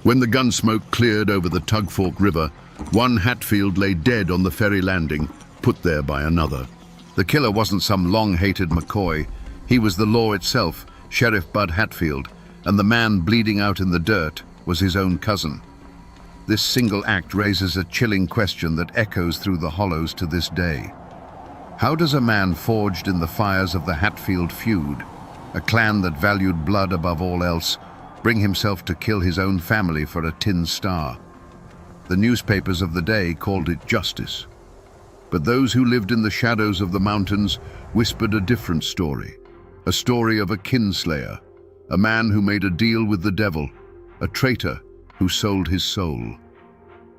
When the gun smoke cleared over the Tugfork River, one Hatfield lay dead on the ferry landing, put there by another. The killer wasn't some long-hated McCoy. He was the law itself, Sheriff Bud Hatfield, and the man bleeding out in the dirt was his own cousin. This single act raises a chilling question that echoes through the hollows to this day. How does a man forged in the fires of the Hatfield feud, a clan that valued blood above all else, bring himself to kill his own family for a tin star? The newspapers of the day called it justice. But those who lived in the shadows of the mountains whispered a different story. A story of a kinslayer, a man who made a deal with the devil, a traitor who sold his soul.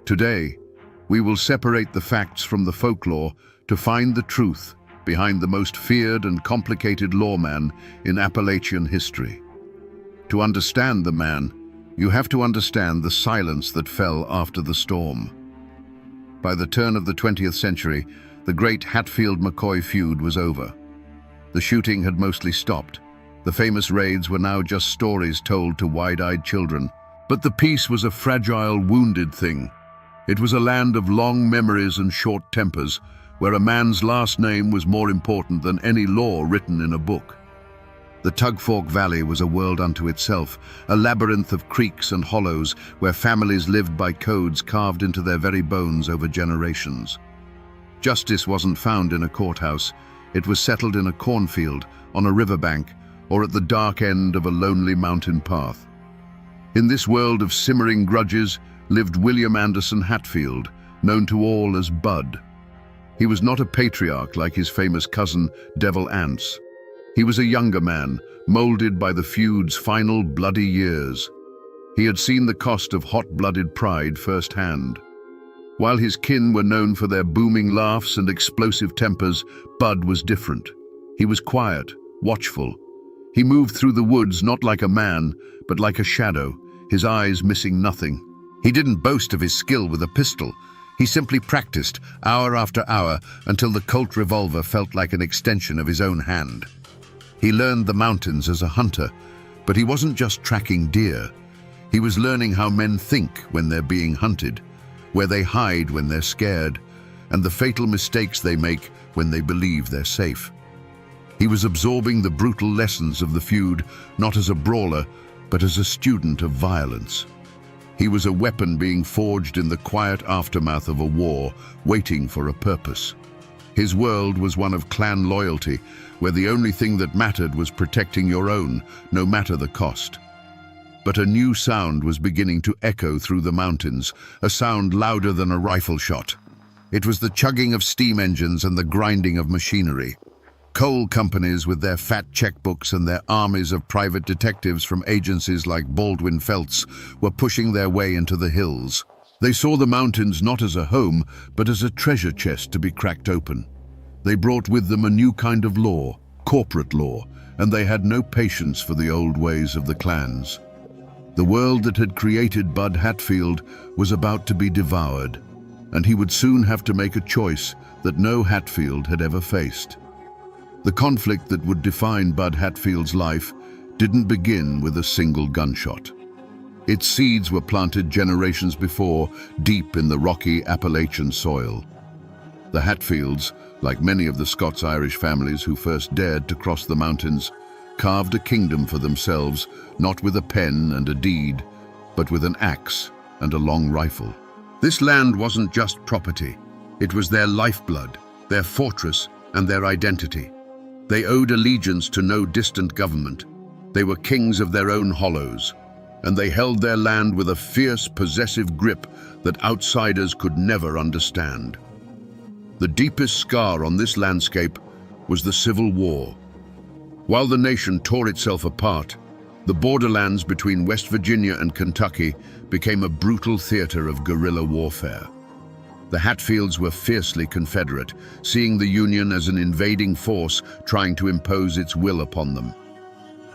Today, we will separate the facts from the folklore to find the truth behind the most feared and complicated lawman in Appalachian history. To understand the man, you have to understand the silence that fell after the storm. By the turn of the 20th century, the great Hatfield-McCoy feud was over. The shooting had mostly stopped. The famous raids were now just stories told to wide-eyed children. But the peace was a fragile, wounded thing. It was a land of long memories and short tempers, where a man's last name was more important than any law written in a book. The Tugfork Valley was a world unto itself, a labyrinth of creeks and hollows where families lived by codes carved into their very bones over generations. Justice wasn't found in a courthouse. It was settled in a cornfield, on a riverbank, or at the dark end of a lonely mountain path. In this world of simmering grudges lived William Anderson Hatfield, known to all as Bud. He was not a patriarch like his famous cousin, Devil Anse. He was a younger man, molded by the feud's final bloody years. He had seen the cost of hot-blooded pride firsthand. While his kin were known for their booming laughs and explosive tempers, Bud was different. He was quiet, watchful. He moved through the woods not like a man, but like a shadow, his eyes missing nothing. He didn't boast of his skill with a pistol. He simply practiced, hour after hour, until the Colt revolver felt like an extension of his own hand. He learned the mountains as a hunter, but he wasn't just tracking deer. He was learning how men think when they're being hunted, where they hide when they're scared, and the fatal mistakes they make when they believe they're safe. He was absorbing the brutal lessons of the feud, not as a brawler, but as a student of violence. He was a weapon being forged in the quiet aftermath of a war, waiting for a purpose. His world was one of clan loyalty, where the only thing that mattered was protecting your own, no matter the cost. But a new sound was beginning to echo through the mountains, a sound louder than a rifle shot. It was the chugging of steam engines and the grinding of machinery. Coal companies with their fat checkbooks and their armies of private detectives from agencies like Baldwin Felts were pushing their way into the hills. They saw the mountains not as a home, but as a treasure chest to be cracked open. They brought with them a new kind of law, corporate law, and they had no patience for the old ways of the clans. The world that had created Bud Hatfield was about to be devoured, and he would soon have to make a choice that no Hatfield had ever faced. The conflict that would define Bud Hatfield's life didn't begin with a single gunshot. Its seeds were planted generations before, deep in the rocky Appalachian soil. The Hatfields, like many of the Scots-Irish families who first dared to cross the mountains, carved a kingdom for themselves, not with a pen and a deed, but with an axe and a long rifle. This land wasn't just property. It was their lifeblood, their fortress, and their identity. They owed allegiance to no distant government. They were kings of their own hollows, and they held their land with a fierce, possessive grip that outsiders could never understand. The deepest scar on this landscape was the Civil War. While the nation tore itself apart, the borderlands between West Virginia and Kentucky became a brutal theater of guerrilla warfare. The Hatfields were fiercely Confederate, seeing the Union as an invading force trying to impose its will upon them.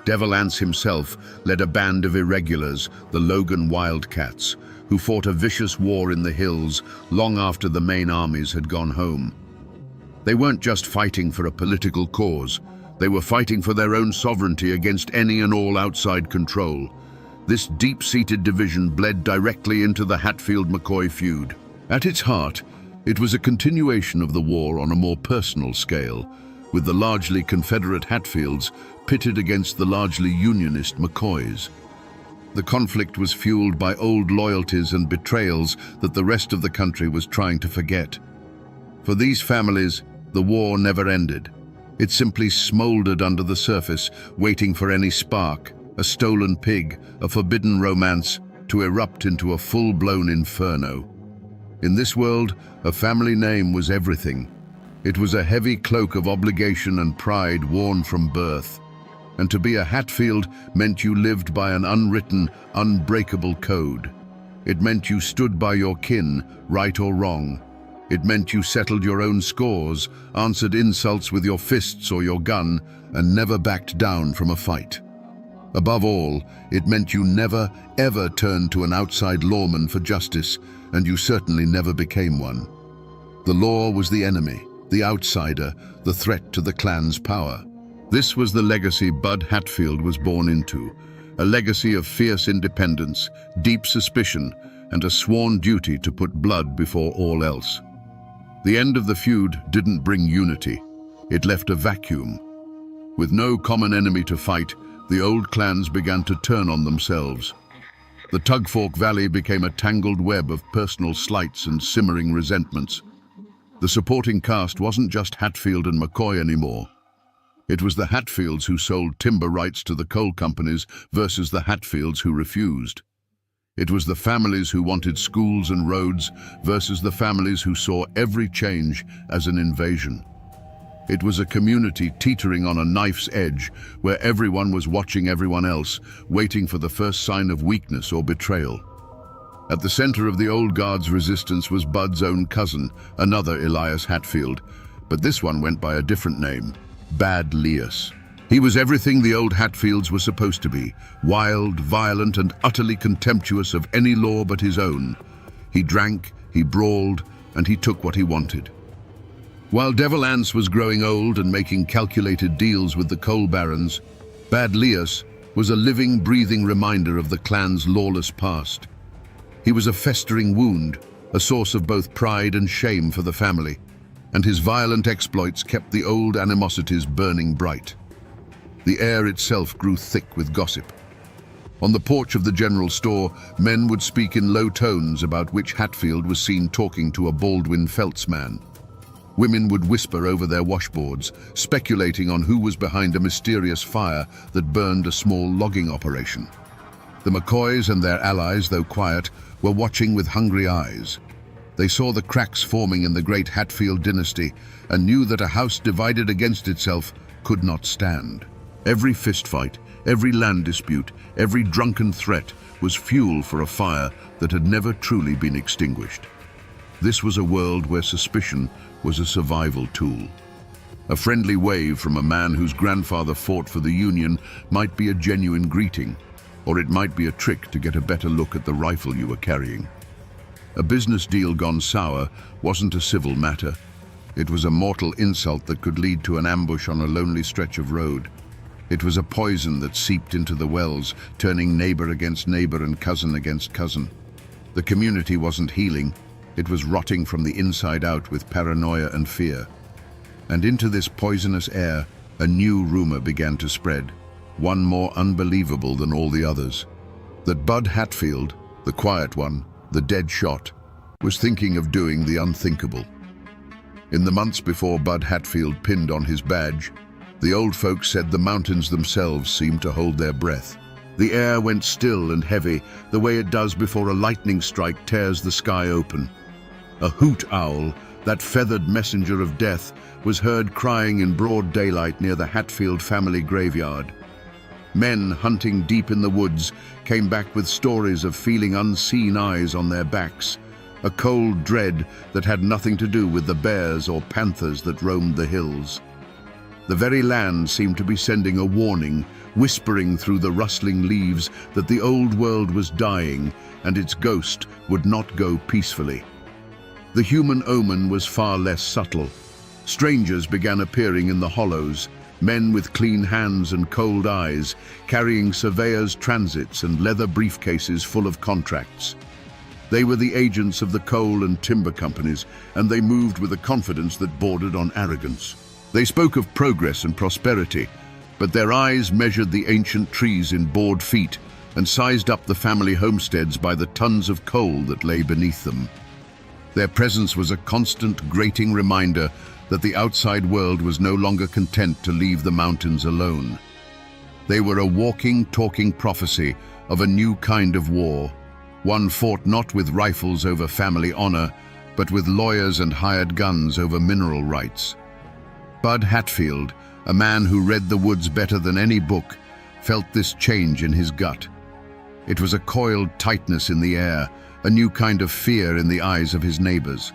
Devil Anse himself led a band of irregulars, the Logan Wildcats, who fought a vicious war in the hills long after the main armies had gone home. They weren't just fighting for a political cause. They were fighting for their own sovereignty against any and all outside control. This deep-seated division bled directly into the Hatfield-McCoy feud. At its heart, it was a continuation of the war on a more personal scale, with the largely Confederate Hatfields pitted against the largely Unionist McCoys. The conflict was fueled by old loyalties and betrayals that the rest of the country was trying to forget. For these families, the war never ended. It simply smoldered under the surface, waiting for any spark, a stolen pig, a forbidden romance, to erupt into a full-blown inferno. In this world, a family name was everything. It was a heavy cloak of obligation and pride worn from birth. And to be a Hatfield meant you lived by an unwritten, unbreakable code. It meant you stood by your kin, right or wrong. It meant you settled your own scores, answered insults with your fists or your gun, and never backed down from a fight. Above all, it meant you never, ever turned to an outside lawman for justice, and you certainly never became one. The law was the enemy, the outsider, the threat to the clan's power. This was the legacy Bud Hatfield was born into, a legacy of fierce independence, deep suspicion, and a sworn duty to put blood before all else. The end of the feud didn't bring unity. It left a vacuum. With no common enemy to fight, the old clans began to turn on themselves. The Tugfork Valley became a tangled web of personal slights and simmering resentments. The supporting cast wasn't just Hatfield and McCoy anymore. It was the Hatfields who sold timber rights to the coal companies versus the Hatfields who refused. It was the families who wanted schools and roads versus the families who saw every change as an invasion. It was a community teetering on a knife's edge, where everyone was watching everyone else, waiting for the first sign of weakness or betrayal. At the center of the old guard's resistance was Bud's own cousin, another Elias Hatfield, but this one went by a different name, Bad Lias. He was everything the old Hatfields were supposed to be, wild, violent, and utterly contemptuous of any law but his own. He drank, he brawled, and he took what he wanted. While Devil Anse was growing old and making calculated deals with the coal barons, Bad Lias was a living, breathing reminder of the clan's lawless past. He was a festering wound, a source of both pride and shame for the family, and his violent exploits kept the old animosities burning bright. The air itself grew thick with gossip. On the porch of the general store, men would speak in low tones about which Hatfield was seen talking to a Baldwin Felts man. Women would whisper over their washboards, speculating on who was behind a mysterious fire that burned a small logging operation. The McCoys and their allies, though quiet, were watching with hungry eyes. They saw the cracks forming in the great Hatfield dynasty and knew that a house divided against itself could not stand. Every fistfight, every land dispute, every drunken threat was fuel for a fire that had never truly been extinguished. This was a world where suspicion was a survival tool. A friendly wave from a man whose grandfather fought for the Union might be a genuine greeting, or it might be a trick to get a better look at the rifle you were carrying. A business deal gone sour wasn't a civil matter. It was a mortal insult that could lead to an ambush on a lonely stretch of road. It was a poison that seeped into the wells, turning neighbor against neighbor and cousin against cousin. The community wasn't healing. It was rotting from the inside out with paranoia and fear. And into this poisonous air, a new rumor began to spread, one more unbelievable than all the others. That Bud Hatfield, the quiet one, the dead shot, was thinking of doing the unthinkable. In the months before Bud Hatfield pinned on his badge, the old folks said the mountains themselves seemed to hold their breath. The air went still and heavy, the way it does before a lightning strike tears the sky open. A hoot owl, that feathered messenger of death, was heard crying in broad daylight near the Hatfield family graveyard. Men hunting deep in the woods came back with stories of feeling unseen eyes on their backs, a cold dread that had nothing to do with the bears or panthers that roamed the hills. The very land seemed to be sending a warning, whispering through the rustling leaves that the old world was dying and its ghost would not go peacefully. The human omen was far less subtle. Strangers began appearing in the hollows, men with clean hands and cold eyes, carrying surveyors' transits and leather briefcases full of contracts. They were the agents of the coal and timber companies, and they moved with a confidence that bordered on arrogance. They spoke of progress and prosperity, but their eyes measured the ancient trees in board feet and sized up the family homesteads by the tons of coal that lay beneath them. Their presence was a constant, grating reminder that the outside world was no longer content to leave the mountains alone. They were a walking, talking prophecy of a new kind of war, one fought not with rifles over family honor, but with lawyers and hired guns over mineral rights. Bud Hatfield, a man who read the woods better than any book, felt this change in his gut. It was a coiled tightness in the air, a new kind of fear in the eyes of his neighbors.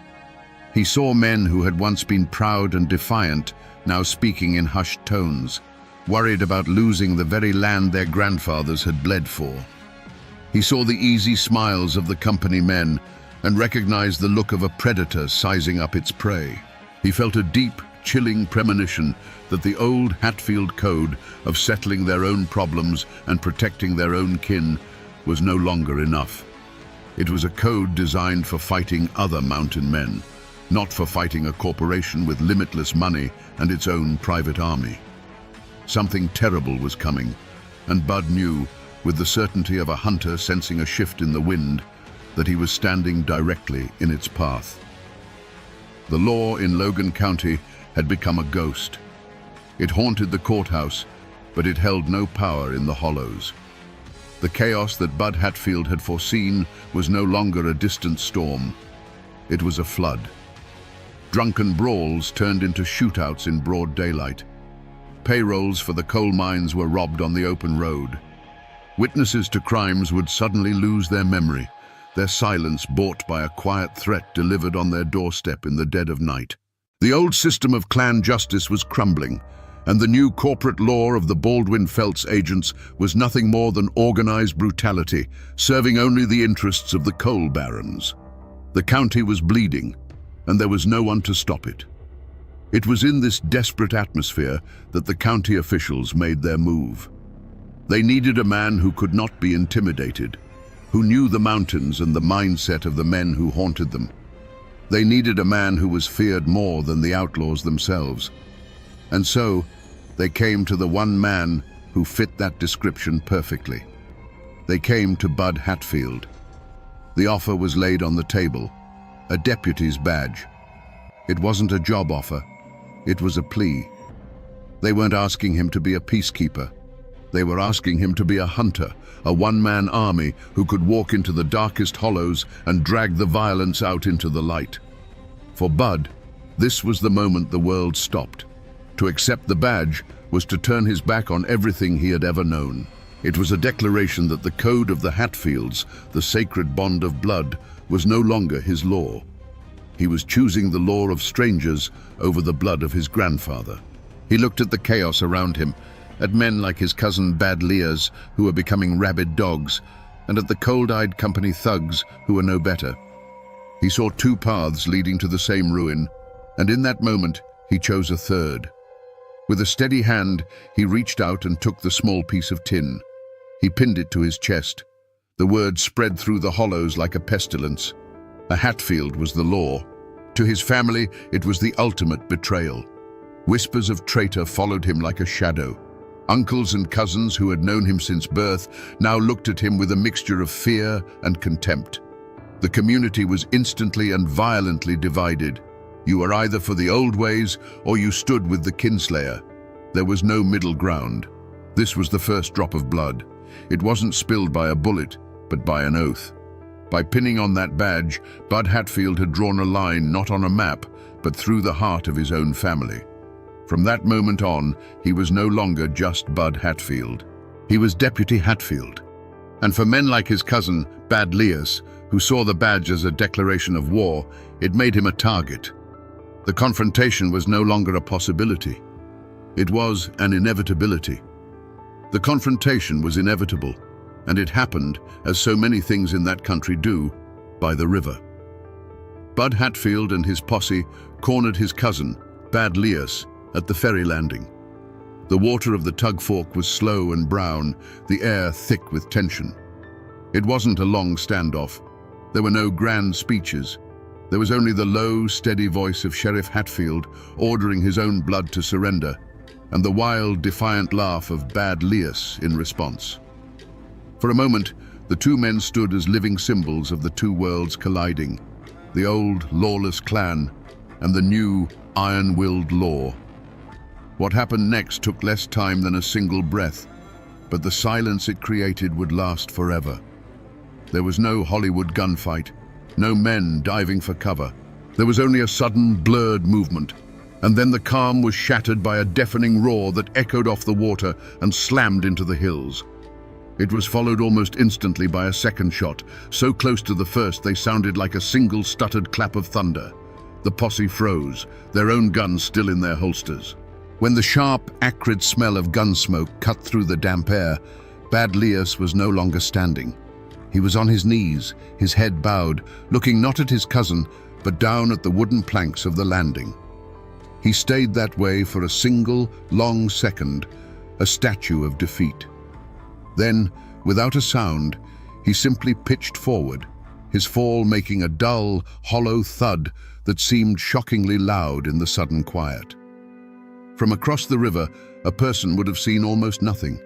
He saw men who had once been proud and defiant, now speaking in hushed tones, worried about losing the very land their grandfathers had bled for. He saw the easy smiles of the company men and recognized the look of a predator sizing up its prey. He felt a deep, chilling premonition that the old Hatfield code of settling their own problems and protecting their own kin was no longer enough. It was a code designed for fighting other mountain men, not for fighting a corporation with limitless money and its own private army. Something terrible was coming, and Bud knew, with the certainty of a hunter sensing a shift in the wind, that he was standing directly in its path. The law in Logan County had become a ghost. It haunted the courthouse, but it held no power in the hollows. The chaos that Bud Hatfield had foreseen was no longer a distant storm. It was a flood. Drunken brawls turned into shootouts in broad daylight. Payrolls for the coal mines were robbed on the open road. Witnesses to crimes would suddenly lose their memory, their silence bought by a quiet threat delivered on their doorstep in the dead of night. The old system of clan justice was crumbling, and the new corporate law of the Baldwin Felts agents was nothing more than organized brutality, serving only the interests of the coal barons. The county was bleeding, and there was no one to stop it. It was in this desperate atmosphere that the county officials made their move. They needed a man who could not be intimidated, who knew the mountains and the mindset of the men who haunted them. They needed a man who was feared more than the outlaws themselves. And so, they came to the one man who fit that description perfectly. They came to Bud Hatfield. The offer was laid on the table, a deputy's badge. It wasn't a job offer, it was a plea. They weren't asking him to be a peacekeeper. They were asking him to be a hunter, a one-man army who could walk into the darkest hollows and drag the violence out into the light. For Bud, this was the moment the world stopped. To accept the badge was to turn his back on everything he had ever known. It was a declaration that the code of the Hatfields, the sacred bond of blood, was no longer his law. He was choosing the law of strangers over the blood of his grandfather. He looked at the chaos around him, at men like his cousin Bad Lears, who were becoming rabid dogs, and at the cold-eyed company thugs who were no better. He saw two paths leading to the same ruin, and in that moment he chose a third. With a steady hand, he reached out and took the small piece of tin. He pinned it to his chest. The word spread through the hollows like a pestilence. A Hatfield was the law. To his family, it was the ultimate betrayal. Whispers of traitor followed him like a shadow. Uncles and cousins who had known him since birth now looked at him with a mixture of fear and contempt. The community was instantly and violently divided. You were either for the old ways or you stood with the kinslayer. There was no middle ground. This was the first drop of blood. It wasn't spilled by a bullet, but by an oath. By pinning on that badge, Bud Hatfield had drawn a line not on a map, but through the heart of his own family. From that moment on, he was no longer just Bud Hatfield. He was Deputy Hatfield. And for men like his cousin, Bad Lears, who saw the badge as a declaration of war, it made him a target. The confrontation was no longer a possibility. It was an inevitability. The confrontation was inevitable, and it happened, as so many things in that country do, by the river. Bud Hatfield and his posse cornered his cousin, Bad Lears, at the ferry landing. The water of the tug fork was slow and brown, the air thick with tension. It wasn't a long standoff. There were no grand speeches. There was only the low, steady voice of Sheriff Hatfield ordering his own blood to surrender, and the wild, defiant laugh of Bad Leas in response. For a moment, the two men stood as living symbols of the two worlds colliding, the old, lawless clan and the new, iron-willed law. What happened next took less time than a single breath, but the silence it created would last forever. There was no Hollywood gunfight, no men diving for cover. There was only a sudden, blurred movement, and then the calm was shattered by a deafening roar that echoed off the water and slammed into the hills. It was followed almost instantly by a second shot, so close to the first they sounded like a single stuttered clap of thunder. The posse froze, their own guns still in their holsters. When the sharp, acrid smell of gun smoke cut through the damp air, Bad Leas was no longer standing. He was on his knees, his head bowed, looking not at his cousin, but down at the wooden planks of the landing. He stayed that way for a single, long second, a statue of defeat. Then, without a sound, he simply pitched forward, his fall making a dull, hollow thud that seemed shockingly loud in the sudden quiet. From across the river, a person would have seen almost nothing.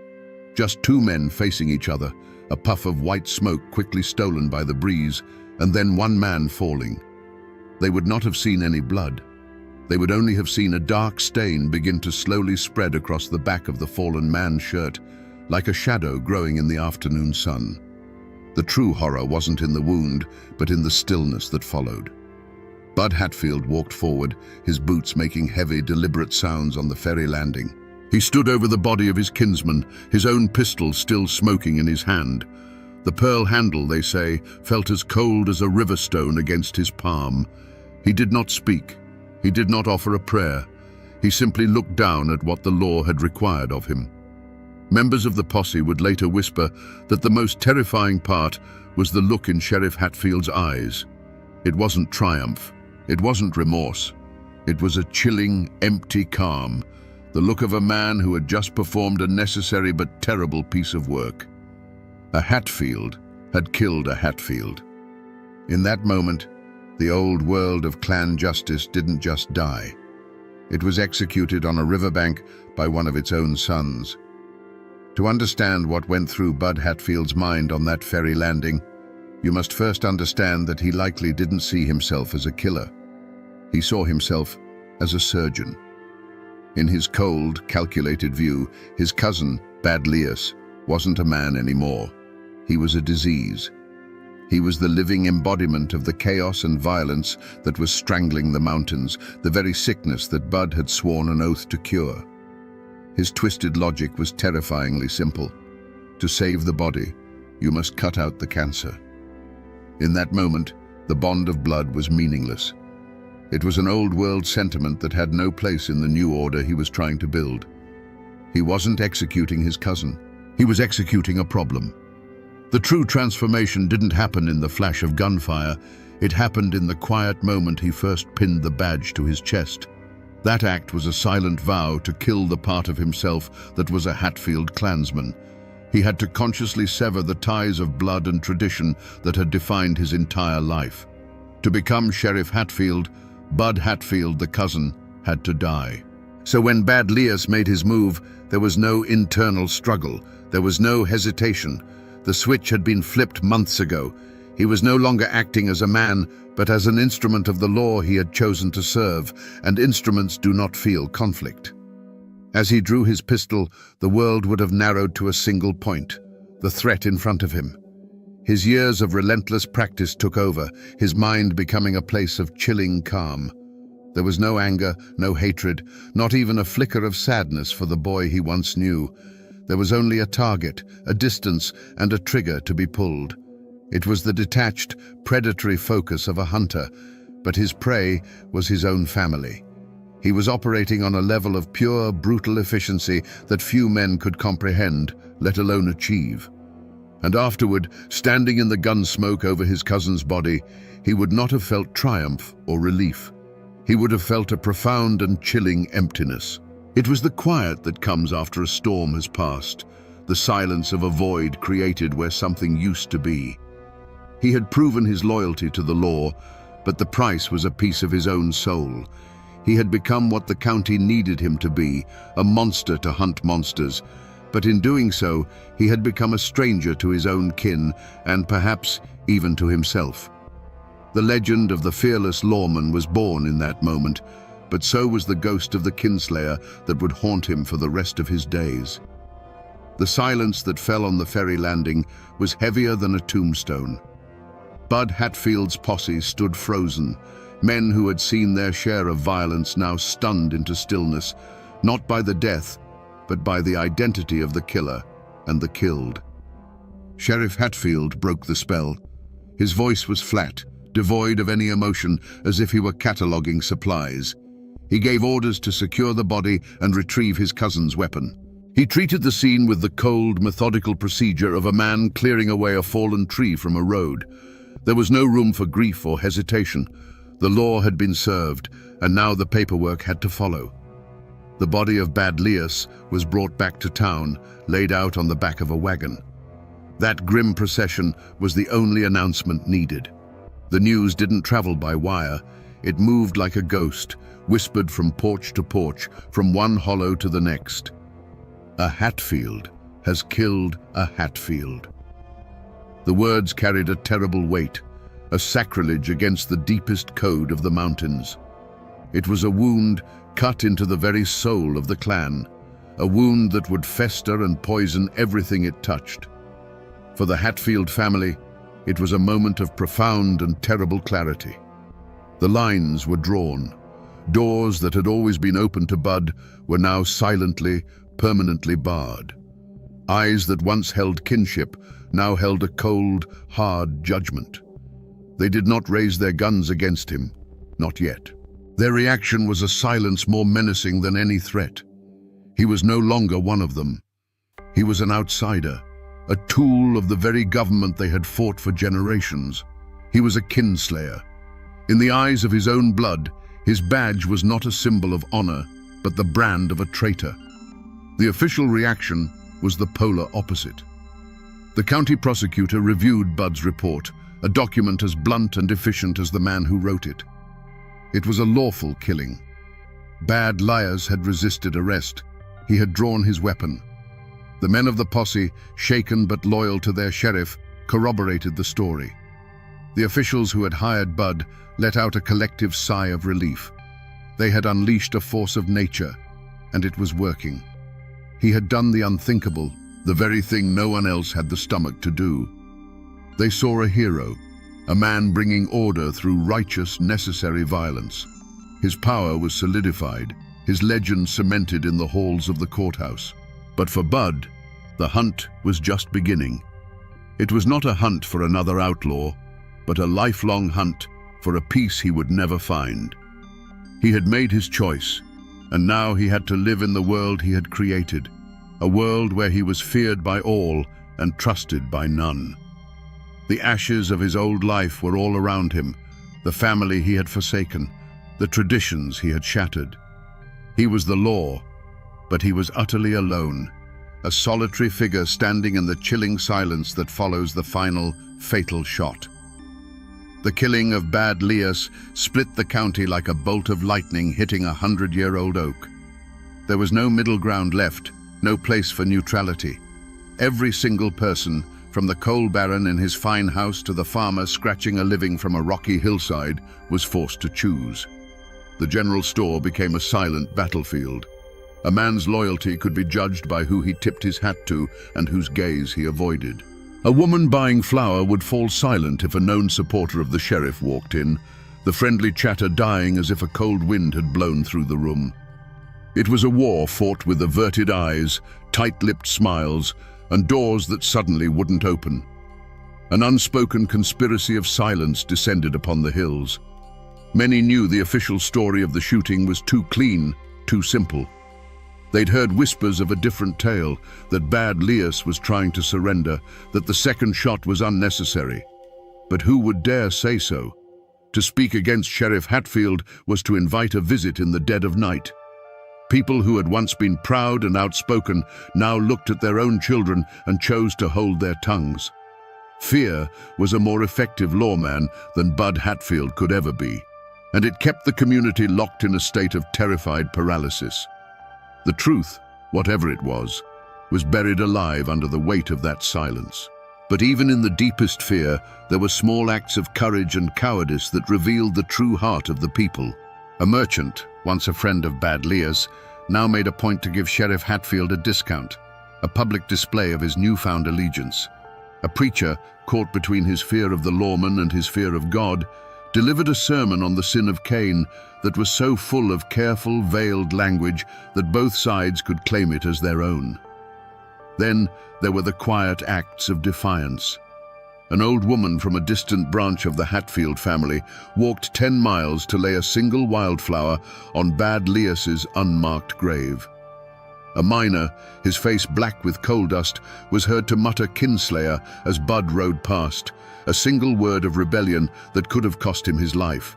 Just two men facing each other, a puff of white smoke quickly stolen by the breeze, and then one man falling. They would not have seen any blood. They would only have seen a dark stain begin to slowly spread across the back of the fallen man's shirt, like a shadow growing in the afternoon sun. The true horror wasn't in the wound, but in the stillness that followed. Bud Hatfield walked forward, his boots making heavy, deliberate sounds on the ferry landing. He stood over the body of his kinsman, his own pistol still smoking in his hand. The pearl handle, they say, felt as cold as a river stone against his palm. He did not speak. He did not offer a prayer. He simply looked down at what the law had required of him. Members of the posse would later whisper that the most terrifying part was the look in Sheriff Hatfield's eyes. It wasn't triumph. It wasn't remorse. It was a chilling, empty calm, the look of a man who had just performed a necessary but terrible piece of work. A Hatfield had killed a Hatfield. In that moment, the old world of clan justice didn't just die. It was executed on a riverbank by one of its own sons. To understand what went through Bud Hatfield's mind on that ferry landing, you must first understand that he likely didn't see himself as a killer. He saw himself as a surgeon. In his cold, calculated view, his cousin, Bad Leas, wasn't a man anymore. He was a disease. He was the living embodiment of the chaos and violence that was strangling the mountains, the very sickness that Bud had sworn an oath to cure. His twisted logic was terrifyingly simple. To save the body, you must cut out the cancer. In that moment, the bond of blood was meaningless. It was an old-world sentiment that had no place in the new order he was trying to build. He wasn't executing his cousin. He was executing a problem. The true transformation didn't happen in the flash of gunfire. It happened in the quiet moment he first pinned the badge to his chest. That act was a silent vow to kill the part of himself that was a Hatfield clansman. He had to consciously sever the ties of blood and tradition that had defined his entire life. To become Sheriff Hatfield, Bud Hatfield, the cousin, had to die. So when Bad Leas made his move, there was no internal struggle. There was no hesitation. The switch had been flipped months ago. He was no longer acting as a man, but as an instrument of the law he had chosen to serve, and instruments do not feel conflict. As he drew his pistol, the world would have narrowed to a single point, the threat in front of him. His years of relentless practice took over, his mind becoming a place of chilling calm. There was no anger, no hatred, not even a flicker of sadness for the boy he once knew. There was only a target, a distance, and a trigger to be pulled. It was the detached, predatory focus of a hunter, but his prey was his own family. He was operating on a level of pure, brutal efficiency that few men could comprehend, let alone achieve. And afterward, standing in the gun smoke over his cousin's body, he would not have felt triumph or relief. He would have felt a profound and chilling emptiness. It was the quiet that comes after a storm has passed, the silence of a void created where something used to be. He had proven his loyalty to the law, but the price was a piece of his own soul. He had become what the county needed him to be, a monster to hunt monsters, but in doing so, he had become a stranger to his own kin and perhaps even to himself. The legend of the fearless lawman was born in that moment, but so was the ghost of the kinslayer that would haunt him for the rest of his days. The silence that fell on the ferry landing was heavier than a tombstone. Bud Hatfield's posse stood frozen, men who had seen their share of violence now stunned into stillness, not by the death, but by the identity of the killer and the killed. Sheriff Hatfield broke the spell. His voice was flat, devoid of any emotion, as if he were cataloguing supplies. He gave orders to secure the body and retrieve his cousin's weapon. He treated the scene with the cold, methodical procedure of a man clearing away a fallen tree from a road. There was no room for grief or hesitation. The law had been served, and now the paperwork had to follow. The body of Bad Lias was brought back to town, laid out on the back of a wagon. That grim procession was the only announcement needed. The news didn't travel by wire. It moved like a ghost, whispered from porch to porch, from one hollow to the next. A Hatfield has killed a Hatfield. The words carried a terrible weight, a sacrilege against the deepest code of the mountains. It was a wound cut into the very soul of the clan, a wound that would fester and poison everything it touched. For the Hatfield family, it was a moment of profound and terrible clarity. The lines were drawn. Doors that had always been open to Bud were now silently, permanently barred. Eyes that once held kinship now held a cold, hard judgment. They did not raise their guns against him, not yet. Their reaction was a silence more menacing than any threat. He was no longer one of them. He was an outsider, a tool of the very government they had fought for generations. He was a kinslayer. In the eyes of his own blood, his badge was not a symbol of honor, but the brand of a traitor. The official reaction was the polar opposite. The county prosecutor reviewed Bud's report, a document as blunt and efficient as the man who wrote it. It was a lawful killing. Bad Lias had resisted arrest. He had drawn his weapon. The men of the posse, shaken but loyal to their sheriff, corroborated the story. The officials who had hired Bud let out a collective sigh of relief. They had unleashed a force of nature, and it was working. He had done the unthinkable, the very thing no one else had the stomach to do. They saw a hero, a man bringing order through righteous, necessary violence. His power was solidified, his legend cemented in the halls of the courthouse. But for Bud, the hunt was just beginning. It was not a hunt for another outlaw, but a lifelong hunt for a peace he would never find. He had made his choice, and now he had to live in the world he had created, a world where he was feared by all and trusted by none. The ashes of his old life were all around him, the family he had forsaken, the traditions he had shattered. He was the law, but he was utterly alone, a solitary figure standing in the chilling silence that follows the final, fatal shot. The killing of Bad Lias split the county like a bolt of lightning hitting a 100-year-old oak. There was no middle ground left, no place for neutrality. Every single person, from the coal baron in his fine house to the farmer scratching a living from a rocky hillside, was forced to choose. The general store became a silent battlefield. A man's loyalty could be judged by who he tipped his hat to and whose gaze he avoided. A woman buying flour would fall silent if a known supporter of the sheriff walked in, the friendly chatter dying as if a cold wind had blown through the room. It was a war fought with averted eyes, tight-lipped smiles, and doors that suddenly wouldn't open. An unspoken conspiracy of silence descended upon the hills. Many knew the official story of the shooting was too clean, too simple. They'd heard whispers of a different tale, that Bad Lias was trying to surrender, that the second shot was unnecessary. But who would dare say so? To speak against Sheriff Hatfield was to invite a visit in the dead of night. People who had once been proud and outspoken now looked at their own children and chose to hold their tongues. Fear was a more effective lawman than Bud Hatfield could ever be, and it kept the community locked in a state of terrified paralysis. The truth, whatever it was buried alive under the weight of that silence. But even in the deepest fear, there were small acts of courage and cowardice that revealed the true heart of the people. A merchant, once a friend of Bad Leah's, now made a point to give Sheriff Hatfield a discount, a public display of his newfound allegiance. A preacher, caught between his fear of the lawman and his fear of God, delivered a sermon on the sin of Cain that was so full of careful, veiled language that both sides could claim it as their own. Then there were the quiet acts of defiance. An old woman from a distant branch of the Hatfield family walked 10 miles to lay a single wildflower on Bad Leah's unmarked grave. A miner, his face black with coal dust, was heard to mutter "Kinslayer" as Bud rode past, a single word of rebellion that could have cost him his life.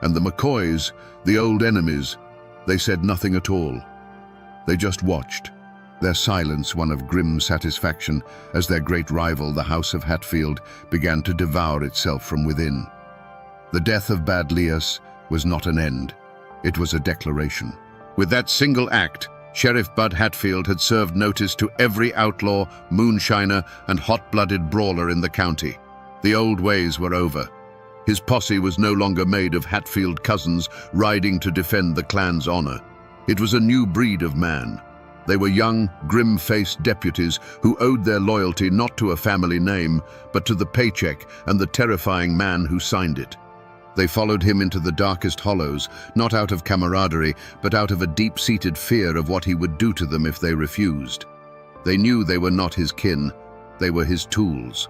And the McCoys, the old enemies, they said nothing at all. They just watched, their silence one of grim satisfaction as their great rival, the House of Hatfield, began to devour itself from within. The death of Bad Leah's was not an end, it was a declaration. With that single act, Sheriff Bud Hatfield had served notice to every outlaw, moonshiner, and hot-blooded brawler in the county. The old ways were over. His posse was no longer made of Hatfield cousins riding to defend the clan's honor. It was a new breed of man. They were young, grim-faced deputies who owed their loyalty not to a family name, but to the paycheck and the terrifying man who signed it. They followed him into the darkest hollows, not out of camaraderie, but out of a deep-seated fear of what he would do to them if they refused. They knew they were not his kin, they were his tools.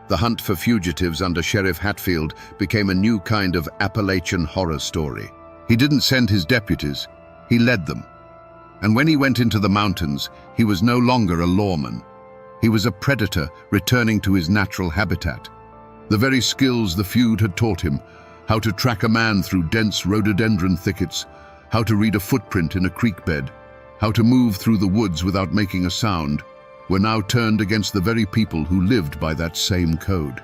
The hunt for fugitives under Sheriff Hatfield became a new kind of Appalachian horror story. He didn't send his deputies, he led them. And when he went into the mountains, he was no longer a lawman. He was a predator returning to his natural habitat. The very skills the feud had taught him, how to track a man through dense rhododendron thickets, how to read a footprint in a creek bed, how to move through the woods without making a sound, were now turned against the very people who lived by that same code.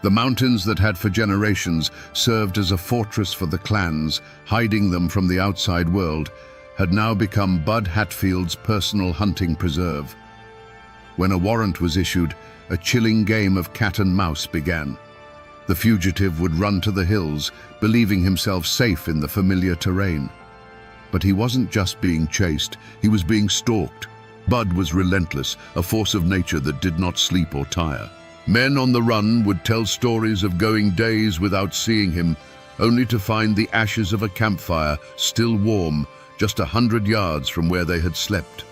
The mountains that had for generations served as a fortress for the clans, hiding them from the outside world, had now become Bud Hatfield's personal hunting preserve. When a warrant was issued, a chilling game of cat and mouse began. The fugitive would run to the hills, believing himself safe in the familiar terrain. But he wasn't just being chased, he was being stalked. Bud was relentless, a force of nature that did not sleep or tire. Men on the run would tell stories of going days without seeing him, only to find the ashes of a campfire still warm, just 100 yards from where they had slept.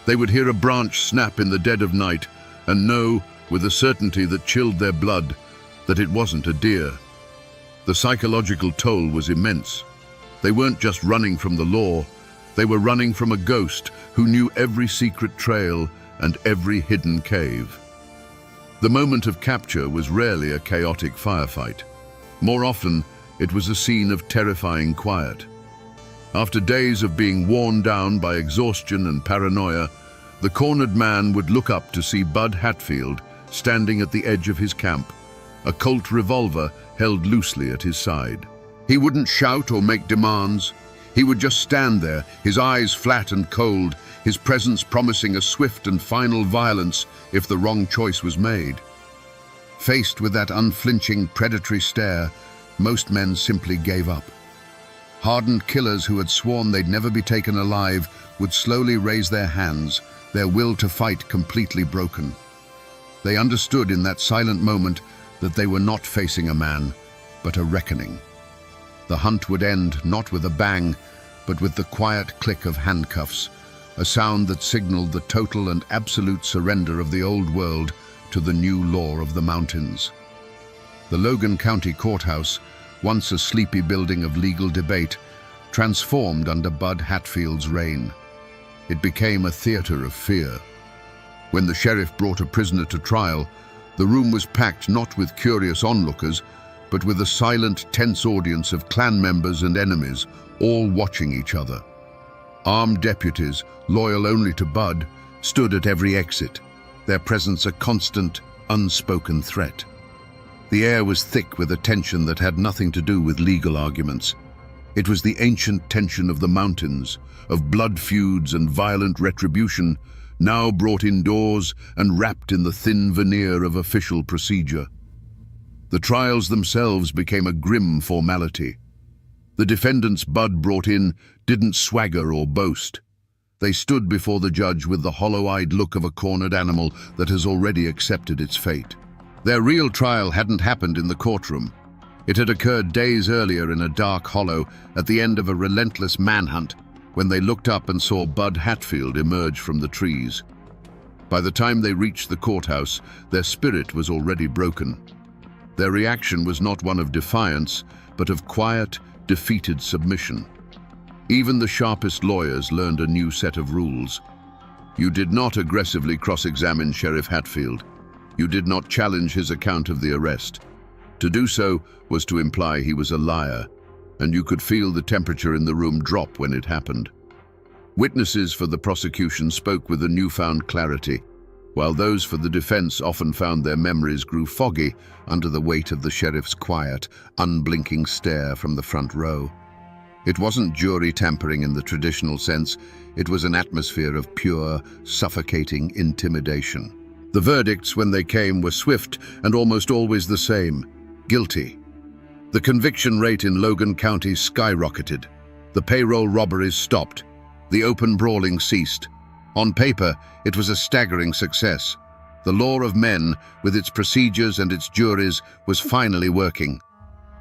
They would hear a branch snap in the dead of night and know, with a certainty that chilled their blood, that it wasn't a deer. The psychological toll was immense. They weren't just running from the law, they were running from a ghost who knew every secret trail and every hidden cave. The moment of capture was rarely a chaotic firefight. More often, it was a scene of terrifying quiet. After days of being worn down by exhaustion and paranoia, the cornered man would look up to see Bud Hatfield standing at the edge of his camp, a Colt revolver held loosely at his side. He wouldn't shout or make demands. He would just stand there, his eyes flat and cold, his presence promising a swift and final violence if the wrong choice was made. Faced with that unflinching, predatory stare, most men simply gave up. Hardened killers who had sworn they'd never be taken alive would slowly raise their hands, their will to fight completely broken. They understood in that silent moment that they were not facing a man, but a reckoning. The hunt would end not with a bang, but with the quiet click of handcuffs, a sound that signaled the total and absolute surrender of the old world to the new law of the mountains. The Logan County Courthouse, once a sleepy building of legal debate, transformed under Bud Hatfield's reign. It became a theater of fear. When the sheriff brought a prisoner to trial, the room was packed not with curious onlookers, but with a silent, tense audience of clan members and enemies, all watching each other. Armed deputies, loyal only to Bud, stood at every exit, their presence a constant, unspoken threat. The air was thick with a tension that had nothing to do with legal arguments. It was the ancient tension of the mountains, of blood feuds and violent retribution, now brought indoors and wrapped in the thin veneer of official procedure. The trials themselves became a grim formality. The defendants Bud brought in didn't swagger or boast. They stood before the judge with the hollow-eyed look of a cornered animal that has already accepted its fate. Their real trial hadn't happened in the courtroom. It had occurred days earlier in a dark hollow at the end of a relentless manhunt when they looked up and saw Bud Hatfield emerge from the trees. By the time they reached the courthouse, their spirit was already broken. Their reaction was not one of defiance, but of quiet, defeated submission. Even the sharpest lawyers learned a new set of rules. You did not aggressively cross-examine Sheriff Hatfield. You did not challenge his account of the arrest. To do so was to imply he was a liar, and you could feel the temperature in the room drop when it happened. Witnesses for the prosecution spoke with a newfound clarity, while those for the defense often found their memories grew foggy under the weight of the sheriff's quiet, unblinking stare from the front row. It wasn't jury tampering in the traditional sense, it was an atmosphere of pure, suffocating intimidation. The verdicts, when they came, were swift and almost always the same: guilty. The conviction rate in Logan County skyrocketed. The payroll robberies stopped. The open brawling ceased. On paper, it was a staggering success. The law of men, with its procedures and its juries, was finally working.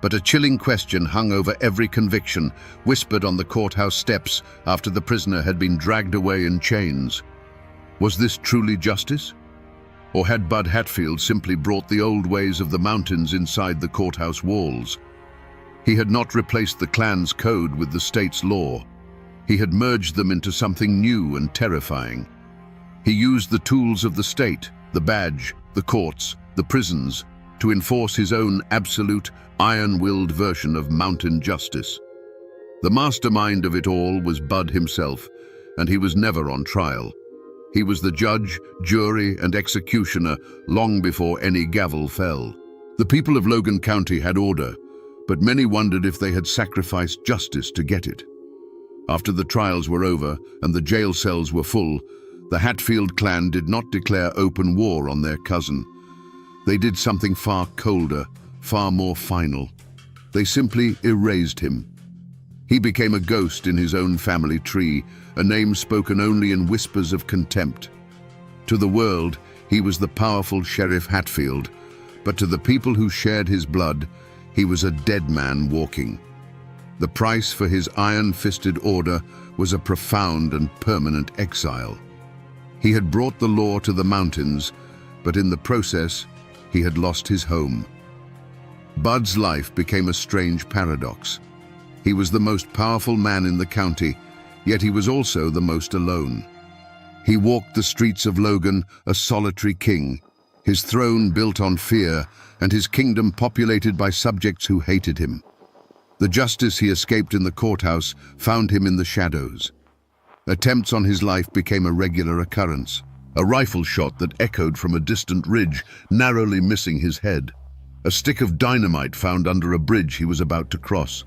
But a chilling question hung over every conviction, whispered on the courthouse steps after the prisoner had been dragged away in chains. Was this truly justice? Or had Bud Hatfield simply brought the old ways of the mountains inside the courthouse walls? He had not replaced the clan's code with the state's law. He had merged them into something new and terrifying. He used the tools of the state, the badge, the courts, the prisons, to enforce his own absolute, iron-willed version of mountain justice. The mastermind of it all was Bud himself, and he was never on trial. He was the judge, jury, and executioner long before any gavel fell. The people of Logan County had order, but many wondered if they had sacrificed justice to get it. After the trials were over and the jail cells were full, the Hatfield clan did not declare open war on their cousin. They did something far colder, far more final. They simply erased him. He became a ghost in his own family tree, a name spoken only in whispers of contempt. To the world, he was the powerful Sheriff Hatfield, but to the people who shared his blood, he was a dead man walking. The price for his iron-fisted order was a profound and permanent exile. He had brought the law to the mountains, but in the process, he had lost his home. Bud's life became a strange paradox. He was the most powerful man in the county, yet he was also the most alone. He walked the streets of Logan, a solitary king, his throne built on fear, and his kingdom populated by subjects who hated him. The justice he escaped in the courthouse found him in the shadows. Attempts on his life became a regular occurrence. A rifle shot that echoed from a distant ridge, narrowly missing his head. A stick of dynamite found under a bridge he was about to cross.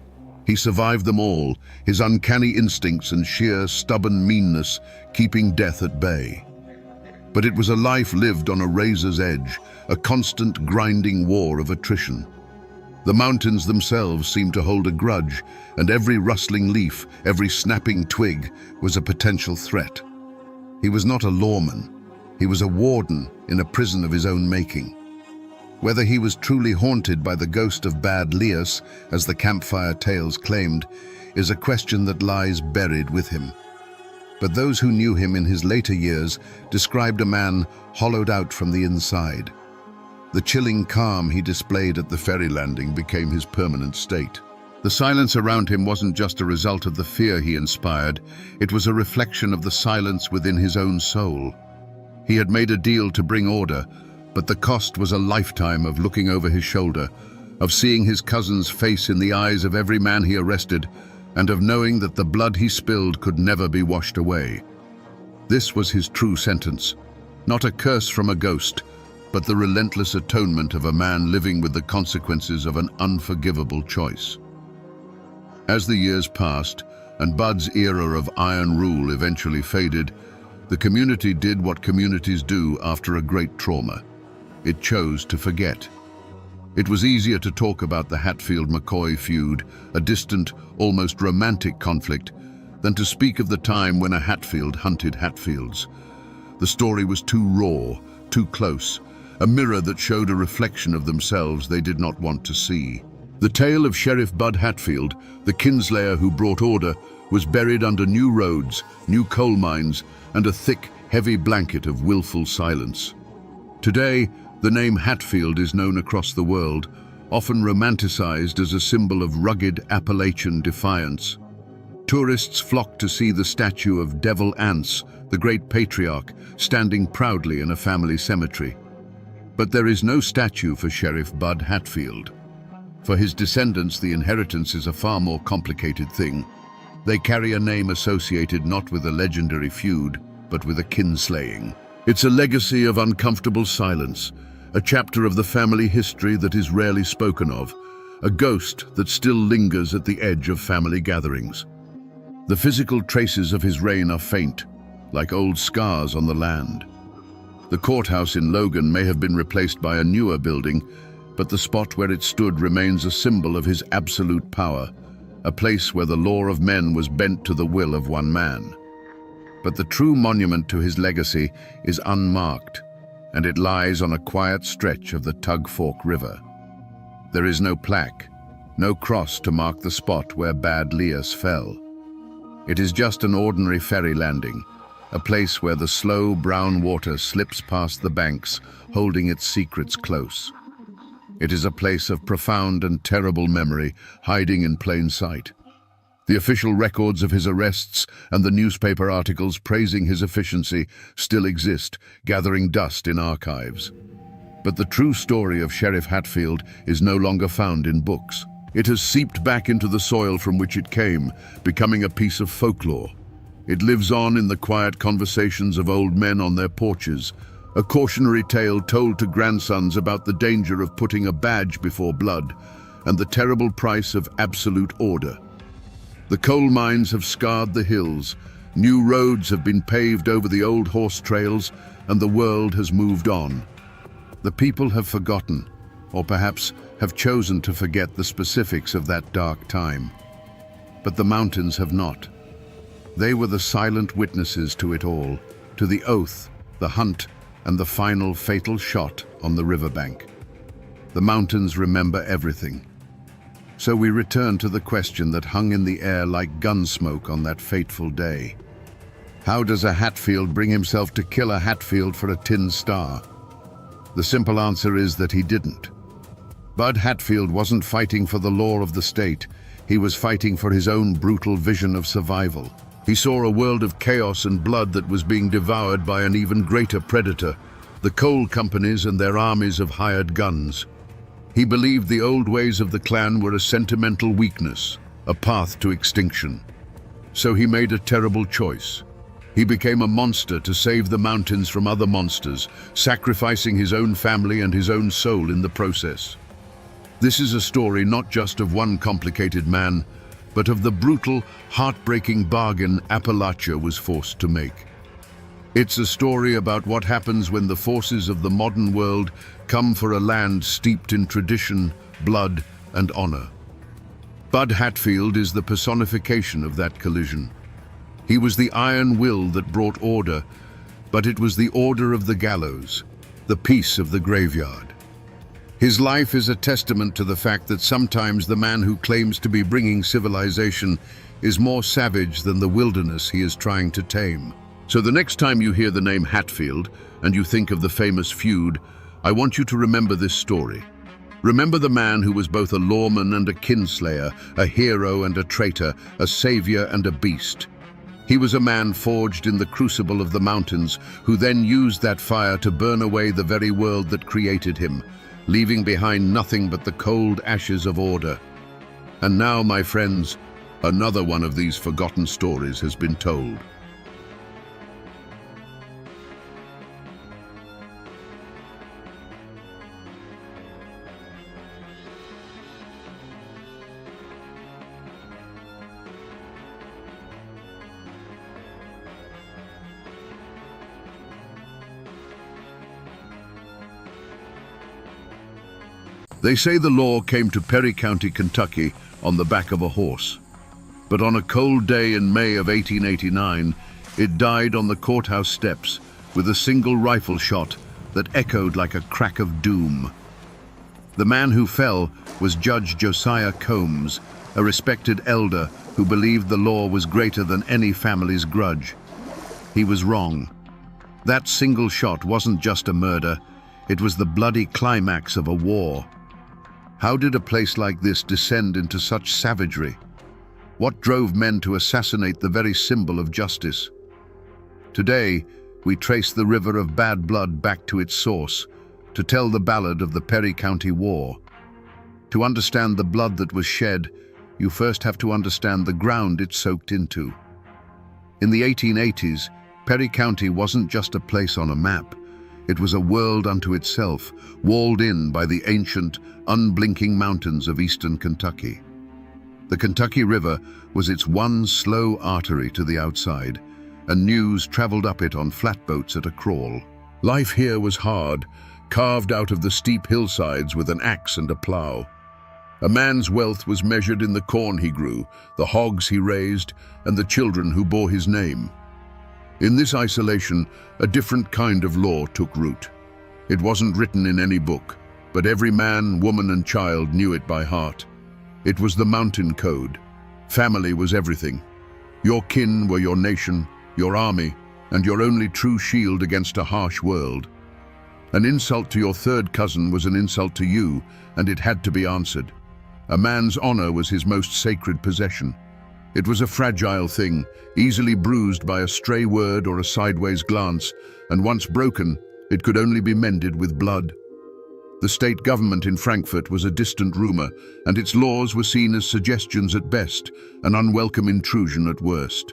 He survived them all, his uncanny instincts and sheer, stubborn meanness keeping death at bay. But it was a life lived on a razor's edge, a constant grinding war of attrition. The mountains themselves seemed to hold a grudge, and every rustling leaf, every snapping twig was a potential threat. He was not a lawman. He was a warden in a prison of his own making. Whether he was truly haunted by the ghost of Bad Lias, as the campfire tales claimed, is a question that lies buried with him. But those who knew him in his later years described a man hollowed out from the inside. The chilling calm he displayed at the ferry landing became his permanent state. The silence around him wasn't just a result of the fear he inspired, it was a reflection of the silence within his own soul. He had made a deal to bring order, but the cost was a lifetime of looking over his shoulder, of seeing his cousin's face in the eyes of every man he arrested, and of knowing that the blood he spilled could never be washed away. This was his true sentence, not a curse from a ghost, but the relentless atonement of a man living with the consequences of an unforgivable choice. As the years passed, and Bud's era of iron rule eventually faded, the community did what communities do after a great trauma. It chose to forget. It was easier to talk about the Hatfield-McCoy feud, a distant, almost romantic conflict, than to speak of the time when a Hatfield hunted Hatfields. The story was too raw, too close, a mirror that showed a reflection of themselves they did not want to see. The tale of Sheriff Bud Hatfield, the kinslayer who brought order, was buried under new roads, new coal mines, and a thick, heavy blanket of willful silence. Today, the name Hatfield is known across the world, often romanticized as a symbol of rugged Appalachian defiance. Tourists flock to see the statue of Devil Anse, the great patriarch, standing proudly in a family cemetery. But there is no statue for Sheriff Bud Hatfield. For his descendants, the inheritance is a far more complicated thing. They carry a name associated not with a legendary feud, but with a kinslaying. It's a legacy of uncomfortable silence, a chapter of the family history that is rarely spoken of, a ghost that still lingers at the edge of family gatherings. The physical traces of his reign are faint, like old scars on the land. The courthouse in Logan may have been replaced by a newer building, but the spot where it stood remains a symbol of his absolute power, a place where the law of men was bent to the will of one man. But the true monument to his legacy is unmarked, and it lies on a quiet stretch of the Tug Fork River. There is no plaque, no cross to mark the spot where Bad Lias fell. It is just an ordinary ferry landing, a place where the slow brown water slips past the banks, holding its secrets close. It is a place of profound and terrible memory, hiding in plain sight. The official records of his arrests and the newspaper articles praising his efficiency still exist, gathering dust in archives. But the true story of Sheriff Hatfield is no longer found in books. It has seeped back into the soil from which it came, becoming a piece of folklore. It lives on in the quiet conversations of old men on their porches, a cautionary tale told to grandsons about the danger of putting a badge before blood and the terrible price of absolute order. The coal mines have scarred the hills, new roads have been paved over the old horse trails, and the world has moved on. The people have forgotten, or perhaps have chosen to forget the specifics of that dark time. But the mountains have not. They were the silent witnesses to it all, to the oath, the hunt, and the final fatal shot on the riverbank. The mountains remember everything. So we return to the question that hung in the air like gun smoke on that fateful day. How does a Hatfield bring himself to kill a Hatfield for a tin star? The simple answer is that he didn't. Bud Hatfield wasn't fighting for the law of the state. He was fighting for his own brutal vision of survival. He saw a world of chaos and blood that was being devoured by an even greater predator, the coal companies and their armies of hired guns. He believed the old ways of the clan were a sentimental weakness, a path to extinction. So he made a terrible choice. He became a monster to save the mountains from other monsters, sacrificing his own family and his own soul in the process. This is a story not just of one complicated man, but of the brutal, heartbreaking bargain Appalachia was forced to make. It's a story about what happens when the forces of the modern world come for a land steeped in tradition, blood, and honor. Bud Hatfield is the personification of that collision. He was the iron will that brought order, but it was the order of the gallows, the peace of the graveyard. His life is a testament to the fact that sometimes the man who claims to be bringing civilization is more savage than the wilderness he is trying to tame. So the next time you hear the name Hatfield and you think of the famous feud, I want you to remember this story. Remember the man who was both a lawman and a kinslayer, a hero and a traitor, a savior and a beast. He was a man forged in the crucible of the mountains, who then used that fire to burn away the very world that created him, leaving behind nothing but the cold ashes of order. And now, my friends, Another one of these forgotten stories has been told. They say the law came to Perry County, Kentucky on the back of a horse. But on a cold day in May of 1889, it died on the courthouse steps with a single rifle shot that echoed like a crack of doom. The man who fell was Judge Josiah Combs, a respected elder who believed the law was greater than any family's grudge. He was wrong. That single shot wasn't just a murder, it was the bloody climax of a war. How did a place like this descend into such savagery? What drove men to assassinate the very symbol of justice? Today, we trace the river of bad blood back to its source, to tell the ballad of the Perry County War. To understand the blood that was shed, you first have to understand the ground it soaked into. In the 1880s, Perry County wasn't just a place on a map. It was a world unto itself, walled in by the ancient, unblinking mountains of eastern Kentucky. The Kentucky River was its one slow artery to the outside, and news traveled up it on flatboats at a crawl. Life here was hard, carved out of the steep hillsides with an axe and a plow. A man's wealth was measured in the corn he grew, the hogs he raised, and the children who bore his name. In this isolation, a different kind of law took root. It wasn't written in any book, but every man, woman, and child knew it by heart. It was the mountain code. Family was everything. Your kin were your nation, your army, and your only true shield against a harsh world. An insult to your third cousin was an insult to you, and it had to be answered. A man's honor was his most sacred possession. It was a fragile thing, easily bruised by a stray word or a sideways glance, and once broken, it could only be mended with blood. The state government in Frankfurt was a distant rumor, and its laws were seen as suggestions at best, an unwelcome intrusion at worst.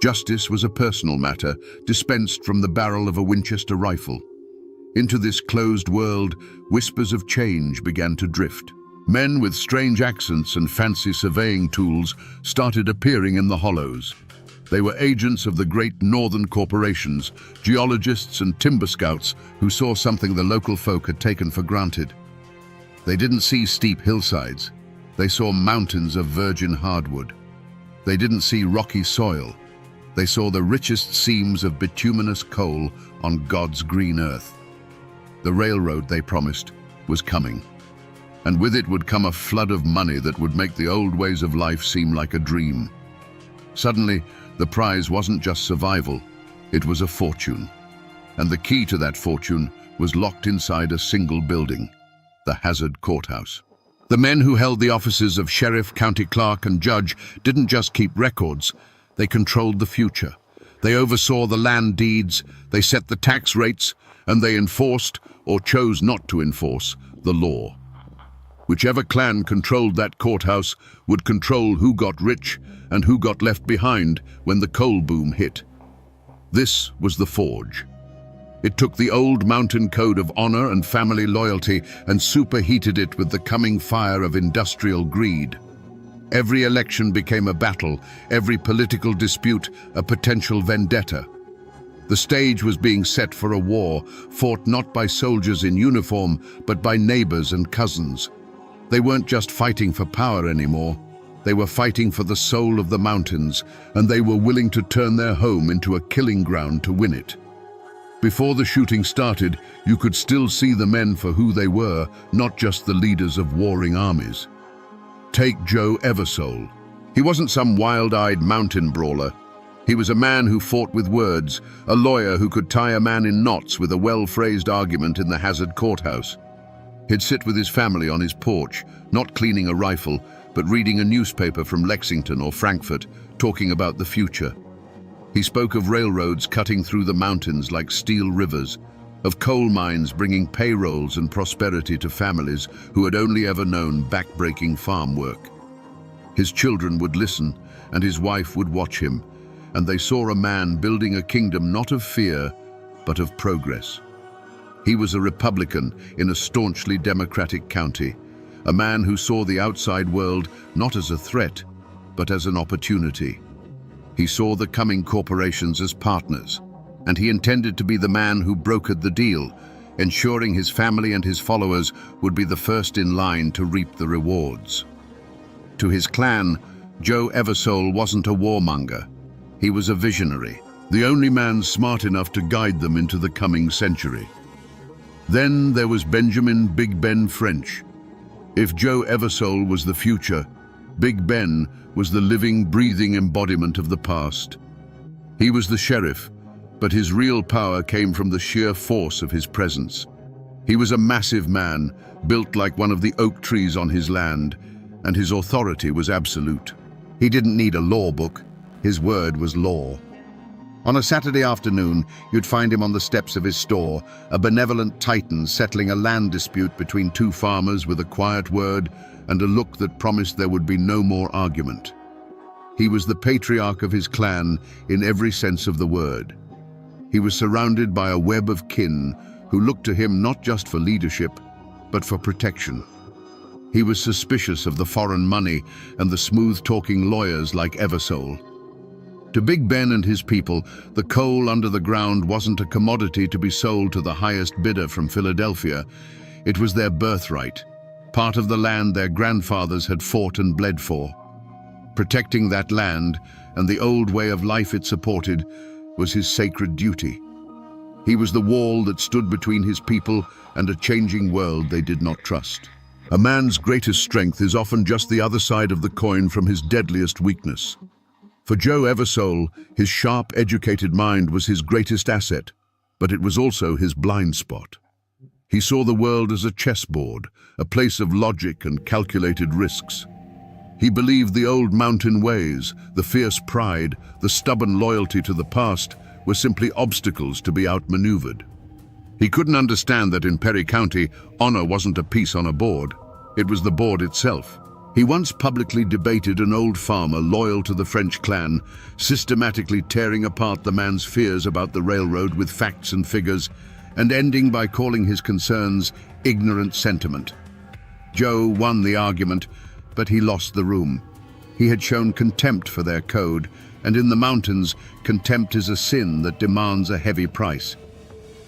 Justice was a personal matter, dispensed from the barrel of a Winchester rifle. Into this closed world, whispers of change began to drift. Men with strange accents and fancy surveying tools started appearing in the hollows. They were agents of the great northern corporations, geologists and timber scouts who saw something the local folk had taken for granted. They didn't see steep hillsides. They saw mountains of virgin hardwood. They didn't see rocky soil. They saw the richest seams of bituminous coal on God's green earth. The railroad, they promised, was coming. And with it would come a flood of money that would make the old ways of life seem like a dream. Suddenly, the prize wasn't just survival, it was a fortune. And the key to that fortune was locked inside a single building, the Hazard Courthouse. The men who held the offices of sheriff, county clerk, and judge didn't just keep records, they controlled the future. They oversaw the land deeds, they set the tax rates, and they enforced, or chose not to enforce, the law. Whichever clan controlled that courthouse would control who got rich and who got left behind when the coal boom hit. This was the Forge. It took the old mountain code of honor and family loyalty and superheated it with the coming fire of industrial greed. Every election became a battle, every political dispute a potential vendetta. The stage was being set for a war, fought not by soldiers in uniform, but by neighbors and cousins. They weren't just fighting for power anymore. They were fighting for the soul of the mountains, and they were willing to turn their home into a killing ground to win it. Before the shooting started, you could still see the men for who they were, not just the leaders of warring armies. Take Joe Eversole. He wasn't some wild-eyed mountain brawler. He was a man who fought with words, a lawyer who could tie a man in knots with a well-phrased argument in the Hazard Courthouse. He'd sit with his family on his porch, not cleaning a rifle, but reading a newspaper from Lexington or Frankfurt, talking about the future. He spoke of railroads cutting through the mountains like steel rivers, of coal mines bringing payrolls and prosperity to families who had only ever known back-breaking farm work. His children would listen, and his wife would watch him, and they saw a man building a kingdom not of fear, but of progress. He was a Republican in a staunchly Democratic county, a man who saw the outside world not as a threat, but as an opportunity. He saw the coming corporations as partners, and he intended to be the man who brokered the deal, ensuring his family and his followers would be the first in line to reap the rewards. To his clan, Joe Eversole wasn't a warmonger. He was a visionary, the only man smart enough to guide them into the coming century. Then there was Benjamin Big Ben French. If Joe Eversole was the future, Big Ben was the living, breathing embodiment of the past. He was the sheriff, but his real power came from the sheer force of his presence. He was a massive man, built like one of the oak trees on his land, and his authority was absolute. He didn't need a law book. His word was law. On a Saturday afternoon, you'd find him on the steps of his store, a benevolent titan settling a land dispute between two farmers with a quiet word and a look that promised there would be no more argument. He was the patriarch of his clan in every sense of the word. He was surrounded by a web of kin who looked to him not just for leadership, but for protection. He was suspicious of the foreign money and the smooth-talking lawyers like Eversole. To Big Ben and his people, the coal under the ground wasn't a commodity to be sold to the highest bidder from Philadelphia. It was their birthright, part of the land their grandfathers had fought and bled for. Protecting that land and the old way of life it supported was his sacred duty. He was the wall that stood between his people and a changing world they did not trust. A man's greatest strength is often just the other side of the coin from his deadliest weakness. For Joe Eversole, his sharp, educated mind was his greatest asset, but it was also his blind spot. He saw the world as a chessboard, a place of logic and calculated risks. He believed the old mountain ways, the fierce pride, the stubborn loyalty to the past were simply obstacles to be outmaneuvered. He couldn't understand that in Perry County, honor wasn't a piece on a board. It was the board itself. He once publicly debated an old farmer loyal to the French clan, systematically tearing apart the man's fears about the railroad with facts and figures, and ending by calling his concerns ignorant sentiment. Joe won the argument, but he lost the room. He had shown contempt for their code, and in the mountains, contempt is a sin that demands a heavy price.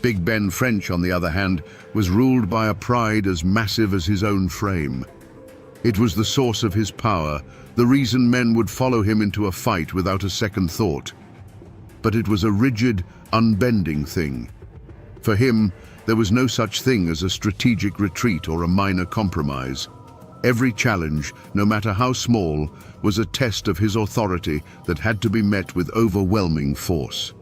Big Ben French, on the other hand, was ruled by a pride as massive as his own frame. It was the source of his power, the reason men would follow him into a fight without a second thought. But it was a rigid, unbending thing. For him, there was no such thing as a strategic retreat or a minor compromise. Every challenge, no matter how small, was a test of his authority that had to be met with overwhelming force.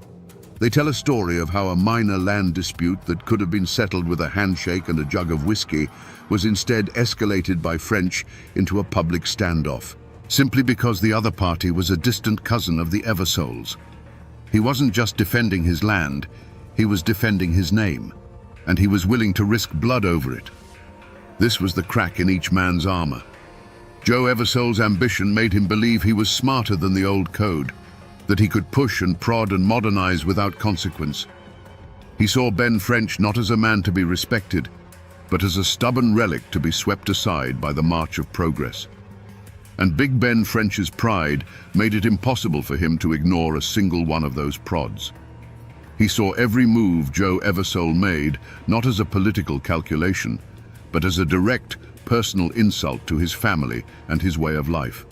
They tell a story of how a minor land dispute that could have been settled with a handshake and a jug of whiskey was instead escalated by French into a public standoff, simply because the other party was a distant cousin of the Eversoles. He wasn't just defending his land, he was defending his name, and he was willing to risk blood over it. This was the crack in each man's armor. Joe Eversole's ambition made him believe he was smarter than the old code, that he could push and prod and modernize without consequence. He saw Ben French not as a man to be respected, but as a stubborn relic to be swept aside by the march of progress. And Big Ben French's pride made it impossible for him to ignore a single one of those prods. He saw every move Joe Eversole made not as a political calculation, but as a direct, personal insult to his family and his way of life.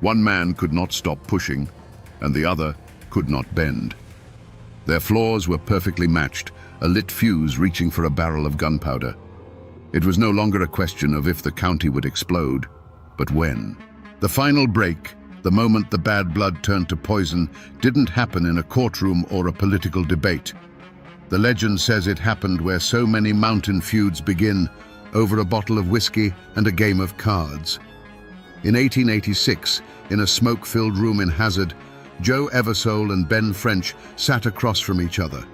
One man could not stop pushing, and the other could not bend. Their flaws were perfectly matched, a lit fuse reaching for a barrel of gunpowder. It was no longer a question of if the county would explode, but when. The final break, the moment the bad blood turned to poison, didn't happen in a courtroom or a political debate. The legend says it happened where so many mountain feuds begin, over a bottle of whiskey and a game of cards. In 1886, in a smoke-filled room in Hazard, Joe Eversole and Ben French sat across from each other.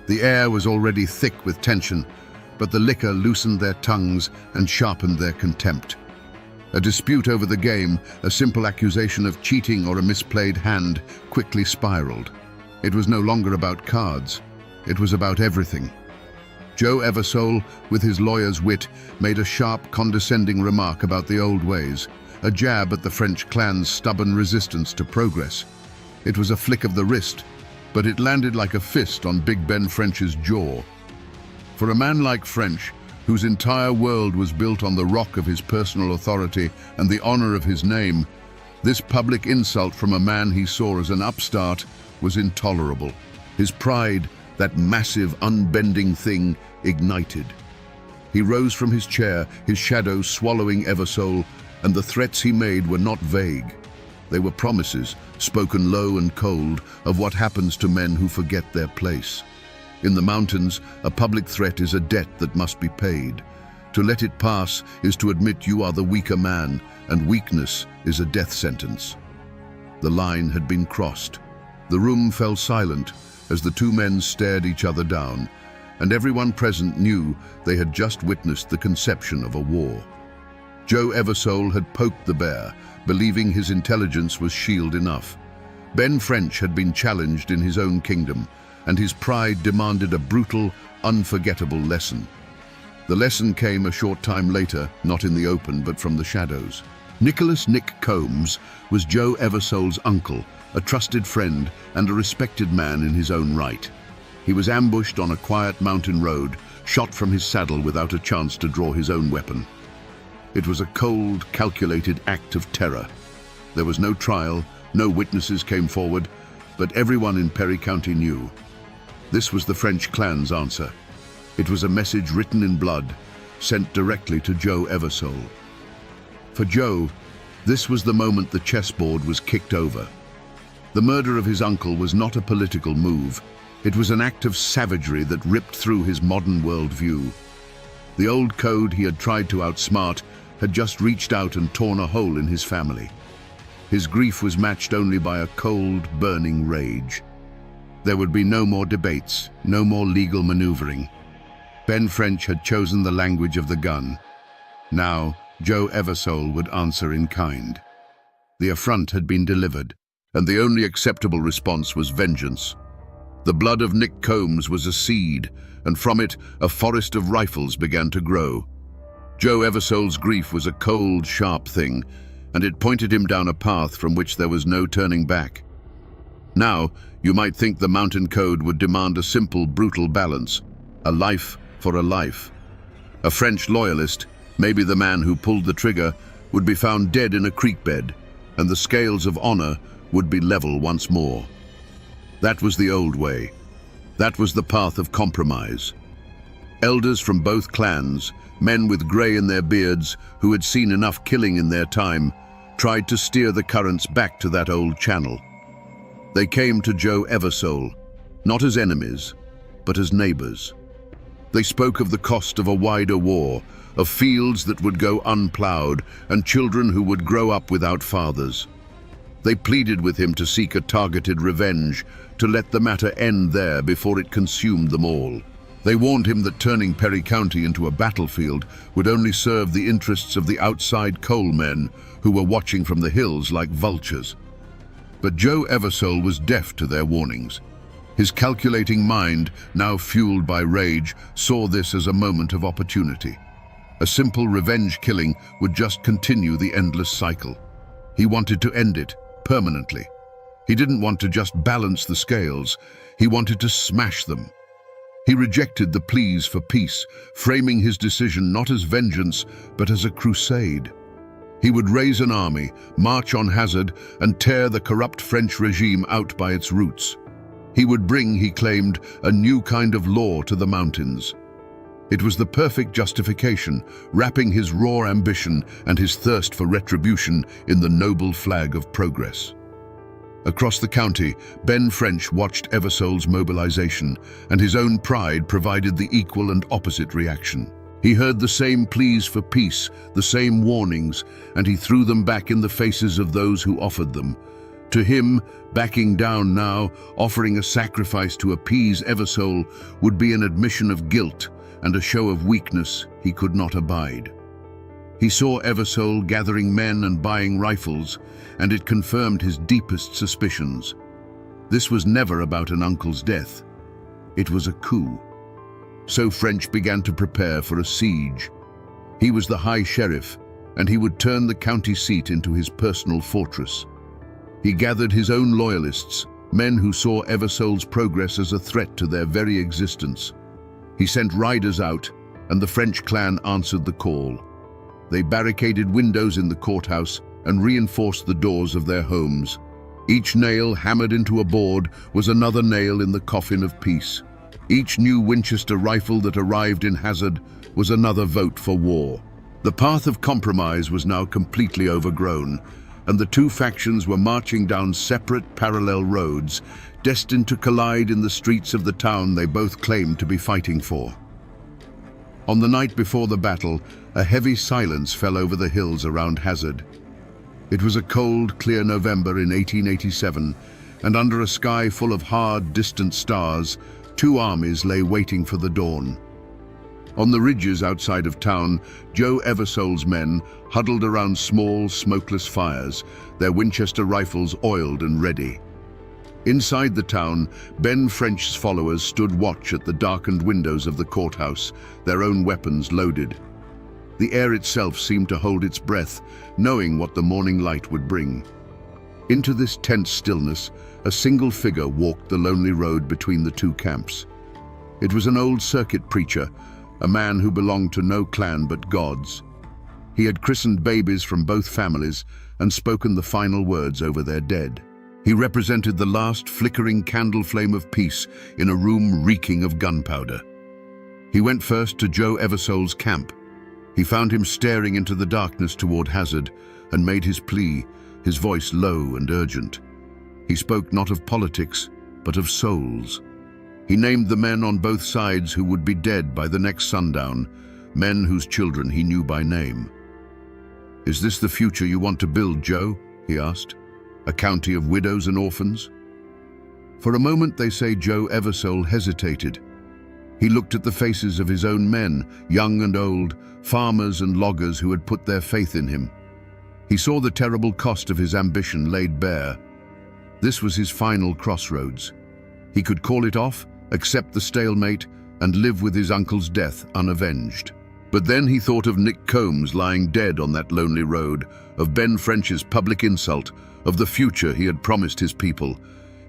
The air was already thick with tension, but the liquor loosened their tongues and sharpened their contempt. A dispute over the game, a simple accusation of cheating or a misplayed hand, quickly spiraled. It was no longer about cards. It was about everything. Joe Eversole, with his lawyer's wit, made a sharp, condescending remark about the old ways, a jab at the French clan's stubborn resistance to progress. It was a flick of the wrist, but it landed like a fist on Big Ben French's jaw. For a man like French, whose entire world was built on the rock of his personal authority and the honor of his name, this public insult from a man he saw as an upstart was intolerable. His pride, that massive, unbending thing, ignited. He rose from his chair, his shadow swallowing Eversole, and the threats he made were not vague. They were promises, spoken low and cold, of what happens to men who forget their place. In the mountains, a public threat is a debt that must be paid. To let it pass is to admit you are the weaker man, and weakness is a death sentence. The line had been crossed. The room fell silent as the two men stared each other down, and everyone present knew they had just witnessed the conception of a war. Joe Eversole had poked the bear, believing his intelligence was shield enough. Ben French had been challenged in his own kingdom, and his pride demanded a brutal, unforgettable lesson. The lesson came a short time later, not in the open, but from the shadows. Nicholas "Nick" Combs was Joe Eversole's uncle, a trusted friend and a respected man in his own right. He was ambushed on a quiet mountain road, shot from his saddle without a chance to draw his own weapon. It was a cold, calculated act of terror. There was no trial, no witnesses came forward, but everyone in Perry County knew. This was the French clan's answer. It was a message written in blood, sent directly to Joe Eversole. For Joe, this was the moment the chessboard was kicked over. The murder of his uncle was not a political move. It was an act of savagery that ripped through his modern worldview. The old code he had tried to outsmart had just reached out and torn a hole in his family. His grief was matched only by a cold, burning rage. There would be no more debates, no more legal maneuvering. Ben French had chosen the language of the gun. Now, Joe Eversole would answer in kind. The affront had been delivered, and the only acceptable response was vengeance. The blood of Nick Combs was a seed, and from it a forest of rifles began to grow. Joe Eversole's grief was a cold, sharp thing, and it pointed him down a path from which there was no turning back. Now, you might think the mountain code would demand a simple, brutal balance, a life for a life. A French loyalist, maybe the man who pulled the trigger, would be found dead in a creek bed, and the scales of honor would be level once more. That was the old way. That was the path of compromise. Elders from both clans, men with grey in their beards who had seen enough killing in their time, tried to steer the currents back to that old channel. They came to Joe Eversole, not as enemies, but as neighbors. They spoke of the cost of a wider war, of fields that would go unplowed and children who would grow up without fathers. They pleaded with him to seek a targeted revenge, to let the matter end there before it consumed them all. They warned him that turning Perry County into a battlefield would only serve the interests of the outside coal men who were watching from the hills like vultures. But Joe Eversole was deaf to their warnings. His calculating mind, now fueled by rage, saw this as a moment of opportunity. A simple revenge killing would just continue the endless cycle. He wanted to end it, permanently. He didn't want to just balance the scales, he wanted to smash them. He rejected the pleas for peace, framing his decision not as vengeance, but as a crusade. He would raise an army, march on hazard, and tear the corrupt French regime out by its roots. He would bring, he claimed, a new kind of law to the mountains. It was the perfect justification, wrapping his raw ambition and his thirst for retribution in the noble flag of progress. Across the county, Ben French watched Eversole's mobilization, and his own pride provided the equal and opposite reaction. He heard the same pleas for peace, the same warnings, and he threw them back in the faces of those who offered them. To him, backing down now, offering a sacrifice to appease Eversole, would be an admission of guilt and a show of weakness he could not abide. He saw Eversole gathering men and buying rifles, and it confirmed his deepest suspicions. This was never about an uncle's death. It was a coup. So French began to prepare for a siege. He was the High Sheriff, and he would turn the county seat into his personal fortress. He gathered his own loyalists, men who saw Eversole's progress as a threat to their very existence. He sent riders out, and the French clan answered the call. They barricaded windows in the courthouse and reinforced the doors of their homes. Each nail hammered into a board was another nail in the coffin of peace. Each new Winchester rifle that arrived in Hazard was another vote for war. The path of compromise was now completely overgrown, and the two factions were marching down separate parallel roads, destined to collide in the streets of the town they both claimed to be fighting for. On the night before the battle, a heavy silence fell over the hills around Hazard. It was a cold, clear November in 1887, and under a sky full of hard, distant stars, two armies lay waiting for the dawn. On the ridges outside of town, Joe Eversole's men huddled around small, smokeless fires, their Winchester rifles oiled and ready. Inside the town, Ben French's followers stood watch at the darkened windows of the courthouse, their own weapons loaded. The air itself seemed to hold its breath, knowing what the morning light would bring. Into this tense stillness, a single figure walked the lonely road between the two camps. It was an old circuit preacher, a man who belonged to no clan but God's. He had christened babies from both families and spoken the final words over their dead. He represented the last flickering candle flame of peace in a room reeking of gunpowder. He went first to Joe Eversole's camp. He found him staring into the darkness toward Hazard and made his plea, his voice low and urgent. He spoke not of politics, but of souls. He named the men on both sides who would be dead by the next sundown, men whose children he knew by name. "Is this the future you want to build, Joe?" he asked. "A county of widows and orphans?" For a moment, they say, Joe Eversole hesitated. He looked at the faces of his own men, young and old, farmers and loggers who had put their faith in him. He saw the terrible cost of his ambition laid bare. This was his final crossroads. He could call it off, accept the stalemate, and live with his uncle's death unavenged. But then he thought of Nick Combs lying dead on that lonely road, of Ben French's public insult, of the future he had promised his people.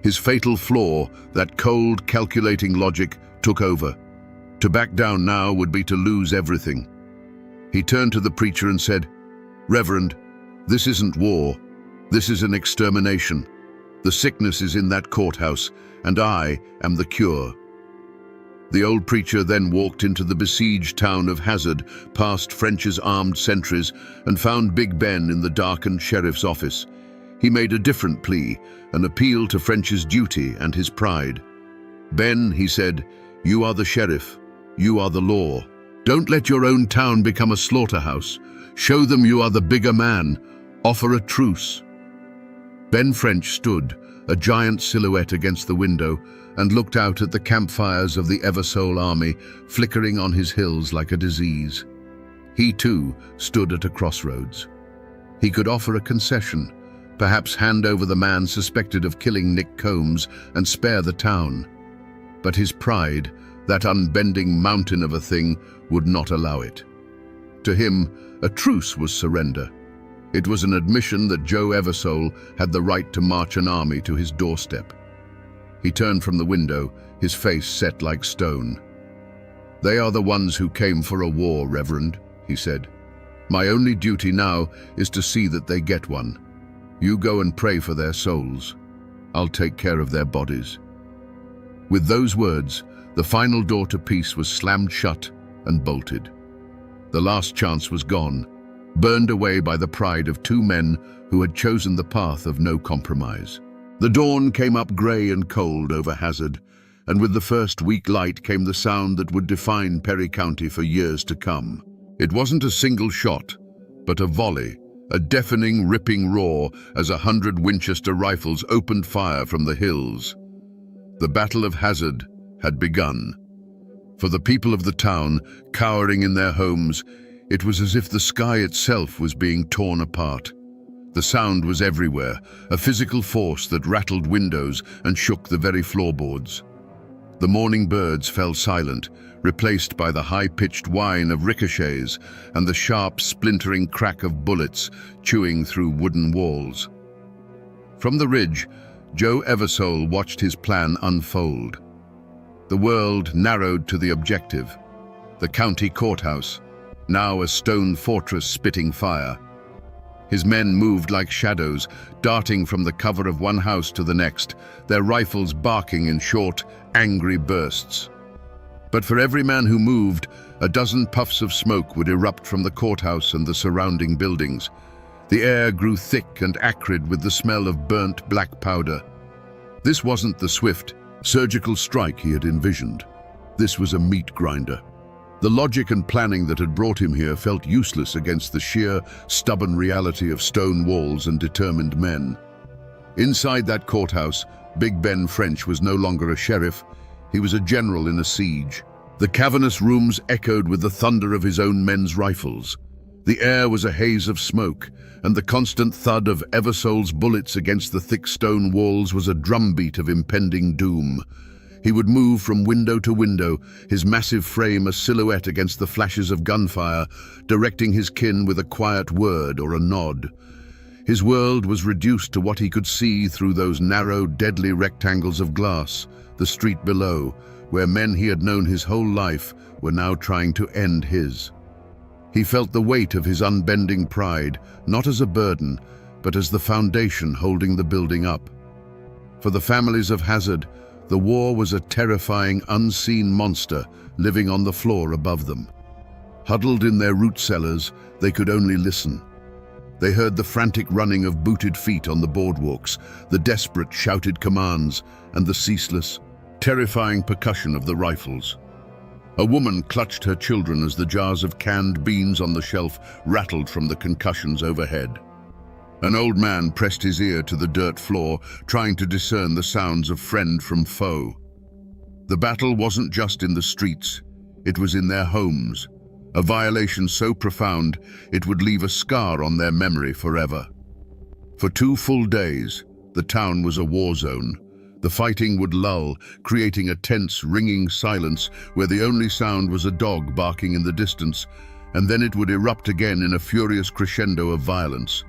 His fatal flaw, that cold, calculating logic, took over. To back down now would be to lose everything. He turned to the preacher and said, "Reverend, this isn't war. This is an extermination. The sickness is in that courthouse, and I am the cure." The old preacher then walked into the besieged town of Hazard, past French's armed sentries, and found Big Ben in the darkened sheriff's office. He made a different plea, an appeal to French's duty and his pride. "Ben," he said, "you are the sheriff. You are the law. Don't let your own town become a slaughterhouse. Show them you are the bigger man. Offer a truce." Ben French stood, a giant silhouette against the window, and looked out at the campfires of the Eversole army flickering on his hills like a disease. He too stood at a crossroads. He could offer a concession, perhaps hand over the man suspected of killing Nick Combs and spare the town. But his pride, that unbending mountain of a thing, would not allow it. To him, a truce was surrender. It was an admission that Joe Eversole had the right to march an army to his doorstep. He turned from the window, his face set like stone. "They are the ones who came for a war, Reverend," he said. "My only duty now is to see that they get one. You go and pray for their souls. I'll take care of their bodies." With those words, the final door to peace was slammed shut and bolted. The last chance was gone, burned away by the pride of two men who had chosen the path of no compromise. The dawn came up grey and cold over Hazard, and with the first weak light came the sound that would define Perry County for years to come. It wasn't a single shot, but a volley, a deafening, ripping roar as 100 Winchester rifles opened fire from the hills. The Battle of Hazard had begun. For the people of the town, cowering in their homes, It was as if the sky itself was being torn apart. The sound was everywhere, a physical force that rattled windows and shook the very floorboards. The morning birds fell silent, replaced by the high-pitched whine of ricochets and the sharp, splintering crack of bullets chewing through wooden walls. From the ridge, Joe Eversole watched his plan unfold. The world narrowed to the objective, the county courthouse, now a stone fortress spitting fire. His men moved like shadows, darting from the cover of one house to the next, their rifles barking in short, angry bursts. But for every man who moved, a dozen puffs of smoke would erupt from the courthouse and the surrounding buildings. The air grew thick and acrid with the smell of burnt black powder. This wasn't the swift, surgical strike he had envisioned. This was a meat grinder. The logic and planning that had brought him here felt useless against the sheer, stubborn reality of stone walls and determined men. Inside that courthouse, Big Ben French was no longer a sheriff. He was a general in a siege. The cavernous rooms echoed with the thunder of his own men's rifles. The air was a haze of smoke, and the constant thud of Eversole's bullets against the thick stone walls was a drumbeat of impending doom. He would move from window to window, his massive frame a silhouette against the flashes of gunfire, directing his kin with a quiet word or a nod. His world was reduced to what he could see through those narrow, deadly rectangles of glass, the street below, where men he had known his whole life were now trying to end his. He felt the weight of his unbending pride, not as a burden, but as the foundation holding the building up. For the families of Hazard, the war was a terrifying, unseen monster living on the floor above them. Huddled in their root cellars, they could only listen. They heard the frantic running of booted feet on the boardwalks, the desperate shouted commands, and the ceaseless, terrifying percussion of the rifles. A woman clutched her children as the jars of canned beans on the shelf rattled from the concussions overhead. An old man pressed his ear to the dirt floor, trying to discern the sounds of friend from foe. The battle wasn't just in the streets, it was in their homes, a violation so profound it would leave a scar on their memory forever. For 2 full days, the town was a war zone. The fighting would lull, creating a tense, ringing silence where the only sound was a dog barking in the distance, and then it would erupt again in a furious crescendo of violence.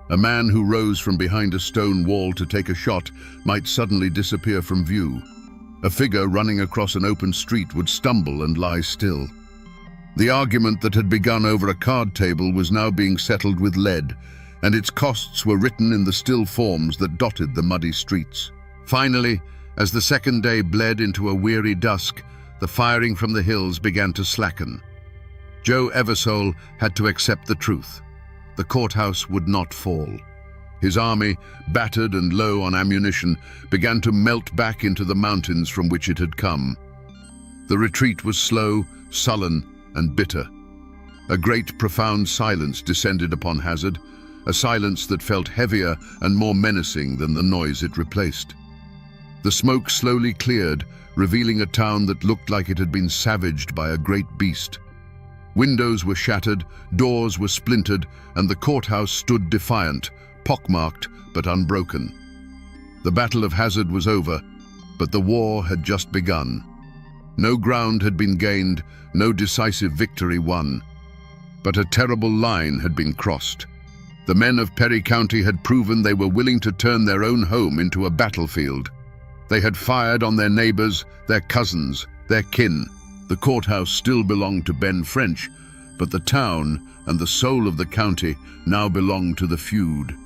A man who rose from behind a stone wall to take a shot might suddenly disappear from view. A figure running across an open street would stumble and lie still. The argument that had begun over a card table was now being settled with lead, and its costs were written in the still forms that dotted the muddy streets. Finally, as the second day bled into a weary dusk, the firing from the hills began to slacken. Joe Eversole had to accept the truth. The courthouse would not fall. His army, battered and low on ammunition, began to melt back into the mountains from which it had come. The retreat was slow, sullen, and bitter. A great, profound silence descended upon Hazard, a silence that felt heavier and more menacing than the noise it replaced. The smoke slowly cleared, revealing a town that looked like it had been savaged by a great beast. Windows were shattered, doors were splintered, and the courthouse stood defiant, pockmarked but unbroken. The Battle of Hazard was over, but the war had just begun. No ground had been gained, no decisive victory won. But a terrible line had been crossed. The men of Perry County had proven they were willing to turn their own home into a battlefield. They had fired on their neighbors, their cousins, their kin. The courthouse still belonged to Ben French, but the town and the soul of the county now belonged to the feud.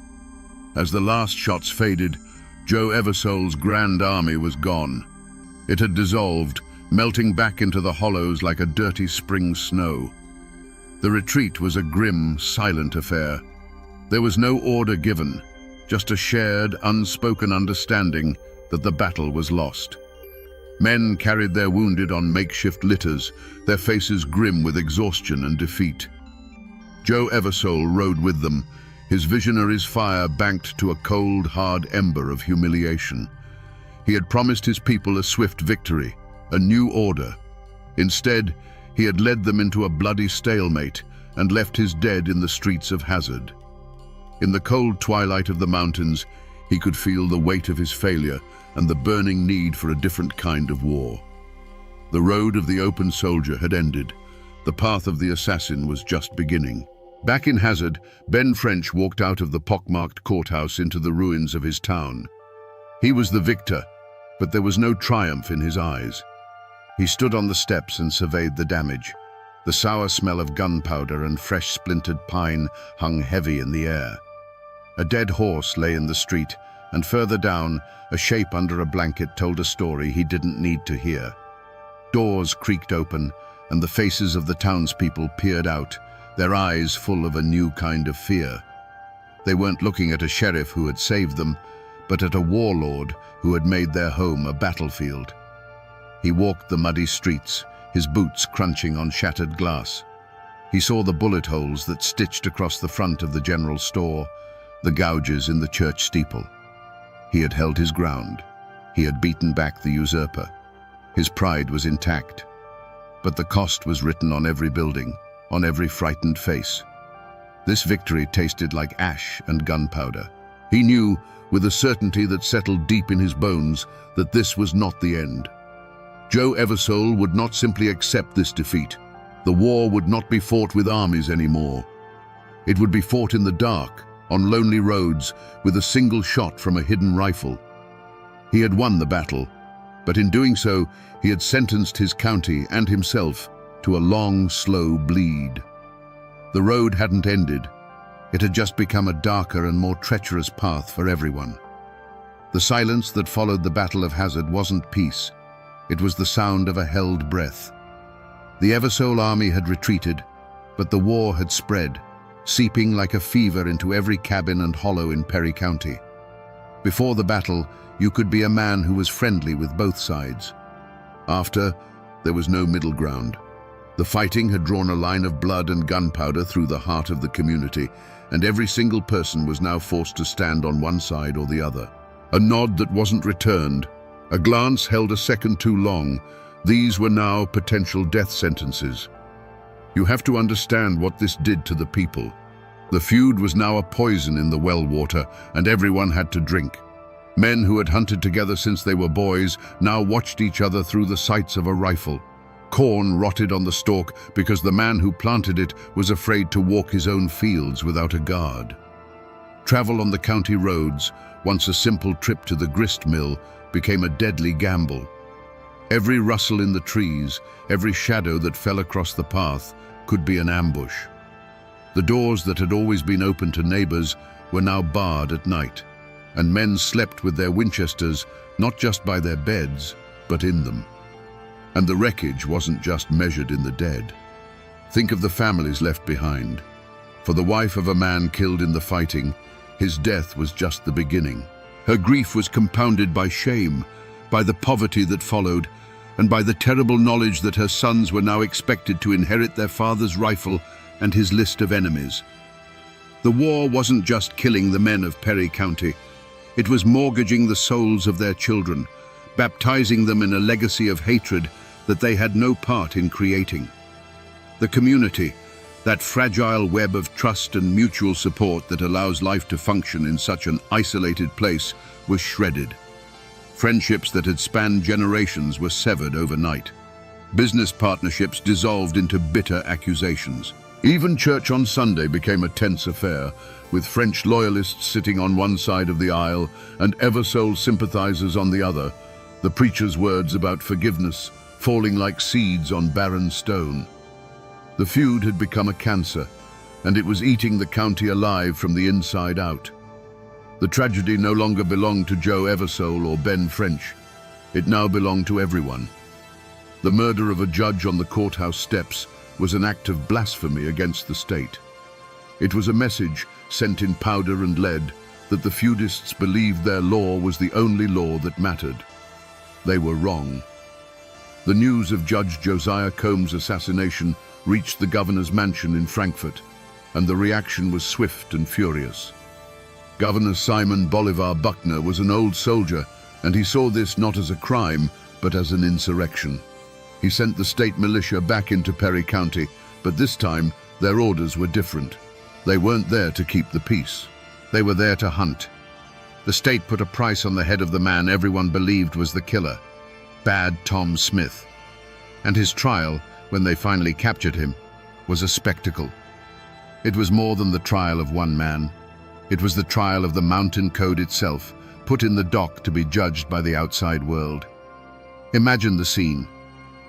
As the last shots faded, Joe Eversole's grand army was gone. It had dissolved, melting back into the hollows like a dirty spring snow. The retreat was a grim, silent affair. There was no order given, just a shared, unspoken understanding that the battle was lost. Men carried their wounded on makeshift litters, their faces grim with exhaustion and defeat. Joe Eversole rode with them, his visionary's fire banked to a cold, hard ember of humiliation. He had promised his people a swift victory, a new order. Instead, he had led them into a bloody stalemate, and left his dead in the streets of Hazard. In the cold twilight of the mountains, he could feel the weight of his failure and the burning need for a different kind of war. The road of the open soldier had ended. The path of the assassin was just beginning. Back in Hazard, Ben French walked out of the pockmarked courthouse into the ruins of his town. He was the victor, but there was no triumph in his eyes. He stood on the steps and surveyed the damage. The sour smell of gunpowder and fresh splintered pine hung heavy in the air. A dead horse lay in the street, and further down, a shape under a blanket told a story he didn't need to hear. Doors creaked open, and the faces of the townspeople peered out, their eyes full of a new kind of fear. They weren't looking at a sheriff who had saved them, but at a warlord who had made their home a battlefield. He walked the muddy streets, his boots crunching on shattered glass. He saw the bullet holes that stitched across the front of the general store, the gouges in the church steeple. He had held his ground. He had beaten back the usurper. His pride was intact. But the cost was written on every building, on every frightened face. This victory tasted like ash and gunpowder. He knew, with a certainty that settled deep in his bones, that this was not the end. Joe Eversole would not simply accept this defeat. The war would not be fought with armies anymore. It would be fought in the dark, on lonely roads, with a single shot from a hidden rifle. He had won the battle, but in doing so, he had sentenced his county and himself to a long, slow bleed. The road hadn't ended. It had just become a darker and more treacherous path for everyone. The silence that followed the Battle of Hazard wasn't peace. It was the sound of a held breath. The Eversole army had retreated, but the war had spread, seeping like a fever into every cabin and hollow in Perry County. Before the battle, you could be a man who was friendly with both sides. After, there was no middle ground. The fighting had drawn a line of blood and gunpowder through the heart of the community, and every single person was now forced to stand on one side or the other. A nod that wasn't returned, a glance held a second too long. These were now potential death sentences. You have to understand what this did to the people. The feud was now a poison in the well water, and everyone had to drink. Men who had hunted together since they were boys now watched each other through the sights of a rifle. Corn rotted on the stalk because the man who planted it was afraid to walk his own fields without a guard. Travel on the county roads, once a simple trip to the grist mill, became a deadly gamble. Every rustle in the trees, every shadow that fell across the path, could be an ambush. The doors that had always been open to neighbors were now barred at night, and men slept with their Winchesters not just by their beds, but in them. And the wreckage wasn't just measured in the dead. Think of the families left behind. For the wife of a man killed in the fighting, his death was just the beginning. Her grief was compounded by shame, by the poverty that followed, and by the terrible knowledge that her sons were now expected to inherit their father's rifle and his list of enemies. The war wasn't just killing the men of Perry County. It was mortgaging the souls of their children, baptizing them in a legacy of hatred that they had no part in creating. The community, that fragile web of trust and mutual support that allows life to function in such an isolated place, was shredded. Friendships that had spanned generations were severed overnight. Business partnerships dissolved into bitter accusations. Even church on Sunday became a tense affair, with French loyalists sitting on one side of the aisle and Eversole sympathizers on the other, the preacher's words about forgiveness falling like seeds on barren stone. The feud had become a cancer, and it was eating the county alive from the inside out. The tragedy no longer belonged to Joe Eversole or Ben French. It now belonged to everyone. The murder of a judge on the courthouse steps was an act of blasphemy against the state. It was a message sent in powder and lead that the feudists believed their law was the only law that mattered. They were wrong. The news of Judge Josiah Combs' assassination reached the governor's mansion in Frankfurt, and the reaction was swift and furious. Governor Simon Bolivar Buckner was an old soldier, and he saw this not as a crime, but as an insurrection. He sent the state militia back into Perry County, but this time Their orders were different. They weren't there to keep the peace. They were there to hunt. The state put a price on the head of the man everyone believed was the killer, Bad Tom Smith. And his trial, when they finally captured him, was a spectacle. It was more than the trial of one man. It was the trial of the mountain code itself, put in the dock to be judged by the outside world. Imagine the scene.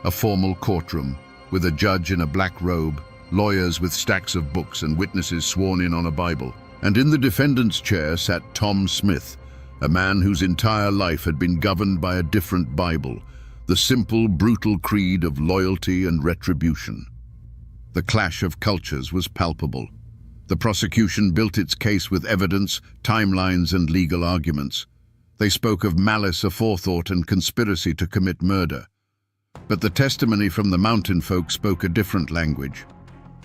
A formal courtroom, with a judge in a black robe, lawyers with stacks of books and witnesses sworn in on a Bible. And in the defendant's chair sat Tom Smith, a man whose entire life had been governed by a different Bible, the simple, brutal creed of loyalty and retribution. The clash of cultures was palpable. The prosecution built its case with evidence, timelines, and legal arguments. They spoke of malice aforethought and conspiracy to commit murder. But the testimony from the mountain folk spoke a different language.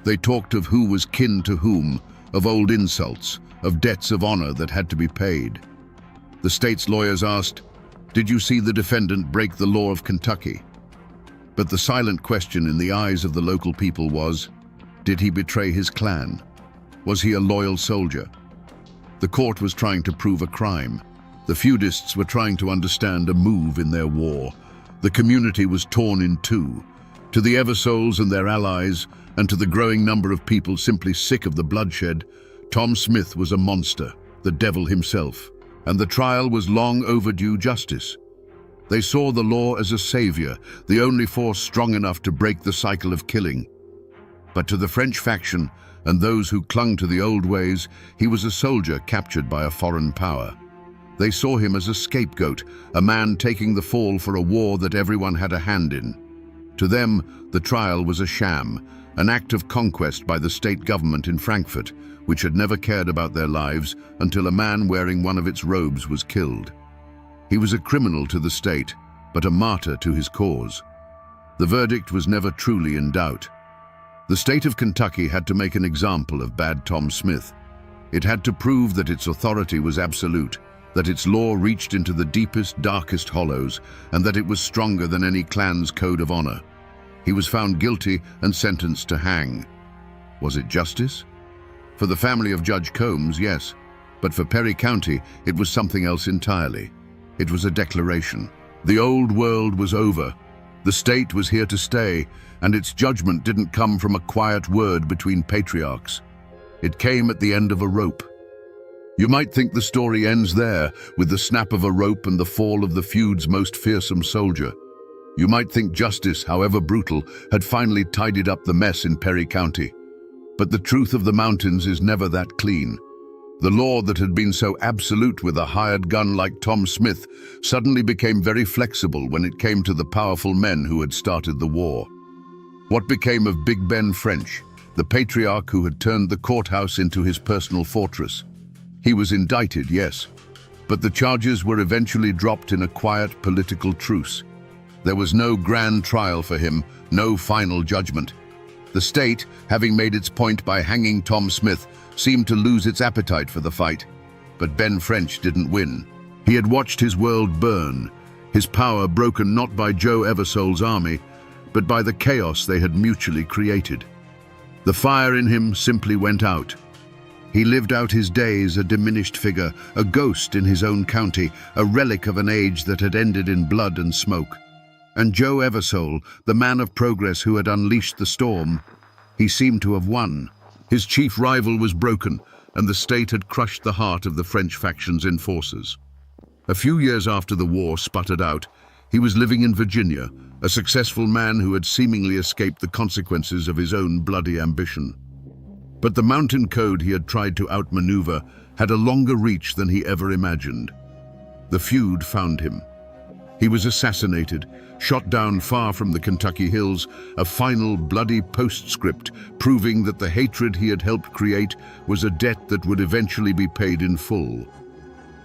They talked of who was kin to whom, of old insults, of debts of honor that had to be paid. The state's lawyers asked, "Did you see the defendant break the law of Kentucky?" But the silent question in the eyes of the local people was, did he betray his clan? Was he a loyal soldier? The court was trying to prove a crime. The feudists were trying to understand a move in their war. The community was torn in two. To the Eversoles and their allies, and to the growing number of people simply sick of the bloodshed, Tom Smith was a monster, the devil himself, and the trial was long overdue justice. They saw the law as a savior, the only force strong enough to break the cycle of killing. But to the French faction and those who clung to the old ways, he was a soldier captured by a foreign power. They saw him as a scapegoat, a man taking the fall for a war that everyone had a hand in. To them, the trial was a sham, an act of conquest by the state government in Frankfurt, which had never cared about their lives until a man wearing one of its robes was killed. He was a criminal to the state, but a martyr to his cause. The verdict was never truly in doubt. The state of Kentucky had to make an example of Bad Tom Smith. It had to prove that its authority was absolute, that its law reached into the deepest, darkest hollows, and that it was stronger than any clan's code of honor. He was found guilty and sentenced to hang. Was it justice? For the family of Judge Combs, yes, but for Perry County, it was something else entirely. It was a declaration. The old world was over. The state was here to stay, and its judgment didn't come from a quiet word between patriarchs. It came at the end of a rope. You might think the story ends there, with the snap of a rope and the fall of the feud's most fearsome soldier. You might think justice, however brutal, had finally tidied up the mess in Perry County. But the truth of the mountains is never that clean. The law that had been so absolute with a hired gun like Tom Smith suddenly became very flexible when it came to the powerful men who had started the war. What became of Big Ben French, the patriarch who had turned the courthouse into his personal fortress? He was indicted, yes, but the charges were eventually dropped in a quiet political truce. There was no grand trial for him, no final judgment. The state, having made its point by hanging Tom Smith, seemed to lose its appetite for the fight. But Ben French didn't win. He had watched his world burn, his power broken not by Joe Eversole's army, but by the chaos they had mutually created. The fire in him simply went out. He lived out his days a diminished figure, a ghost in his own county, a relic of an age that had ended in blood and smoke. And Joe Eversole, the man of progress who had unleashed the storm, he seemed to have won. His chief rival was broken, and the state had crushed the heart of the French faction's enforcers. A few years after the war sputtered out, he was living in Virginia, a successful man who had seemingly escaped the consequences of his own bloody ambition. But the mountain code he had tried to outmaneuver had a longer reach than he ever imagined. The feud found him. He was assassinated, shot down far from the Kentucky hills, a final bloody postscript proving that the hatred he had helped create was a debt that would eventually be paid in full.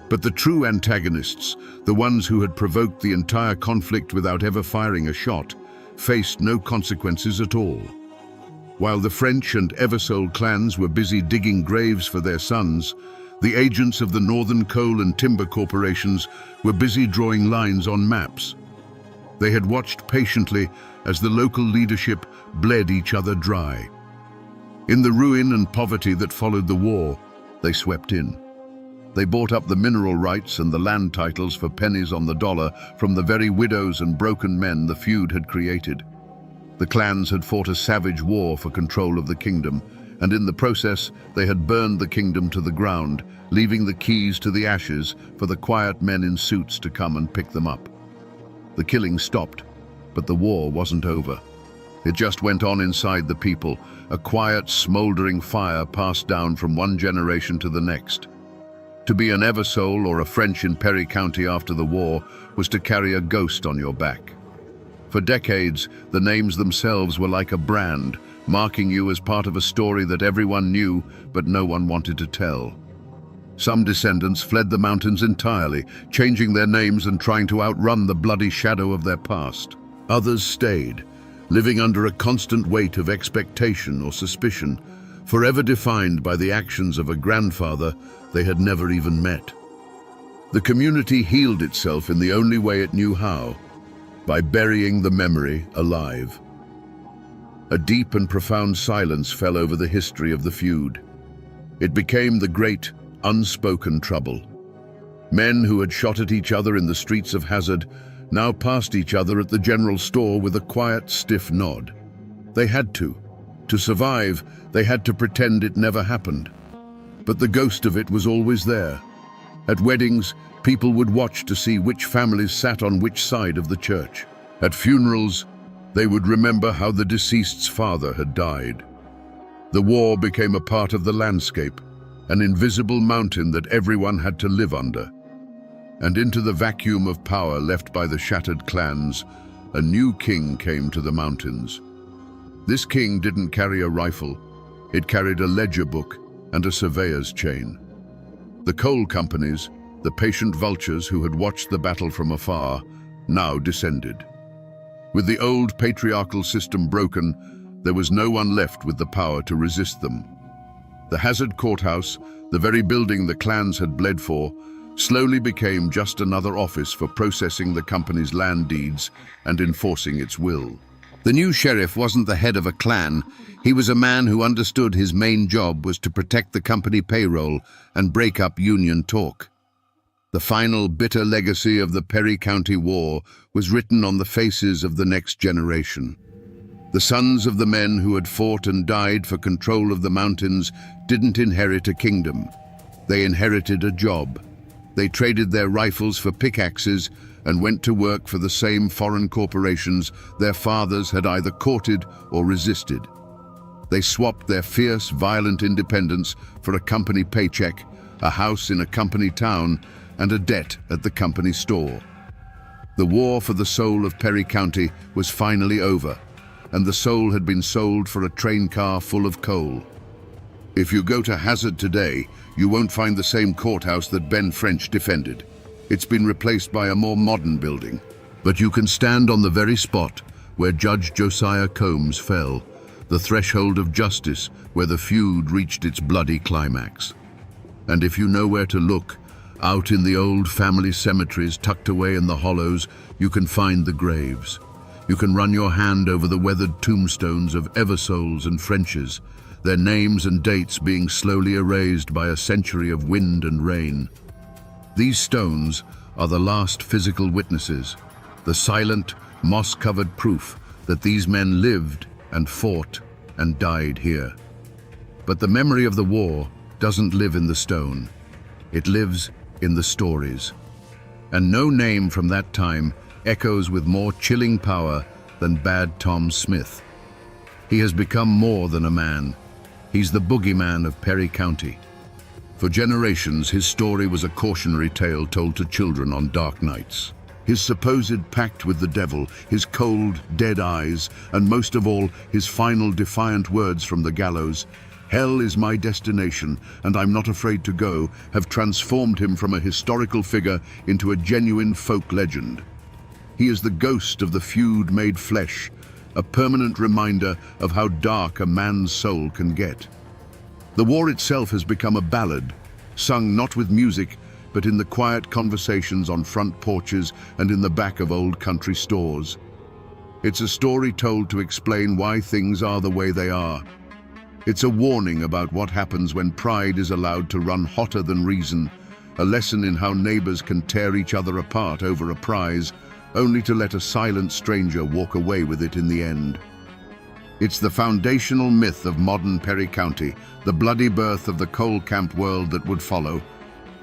But the true antagonists, the ones who had provoked the entire conflict without ever firing a shot, faced no consequences at all. While the French and Eversole clans were busy digging graves for their sons, the agents of the Northern Coal and Timber Corporations were busy drawing lines on maps. They had watched patiently as the local leadership bled each other dry. In the ruin and poverty that followed the war, they swept in. They bought up the mineral rights and the land titles for pennies on the dollar from the very widows and broken men the feud had created. The clans had fought a savage war for control of the kingdom, and in the process they had burned the kingdom to the ground, leaving the keys to the ashes for the quiet men in suits to come and pick them up. The killing stopped, but the war wasn't over. It just went on inside the people, a quiet, smoldering fire passed down from one generation to the next. To be an Eversole or a French in Perry County after the war was to carry a ghost on your back. For decades, the names themselves were like a brand, marking you as part of a story that everyone knew but no one wanted to tell. Some descendants fled the mountains entirely, changing their names and trying to outrun the bloody shadow of their past. Others stayed, living under a constant weight of expectation or suspicion, forever defined by the actions of a grandfather they had never even met. The community healed itself in the only way it knew how, by burying the memory alive. A deep and profound silence fell over the history of the feud. It became the great, unspoken trouble. Men who had shot at each other in the streets of Hazard now passed each other at the general store with a quiet, stiff nod. They had to. To survive, they had to pretend it never happened. But the ghost of it was always there. At weddings, people would watch to see which families sat on which side of the church. At funerals, they would remember how the deceased's father had died. The war became a part of the landscape, an invisible mountain that everyone had to live under. And into the vacuum of power left by the shattered clans, a new king came to the mountains. This king didn't carry a rifle. It carried a ledger book and a surveyor's chain. The coal companies, the patient vultures who had watched the battle from afar, now descended. With the old patriarchal system broken, there was no one left with the power to resist them. The Hazard courthouse, the very building the clans had bled for, slowly became just another office for processing the company's land deeds and enforcing its will. The new sheriff wasn't the head of a clan. He was a man who understood his main job was to protect the company payroll and break up union talk. The final bitter legacy of the Perry County War was written on the faces of the next generation. The sons of the men who had fought and died for control of the mountains didn't inherit a kingdom. They inherited a job. They traded their rifles for pickaxes and went to work for the same foreign corporations their fathers had either courted or resisted. They swapped their fierce, violent independence for a company paycheck, a house in a company town, and a debt at the company store. The war for the soul of Perry County was finally over, and the soul had been sold for a train car full of coal. If you go to Hazard today, you won't find the same courthouse that Ben French defended. It's been replaced by a more modern building. But you can stand on the very spot where Judge Josiah Combs fell, the threshold of justice where the feud reached its bloody climax. And if you know where to look, out in the old family cemeteries tucked away in the hollows, you can find the graves. You can run your hand over the weathered tombstones of Eversoles and Frenches, their names and dates being slowly erased by a century of wind and rain. These stones are the last physical witnesses, the silent, moss-covered proof that these men lived and fought and died here. But the memory of the war doesn't live in the stone. It lives in the stories. And no name from that time echoes with more chilling power than Bad Tom Smith. He has become more than a man. He's the boogeyman of Perry County. For generations, his story was a cautionary tale told to children on dark nights. His supposed pact with the devil, his cold, dead eyes, and most of all, his final defiant words from the gallows, "Hell is my destination, and I'm not afraid to go," have transformed him from a historical figure into a genuine folk legend. He is the ghost of the feud made flesh, a permanent reminder of how dark a man's soul can get. The war itself has become a ballad, sung not with music, but in the quiet conversations on front porches and in the back of old country stores. It's a story told to explain why things are the way they are. It's a warning about what happens when pride is allowed to run hotter than reason, a lesson in how neighbors can tear each other apart over a prize, only to let a silent stranger walk away with it in the end. It's the foundational myth of modern Perry County, the bloody birth of the coal camp world that would follow.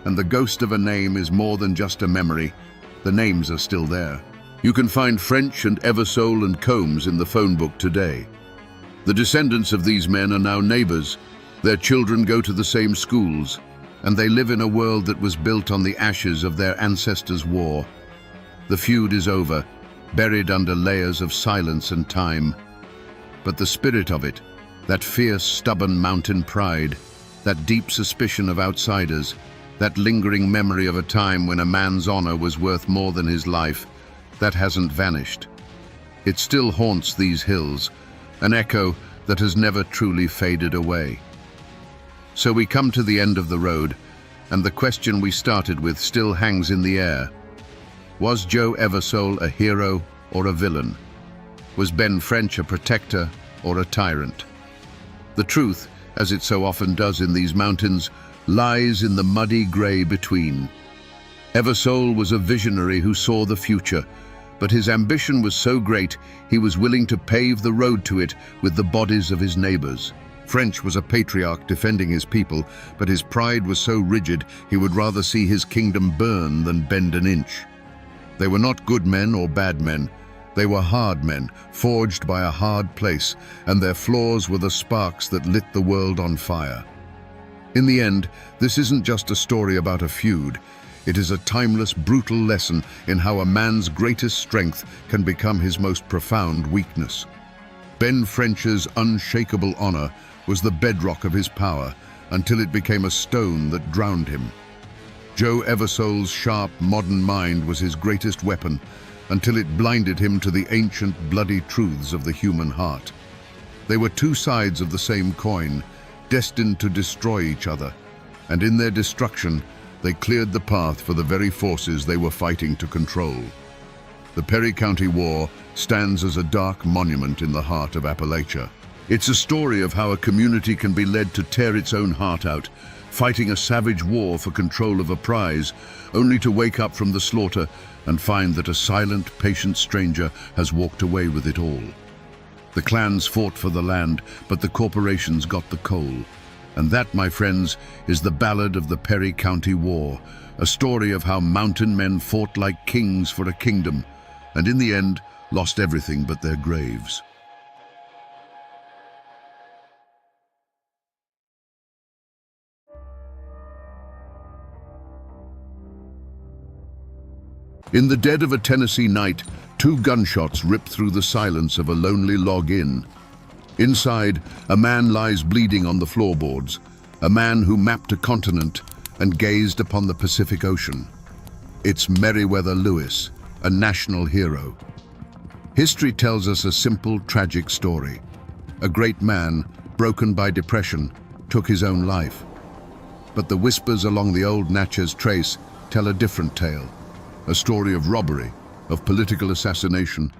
And the ghost of a name is more than just a memory. The names are still there. You can find French and Eversole and Combs in the phone book today. The descendants of these men are now neighbors. Their children go to the same schools, and they live in a world that was built on the ashes of their ancestors' war. The feud is over, buried under layers of silence and time. But the spirit of it, that fierce, stubborn mountain pride, that deep suspicion of outsiders, that lingering memory of a time when a man's honor was worth more than his life, that hasn't vanished. It still haunts these hills, an echo that has never truly faded away. So we come to the end of the road, and the question we started with still hangs in the air. Was Joe Eversole a hero or a villain? Was Ben French a protector or a tyrant? The truth, as it so often does in these mountains, lies in the muddy gray between. Eversole was a visionary who saw the future, but his ambition was so great he was willing to pave the road to it with the bodies of his neighbors. French was a patriarch defending his people, but his pride was so rigid he would rather see his kingdom burn than bend an inch. They were not good men or bad men. They were hard men, forged by a hard place, and their flaws were the sparks that lit the world on fire. In the end, this isn't just a story about a feud. It is a timeless, brutal lesson in how a man's greatest strength can become his most profound weakness. Ben French's unshakable honor was the bedrock of his power until it became a stone that drowned him. Joe Eversole's sharp, modern mind was his greatest weapon until it blinded him to the ancient, bloody truths of the human heart. They were two sides of the same coin, destined to destroy each other, and in their destruction, they cleared the path for the very forces they were fighting to control. The Perry County War stands as a dark monument in the heart of Appalachia. It's a story of how a community can be led to tear its own heart out, fighting a savage war for control of a prize, only to wake up from the slaughter and find that a silent, patient stranger has walked away with it all. The clans fought for the land, but the corporations got the coal. And that, my friends, is the ballad of the Perry County War, a story of how mountain men fought like kings for a kingdom, and in the end, lost everything but their graves. In the dead of a Tennessee night, 2 gunshots rip through the silence of a lonely log inn. Inside, a man lies bleeding on the floorboards, a man who mapped a continent and gazed upon the Pacific Ocean. It's Meriwether Lewis, a national hero. History tells us a simple, tragic story. A great man, broken by depression, took his own life. But the whispers along the old Natchez Trace tell a different tale. A story of robbery, of political assassination,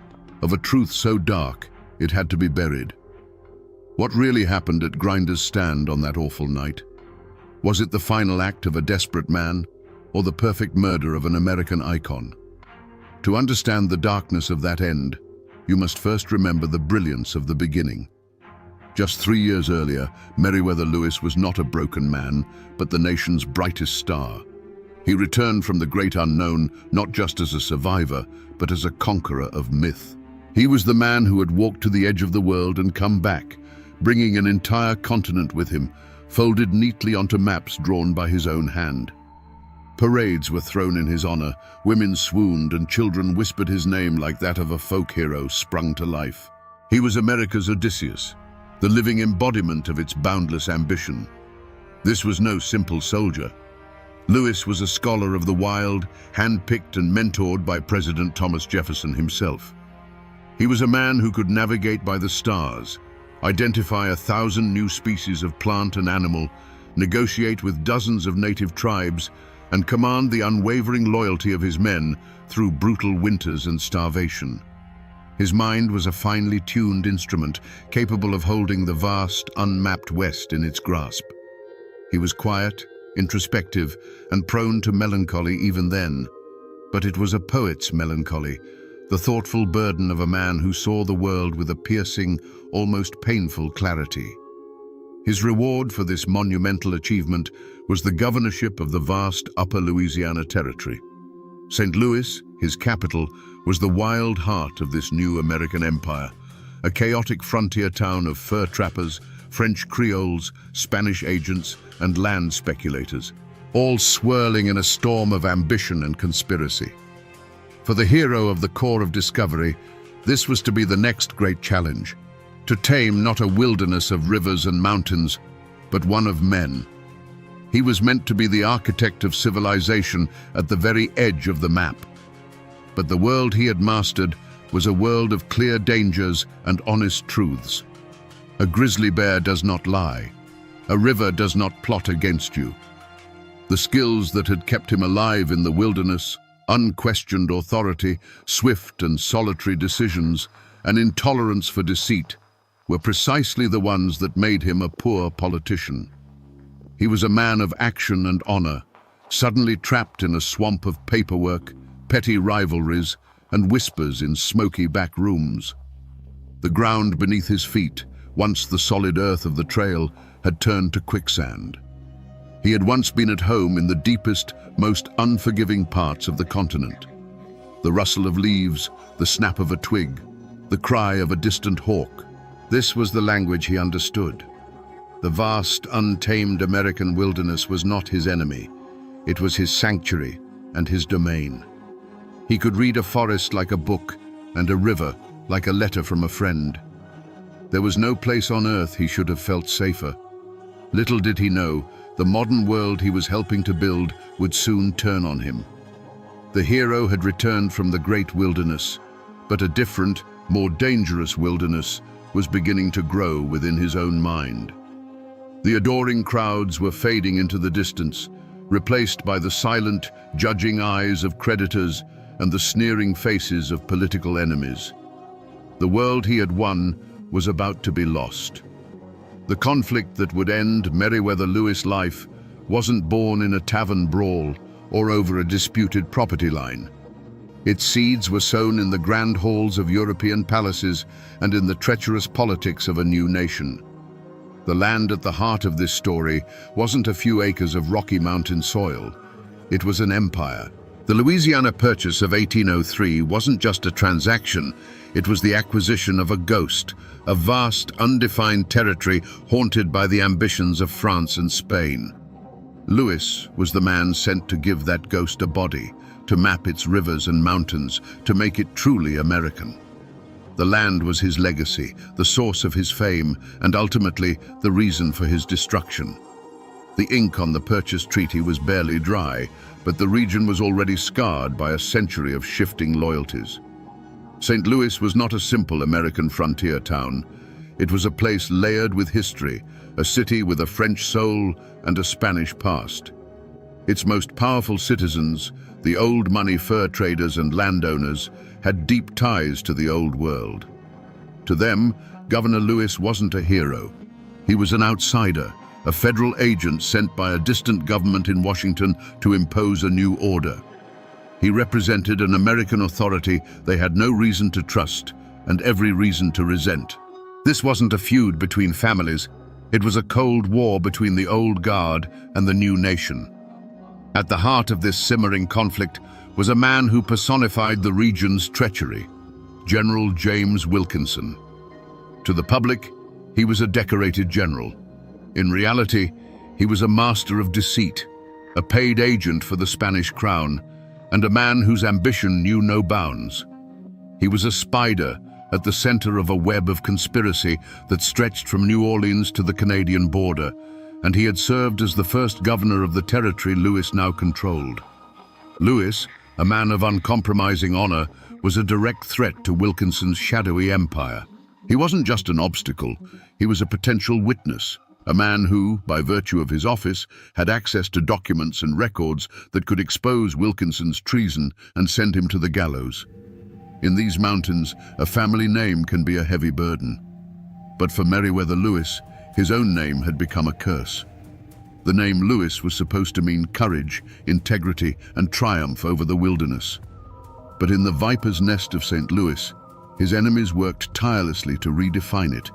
of a truth so dark it had to be buried. What really happened at Grinder's Stand on that awful night? Was it the final act of a desperate man, or the perfect murder of an American icon? To understand the darkness of that end, you must first remember the brilliance of the beginning. Just 3 years earlier, Meriwether Lewis was not a broken man, but the nation's brightest star. He returned from the great unknown not just as a survivor, but as a conqueror of myth. He was the man who had walked to the edge of the world and come back, bringing an entire continent with him, folded neatly onto maps drawn by his own hand. Parades were thrown in his honor, women swooned, and children whispered his name like that of a folk hero sprung to life. He was America's Odysseus, the living embodiment of its boundless ambition. This was no simple soldier. Lewis was a scholar of the wild, handpicked and mentored by President Thomas Jefferson himself. He was a man who could navigate by the stars, identify 1,000 new species of plant and animal, negotiate with dozens of native tribes, and command the unwavering loyalty of his men through brutal winters and starvation. His mind was a finely tuned instrument, capable of holding the vast, unmapped West in its grasp. He was quiet, introspective, and prone to melancholy even then. But it was a poet's melancholy, the thoughtful burden of a man who saw the world with a piercing, almost painful clarity. His reward for this monumental achievement was the governorship of the vast Upper Louisiana Territory. St. Louis, his capital, was the wild heart of this new American empire, a chaotic frontier town of fur trappers, French Creoles, Spanish agents, and land speculators, all swirling in a storm of ambition and conspiracy. For the hero of the Corps of Discovery, this was to be the next great challenge, to tame not a wilderness of rivers and mountains, but one of men. He was meant to be the architect of civilization at the very edge of the map. But the world he had mastered was a world of clear dangers and honest truths. A grizzly bear does not lie. A river does not plot against you. The skills that had kept him alive in the wilderness, unquestioned authority, swift and solitary decisions, and intolerance for deceit, were precisely the ones that made him a poor politician. He was a man of action and honor, suddenly trapped in a swamp of paperwork, petty rivalries, and whispers in smoky back rooms. The ground beneath his feet, once the solid earth of the trail, had turned to quicksand. He had once been at home in the deepest, most unforgiving parts of the continent. The rustle of leaves, the snap of a twig, the cry of a distant hawk. This was the language he understood. The vast, untamed American wilderness was not his enemy. It was his sanctuary and his domain. He could read a forest like a book and a river like a letter from a friend. There was no place on earth he should have felt safer. Little did he know, the modern world he was helping to build would soon turn on him. The hero had returned from the great wilderness, but a different, more dangerous wilderness was beginning to grow within his own mind. The adoring crowds were fading into the distance, replaced by the silent, judging eyes of creditors and the sneering faces of political enemies. The world he had won was about to be lost. The conflict that would end Meriwether Lewis' life wasn't born in a tavern brawl or over a disputed property line. Its seeds were sown in the grand halls of European palaces and in the treacherous politics of a new nation. The land at the heart of this story wasn't a few acres of Rocky Mountain soil. It was an empire. The Louisiana Purchase of 1803 wasn't just a transaction, it was the acquisition of a ghost, a vast, undefined territory haunted by the ambitions of France and Spain. Lewis was the man sent to give that ghost a body, to map its rivers and mountains, to make it truly American. The land was his legacy, the source of his fame, and ultimately the reason for his destruction. The ink on the Purchase Treaty was barely dry, but the region was already scarred by a century of shifting loyalties. St. Louis was not a simple American frontier town. It was a place layered with history, a city with a French soul and a Spanish past. Its most powerful citizens, the old money fur traders and landowners, had deep ties to the old world. To them, Governor Lewis wasn't a hero. He was an outsider, a federal agent sent by a distant government in Washington to impose a new order. He represented an American authority they had no reason to trust and every reason to resent. This wasn't a feud between families. It was a cold war between the old guard and the new nation. At the heart of this simmering conflict was a man who personified the region's treachery, General James Wilkinson. To the public, he was a decorated general. In reality, he was a master of deceit, a paid agent for the Spanish crown, and a man whose ambition knew no bounds. He was a spider at the center of a web of conspiracy that stretched from New Orleans to the Canadian border, and he had served as the first governor of the territory Lewis now controlled. Lewis, a man of uncompromising honor, was a direct threat to Wilkinson's shadowy empire. He wasn't just an obstacle, he was a potential witness, a man who, by virtue of his office, had access to documents and records that could expose Wilkinson's treason and send him to the gallows. In these mountains, a family name can be a heavy burden. But for Meriwether Lewis, his own name had become a curse. The name Lewis was supposed to mean courage, integrity, and triumph over the wilderness. But in the viper's nest of St. Louis, his enemies worked tirelessly to redefine it,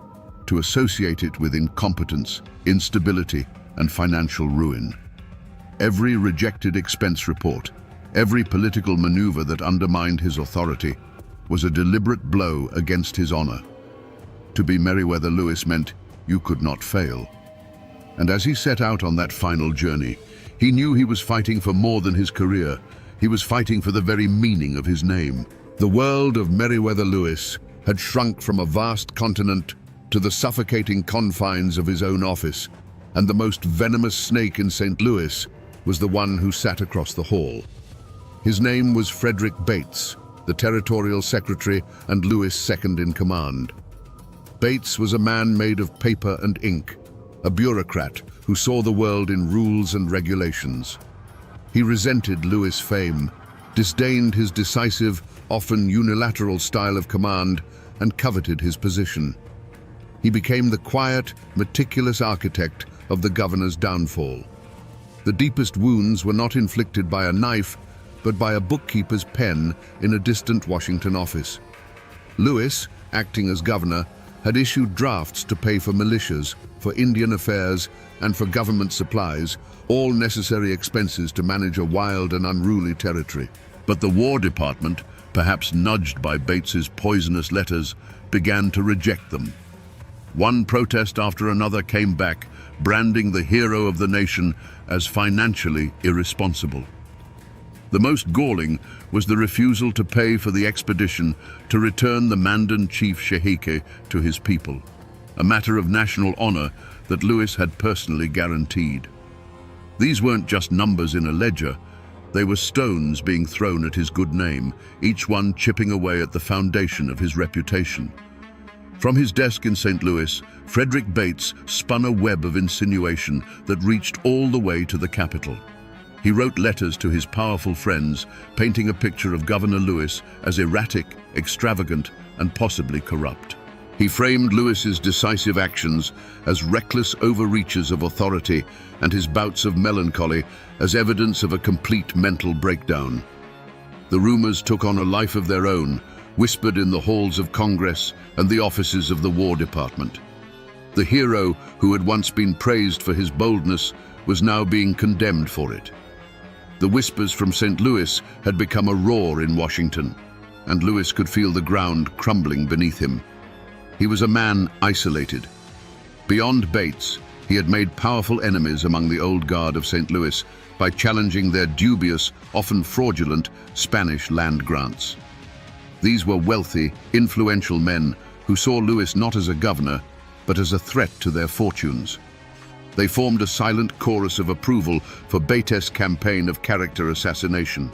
to associate it with incompetence, instability, and financial ruin. Every rejected expense report, every political maneuver that undermined his authority, was a deliberate blow against his honor. To be Meriwether Lewis meant you could not fail. And as he set out on that final journey, he knew he was fighting for more than his career. He was fighting for the very meaning of his name. The world of Meriwether Lewis had shrunk from a vast continent to the suffocating confines of his own office, and the most venomous snake in St. Louis was the one who sat across the hall. His name was Frederick Bates, the territorial secretary and Lewis' second in command. Bates was a man made of paper and ink, a bureaucrat who saw the world in rules and regulations. He resented Lewis' fame, disdained his decisive, often unilateral style of command, and coveted his position. He became the quiet, meticulous architect of the governor's downfall. The deepest wounds were not inflicted by a knife, but by a bookkeeper's pen in a distant Washington office. Lewis, acting as governor, had issued drafts to pay for militias, for Indian affairs, and for government supplies, all necessary expenses to manage a wild and unruly territory. But the War Department, perhaps nudged by Bates's poisonous letters, began to reject them. One protest after another came back, branding the hero of the nation as financially irresponsible. The most galling was the refusal to pay for the expedition to return the Mandan chief Shehike to his people, a matter of national honor that Lewis had personally guaranteed. These weren't just numbers in a ledger, they were stones being thrown at his good name, each one chipping away at the foundation of his reputation. From his desk in St. Louis, Frederick Bates spun a web of insinuation that reached all the way to the capital. He wrote letters to his powerful friends, painting a picture of Governor Lewis as erratic, extravagant, and possibly corrupt. He framed Lewis's decisive actions as reckless overreaches of authority and his bouts of melancholy as evidence of a complete mental breakdown. The rumors took on a life of their own, whispered in the halls of Congress and the offices of the War Department. The hero who had once been praised for his boldness was now being condemned for it. The whispers from St. Louis had become a roar in Washington, and Lewis could feel the ground crumbling beneath him. He was a man isolated. Beyond Bates, he had made powerful enemies among the old guard of St. Louis by challenging their dubious, often fraudulent, Spanish land grants. These were wealthy, influential men who saw Lewis not as a governor, but as a threat to their fortunes. They formed a silent chorus of approval for Bates' campaign of character assassination.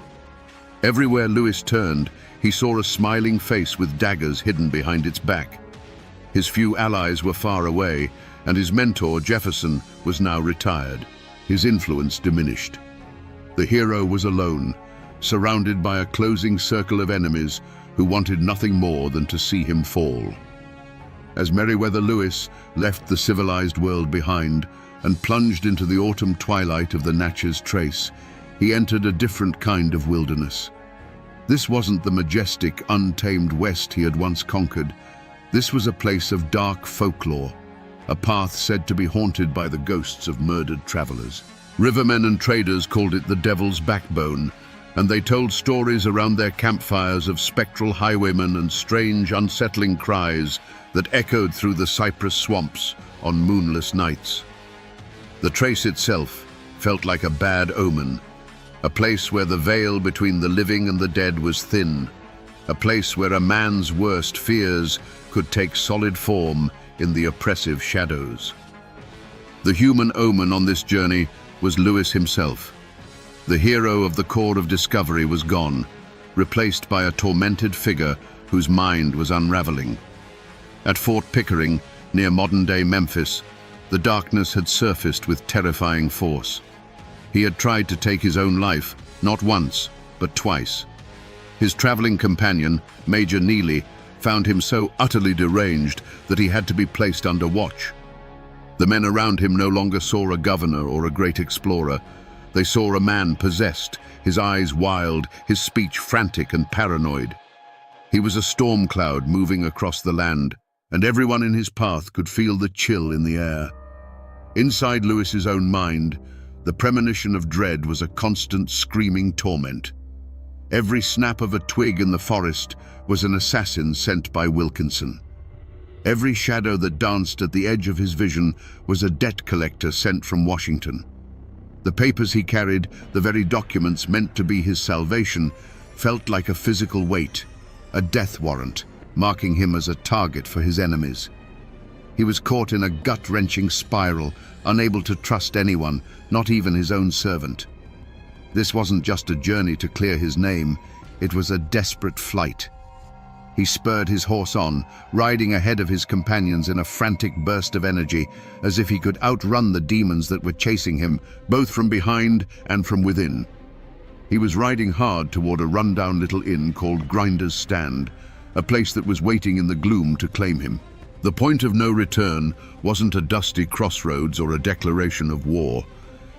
Everywhere Lewis turned, he saw a smiling face with daggers hidden behind its back. His few allies were far away, and his mentor, Jefferson, was now retired. His influence diminished. The hero was alone, surrounded by a closing circle of enemies who wanted nothing more than to see him fall. As Meriwether Lewis left the civilized world behind and plunged into the autumn twilight of the Natchez Trace, he entered a different kind of wilderness. This wasn't the majestic, untamed West he had once conquered. This was a place of dark folklore, a path said to be haunted by the ghosts of murdered travelers. Rivermen and traders called it the Devil's Backbone, and they told stories around their campfires of spectral highwaymen and strange, unsettling cries that echoed through the cypress swamps on moonless nights. The trace itself felt like a bad omen, a place where the veil between the living and the dead was thin, a place where a man's worst fears could take solid form in the oppressive shadows. The human omen on this journey was Lewis himself. The hero of the Corps of Discovery was gone, replaced by a tormented figure whose mind was unraveling. At Fort Pickering, near modern-day Memphis, the darkness had surfaced with terrifying force. He had tried to take his own life, not once, but twice. His traveling companion, Major Neely, found him so utterly deranged that he had to be placed under watch. The men around him no longer saw a governor or a great explorer. They saw a man possessed, his eyes wild, his speech frantic and paranoid. He was a storm cloud moving across the land, and everyone in his path could feel the chill in the air. Inside Lewis's own mind, the premonition of dread was a constant screaming torment. Every snap of a twig in the forest was an assassin sent by Wilkinson. Every shadow that danced at the edge of his vision was a debt collector sent from Washington. The papers he carried, the very documents meant to be his salvation, felt like a physical weight, a death warrant, marking him as a target for his enemies. He was caught in a gut-wrenching spiral, unable to trust anyone, not even his own servant. This wasn't just a journey to clear his name, it was a desperate flight. He spurred his horse on, riding ahead of his companions in a frantic burst of energy, as if he could outrun the demons that were chasing him, both from behind and from within. He was riding hard toward a rundown little inn called Grinder's Stand, a place that was waiting in the gloom to claim him. The point of no return wasn't a dusty crossroads or a declaration of war.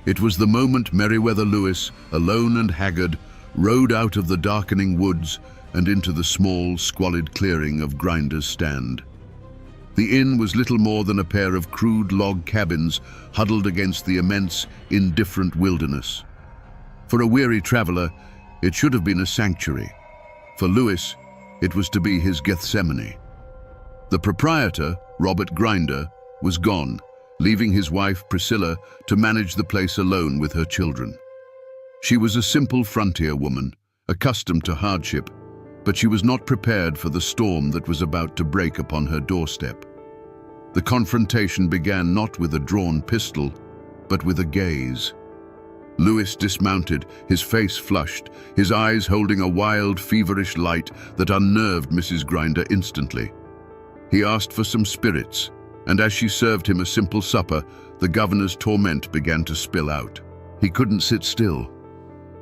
It was the moment Meriwether Lewis, alone and haggard, rode out of the darkening woods and into the small, squalid clearing of Grinder's Stand. The inn was little more than a pair of crude log cabins huddled against the immense, indifferent wilderness. For a weary traveler, it should have been a sanctuary. For Lewis, it was to be his Gethsemane. The proprietor, Robert Grinder, was gone, leaving his wife, Priscilla, to manage the place alone with her children. She was a simple frontier woman, accustomed to hardship, but she was not prepared for the storm that was about to break upon her doorstep. The confrontation began not with a drawn pistol, but with a gaze. Lewis dismounted, his face flushed, his eyes holding a wild, feverish light that unnerved Mrs. Grinder instantly. He asked for some spirits, and as she served him a simple supper, the governor's torment began to spill out. He couldn't sit still.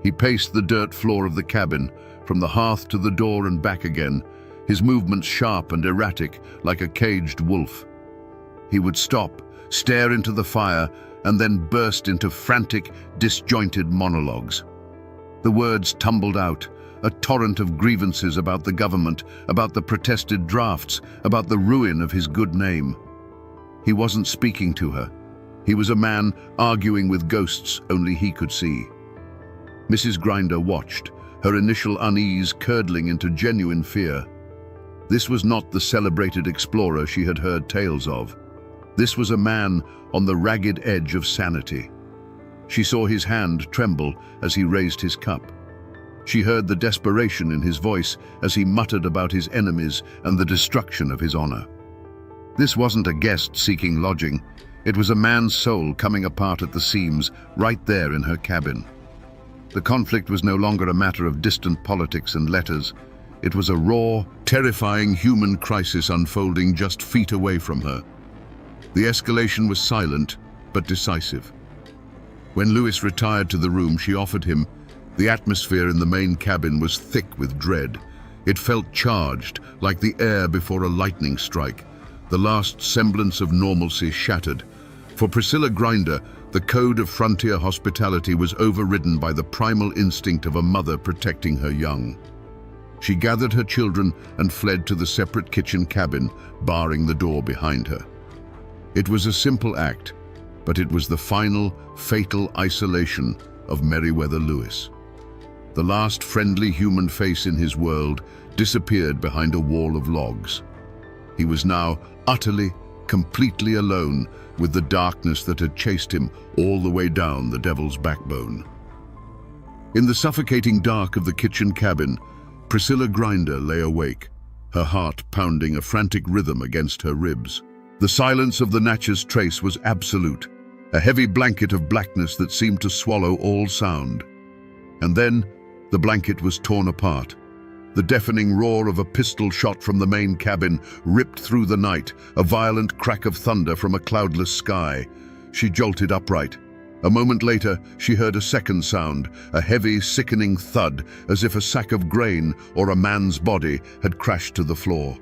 He paced the dirt floor of the cabin, from the hearth to the door and back again, his movements sharp and erratic like a caged wolf. He would stop, stare into the fire, and then burst into frantic, disjointed monologues. The words tumbled out, a torrent of grievances about the government, about the protested drafts, about the ruin of his good name. He wasn't speaking to her. He was a man arguing with ghosts only he could see. Mrs. Grinder watched, her initial unease curdling into genuine fear. This was not the celebrated explorer she had heard tales of. This was a man on the ragged edge of sanity. She saw his hand tremble as he raised his cup. She heard the desperation in his voice as he muttered about his enemies and the destruction of his honor. This wasn't a guest seeking lodging. It was a man's soul coming apart at the seams, right there in her cabin. The conflict was no longer a matter of distant politics and letters. It was a raw, terrifying human crisis unfolding just feet away from her. The escalation was silent, but decisive. When Lewis retired to the room she offered him, the atmosphere in the main cabin was thick with dread. It felt charged, like the air before a lightning strike. The last semblance of normalcy shattered. For Priscilla Grinder, the code of frontier hospitality was overridden by the primal instinct of a mother protecting her young. She gathered her children and fled to the separate kitchen cabin, barring the door behind her. It was a simple act, but it was the final, fatal isolation of Meriwether Lewis. The last friendly human face in his world disappeared behind a wall of logs. He was now utterly, completely alone with the darkness that had chased him all the way down the devil's backbone. In the suffocating dark of the kitchen cabin, Priscilla Grinder lay awake, her heart pounding a frantic rhythm against her ribs. The silence of the Natchez Trace was absolute, a heavy blanket of blackness that seemed to swallow all sound. And then, the blanket was torn apart. The deafening roar of a pistol shot from the main cabin ripped through the night, a violent crack of thunder from a cloudless sky. She jolted upright. A moment later, she heard a second sound, a heavy, sickening thud, as if a sack of grain or a man's body had crashed to the floor.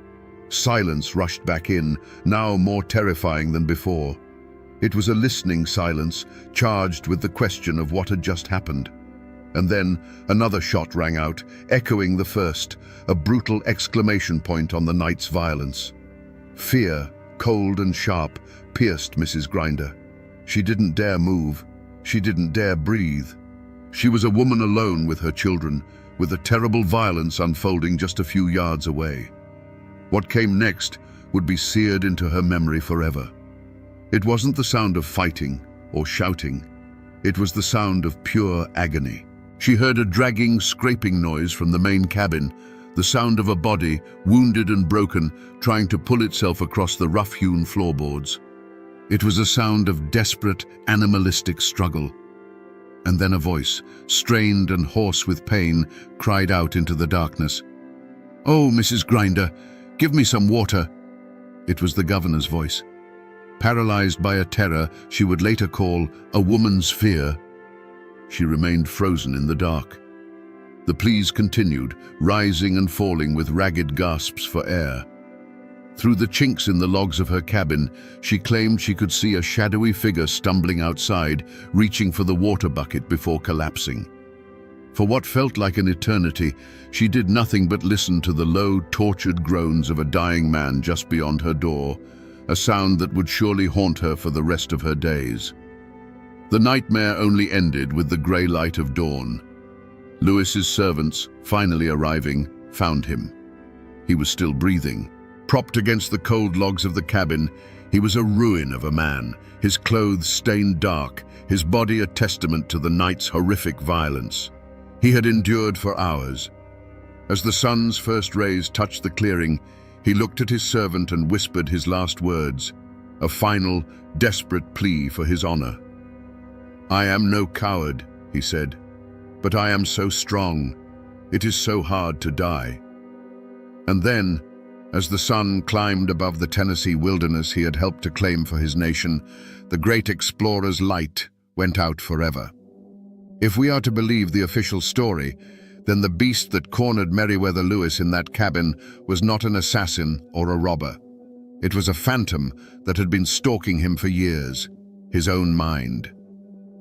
Silence rushed back in, now more terrifying than before. It was a listening silence, charged with the question of what had just happened. And then another shot rang out, echoing the first, a brutal exclamation point on the night's violence. Fear, cold and sharp, pierced Mrs. Grinder. She didn't dare move. She didn't dare breathe. She was a woman alone with her children, with a terrible violence unfolding just a few yards away. What came next would be seared into her memory forever. It wasn't the sound of fighting or shouting. It was the sound of pure agony. She heard a dragging, scraping noise from the main cabin, the sound of a body, wounded and broken, trying to pull itself across the rough-hewn floorboards. It was a sound of desperate, animalistic struggle. And then a voice, strained and hoarse with pain, cried out into the darkness. "Oh, Mrs. Grinder, give me some water." It was the governor's voice. Paralyzed by a terror she would later call a woman's fear, she remained frozen in the dark. The pleas continued, rising and falling with ragged gasps for air. Through the chinks in the logs of her cabin, she claimed she could see a shadowy figure stumbling outside, reaching for the water bucket before collapsing. For what felt like an eternity, she did nothing but listen to the low, tortured groans of a dying man just beyond her door, a sound that would surely haunt her for the rest of her days. The nightmare only ended with the grey light of dawn. Lewis's servants, finally arriving, found him. He was still breathing. Propped against the cold logs of the cabin, he was a ruin of a man, his clothes stained dark, his body a testament to the night's horrific violence. He had endured for hours. As the sun's first rays touched the clearing, he looked at his servant and whispered his last words, a final, desperate plea for his honor. "I am no coward," he said, "but I am so strong. It is so hard to die." And then, as the sun climbed above the Tennessee wilderness he had helped to claim for his nation, the great explorer's light went out forever. If we are to believe the official story, then the beast that cornered Meriwether Lewis in that cabin was not an assassin or a robber. It was a phantom that had been stalking him for years, his own mind.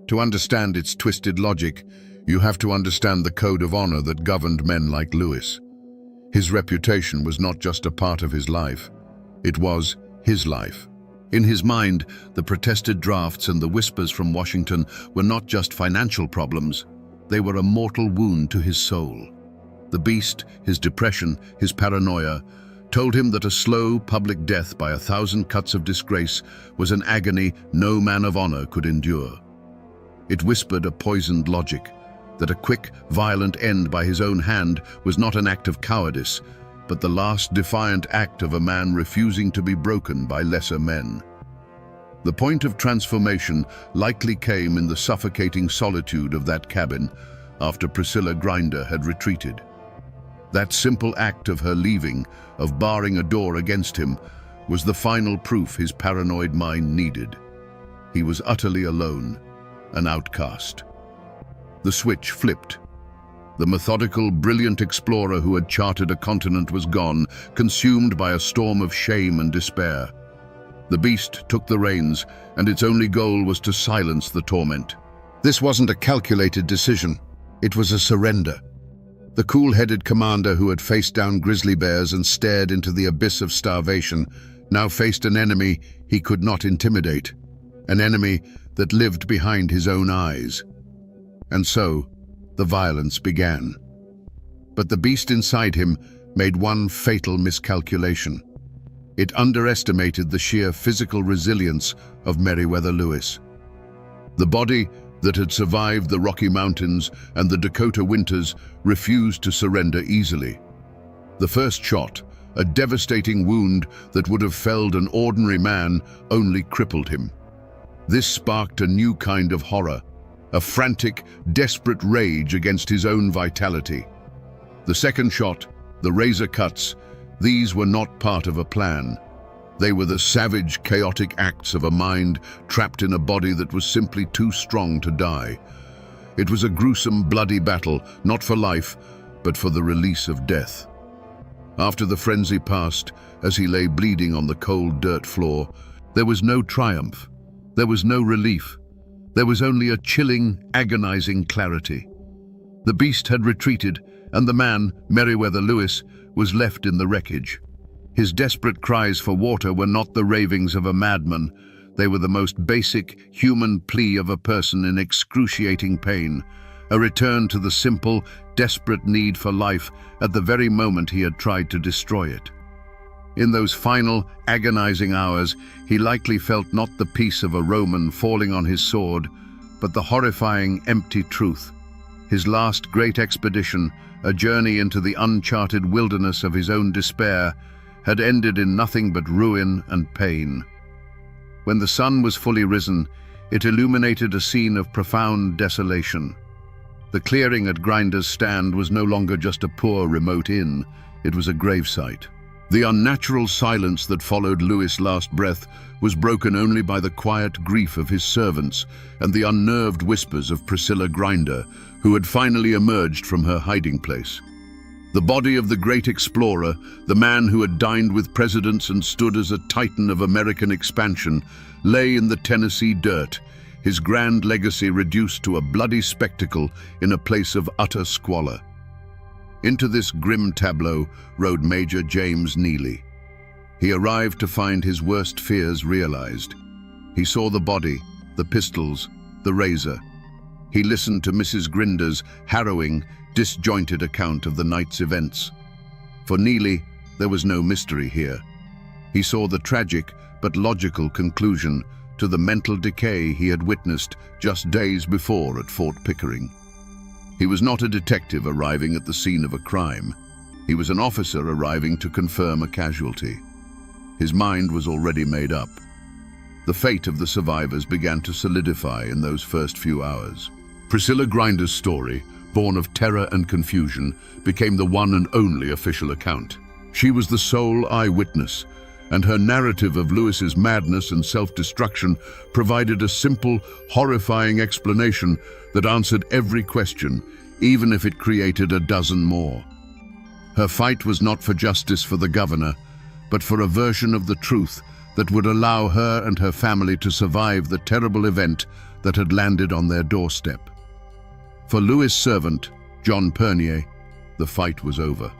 To understand its twisted logic, you have to understand the code of honor that governed men like Lewis. His reputation was not just a part of his life, it was his life. In his mind, the protested drafts and the whispers from Washington were not just financial problems, they were a mortal wound to his soul. The beast, his depression, his paranoia, told him that a slow public death by 1,000 cuts of disgrace was an agony no man of honor could endure. It whispered a poisoned logic, that a quick, violent end by his own hand was not an act of cowardice, but the last defiant act of a man refusing to be broken by lesser men. The point of transformation likely came in the suffocating solitude of that cabin after Priscilla Grinder had retreated. That simple act of her leaving, of barring a door against him, was the final proof his paranoid mind needed. He was utterly alone, an outcast. The switch flipped. The methodical, brilliant explorer who had charted a continent was gone, consumed by a storm of shame and despair. The beast took the reins, and its only goal was to silence the torment. This wasn't a calculated decision. It was a surrender. The cool-headed commander who had faced down grizzly bears and stared into the abyss of starvation now faced an enemy he could not intimidate, an enemy that lived behind his own eyes. And so, the violence began. But the beast inside him made one fatal miscalculation. It underestimated the sheer physical resilience of Meriwether Lewis. The body that had survived the Rocky Mountains and the Dakota winters refused to surrender easily. The first shot, a devastating wound that would have felled an ordinary man, only crippled him. This sparked a new kind of horror, a frantic, desperate rage against his own vitality. The second shot, the razor cuts, these were not part of a plan. They were the savage, chaotic acts of a mind trapped in a body that was simply too strong to die. It was a gruesome, bloody battle, not for life, but for the release of death. After the frenzy passed, as he lay bleeding on the cold dirt floor, there was no triumph. There was no relief. There was only a chilling, agonizing clarity. The beast had retreated, and the man, Meriwether Lewis, was left in the wreckage. His desperate cries for water were not the ravings of a madman. They were the most basic, human plea of a person in excruciating pain, a return to the simple, desperate need for life at the very moment he had tried to destroy it. In those final, agonizing hours, he likely felt not the peace of a Roman falling on his sword, but the horrifying, empty truth. His last great expedition, a journey into the uncharted wilderness of his own despair, had ended in nothing but ruin and pain. When the sun was fully risen, it illuminated a scene of profound desolation. The clearing at Grinder's Stand was no longer just a poor, remote inn, it was a gravesite. The unnatural silence that followed Lewis' last breath was broken only by the quiet grief of his servants and the unnerved whispers of Priscilla Grinder, who had finally emerged from her hiding place. The body of the great explorer, the man who had dined with presidents and stood as a titan of American expansion, lay in the Tennessee dirt, his grand legacy reduced to a bloody spectacle in a place of utter squalor. Into this grim tableau rode Major James Neely. He arrived to find his worst fears realized. He saw the body, the pistols, the razor. He listened to Mrs. Grinder's harrowing, disjointed account of the night's events. For Neely, there was no mystery here. He saw the tragic but logical conclusion to the mental decay he had witnessed just days before at Fort Pickering. He was not a detective arriving at the scene of a crime. He was an officer arriving to confirm a casualty. His mind was already made up. The fate of the survivors began to solidify in those first few hours. Priscilla Grinder's story, born of terror and confusion, became the one and only official account. She was the sole eyewitness, and her narrative of Lewis's madness and self-destruction provided a simple, horrifying explanation that answered every question, even if it created a dozen more. Her fight was not for justice for the governor, but for a version of the truth that would allow her and her family to survive the terrible event that had landed on their doorstep. For Lewis' servant, John Pernier, the fight was over.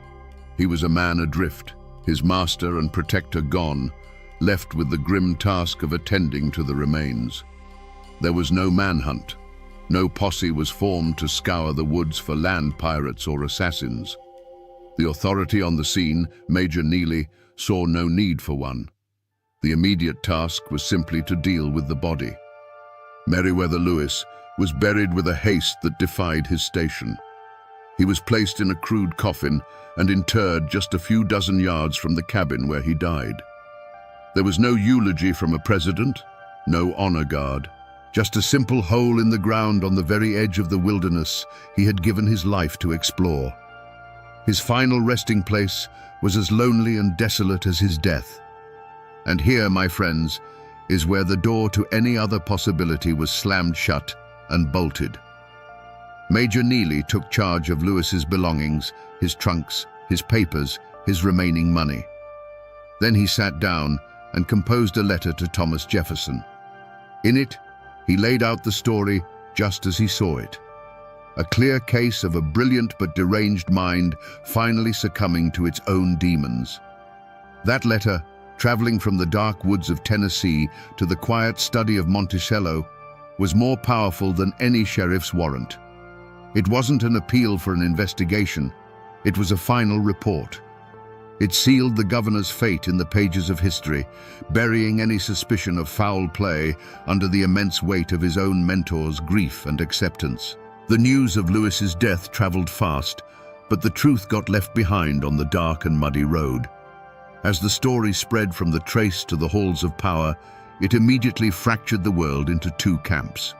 He was a man adrift, his master and protector gone, left with the grim task of attending to the remains. There was no manhunt. No posse was formed to scour the woods for land pirates or assassins. The authority on the scene, Major Neely, saw no need for one. The immediate task was simply to deal with the body. Meriwether Lewis was buried with a haste that defied his station. He was placed in a crude coffin and interred just a few dozen yards from the cabin where he died. There was no eulogy from a president, no honor guard, just a simple hole in the ground on the very edge of the wilderness he had given his life to explore. His final resting place was as lonely and desolate as his death. And here, my friends, is where the door to any other possibility was slammed shut and bolted. Major Neely took charge of Lewis's belongings, his trunks, his papers, his remaining money. Then he sat down and composed a letter to Thomas Jefferson. In it, he laid out the story just as he saw it. A clear case of a brilliant but deranged mind finally succumbing to its own demons. That letter, traveling from the dark woods of Tennessee to the quiet study of Monticello, was more powerful than any sheriff's warrant. It wasn't an appeal for an investigation, it was a final report. It sealed the governor's fate in the pages of history, burying any suspicion of foul play under the immense weight of his own mentor's grief and acceptance. The news of Lewis's death traveled fast, but the truth got left behind on the dark and muddy road. As the story spread from the trace to the halls of power, it immediately fractured the world into two camps.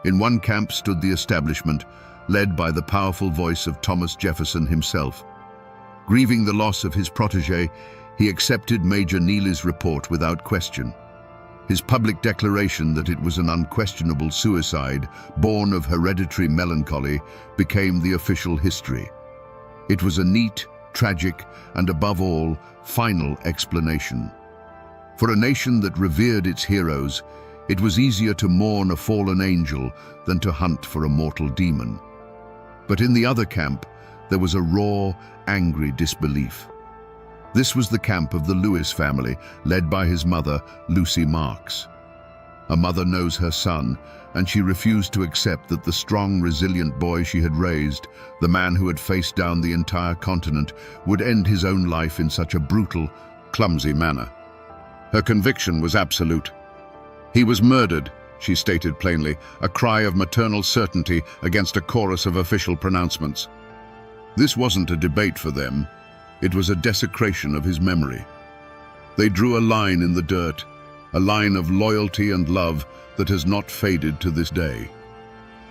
In one camp stood the establishment, led by the powerful voice of Thomas Jefferson himself. Grieving the loss of his protege, He accepted Major Neely's report without question. His public declaration that it was an unquestionable suicide, born of hereditary melancholy, became the official history. It was a neat, tragic, and above all, final explanation. For a nation that revered its heroes, it was easier to mourn a fallen angel than to hunt for a mortal demon. But in the other camp, there was a raw, angry disbelief. This was the camp of the Lewis family, led by his mother, Lucy Marks. A mother knows her son, and she refused to accept that the strong, resilient boy she had raised, the man who had faced down the entire continent, would end his own life in such a brutal, clumsy manner. Her conviction was absolute. He was murdered, she stated plainly, a cry of maternal certainty against a chorus of official pronouncements. This wasn't a debate for them. It was a desecration of his memory. They drew a line in the dirt, a line of loyalty and love that has not faded to this day.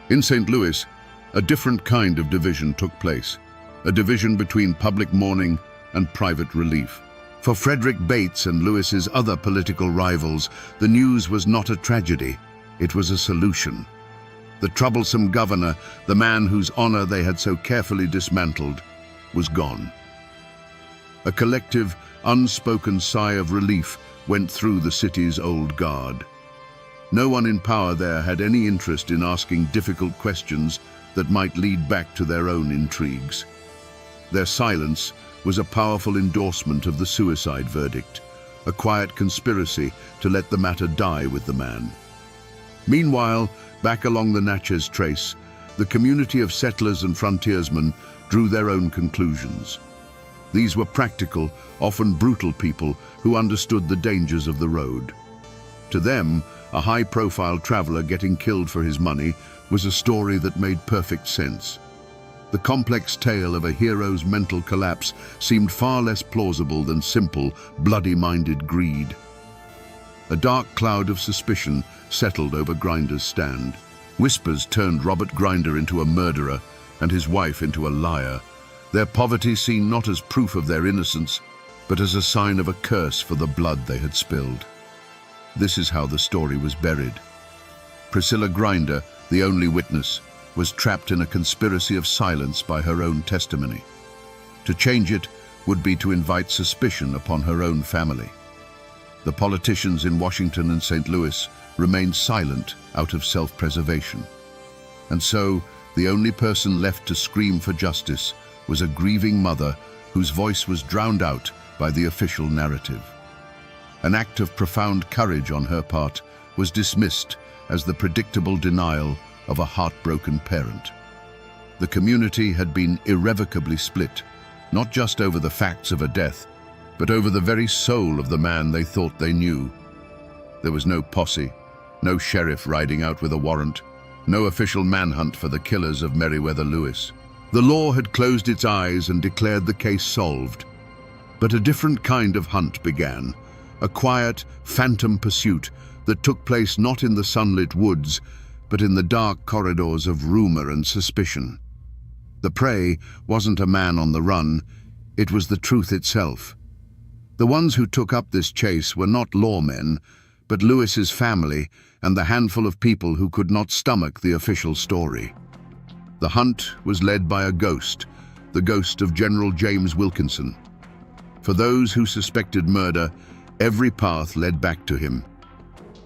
In St. Louis, a different kind of division took place, a division between public mourning and private relief. For Frederick Bates and Lewis's other political rivals, the news was not a tragedy, it was a solution. The troublesome governor, the man whose honor they had so carefully dismantled, was gone. A collective, unspoken sigh of relief went through the city's old guard. No one in power there had any interest in asking difficult questions that might lead back to their own intrigues. Their silence was a powerful endorsement of the suicide verdict, a quiet conspiracy to let the matter die with the man. Meanwhile, back along the Natchez Trace, the community of settlers and frontiersmen drew their own conclusions. These were practical, often brutal people who understood the dangers of the road. To them, a high-profile traveler getting killed for his money was a story that made perfect sense. The complex tale of a hero's mental collapse seemed far less plausible than simple, bloody-minded greed. A dark cloud of suspicion settled over Grinder's stand. Whispers turned Robert Grinder into a murderer and his wife into a liar, their poverty seen not as proof of their innocence, but as a sign of a curse for the blood they had spilled. This is how the story was buried. Priscilla Grinder, the only witness, was trapped in a conspiracy of silence by her own testimony. To change it would be to invite suspicion upon her own family. The politicians in Washington and St. Louis remained silent out of self-preservation. And so, the only person left to scream for justice was a grieving mother whose voice was drowned out by the official narrative. An act of profound courage on her part was dismissed as the predictable denial of a heartbroken parent. The community had been irrevocably split, not just over the facts of a death, but over the very soul of the man they thought they knew. There was no posse, no sheriff riding out with a warrant, no official manhunt for the killers of Meriwether Lewis. The law had closed its eyes and declared the case solved. But a different kind of hunt began, a quiet, phantom pursuit that took place not in the sunlit woods, but in the dark corridors of rumor and suspicion. The prey wasn't a man on the run, it was the truth itself. The ones who took up this chase were not lawmen, but Lewis's family and the handful of people who could not stomach the official story. The hunt was led by a ghost, the ghost of General James Wilkinson. For those who suspected murder, every path led back to him.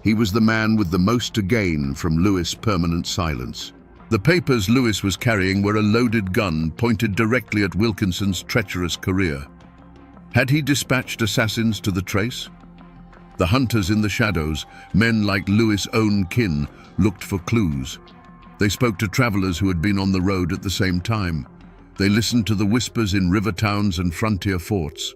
He was the man with the most to gain from Lewis' permanent silence. The papers Lewis was carrying were a loaded gun pointed directly at Wilkinson's treacherous career. Had he dispatched assassins to the trace? The hunters in the shadows, men like Lewis' own kin, looked for clues. They spoke to travelers who had been on the road at the same time. They listened to the whispers in river towns and frontier forts.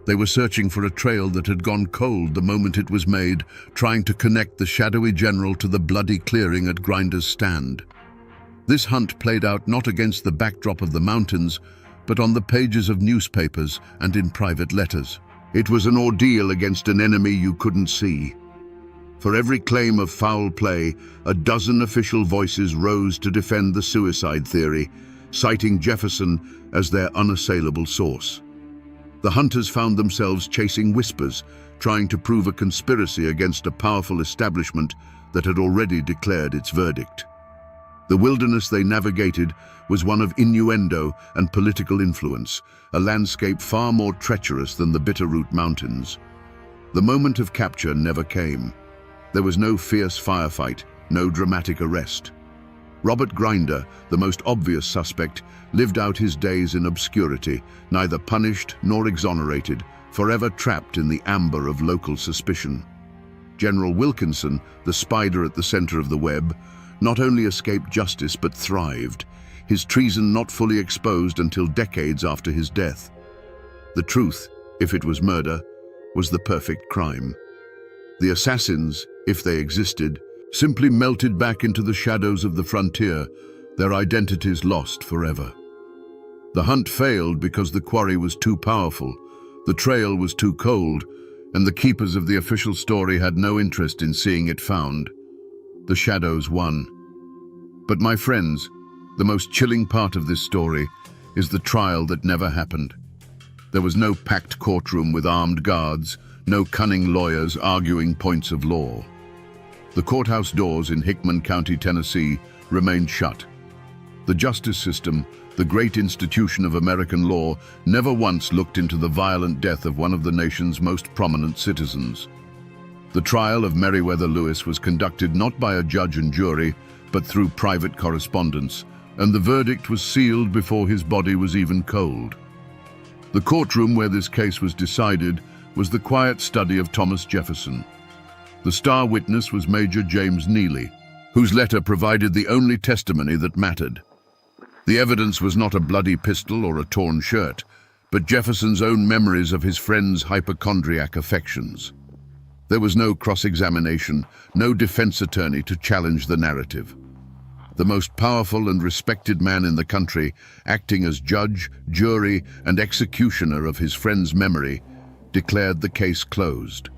They were searching for a trail that had gone cold the moment it was made, trying to connect the shadowy general to the bloody clearing at Grinder's stand. This hunt played out not against the backdrop of the mountains, but on the pages of newspapers and in private letters. It was an ordeal against an enemy you couldn't see. For every claim of foul play, a dozen official voices rose to defend the suicide theory, citing Jefferson as their unassailable source. The hunters found themselves chasing whispers, trying to prove a conspiracy against a powerful establishment that had already declared its verdict. The wilderness they navigated was one of innuendo and political influence, a landscape far more treacherous than the Bitterroot Mountains. The moment of capture never came. There was no fierce firefight, no dramatic arrest. Robert Grinder, the most obvious suspect, lived out his days in obscurity, neither punished nor exonerated, forever trapped in the amber of local suspicion. General Wilkinson, the spider at the center of the web, not only escaped justice but thrived, his treason not fully exposed until decades after his death. The truth, if it was murder, was the perfect crime. The assassins, if they existed, simply melted back into the shadows of the frontier, their identities lost forever. The hunt failed because the quarry was too powerful, the trail was too cold, and the keepers of the official story had no interest in seeing it found. The shadows won. But my friends, the most chilling part of this story is the trial that never happened. There was no packed courtroom with armed guards, no cunning lawyers arguing points of law. The courthouse doors in Hickman County, Tennessee, remained shut. The justice system, the great institution of American law, never once looked into the violent death of one of the nation's most prominent citizens. The trial of Meriwether Lewis was conducted not by a judge and jury, but through private correspondence, and the verdict was sealed before his body was even cold. The courtroom where this case was decided was the quiet study of Thomas Jefferson. The star witness was Major James Neely, whose letter provided the only testimony that mattered. The evidence was not a bloody pistol or a torn shirt, but Jefferson's own memories of his friend's hypochondriac affections. There was no cross-examination, no defense attorney to challenge the narrative. The most powerful and respected man in the country, acting as judge, jury, and executioner of his friend's memory, declared the case closed.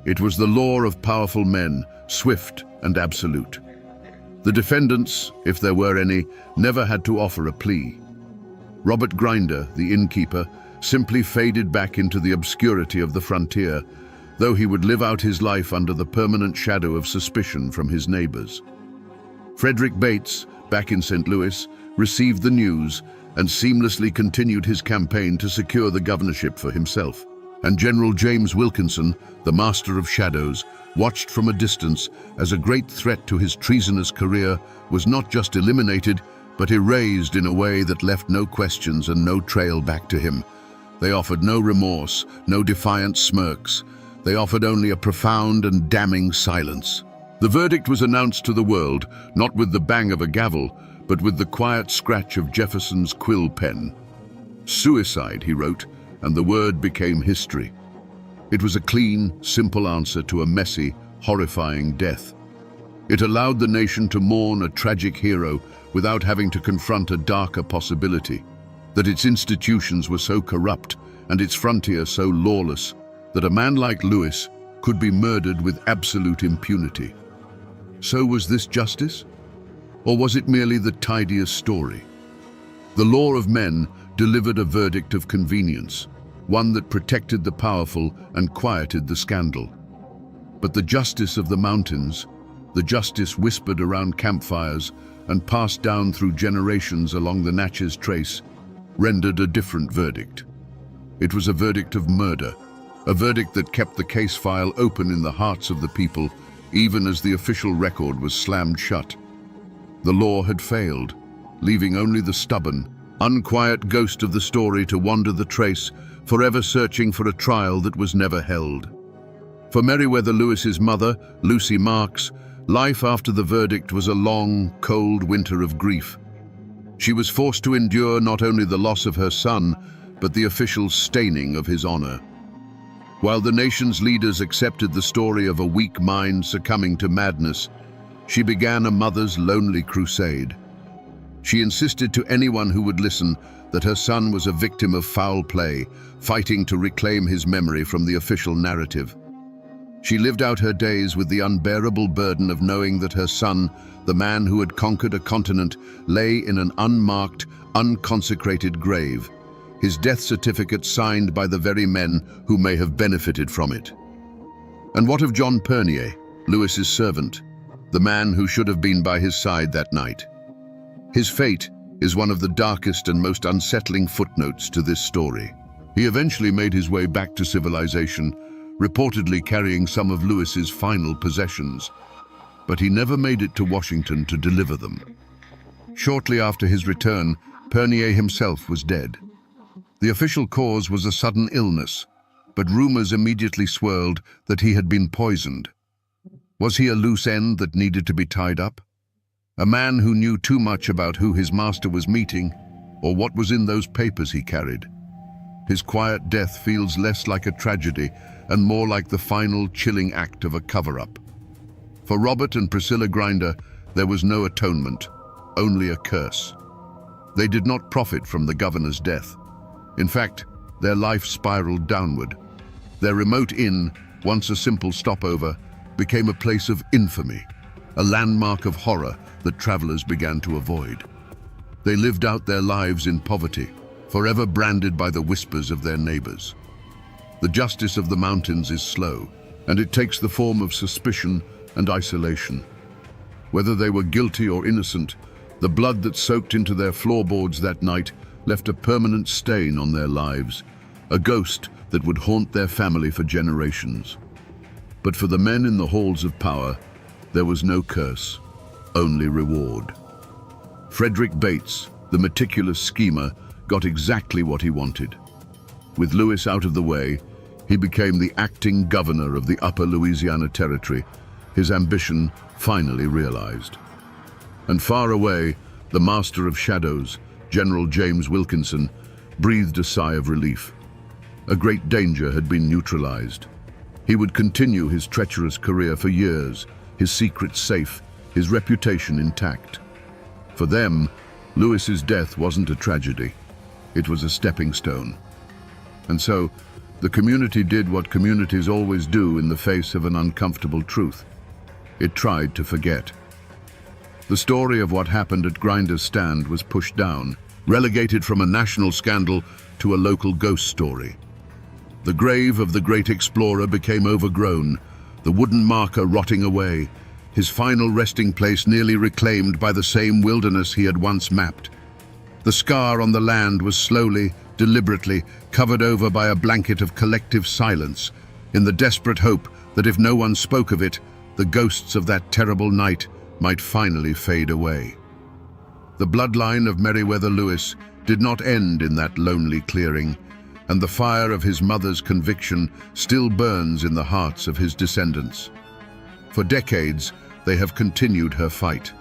It was the law of powerful men, swift and absolute. The defendants, if there were any, never had to offer a plea. Robert Grinder, the innkeeper, simply faded back into the obscurity of the frontier, though he would live out his life under the permanent shadow of suspicion from his neighbors. Frederick Bates, back in St. Louis, received the news and seamlessly continued his campaign to secure the governorship for himself. And General James Wilkinson, the master of shadows, watched from a distance as a great threat to his treasonous career was not just eliminated, but erased in a way that left no questions and no trail back to him. They offered no remorse, no defiant smirks. They offered only a profound and damning silence. The verdict was announced to the world, not with the bang of a gavel, but with the quiet scratch of Jefferson's quill pen. Suicide, he wrote, and the word became history. It was a clean, simple answer to a messy, horrifying death. It allowed the nation to mourn a tragic hero without having to confront a darker possibility, that its institutions were so corrupt and its frontier so lawless that a man like Lewis could be murdered with absolute impunity. So was this justice? Or was it merely the tidiest story? The law of men delivered a verdict of convenience, one that protected the powerful and quieted the scandal. But the justice of the mountains, the justice whispered around campfires and passed down through generations along the Natchez Trace, rendered a different verdict. It was a verdict of murder, a verdict that kept the case file open in the hearts of the people, even as the official record was slammed shut. The law had failed, leaving only the stubborn, unquiet ghost of the story to wander the trace, forever searching for a trial that was never held. For Meriwether Lewis's mother, Lucy Marks, life after the verdict was a long, cold winter of grief. She was forced to endure not only the loss of her son, but the official staining of his honor. While the nation's leaders accepted the story of a weak mind succumbing to madness, she began a mother's lonely crusade. She insisted to anyone who would listen that her son was a victim of foul play, fighting to reclaim his memory from the official narrative. She lived out her days with the unbearable burden of knowing that her son, the man who had conquered a continent, lay in an unmarked, unconsecrated grave, his death certificate signed by the very men who may have benefited from it. And what of John Pernier, Lewis's servant, the man who should have been by his side that night? His fate is one of the darkest and most unsettling footnotes to this story. He eventually made his way back to civilization, reportedly carrying some of Lewis's final possessions, but he never made it to Washington to deliver them. Shortly after his return, Pernier himself was dead. The official cause was a sudden illness, but rumors immediately swirled that he had been poisoned. Was he a loose end that needed to be tied up? A man who knew too much about who his master was meeting, or what was in those papers he carried? His quiet death feels less like a tragedy and more like the final chilling act of a cover-up. For Robert and Priscilla Grinder, there was no atonement, only a curse. They did not profit from the governor's death. In fact, their life spiraled downward. Their remote inn, once a simple stopover, became a place of infamy, a landmark of horror that travelers began to avoid. They lived out their lives in poverty, forever branded by the whispers of their neighbors. The justice of the mountains is slow, and it takes the form of suspicion and isolation. Whether they were guilty or innocent, the blood that soaked into their floorboards that night left a permanent stain on their lives, a ghost that would haunt their family for generations. But for the men in the halls of power, there was no curse, only reward. Frederick Bates, the meticulous schemer, got exactly what he wanted. With Lewis out of the way, he became the acting governor of the Upper Louisiana Territory, his ambition finally realized. And far away, the master of shadows, General James Wilkinson, breathed a sigh of relief. A great danger had been neutralized. He would continue his treacherous career for years, his secrets safe, his reputation intact. For them, Lewis's death wasn't a tragedy. It was a stepping stone. And so, the community did what communities always do in the face of an uncomfortable truth. It tried to forget. The story of what happened at Grinder's stand was pushed down, relegated from a national scandal to a local ghost story. The grave of the great explorer became overgrown, the wooden marker rotting away, his final resting place nearly reclaimed by the same wilderness he had once mapped. The scar on the land was slowly, deliberately, covered over by a blanket of collective silence, in the desperate hope that if no one spoke of it, the ghosts of that terrible night might finally fade away. The bloodline of Meriwether Lewis did not end in that lonely clearing, and the fire of his mother's conviction still burns in the hearts of his descendants. For decades, they have continued her fight.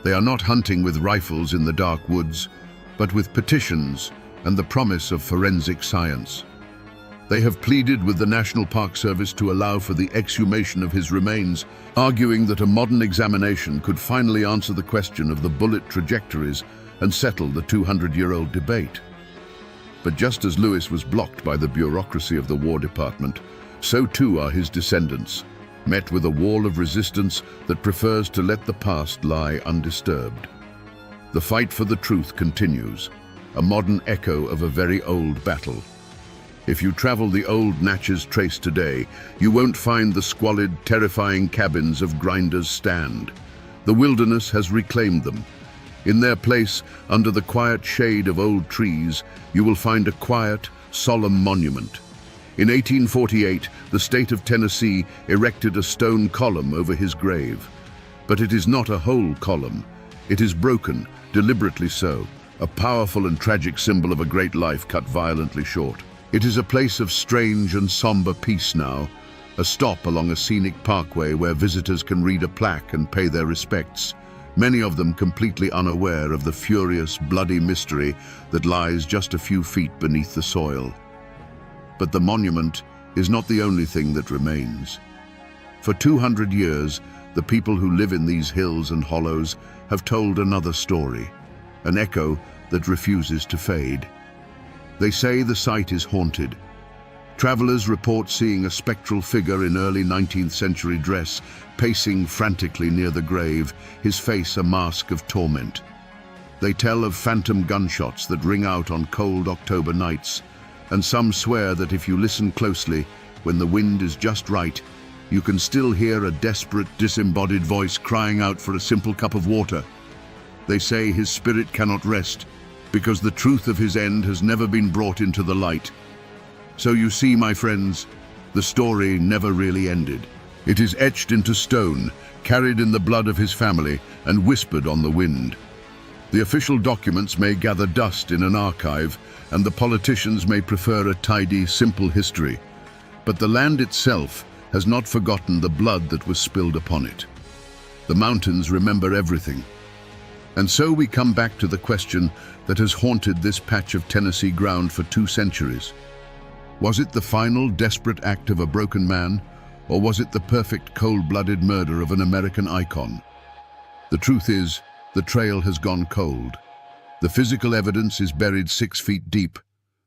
They are not hunting with rifles in the dark woods, but with petitions and the promise of forensic science. They have pleaded with the National Park Service to allow for the exhumation of his remains, arguing that a modern examination could finally answer the question of the bullet trajectories and settle the 200-year-old debate. But just as Lewis was blocked by the bureaucracy of the War Department, so too are his descendants, met with a wall of resistance that prefers to let the past lie undisturbed. The fight for the truth continues, a modern echo of a very old battle. If you travel the old Natchez Trace today, you won't find the squalid, terrifying cabins of Grinder's stand. The wilderness has reclaimed them. In their place, under the quiet shade of old trees, you will find a quiet, solemn monument. In 1848, the state of Tennessee erected a stone column over his grave. But it is not a whole column. It is broken, deliberately so, a powerful and tragic symbol of a great life cut violently short. It is a place of strange and somber peace now, a stop along a scenic parkway where visitors can read a plaque and pay their respects, many of them completely unaware of the furious, bloody mystery that lies just a few feet beneath the soil. But the monument is not the only thing that remains. For 200 years, the people who live in these hills and hollows have told another story, an echo that refuses to fade. They say the site is haunted. Travelers report seeing a spectral figure in early 19th century dress, pacing frantically near the grave, his face a mask of torment. They tell of phantom gunshots that ring out on cold October nights, and some swear that if you listen closely, when the wind is just right, you can still hear a desperate, disembodied voice crying out for a simple cup of water. They say his spirit cannot rest, because the truth of his end has never been brought into the light. So you see, my friends, the story never really ended. It is etched into stone, carried in the blood of his family, and whispered on the wind. The official documents may gather dust in an archive, and the politicians may prefer a tidy, simple history. But the land itself has not forgotten the blood that was spilled upon it. The mountains remember everything. And so we come back to the question that has haunted this patch of Tennessee ground for 2 centuries. Was it the final, desperate act of a broken man, or was it the perfect, cold-blooded murder of an American icon? The truth is, the trail has gone cold. The physical evidence is buried 6 feet deep.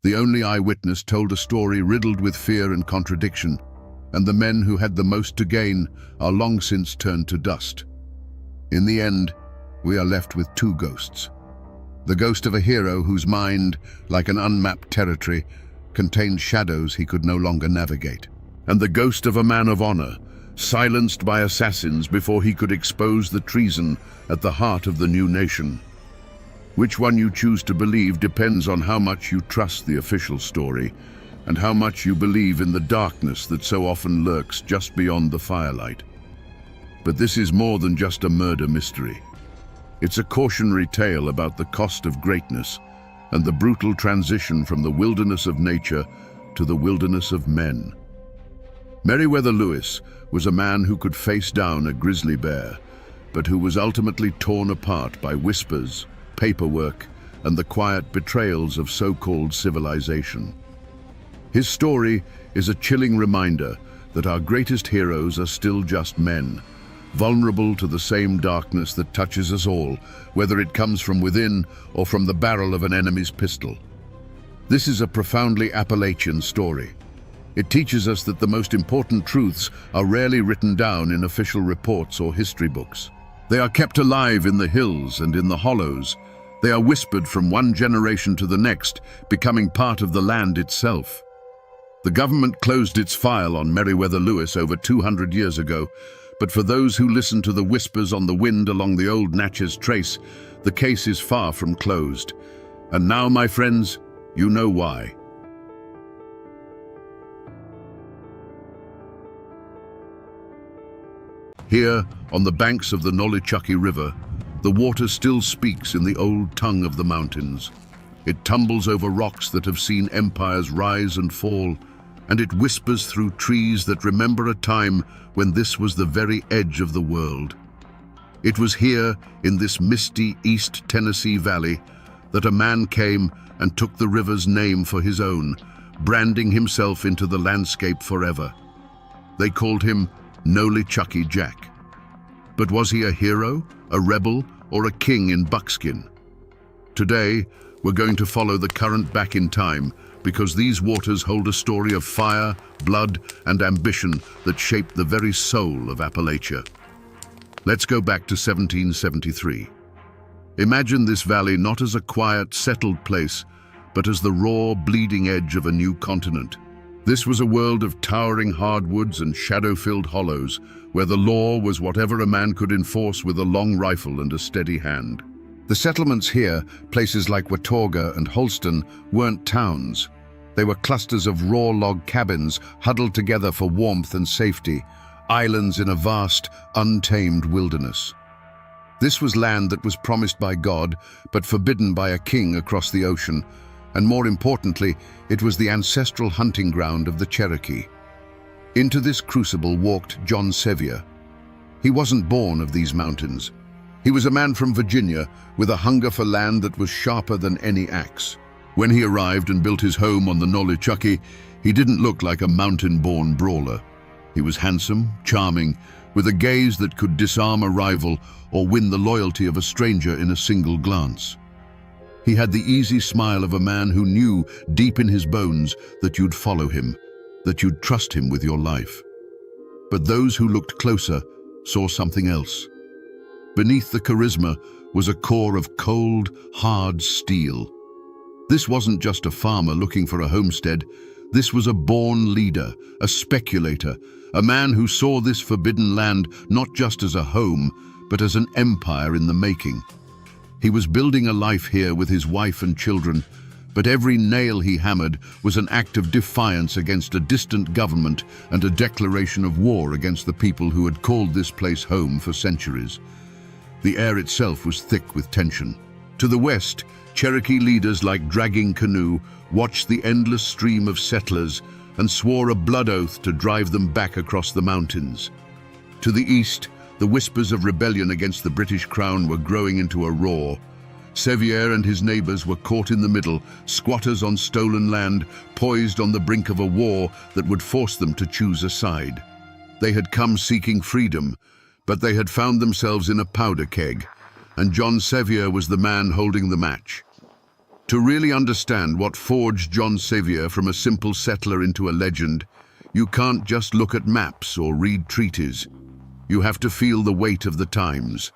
The only eyewitness told a story riddled with fear and contradiction, and the men who had the most to gain are long since turned to dust. In the end, we are left with 2 ghosts. The ghost of a hero whose mind, like an unmapped territory, contained shadows he could no longer navigate. And the ghost of a man of honor, silenced by assassins before he could expose the treason at the heart of the new nation. Which one you choose to believe depends on how much you trust the official story and how much you believe in the darkness that so often lurks just beyond the firelight. But this is more than just a murder mystery. It's a cautionary tale about the cost of greatness and the brutal transition from the wilderness of nature to the wilderness of men. Meriwether Lewis was a man who could face down a grizzly bear, but who was ultimately torn apart by whispers, paperwork, and the quiet betrayals of so-called civilization. His story is a chilling reminder that our greatest heroes are still just men, vulnerable to the same darkness that touches us all, whether it comes from within or from the barrel of an enemy's pistol. This is a profoundly Appalachian story. It teaches us that the most important truths are rarely written down in official reports or history books. They are kept alive in the hills and in the hollows. They are whispered from one generation to the next, becoming part of the land itself. The government closed its file on Meriwether Lewis over 200 years ago, but for those who listen to the whispers on the wind along the old Natchez Trace, the case is far from closed. And now, my friends, you know why. Here, on the banks of the Nolichucky River, the water still speaks in the old tongue of the mountains. It tumbles over rocks that have seen empires rise and fall, and it whispers through trees that remember a time when this was the very edge of the world. It was here, in this misty East Tennessee valley, that a man came and took the river's name for his own, branding himself into the landscape forever. They called him Nolichucky Jack. But was he a hero, a rebel, or a king in buckskin? Today, we're going to follow the current back in time, because these waters hold a story of fire, blood, and ambition that shaped the very soul of Appalachia. Let's go back to 1773. Imagine this valley not as a quiet, settled place, but as the raw, bleeding edge of a new continent. This was a world of towering hardwoods and shadow-filled hollows, where the law was whatever a man could enforce with a long rifle and a steady hand. The settlements here, places like Watauga and Holston, weren't towns. They were clusters of raw log cabins huddled together for warmth and safety, islands in a vast, untamed wilderness. This was land that was promised by God, but forbidden by a king across the ocean, and more importantly, it was the ancestral hunting ground of the Cherokee. Into this crucible walked John Sevier. He wasn't born of these mountains. He was a man from Virginia with a hunger for land that was sharper than any axe. When he arrived and built his home on the Nolichucky, he didn't look like a mountain-born brawler. He was handsome, charming, with a gaze that could disarm a rival or win the loyalty of a stranger in a single glance. He had the easy smile of a man who knew deep in his bones that you'd follow him, that you'd trust him with your life. But those who looked closer saw something else. Beneath the charisma was a core of cold, hard steel. This wasn't just a farmer looking for a homestead. This was a born leader, a speculator, a man who saw this forbidden land not just as a home, but as an empire in the making. He was building a life here with his wife and children, but every nail he hammered was an act of defiance against a distant government and a declaration of war against the people who had called this place home for centuries. The air itself was thick with tension. To the west, Cherokee leaders like Dragging Canoe watched the endless stream of settlers and swore a blood oath to drive them back across the mountains. To the east, the whispers of rebellion against the British Crown were growing into a roar. Sevier and his neighbors were caught in the middle, squatters on stolen land, poised on the brink of a war that would force them to choose a side. They had come seeking freedom, but they had found themselves in a powder keg, and John Sevier was the man holding the match. To really understand what forged John Sevier from a simple settler into a legend, you can't just look at maps or read treaties. You have to feel the weight of the times.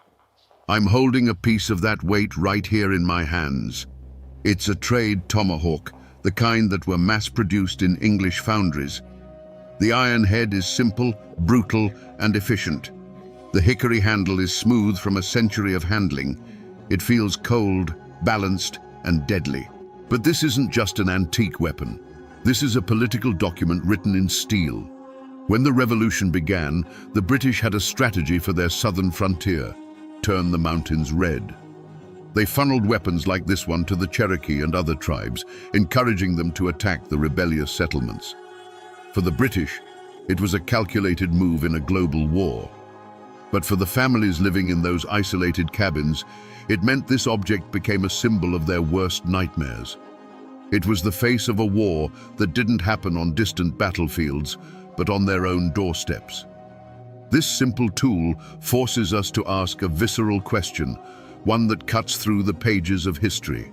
I'm holding a piece of that weight right here in my hands. It's a trade tomahawk, the kind that were mass-produced in English foundries. The iron head is simple, brutal, and efficient. The hickory handle is smooth from a century of handling. It feels cold, balanced, and deadly. But this isn't just an antique weapon. This is a political document written in steel. When the revolution began, the British had a strategy for their southern frontier: turn the mountains red. They funneled weapons like this one to the Cherokee and other tribes, encouraging them to attack the rebellious settlements. For the British, it was a calculated move in a global war. But for the families living in those isolated cabins, it meant this object became a symbol of their worst nightmares. It was the face of a war that didn't happen on distant battlefields, but on their own doorsteps. This simple tool forces us to ask a visceral question, one that cuts through the pages of history.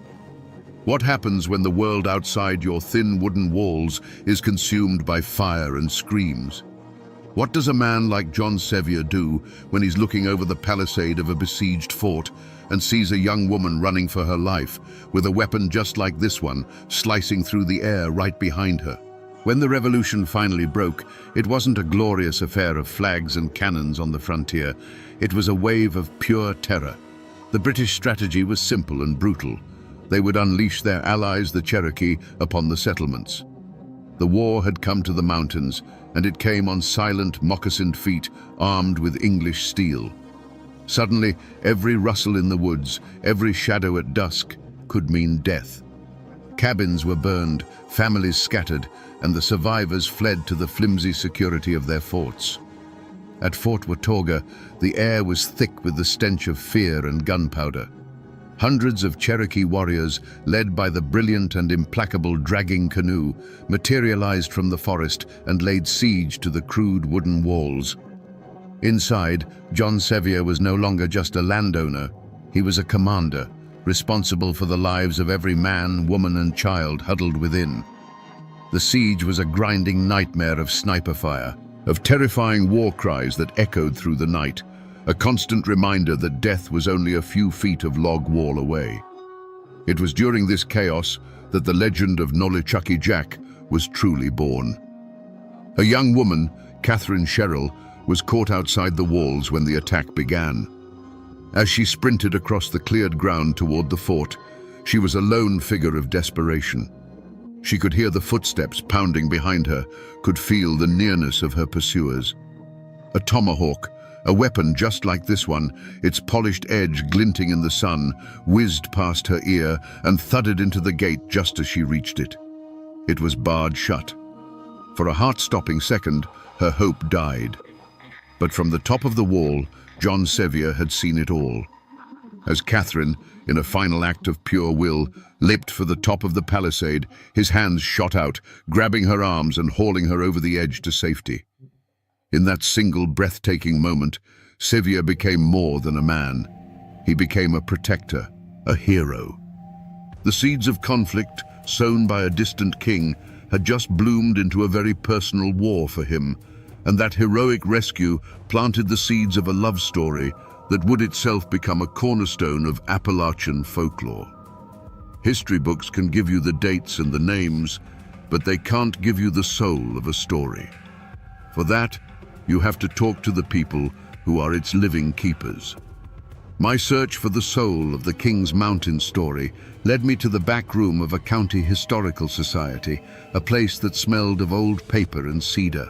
What happens when the world outside your thin wooden walls is consumed by fire and screams? What does a man like John Sevier do when he's looking over the palisade of a besieged fort and sees a young woman running for her life, with a weapon just like this one slicing through the air right behind her? When the revolution finally broke, it wasn't a glorious affair of flags and cannons on the frontier. It was a wave of pure terror. The British strategy was simple and brutal. They would unleash their allies, the Cherokee, upon the settlements. The war had come to the mountains, and it came on silent, moccasined feet, armed with English steel. Suddenly, every rustle in the woods, every shadow at dusk, could mean death. Cabins were burned, families scattered, and the survivors fled to the flimsy security of their forts. At Fort Watauga, the air was thick with the stench of fear and gunpowder. Hundreds of Cherokee warriors, led by the brilliant and implacable Dragging Canoe, materialized from the forest and laid siege to the crude wooden walls. Inside, John Sevier was no longer just a landowner. He was a commander, responsible for the lives of every man, woman, and child huddled within. The siege was a grinding nightmare of sniper fire, of terrifying war cries that echoed through the night, a constant reminder that death was only a few feet of log wall away. It was during this chaos that the legend of Nolichucky Jack was truly born. A young woman, Catherine Sherrill, was caught outside the walls when the attack began. As she sprinted across the cleared ground toward the fort, she was a lone figure of desperation. She could hear the footsteps pounding behind her, could feel the nearness of her pursuers. A tomahawk, a weapon just like this one, its polished edge glinting in the sun, whizzed past her ear and thudded into the gate just as she reached it. It was barred shut. For a heart-stopping second, her hope died. But from the top of the wall, John Sevier had seen it all. As Catherine, in a final act of pure will, leapt for the top of the palisade, his hands shot out, grabbing her arms and hauling her over the edge to safety. In that single breathtaking moment, Sevier became more than a man. He became a protector, a hero. The seeds of conflict, sown by a distant king, had just bloomed into a very personal war for him, and that heroic rescue planted the seeds of a love story, that would itself become a cornerstone of Appalachian folklore. History books can give you the dates and the names, but they can't give you the soul of a story. For that, you have to talk to the people who are its living keepers. My search for the soul of the Kings Mountain story led me to the back room of a county historical society, a place that smelled of old paper and cedar.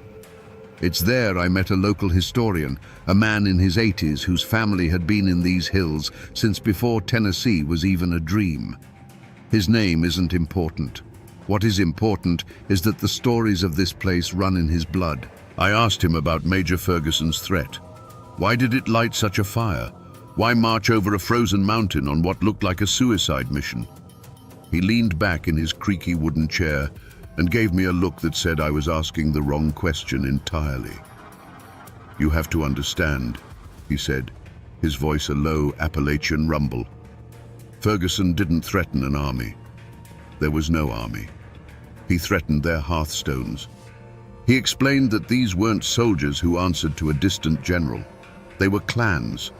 It's there I met a local historian, a man in his 80s whose family had been in these hills since before Tennessee was even a dream. His name isn't important. What is important is that the stories of this place run in his blood. I asked him about Major Ferguson's threat. Why did it light such a fire? Why march over a frozen mountain on what looked like a suicide mission? He leaned back in his creaky wooden chair and gave me a look that said I was asking the wrong question entirely. "You have to understand," he said, his voice a low Appalachian rumble. "Ferguson didn't threaten an army. There was no army. He threatened their hearthstones." He explained that these weren't soldiers who answered to a distant general. They were clans.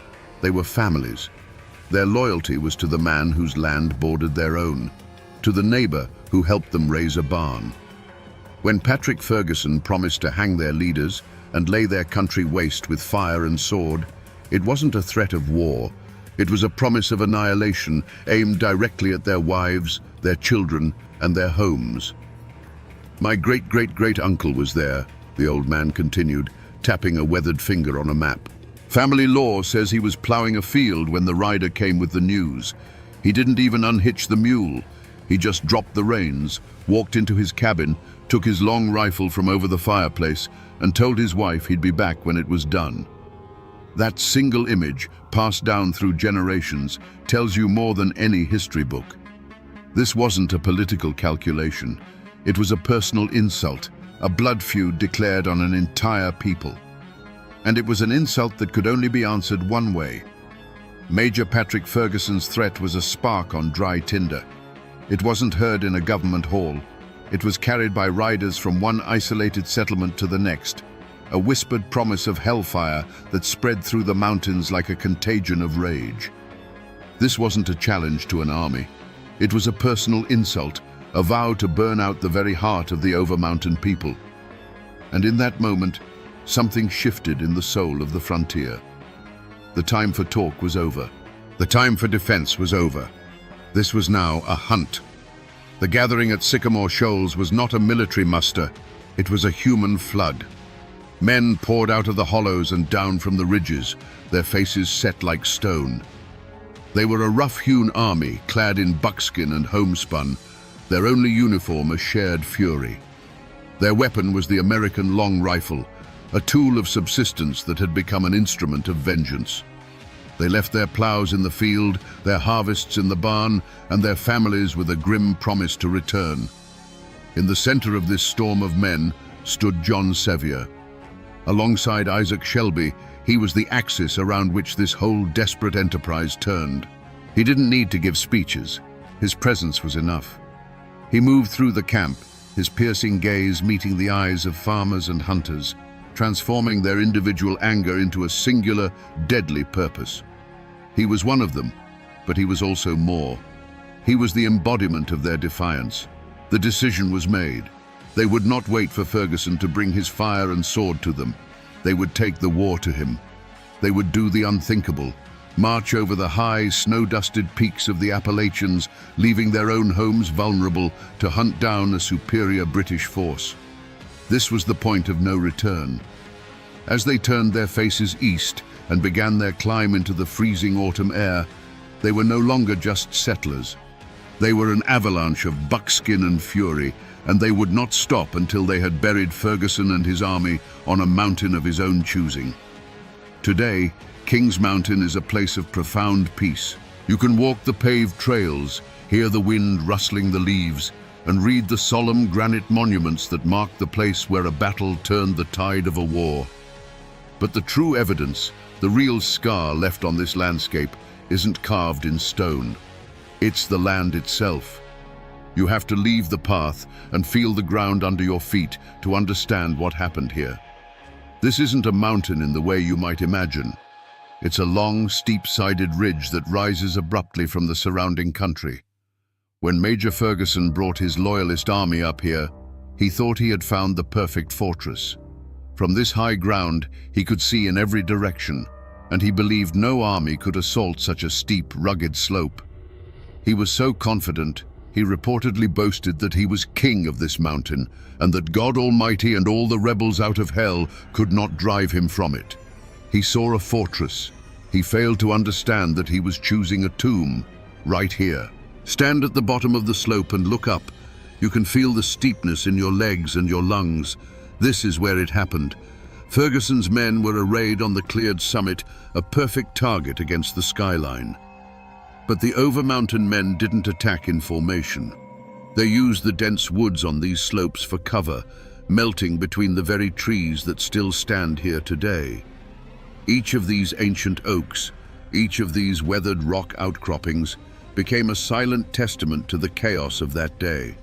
They were families. Their loyalty was to the man whose land bordered their own, to the neighbor who helped them raise a barn. When Patrick Ferguson promised to hang their leaders and lay their country waste with fire and sword, it wasn't a threat of war. It was a promise of annihilation aimed directly at their wives, their children, and their homes. "My great-great-great-uncle was there," the old man continued, tapping a weathered finger on a map. "Family law says he was plowing a field when the rider came with the news. He didn't even unhitch the mule. He just dropped the reins, walked into his cabin, took his long rifle from over the fireplace, and told his wife he'd be back when it was done." That single image, passed down through generations, tells you more than any history book. This wasn't a political calculation. It was a personal insult, a blood feud declared on an entire people. And it was an insult that could only be answered one way. Major Patrick Ferguson's threat was a spark on dry tinder. It wasn't heard in a government hall. It was carried by riders from one isolated settlement to the next, a whispered promise of hellfire that spread through the mountains like a contagion of rage. This wasn't a challenge to an army. It was a personal insult, a vow to burn out the very heart of the over-mountain people. And in that moment, something shifted in the soul of the frontier. The time for talk was over. The time for defense was over. This was now a hunt. The gathering at Sycamore Shoals was not a military muster. It was a human flood. Men poured out of the hollows and down from the ridges, their faces set like stone. They were a rough-hewn army, clad in buckskin and homespun, their only uniform a shared fury. Their weapon was the American long rifle, a tool of subsistence that had become an instrument of vengeance. They left their plows in the field, their harvests in the barn, and their families with a grim promise to return. In the center of this storm of men stood John Sevier. Alongside Isaac Shelby, he was the axis around which this whole desperate enterprise turned. He didn't need to give speeches. His presence was enough. He moved through the camp, his piercing gaze meeting the eyes of farmers and hunters, transforming their individual anger into a singular, deadly purpose. He was one of them, but he was also more. He was the embodiment of their defiance. The decision was made. They would not wait for Ferguson to bring his fire and sword to them. They would take the war to him. They would do the unthinkable, march over the high, snow-dusted peaks of the Appalachians, leaving their own homes vulnerable to hunt down a superior British force. This was the point of no return. As they turned their faces east and began their climb into the freezing autumn air, they were no longer just settlers. They were an avalanche of buckskin and fury, and they would not stop until they had buried Ferguson and his army on a mountain of his own choosing. Today, Kings Mountain is a place of profound peace. You can walk the paved trails, hear the wind rustling the leaves, and read the solemn granite monuments that mark the place where a battle turned the tide of a war. But the true evidence, the real scar left on this landscape, isn't carved in stone. It's the land itself. You have to leave the path and feel the ground under your feet to understand what happened here. This isn't a mountain in the way you might imagine. It's a long, steep-sided ridge that rises abruptly from the surrounding country. When Major Ferguson brought his loyalist army up here, he thought he had found the perfect fortress. From this high ground, he could see in every direction, and he believed no army could assault such a steep, rugged slope. He was so confident, he reportedly boasted that he was king of this mountain, and that God Almighty and all the rebels out of hell could not drive him from it. He saw a fortress. He failed to understand that he was choosing a tomb, right here. Stand at the bottom of the slope and look up. You can feel the steepness in your legs and your lungs. This is where it happened. Ferguson's men were arrayed on the cleared summit, a perfect target against the skyline. But the over-mountain men didn't attack in formation. They used the dense woods on these slopes for cover, melting between the very trees that still stand here today. Each of these ancient oaks, each of these weathered rock outcroppings, became a silent testament to the chaos of that day.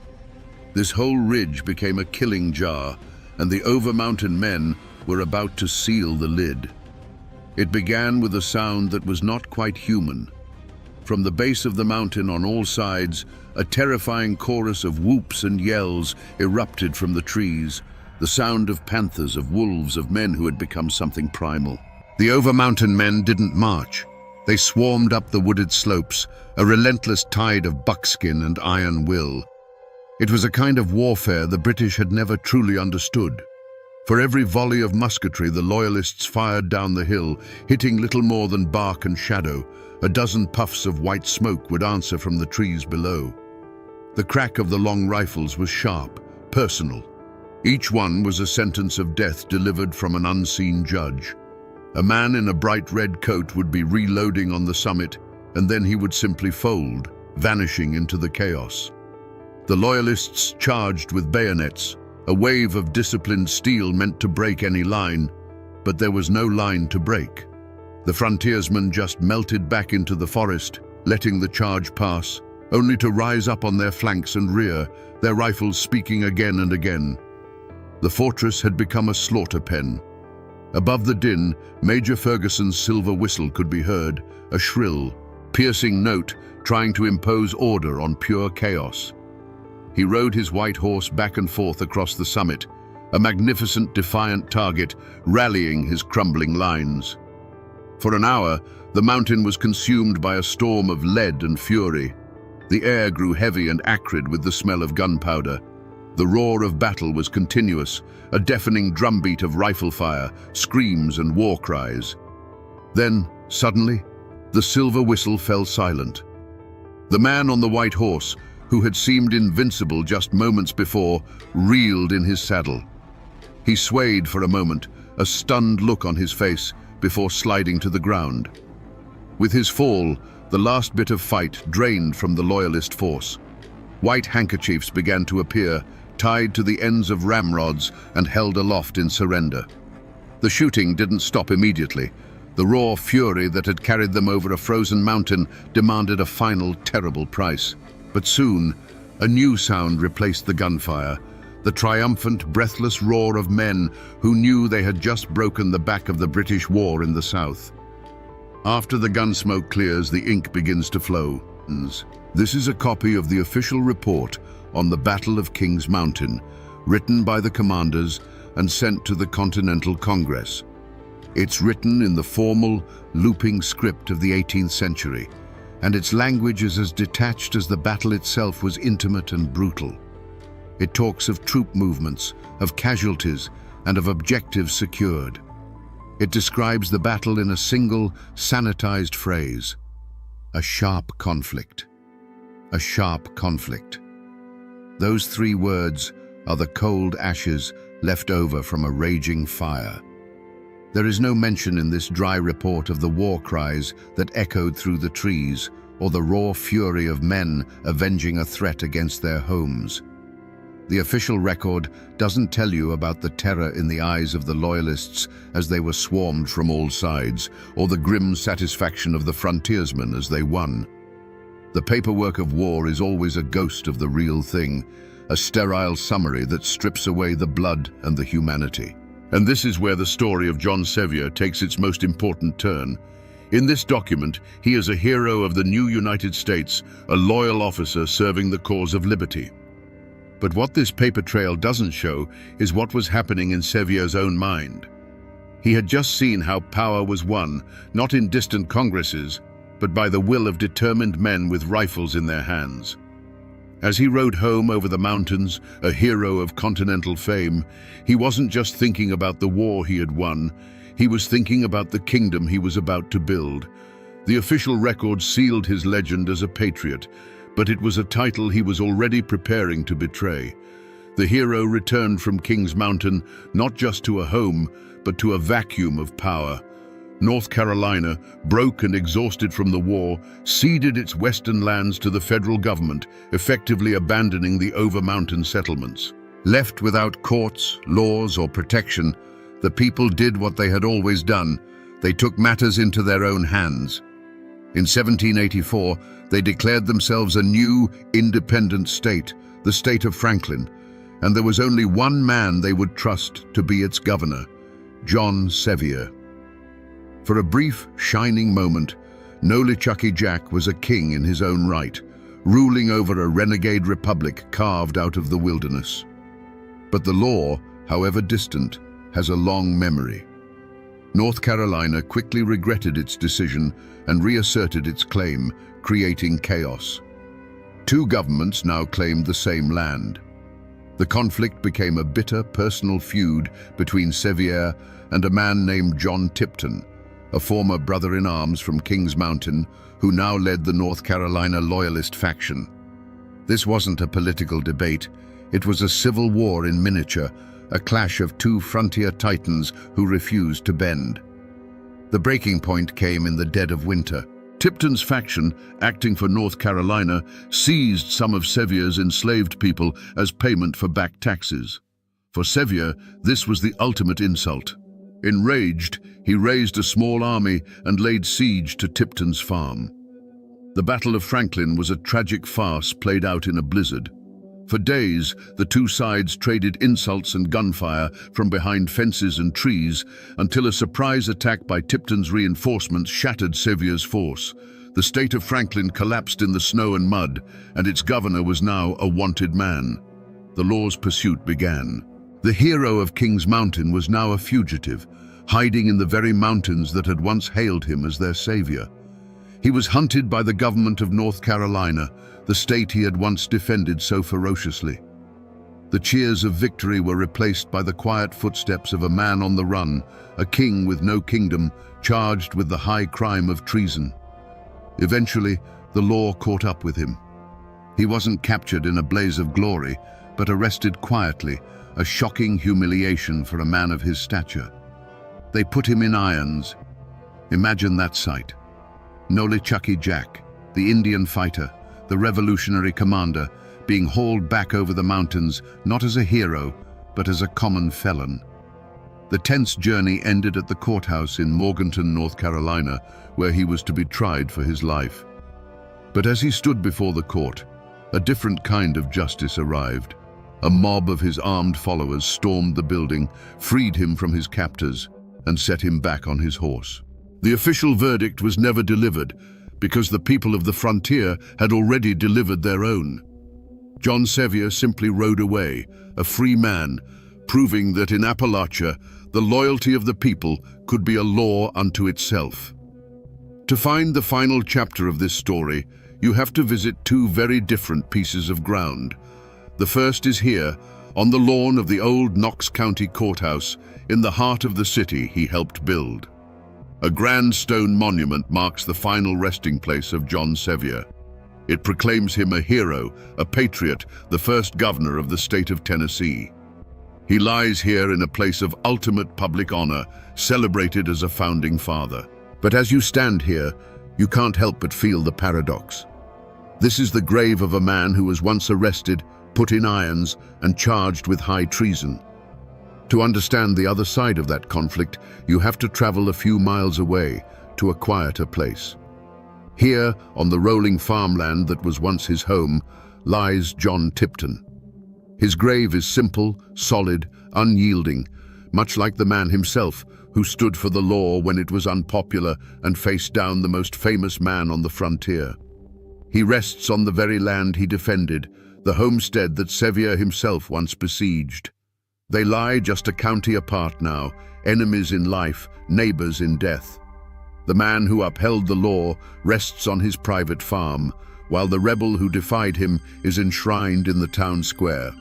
This whole ridge became a killing jar, and the over-mountain men were about to seal the lid. It began with a sound that was not quite human. From the base of the mountain on all sides, a terrifying chorus of whoops and yells erupted from the trees, the sound of panthers, of wolves, of men who had become something primal. The over-mountain men didn't march. They swarmed up the wooded slopes, a relentless tide of buckskin and iron will. It was a kind of warfare the British had never truly understood. For every volley of musketry the Loyalists fired down the hill, hitting little more than bark and shadow. A dozen puffs of white smoke would answer from the trees below. The crack of the long rifles was sharp, personal. Each one was a sentence of death delivered from an unseen judge. A man in a bright red coat would be reloading on the summit, and then he would simply fold, vanishing into the chaos. The Loyalists charged with bayonets, a wave of disciplined steel meant to break any line, but there was no line to break. The frontiersmen just melted back into the forest, letting the charge pass, only to rise up on their flanks and rear, their rifles speaking again and again. The fortress had become a slaughter pen. Above the din, Major Ferguson's silver whistle could be heard, a shrill, piercing note trying to impose order on pure chaos. He rode his white horse back and forth across the summit, a magnificent, defiant target, rallying his crumbling lines. For an hour, the mountain was consumed by a storm of lead and fury. The air grew heavy and acrid with the smell of gunpowder. The roar of battle was continuous, a deafening drumbeat of rifle fire, screams and war cries. Then, suddenly, the silver whistle fell silent. The man on the white horse, who had seemed invincible just moments before, reeled in his saddle. He swayed for a moment, a stunned look on his face, before sliding to the ground. With his fall, the last bit of fight drained from the Loyalist force. White handkerchiefs began to appear, tied to the ends of ramrods and held aloft in surrender. The shooting didn't stop immediately. The raw fury that had carried them over a frozen mountain demanded a final, terrible price. But soon, a new sound replaced the gunfire, the triumphant, breathless roar of men who knew they had just broken the back of the British war in the south. After the gun smoke clears, the ink begins to flow. This is a copy of the official report on the Battle of King's Mountain, written by the commanders and sent to the Continental Congress. It's written in the formal, looping script of the 18th century, and its language is as detached as the battle itself was intimate and brutal. It talks of troop movements, of casualties, and of objectives secured. It describes the battle in a single, sanitized phrase: a sharp conflict. A sharp conflict. Those three words are the cold ashes left over from a raging fire. There is no mention in this dry report of the war cries that echoed through the trees, or the raw fury of men avenging a threat against their homes. The official record doesn't tell you about the terror in the eyes of the Loyalists as they were swarmed from all sides, or the grim satisfaction of the frontiersmen as they won. The paperwork of war is always a ghost of the real thing, a sterile summary that strips away the blood and the humanity. And this is where the story of John Sevier takes its most important turn. In this document, he is a hero of the new United States, a loyal officer serving the cause of liberty. But what this paper trail doesn't show is what was happening in Sevier's own mind. He had just seen how power was won, not in distant congresses, but by the will of determined men with rifles in their hands. As he rode home over the mountains, a hero of continental fame, he wasn't just thinking about the war he had won, he was thinking about the kingdom he was about to build. The official record sealed his legend as a patriot, but it was a title he was already preparing to betray. The hero returned from Kings Mountain not just to a home, but to a vacuum of power. North Carolina, broke and exhausted from the war, ceded its western lands to the federal government, effectively abandoning the over-mountain settlements. Left without courts, laws, or protection, the people did what they had always done. They took matters into their own hands. In 1784, they declared themselves a new, independent state, the state of Franklin, and there was only one man they would trust to be its governor, John Sevier. For a brief, shining moment, Nolichucky Jack was a king in his own right, ruling over a renegade republic carved out of the wilderness. But the law, however distant, has a long memory. North Carolina quickly regretted its decision and reasserted its claim, creating chaos. Two governments now claimed the same land. The conflict became a bitter personal feud between Sevier and a man named John Tipton, a former brother-in-arms from Kings Mountain who now led the North Carolina Loyalist faction. This wasn't a political debate, it was a civil war in miniature, a clash of two frontier titans who refused to bend. The breaking point came in the dead of winter. Tipton's faction, acting for North Carolina, seized some of Sevier's enslaved people as payment for back taxes. For Sevier, this was the ultimate insult. Enraged, he raised a small army and laid siege to Tipton's farm. The Battle of Franklin was a tragic farce played out in a blizzard. For days, the two sides traded insults and gunfire from behind fences and trees until a surprise attack by Tipton's reinforcements shattered Sevier's force. The state of Franklin collapsed in the snow and mud, and its governor was now a wanted man. The law's pursuit began. The hero of Kings Mountain was now a fugitive, hiding in the very mountains that had once hailed him as their savior. He was hunted by the government of North Carolina, the state he had once defended so ferociously. The cheers of victory were replaced by the quiet footsteps of a man on the run, a king with no kingdom, charged with the high crime of treason. Eventually, the law caught up with him. He wasn't captured in a blaze of glory, but arrested quietly, a shocking humiliation for a man of his stature. They put him in irons. Imagine that sight. Nolichucky Jack, the Indian fighter, the revolutionary commander, being hauled back over the mountains, not as a hero, but as a common felon. The tense journey ended at the courthouse in Morganton, North Carolina, where he was to be tried for his life. But as he stood before the court, a different kind of justice arrived. A mob of his armed followers stormed the building, freed him from his captors, and set him back on his horse. The official verdict was never delivered, because the people of the frontier had already delivered their own. John Sevier simply rode away, a free man, proving that in Appalachia, the loyalty of the people could be a law unto itself. To find the final chapter of this story, you have to visit two very different pieces of ground. The first is here, on the lawn of the old Knox County Courthouse, in the heart of the city he helped build. A grand stone monument marks the final resting place of John Sevier. It proclaims him a hero, a patriot, the first governor of the state of Tennessee. He lies here in a place of ultimate public honor, celebrated as a founding father. But as you stand here, you can't help but feel the paradox. This is the grave of a man who was once arrested, put in irons, and charged with high treason. To understand the other side of that conflict, you have to travel a few miles away to a quieter place. Here, on the rolling farmland that was once his home, lies John Tipton. His grave is simple, solid, unyielding, much like the man himself, who stood for the law when it was unpopular and faced down the most famous man on the frontier. He rests on the very land he defended, the homestead that Sevier himself once besieged. They lie just a county apart now, enemies in life, neighbors in death. The man who upheld the law rests on his private farm, while the rebel who defied him is enshrined in the town square.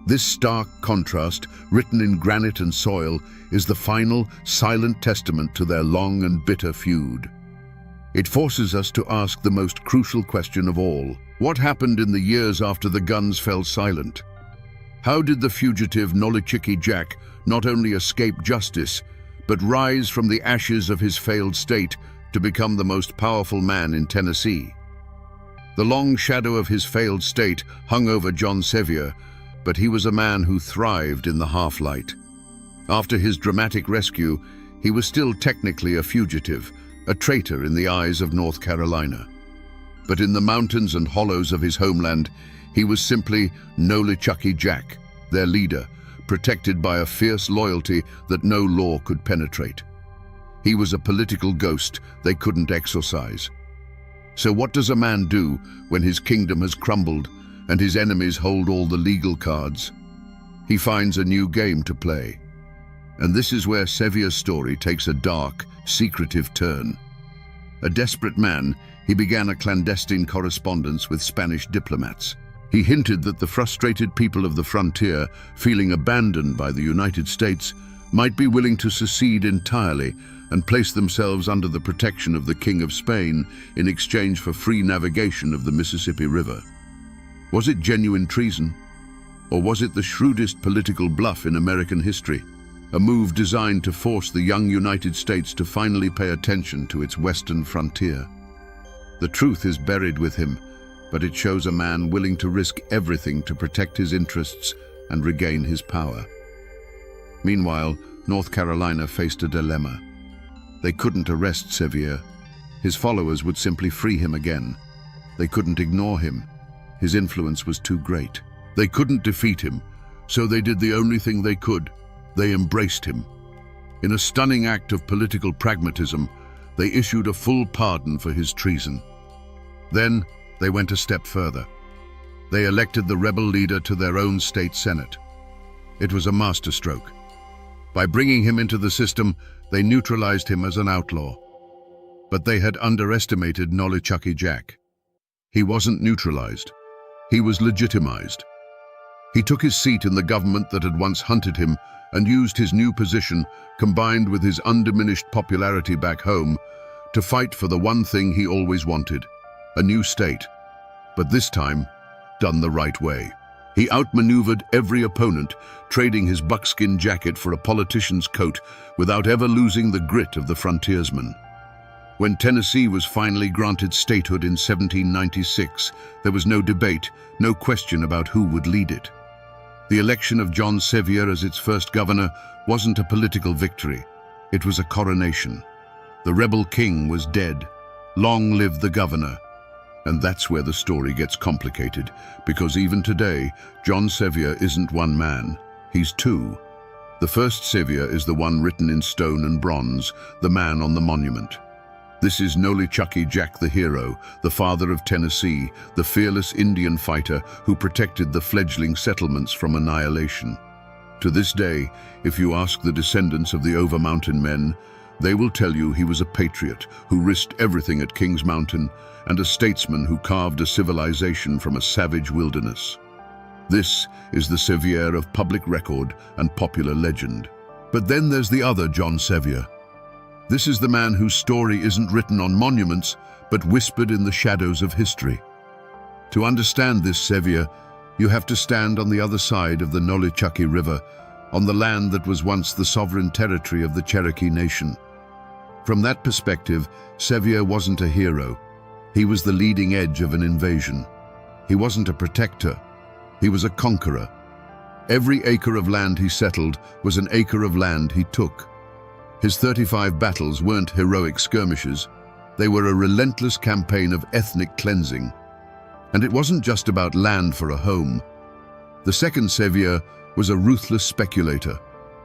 This stark contrast, written in granite and soil, is the final, silent testament to their long and bitter feud. It forces us to ask the most crucial question of all. What happened in the years after the guns fell silent? How did the fugitive Nolichucky Jack not only escape justice, but rise from the ashes of his failed state to become the most powerful man in Tennessee? The long shadow of his failed state hung over John Sevier, but he was a man who thrived in the half-light. After his dramatic rescue, he was still technically a fugitive, a traitor in the eyes of North Carolina. But in the mountains and hollows of his homeland, he was simply Nolichucky Jack, their leader, protected by a fierce loyalty that no law could penetrate. He was a political ghost they couldn't exorcise. So what does a man do when his kingdom has crumbled and his enemies hold all the legal cards? He finds a new game to play. And this is where Sevier's story takes a dark, secretive turn. A desperate man, he began a clandestine correspondence with Spanish diplomats. He hinted that the frustrated people of the frontier, feeling abandoned by the United States, might be willing to secede entirely and place themselves under the protection of the King of Spain in exchange for free navigation of the Mississippi River. Was it genuine treason? Or was it the shrewdest political bluff in American history? A move designed to force the young United States to finally pay attention to its western frontier. The truth is buried with him, but it shows a man willing to risk everything to protect his interests and regain his power. Meanwhile, North Carolina faced a dilemma. They couldn't arrest Sevier. His followers would simply free him again. They couldn't ignore him. His influence was too great. They couldn't defeat him, so they did the only thing they could. They embraced him. In a stunning act of political pragmatism, they issued a full pardon for his treason. Then, they went a step further. They elected the rebel leader to their own state senate. It was a masterstroke. By bringing him into the system, they neutralized him as an outlaw. But they had underestimated Nolichucky Jack. He wasn't neutralized. He was legitimized. He took his seat in the government that had once hunted him and used his new position, combined with his undiminished popularity back home, to fight for the one thing he always wanted, a new state. But this time, done the right way. He outmaneuvered every opponent, trading his buckskin jacket for a politician's coat without ever losing the grit of the frontiersman. When Tennessee was finally granted statehood in 1796, there was no debate, no question about who would lead it. The election of John Sevier as its first governor wasn't a political victory. It was a coronation. The rebel king was dead. Long live the governor. And that's where the story gets complicated, because even today, John Sevier isn't one man, he's two. The first Sevier is the one written in stone and bronze, the man on the monument. This is Nolichucky Jack the hero, the father of Tennessee, the fearless Indian fighter who protected the fledgling settlements from annihilation. To this day, if you ask the descendants of the Overmountain men, they will tell you he was a patriot who risked everything at Kings Mountain and a statesman who carved a civilization from a savage wilderness. This is the Sevier of public record and popular legend. But then there's the other John Sevier. This is the man whose story isn't written on monuments, but whispered in the shadows of history. To understand this Sevier, you have to stand on the other side of the Nolichucky River, on the land that was once the sovereign territory of the Cherokee Nation. From that perspective, Sevier wasn't a hero. He was the leading edge of an invasion. He wasn't a protector. He was a conqueror. Every acre of land he settled was an acre of land he took. His 35 battles weren't heroic skirmishes. They were a relentless campaign of ethnic cleansing. And it wasn't just about land for a home. The second Sevier was a ruthless speculator.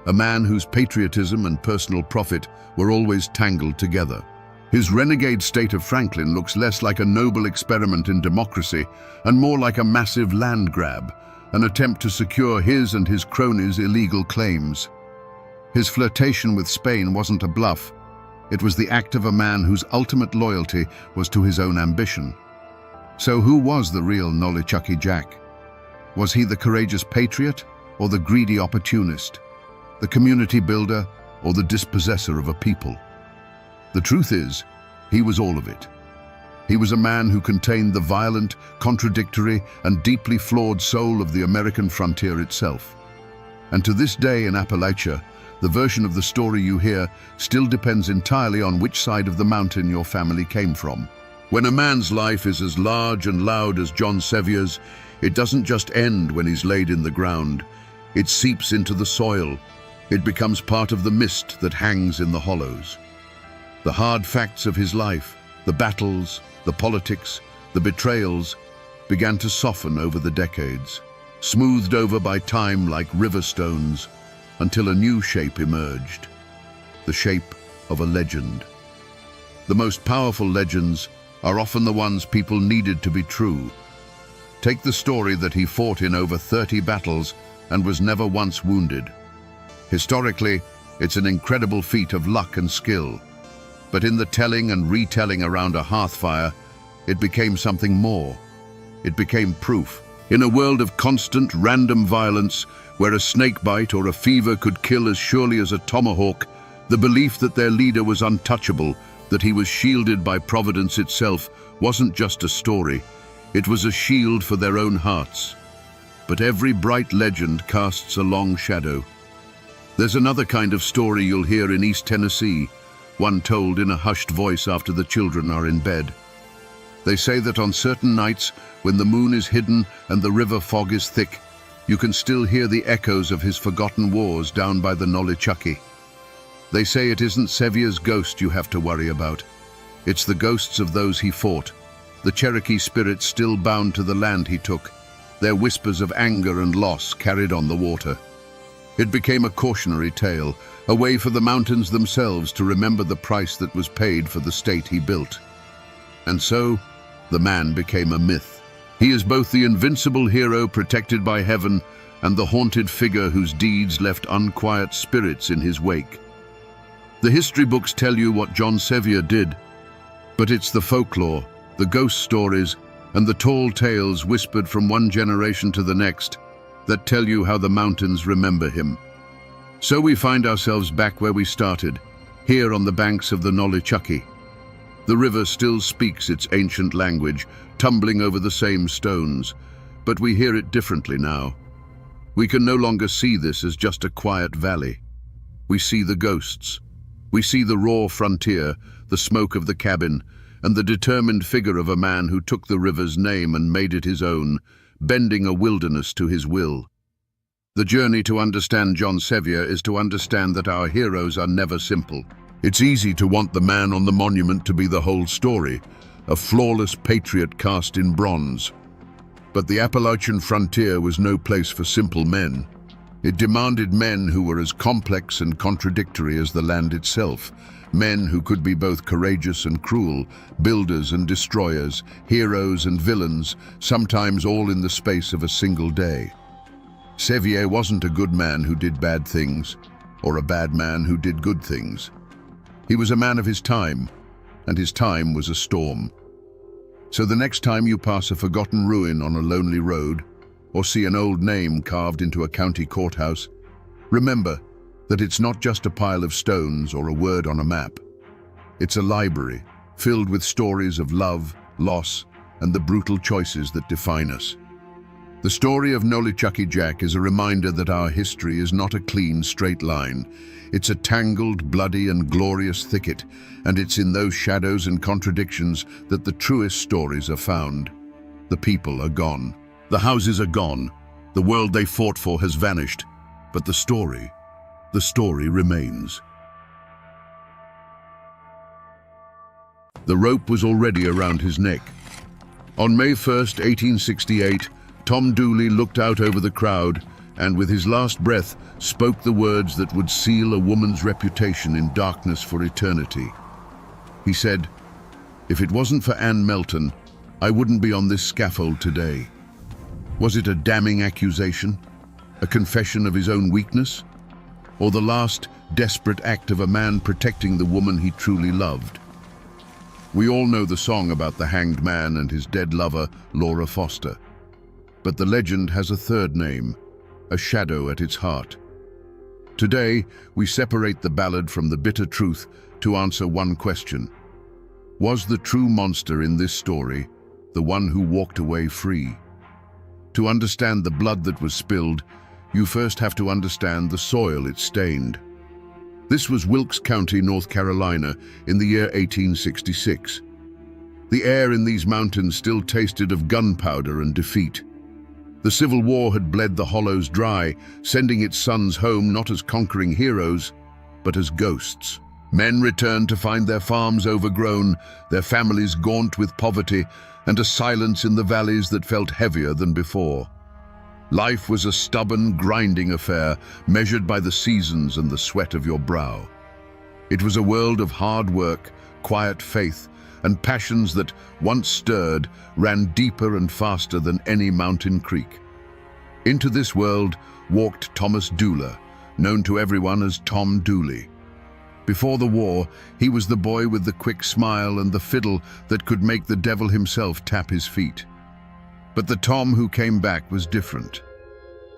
a man whose patriotism and personal profit were always tangled together. His renegade state of Franklin looks less like a noble experiment in democracy and more like a massive land grab, an attempt to secure his and his cronies' illegal claims. His flirtation with Spain wasn't a bluff. It was the act of a man whose ultimate loyalty was to his own ambition. So who was the real Nolichucky Jack? Was he the courageous patriot or the greedy opportunist? The community builder or the dispossessor of a people? The truth is, he was all of it. He was a man who contained the violent, contradictory, and deeply flawed soul of the American frontier itself. And to this day in Appalachia, the version of the story you hear still depends entirely on which side of the mountain your family came from. When a man's life is as large and loud as John Sevier's, it doesn't just end when he's laid in the ground. It seeps into the soil. It becomes part of the mist that hangs in the hollows. The hard facts of his life, the battles, the politics, the betrayals, began to soften over the decades, smoothed over by time like river stones, until a new shape emerged, the shape of a legend. The most powerful legends are often the ones people needed to be true. Take the story that he fought in over 30 battles and was never once wounded. Historically, it's an incredible feat of luck and skill. But in the telling and retelling around a hearthfire, it became something more. It became proof. In a world of constant, random violence, where a snakebite or a fever could kill as surely as a tomahawk, the belief that their leader was untouchable, that he was shielded by Providence itself, wasn't just a story. It was a shield for their own hearts. But every bright legend casts a long shadow. There's another kind of story you'll hear in East Tennessee, one told in a hushed voice after the children are in bed. They say that on certain nights, when the moon is hidden and the river fog is thick, you can still hear the echoes of his forgotten wars down by the Nolichucky. They say it isn't Sevier's ghost you have to worry about. It's the ghosts of those he fought, the Cherokee spirits still bound to the land he took, their whispers of anger and loss carried on the water. It became a cautionary tale, a way for the mountains themselves to remember the price that was paid for the state he built. And so, the man became a myth. He is both the invincible hero protected by heaven and the haunted figure whose deeds left unquiet spirits in his wake. The history books tell you what John Sevier did, but it's the folklore, the ghost stories, and the tall tales whispered from one generation to the next that tell you how the mountains remember him. So we find ourselves back where we started, here on the banks of the Nolichucky. The river still speaks its ancient language, tumbling over the same stones, but we hear it differently now. We can no longer see this as just a quiet valley. We see the ghosts. We see the raw frontier, the smoke of the cabin, and the determined figure of a man who took the river's name and made it his own, bending a wilderness to his will. The journey to understand John Sevier is to understand that our heroes are never simple. It's easy to want the man on the monument to be the whole story, a flawless patriot cast in bronze. But the Appalachian frontier was no place for simple men. It demanded men who were as complex and contradictory as the land itself, men who could be both courageous and cruel, builders and destroyers, heroes and villains, sometimes all in the space of a single day. Sevier wasn't a good man who did bad things, or a bad man who did good things. He was a man of his time, and his time was a storm. So the next time you pass a forgotten ruin on a lonely road, or see an old name carved into a county courthouse, remember that it's not just a pile of stones or a word on a map. It's a library filled with stories of love, loss, and the brutal choices that define us. The story of Nolichucky Jack is a reminder that our history is not a clean, straight line. It's a tangled, bloody, and glorious thicket, and it's in those shadows and contradictions that the truest stories are found. The people are gone. The houses are gone. The world they fought for has vanished. But the story remains. The rope was already around his neck. On May 1st, 1868, Tom Dooley looked out over the crowd and with his last breath spoke the words that would seal a woman's reputation in darkness for eternity. He said, "If it wasn't for Anne Melton, I wouldn't be on this scaffold today." Was it a damning accusation? A confession of his own weakness? Or the last desperate act of a man protecting the woman he truly loved? We all know the song about the hanged man and his dead lover, Laura Foster. But the legend has a third name, a shadow at its heart. Today, we separate the ballad from the bitter truth to answer one question. Was the true monster in this story the one who walked away free? To understand the blood that was spilled, you first have to understand the soil it stained. This was Wilkes County, North Carolina, in the year 1866. The air in these mountains still tasted of gunpowder and defeat. The Civil War had bled the hollows dry, sending its sons home not as conquering heroes, but as ghosts. Men returned to find their farms overgrown, their families gaunt with poverty, and a silence in the valleys that felt heavier than before. Life was a stubborn, grinding affair, measured by the seasons and the sweat of your brow. It was a world of hard work, quiet faith, and passions that, once stirred, ran deeper and faster than any mountain creek. Into this world walked Thomas Dooler, known to everyone as Tom Dooley. Before the war, he was the boy with the quick smile and the fiddle that could make the devil himself tap his feet. But the Tom who came back was different.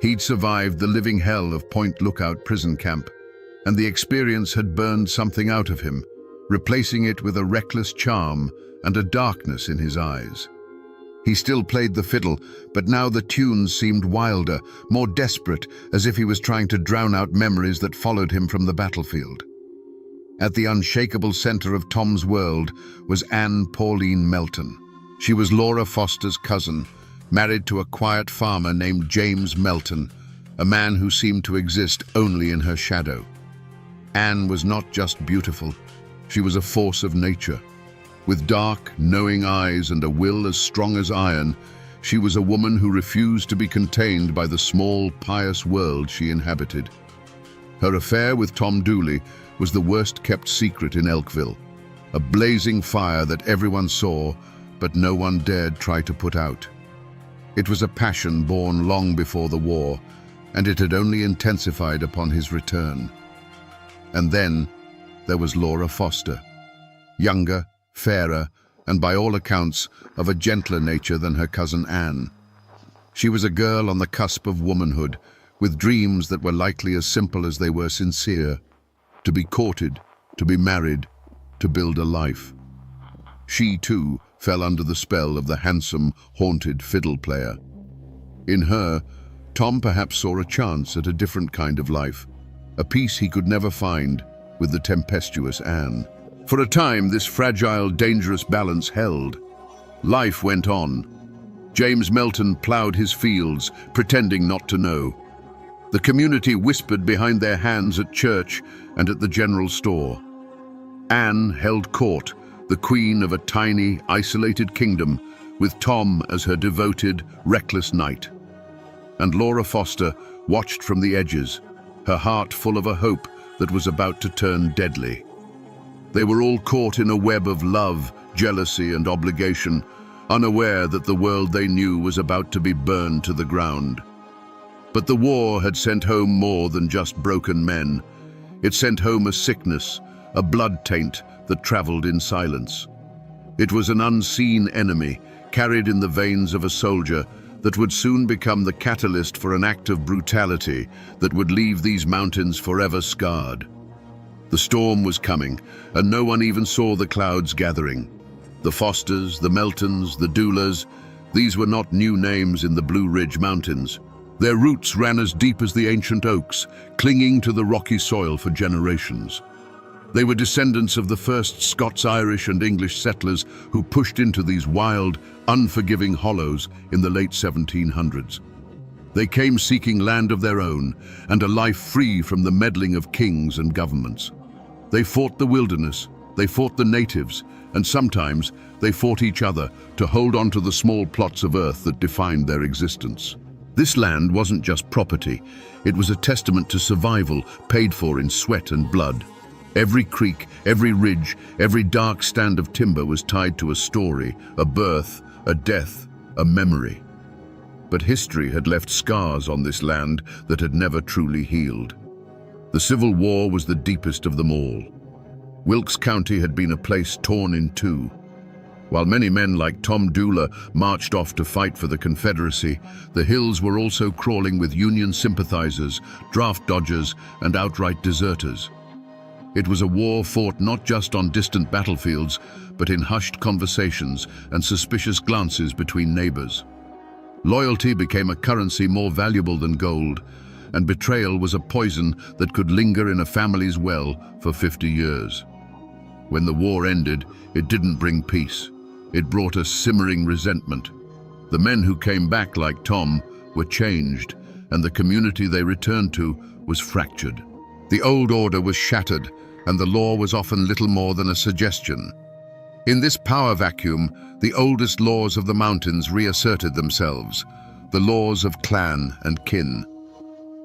He'd survived the living hell of Point Lookout prison camp, and the experience had burned something out of him, replacing it with a reckless charm and a darkness in his eyes. He still played the fiddle, but now the tunes seemed wilder, more desperate, as if he was trying to drown out memories that followed him from the battlefield. At the unshakable center of Tom's world was Anne Pauline Melton. She was Laura Foster's cousin, married to a quiet farmer named James Melton, a man who seemed to exist only in her shadow. Anne was not just beautiful, she was a force of nature. With dark, knowing eyes and a will as strong as iron, she was a woman who refused to be contained by the small, pious world she inhabited. Her affair with Tom Dooley was the worst-kept secret in Elkville, a blazing fire that everyone saw, but no one dared try to put out. It was a passion born long before the war, and it had only intensified upon his return. And then there was Laura Foster, younger, fairer, and by all accounts of a gentler nature than her cousin Anne. She was a girl on the cusp of womanhood, with dreams that were likely as simple as they were sincere: to be courted, to be married, to build a life. She, too, fell under the spell of the handsome, haunted fiddle player. In her, Tom perhaps saw a chance at a different kind of life, a peace he could never find with the tempestuous Anne. For a time, this fragile, dangerous balance held. Life went on. James Melton ploughed his fields, pretending not to know. The community whispered behind their hands at church and at the general store. Anne held court, the queen of a tiny, isolated kingdom, with Tom as her devoted, reckless knight. And Laura Foster watched from the edges, her heart full of a hope that was about to turn deadly. They were all caught in a web of love, jealousy, and obligation, unaware that the world they knew was about to be burned to the ground. But the war had sent home more than just broken men. It sent home a sickness, a blood taint that traveled in silence. It was an unseen enemy, carried in the veins of a soldier, that would soon become the catalyst for an act of brutality that would leave these mountains forever scarred. The storm was coming, and no one even saw the clouds gathering. The Fosters, the Meltons, the Doolers, these were not new names in the Blue Ridge Mountains. Their roots ran as deep as the ancient oaks, clinging to the rocky soil for generations. They were descendants of the first Scots, Irish, and English settlers who pushed into these wild, unforgiving hollows in the late 1700s. They came seeking land of their own and a life free from the meddling of kings and governments. They fought the wilderness, they fought the natives, and sometimes they fought each other to hold on to the small plots of earth that defined their existence. This land wasn't just property, it was a testament to survival paid for in sweat and blood. Every creek, every ridge, every dark stand of timber was tied to a story, a birth, a death, a memory. But history had left scars on this land that had never truly healed. The Civil War was the deepest of them all. Wilkes County had been a place torn in two. While many men like Tom Dooley marched off to fight for the Confederacy, the hills were also crawling with Union sympathizers, draft dodgers, and outright deserters. It was a war fought not just on distant battlefields, but in hushed conversations and suspicious glances between neighbors. Loyalty became a currency more valuable than gold, and betrayal was a poison that could linger in a family's well for 50 years. When the war ended, it didn't bring peace. It brought a simmering resentment. The men who came back, like Tom, were changed, and the community they returned to was fractured. The old order was shattered, and the law was often little more than a suggestion. In this power vacuum, the oldest laws of the mountains reasserted themselves, the laws of clan and kin.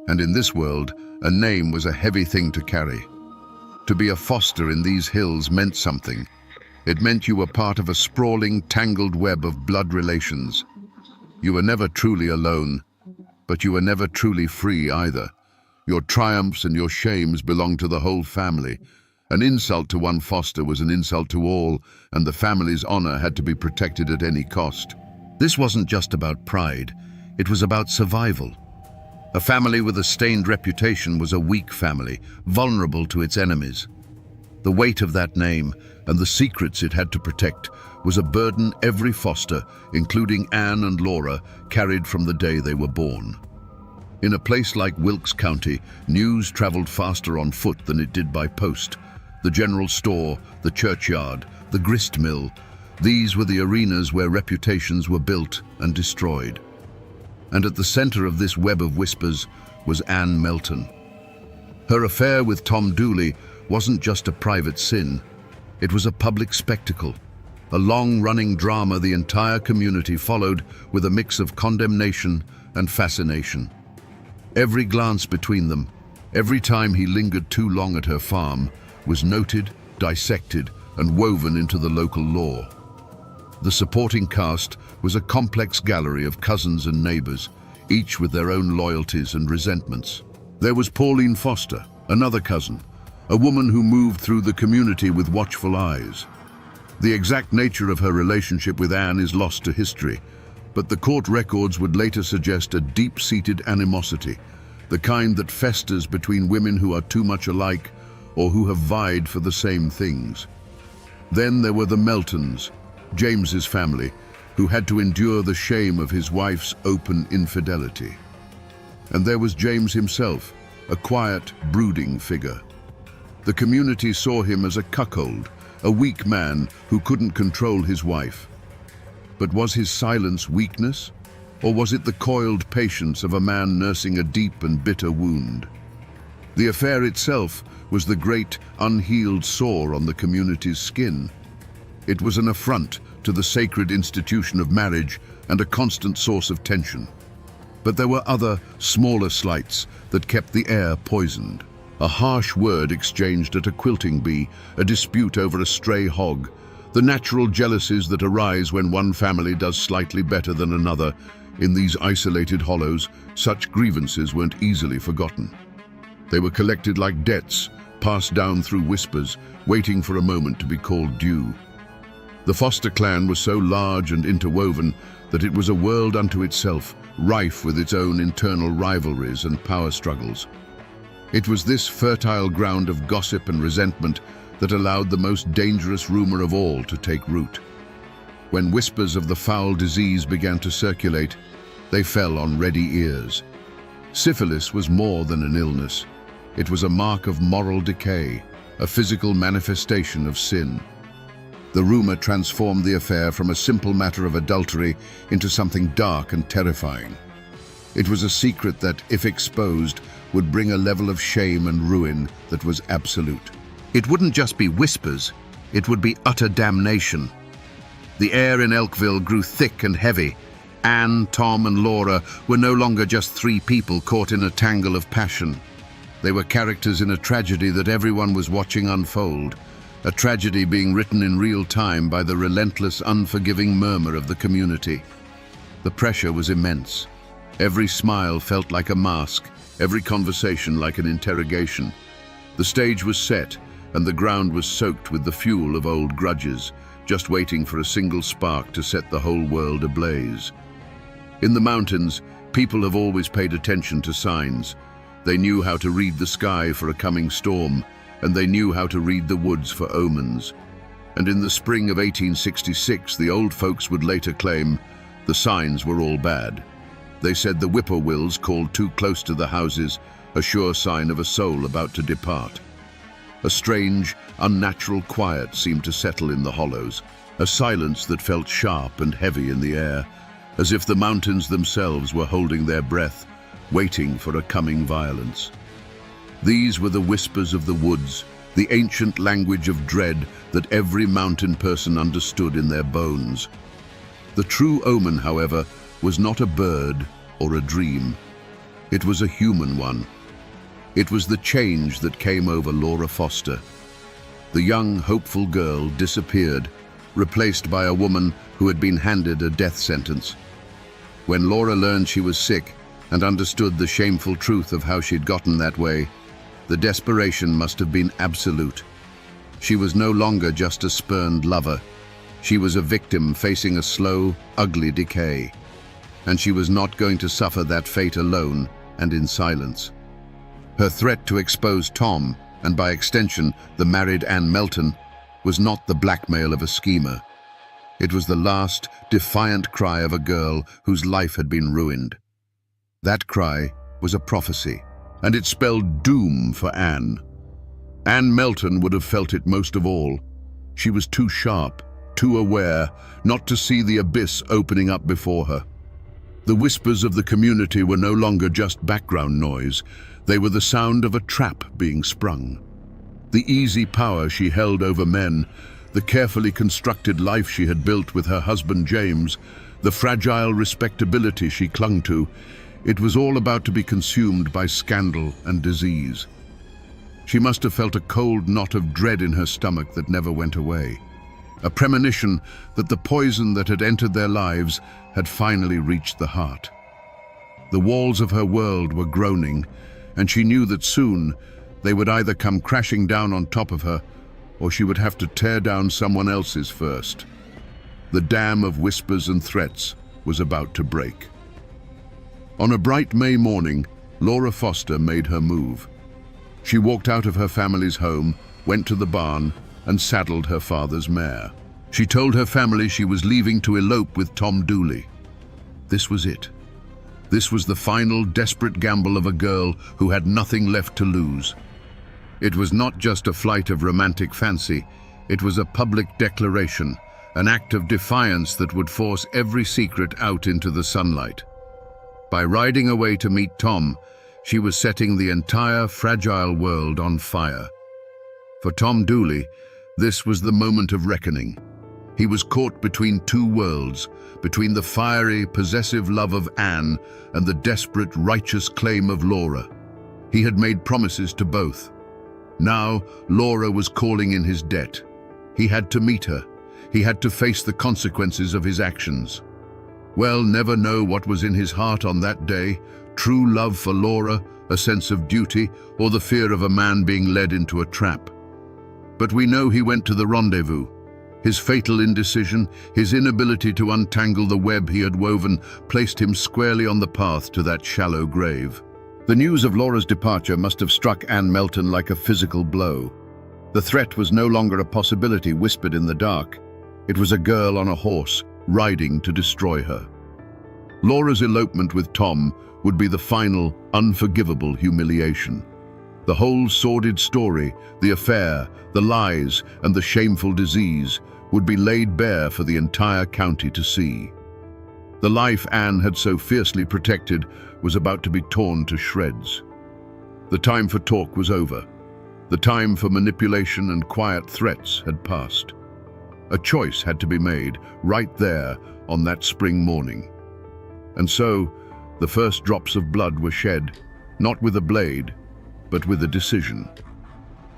And in this world, a name was a heavy thing to carry. To be a foster in these hills meant something. It meant you were part of a sprawling, tangled web of blood relations. You were never truly alone, but you were never truly free either. Your triumphs and your shames belonged to the whole family. An insult to one foster was an insult to all, and the family's honor had to be protected at any cost. This wasn't just about pride, it was about survival. A family with a stained reputation was a weak family, vulnerable to its enemies. The weight of that name, and the secrets it had to protect, was a burden every foster, including Anne and Laura, carried from the day they were born. In a place like Wilkes County, news traveled faster on foot than it did by post. The general store, the churchyard, the grist mill, these were the arenas where reputations were built and destroyed. And at the center of this web of whispers was Anne Melton. Her affair with Tom Dooley wasn't just a private sin. It was a public spectacle, a long-running drama the entire community followed with a mix of condemnation and fascination. Every glance between them, every time he lingered too long at her farm, was noted, dissected, and woven into the local law. The supporting cast was a complex gallery of cousins and neighbors, each with their own loyalties and resentments. There was Pauline Foster, another cousin, a woman who moved through the community with watchful eyes. The exact nature of her relationship with Anne is lost to history, but the court records would later suggest a deep-seated animosity, the kind that festers between women who are too much alike or who have vied for the same things. Then there were the Meltons, James's family, who had to endure the shame of his wife's open infidelity. And there was James himself, a quiet, brooding figure. The community saw him as a cuckold, a weak man who couldn't control his wife. But was his silence weakness, or was it the coiled patience of a man nursing a deep and bitter wound? The affair itself was the great, unhealed sore on the community's skin. It was an affront to the sacred institution of marriage and a constant source of tension. But there were other, smaller slights that kept the air poisoned. A harsh word exchanged at a quilting bee, a dispute over a stray hog, the natural jealousies that arise when one family does slightly better than another. In these isolated hollows, such grievances weren't easily forgotten. They were collected like debts, passed down through whispers, waiting for a moment to be called due. The Foster clan was so large and interwoven that it was a world unto itself, rife with its own internal rivalries and power struggles. It was this fertile ground of gossip and resentment that allowed the most dangerous rumor of all to take root. When whispers of the foul disease began to circulate, they fell on ready ears. Syphilis was more than an illness. It was a mark of moral decay, a physical manifestation of sin. The rumor transformed the affair from a simple matter of adultery into something dark and terrifying. It was a secret that, if exposed, would bring a level of shame and ruin that was absolute. It wouldn't just be whispers, it would be utter damnation. The air in Elkville grew thick and heavy. Anne, Tom, and Laura were no longer just three people caught in a tangle of passion. They were characters in a tragedy that everyone was watching unfold, a tragedy being written in real time by the relentless, unforgiving murmur of the community. The pressure was immense. Every smile felt like a mask, every conversation like an interrogation. The stage was set, and the ground was soaked with the fuel of old grudges, just waiting for a single spark to set the whole world ablaze. In the mountains, people have always paid attention to signs. They knew how to read the sky for a coming storm, and they knew how to read the woods for omens. And in the spring of 1866, the old folks would later claim the signs were all bad. They said the whippoorwills called too close to the houses, a sure sign of a soul about to depart. A strange, unnatural quiet seemed to settle in the hollows, a silence that felt sharp and heavy in the air, as if the mountains themselves were holding their breath, waiting for a coming violence. These were the whispers of the woods, the ancient language of dread that every mountain person understood in their bones. The true omen, however, was not a bird or a dream. It was a human one. It was the change that came over Laura Foster. The young, hopeful girl disappeared, replaced by a woman who had been handed a death sentence. When Laura learned she was sick and understood the shameful truth of how she'd gotten that way, the desperation must have been absolute. She was no longer just a spurned lover. She was a victim facing a slow, ugly decay. And she was not going to suffer that fate alone and in silence. Her threat to expose Tom, and by extension the married Anne Melton, was not the blackmail of a schemer. It was the last, defiant cry of a girl whose life had been ruined. That cry was a prophecy, and it spelled doom for Anne. Anne Melton would have felt it most of all. She was too sharp, too aware, not to see the abyss opening up before her. The whispers of the community were no longer just background noise. They were the sound of a trap being sprung. The easy power she held over men, the carefully constructed life she had built with her husband James, the fragile respectability she clung to, it was all about to be consumed by scandal and disease. She must have felt a cold knot of dread in her stomach that never went away, a premonition that the poison that had entered their lives had finally reached the heart. The walls of her world were groaning, and she knew that soon they would either come crashing down on top of her, or she would have to tear down someone else's first. The dam of whispers and threats was about to break. On a bright May morning, Laura Foster made her move. She walked out of her family's home, went to the barn, and saddled her father's mare. She told her family she was leaving to elope with Tom Dooley. This was it. This was the final desperate gamble of a girl who had nothing left to lose. It was not just a flight of romantic fancy, it was a public declaration, an act of defiance that would force every secret out into the sunlight. By riding away to meet Tom, she was setting the entire fragile world on fire. For Tom Dooley, this was the moment of reckoning. He was caught between two worlds, between the fiery, possessive love of Anne and the desperate, righteous claim of Laura. He had made promises to both. Now, Laura was calling in his debt. He had to meet her. He had to face the consequences of his actions. We'll never know what was in his heart on that day, true love for Laura, a sense of duty, or the fear of a man being led into a trap. But we know he went to the rendezvous. His fatal indecision, his inability to untangle the web he had woven, placed him squarely on the path to that shallow grave. The news of Laura's departure must have struck Anne Melton like a physical blow. The threat was no longer a possibility whispered in the dark. It was a girl on a horse, riding to destroy her. Laura's elopement with Tom would be the final, unforgivable humiliation. The whole sordid story, the affair, the lies, and the shameful disease would be laid bare for the entire county to see. The life Anne had so fiercely protected was about to be torn to shreds. The time for talk was over. The time for manipulation and quiet threats had passed. A choice had to be made right there on that spring morning. And so, the first drops of blood were shed, not with a blade, but with a decision.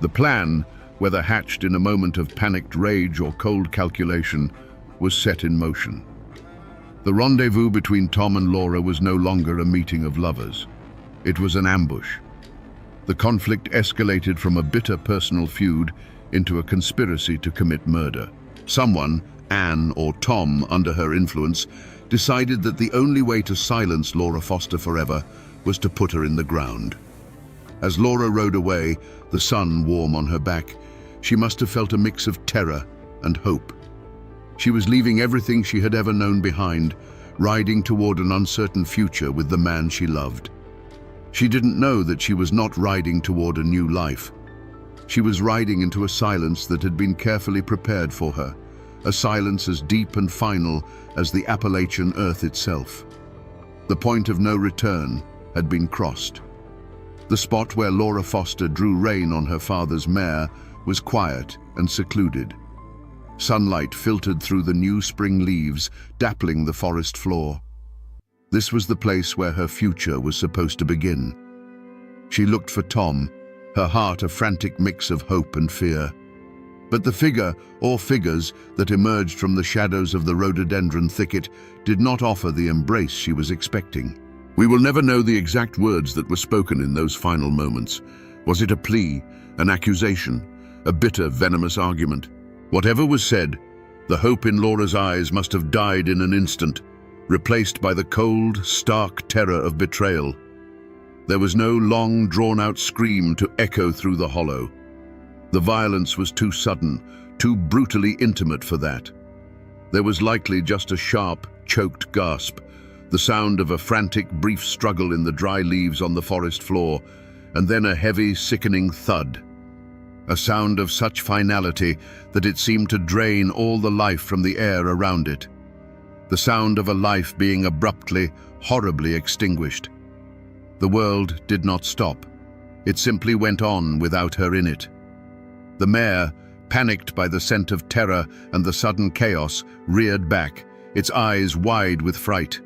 The plan, whether hatched in a moment of panicked rage or cold calculation, was set in motion. The rendezvous between Tom and Laura was no longer a meeting of lovers. It was an ambush. The conflict escalated from a bitter personal feud into a conspiracy to commit murder. Someone, Anne or Tom, under her influence, decided that the only way to silence Laura Foster forever was to put her in the ground. As Laura rode away, the sun warm on her back, she must have felt a mix of terror and hope. She was leaving everything she had ever known behind, riding toward an uncertain future with the man she loved. She didn't know that she was not riding toward a new life. She was riding into a silence that had been carefully prepared for her, a silence as deep and final as the Appalachian earth itself. The point of no return had been crossed. The spot where Laura Foster drew rein on her father's mare was quiet and secluded. Sunlight filtered through the new spring leaves, dappling the forest floor. This was the place where her future was supposed to begin. She looked for Tom, her heart a frantic mix of hope and fear. But the figure, or figures, that emerged from the shadows of the rhododendron thicket did not offer the embrace she was expecting. We will never know the exact words that were spoken in those final moments. Was it a plea, an accusation, a bitter, venomous argument? Whatever was said, the hope in Laura's eyes must have died in an instant, replaced by the cold, stark terror of betrayal. There was no long, drawn-out scream to echo through the hollow. The violence was too sudden, too brutally intimate for that. There was likely just a sharp, choked gasp, the sound of a frantic, brief struggle in the dry leaves on the forest floor, and then a heavy, sickening thud. A sound of such finality that it seemed to drain all the life from the air around it. The sound of a life being abruptly, horribly extinguished. The world did not stop. It simply went on without her in it. The mare, panicked by the scent of terror and the sudden chaos, reared back, its eyes wide with fright.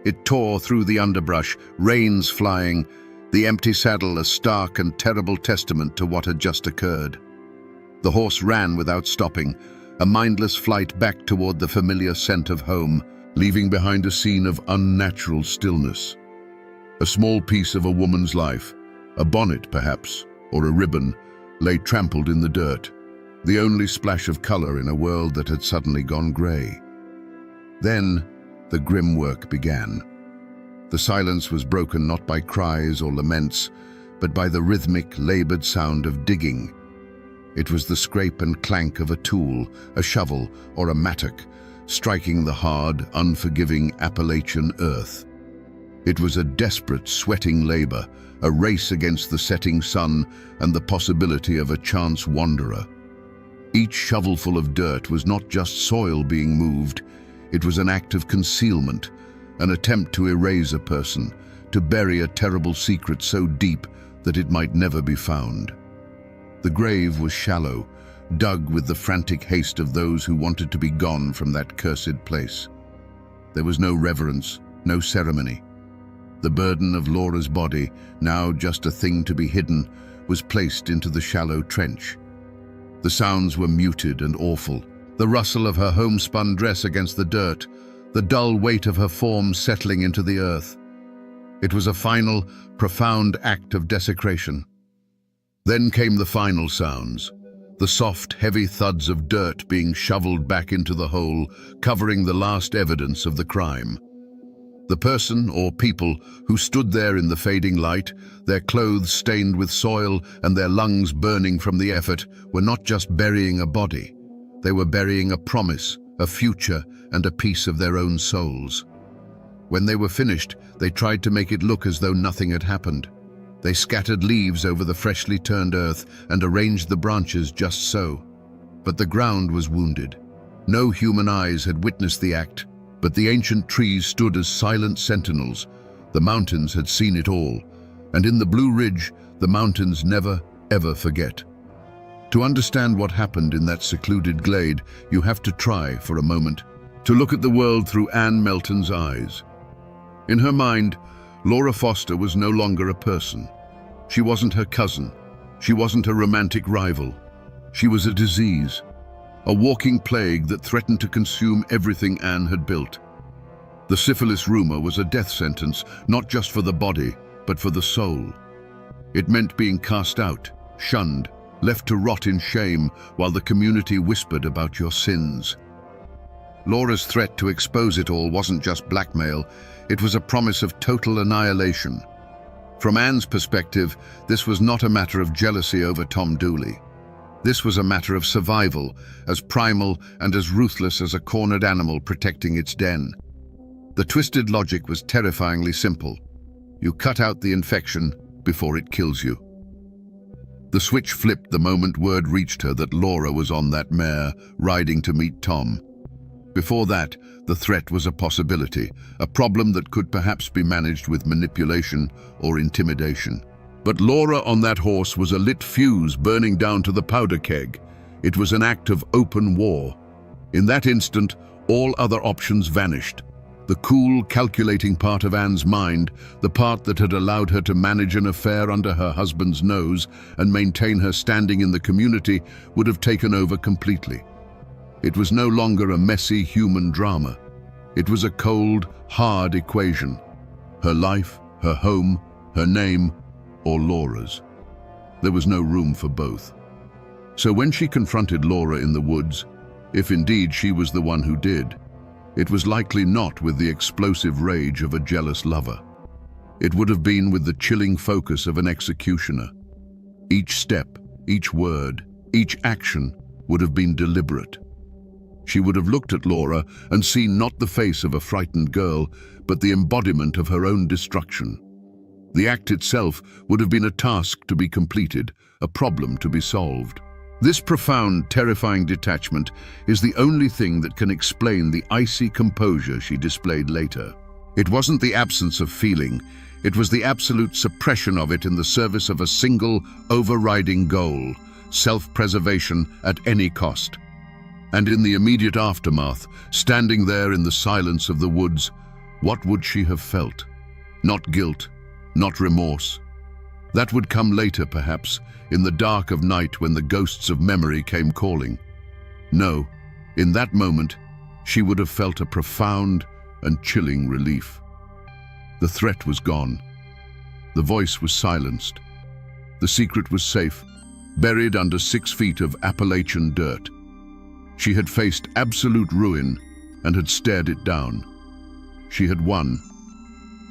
It tore through the underbrush, reins flying, the empty saddle a stark and terrible testament to what had just occurred. The horse ran without stopping, a mindless flight back toward the familiar scent of home, leaving behind a scene of unnatural stillness. A small piece of a woman's life, a bonnet perhaps, or a ribbon, lay trampled in the dirt, the only splash of color in a world that had suddenly gone gray. Then the grim work began. The silence was broken not by cries or laments, but by the rhythmic, labored sound of digging. It was the scrape and clank of a tool, a shovel or a mattock, striking the hard, unforgiving Appalachian earth. It was a desperate, sweating labor, a race against the setting sun and the possibility of a chance wanderer. Each shovelful of dirt was not just soil being moved, it was an act of concealment, an attempt to erase a person, to bury a terrible secret so deep that it might never be found. The grave was shallow, dug with the frantic haste of those who wanted to be gone from that cursed place. There was no reverence, no ceremony. The burden of Laura's body, now just a thing to be hidden, was placed into the shallow trench. The sounds were muted and awful. The rustle of her homespun dress against the dirt, the dull weight of her form settling into the earth. It was a final, profound act of desecration. Then came the final sounds, the soft, heavy thuds of dirt being shoveled back into the hole, covering the last evidence of the crime. The person, or people, who stood there in the fading light, their clothes stained with soil and their lungs burning from the effort, were not just burying a body. They were burying a promise, a future, and a piece of their own souls. When they were finished, they tried to make it look as though nothing had happened. They scattered leaves over the freshly turned earth and arranged the branches just so. But the ground was wounded. No human eyes had witnessed the act, but the ancient trees stood as silent sentinels. The mountains had seen it all, and in the Blue Ridge, the mountains never, ever forget. To understand what happened in that secluded glade, you have to try, for a moment, to look at the world through Anne Melton's eyes. In her mind, Laura Foster was no longer a person. She wasn't her cousin. She wasn't a romantic rival. She was a disease, a walking plague that threatened to consume everything Anne had built. The syphilis rumor was a death sentence, not just for the body, but for the soul. It meant being cast out, shunned, left to rot in shame while the community whispered about your sins. Laura's threat to expose it all wasn't just blackmail, it was a promise of total annihilation. From Anne's perspective, this was not a matter of jealousy over Tom Dooley. This was a matter of survival, as primal and as ruthless as a cornered animal protecting its den. The twisted logic was terrifyingly simple. You cut out the infection before it kills you. The switch flipped the moment word reached her that Laura was on that mare, riding to meet Tom. Before that, the threat was a possibility, a problem that could perhaps be managed with manipulation or intimidation. But Laura on that horse was a lit fuse burning down to the powder keg. It was an act of open war. In that instant, all other options vanished. The cool, calculating part of Anne's mind, the part that had allowed her to manage an affair under her husband's nose and maintain her standing in the community, would have taken over completely. It was no longer a messy human drama. It was a cold, hard equation. Her life, her home, her name, or Laura's. There was no room for both. So when she confronted Laura in the woods, if indeed she was the one who did, it was likely not with the explosive rage of a jealous lover. It would have been with the chilling focus of an executioner. Each step, each word, each action would have been deliberate. She would have looked at Laura and seen not the face of a frightened girl, but the embodiment of her own destruction. The act itself would have been a task to be completed, a problem to be solved. This profound, terrifying detachment is the only thing that can explain the icy composure she displayed later. It wasn't the absence of feeling, it was the absolute suppression of it in the service of a single, overriding goal, self-preservation at any cost. And in the immediate aftermath, standing there in the silence of the woods, what would she have felt? Not guilt, not remorse. That would come later, perhaps, in the dark of night when the ghosts of memory came calling. No, in that moment, she would have felt a profound and chilling relief. The threat was gone. The voice was silenced. The secret was safe, buried under 6 feet of Appalachian dirt. She had faced absolute ruin and had stared it down. She had won.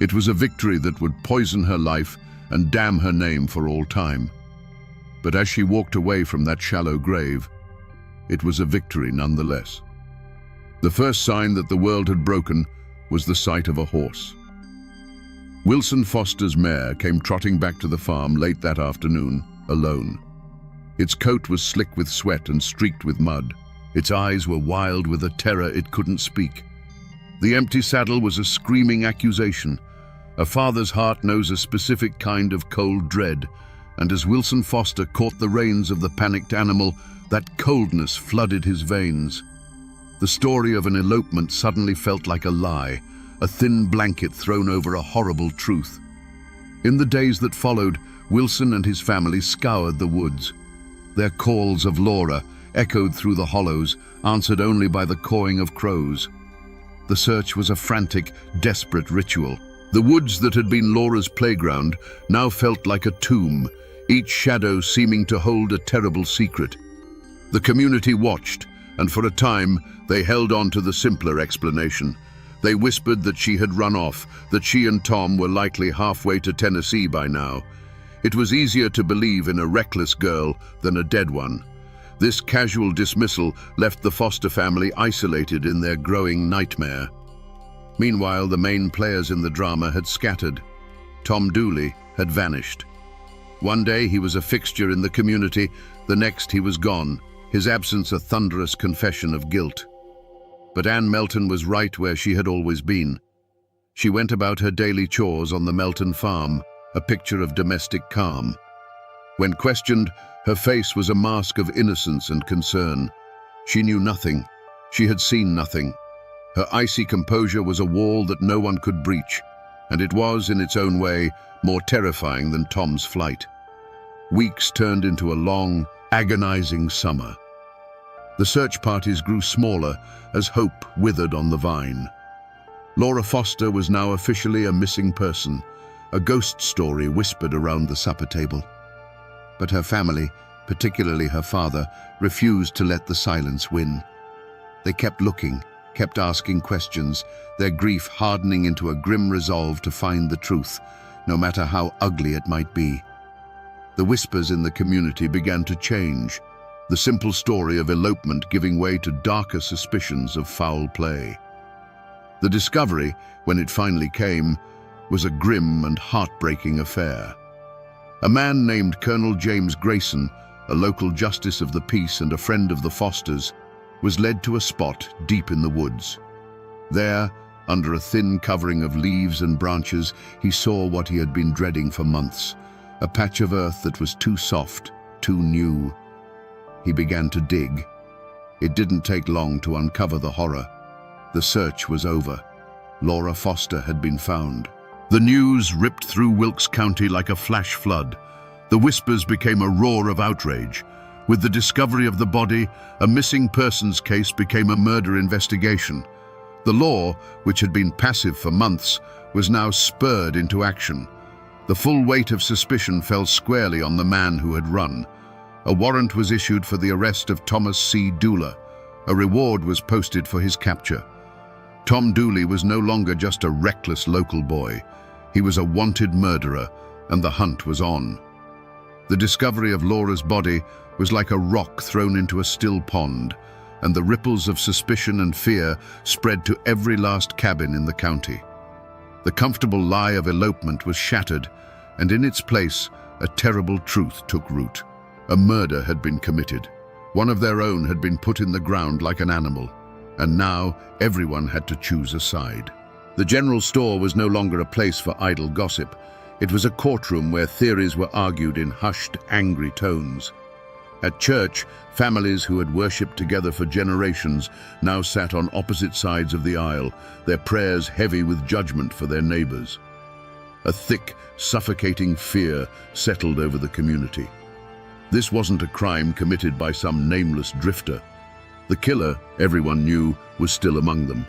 It was a victory that would poison her life and damn her name for all time. But as she walked away from that shallow grave, it was a victory nonetheless. The first sign that the world had broken was the sight of a horse. Wilson Foster's mare came trotting back to the farm late that afternoon, alone. Its coat was slick with sweat and streaked with mud. Its eyes were wild with a terror it couldn't speak. The empty saddle was a screaming accusation. A father's heart knows a specific kind of cold dread, and as Wilson Foster caught the reins of the panicked animal, that coldness flooded his veins. The story of an elopement suddenly felt like a lie, a thin blanket thrown over a horrible truth. In the days that followed, Wilson and his family scoured the woods. Their calls of Laura echoed through the hollows, answered only by the cawing of crows. The search was a frantic, desperate ritual. The woods that had been Laura's playground now felt like a tomb, each shadow seeming to hold a terrible secret. The community watched, and for a time they held on to the simpler explanation. They whispered that she had run off, that she and Tom were likely halfway to Tennessee by now. It was easier to believe in a reckless girl than a dead one. This casual dismissal left the Foster family isolated in their growing nightmare. Meanwhile, the main players in the drama had scattered. Tom Dooley had vanished. One day he was a fixture in the community, the next he was gone, his absence a thunderous confession of guilt. But Anne Melton was right where she had always been. She went about her daily chores on the Melton farm, a picture of domestic calm. When questioned, her face was a mask of innocence and concern. She knew nothing. She had seen nothing. Her icy composure was a wall that no one could breach. and it was, in its own way, more terrifying than Tom's flight. Weeks turned into a long, agonizing summer. The search parties grew smaller as hope withered on the vine. Laura Foster was now officially a missing person, a ghost story whispered around the supper table. But her family, particularly her father, refused to let the silence win. They kept looking, kept asking questions, their grief hardening into a grim resolve to find the truth, no matter how ugly it might be. The whispers in the community began to change, the simple story of elopement giving way to darker suspicions of foul play. The discovery, when it finally came, was a grim and heartbreaking affair. A man named Colonel James Grayson, a local justice of the peace and a friend of the Fosters, was led to a spot deep in the woods. There, under a thin covering of leaves and branches, he saw what he had been dreading for months, a patch of earth that was too soft, too new. He began to dig. It didn't take long to uncover the horror. The search was over. Laura Foster had been found. The news ripped through Wilkes County like a flash flood. The whispers became a roar of outrage. With the discovery of the body, a missing persons case became a murder investigation. The law, which had been passive for months, was now spurred into action. The full weight of suspicion fell squarely on the man who had run. A warrant was issued for the arrest of Thomas C. Dooley. A reward was posted for his capture. Tom Dooley was no longer just a reckless local boy. He was a wanted murderer, and the hunt was on. The discovery of Laura's body was like a rock thrown into a still pond, and the ripples of suspicion and fear spread to every last cabin in the county. The comfortable lie of elopement was shattered, and in its place, a terrible truth took root. A murder had been committed. One of their own had been put in the ground like an animal, and now everyone had to choose a side. The general store was no longer a place for idle gossip. It was a courtroom where theories were argued in hushed, angry tones. At church, families who had worshipped together for generations now sat on opposite sides of the aisle, their prayers heavy with judgment for their neighbors. A thick, suffocating fear settled over the community. This wasn't a crime committed by some nameless drifter. The killer, everyone knew, was still among them.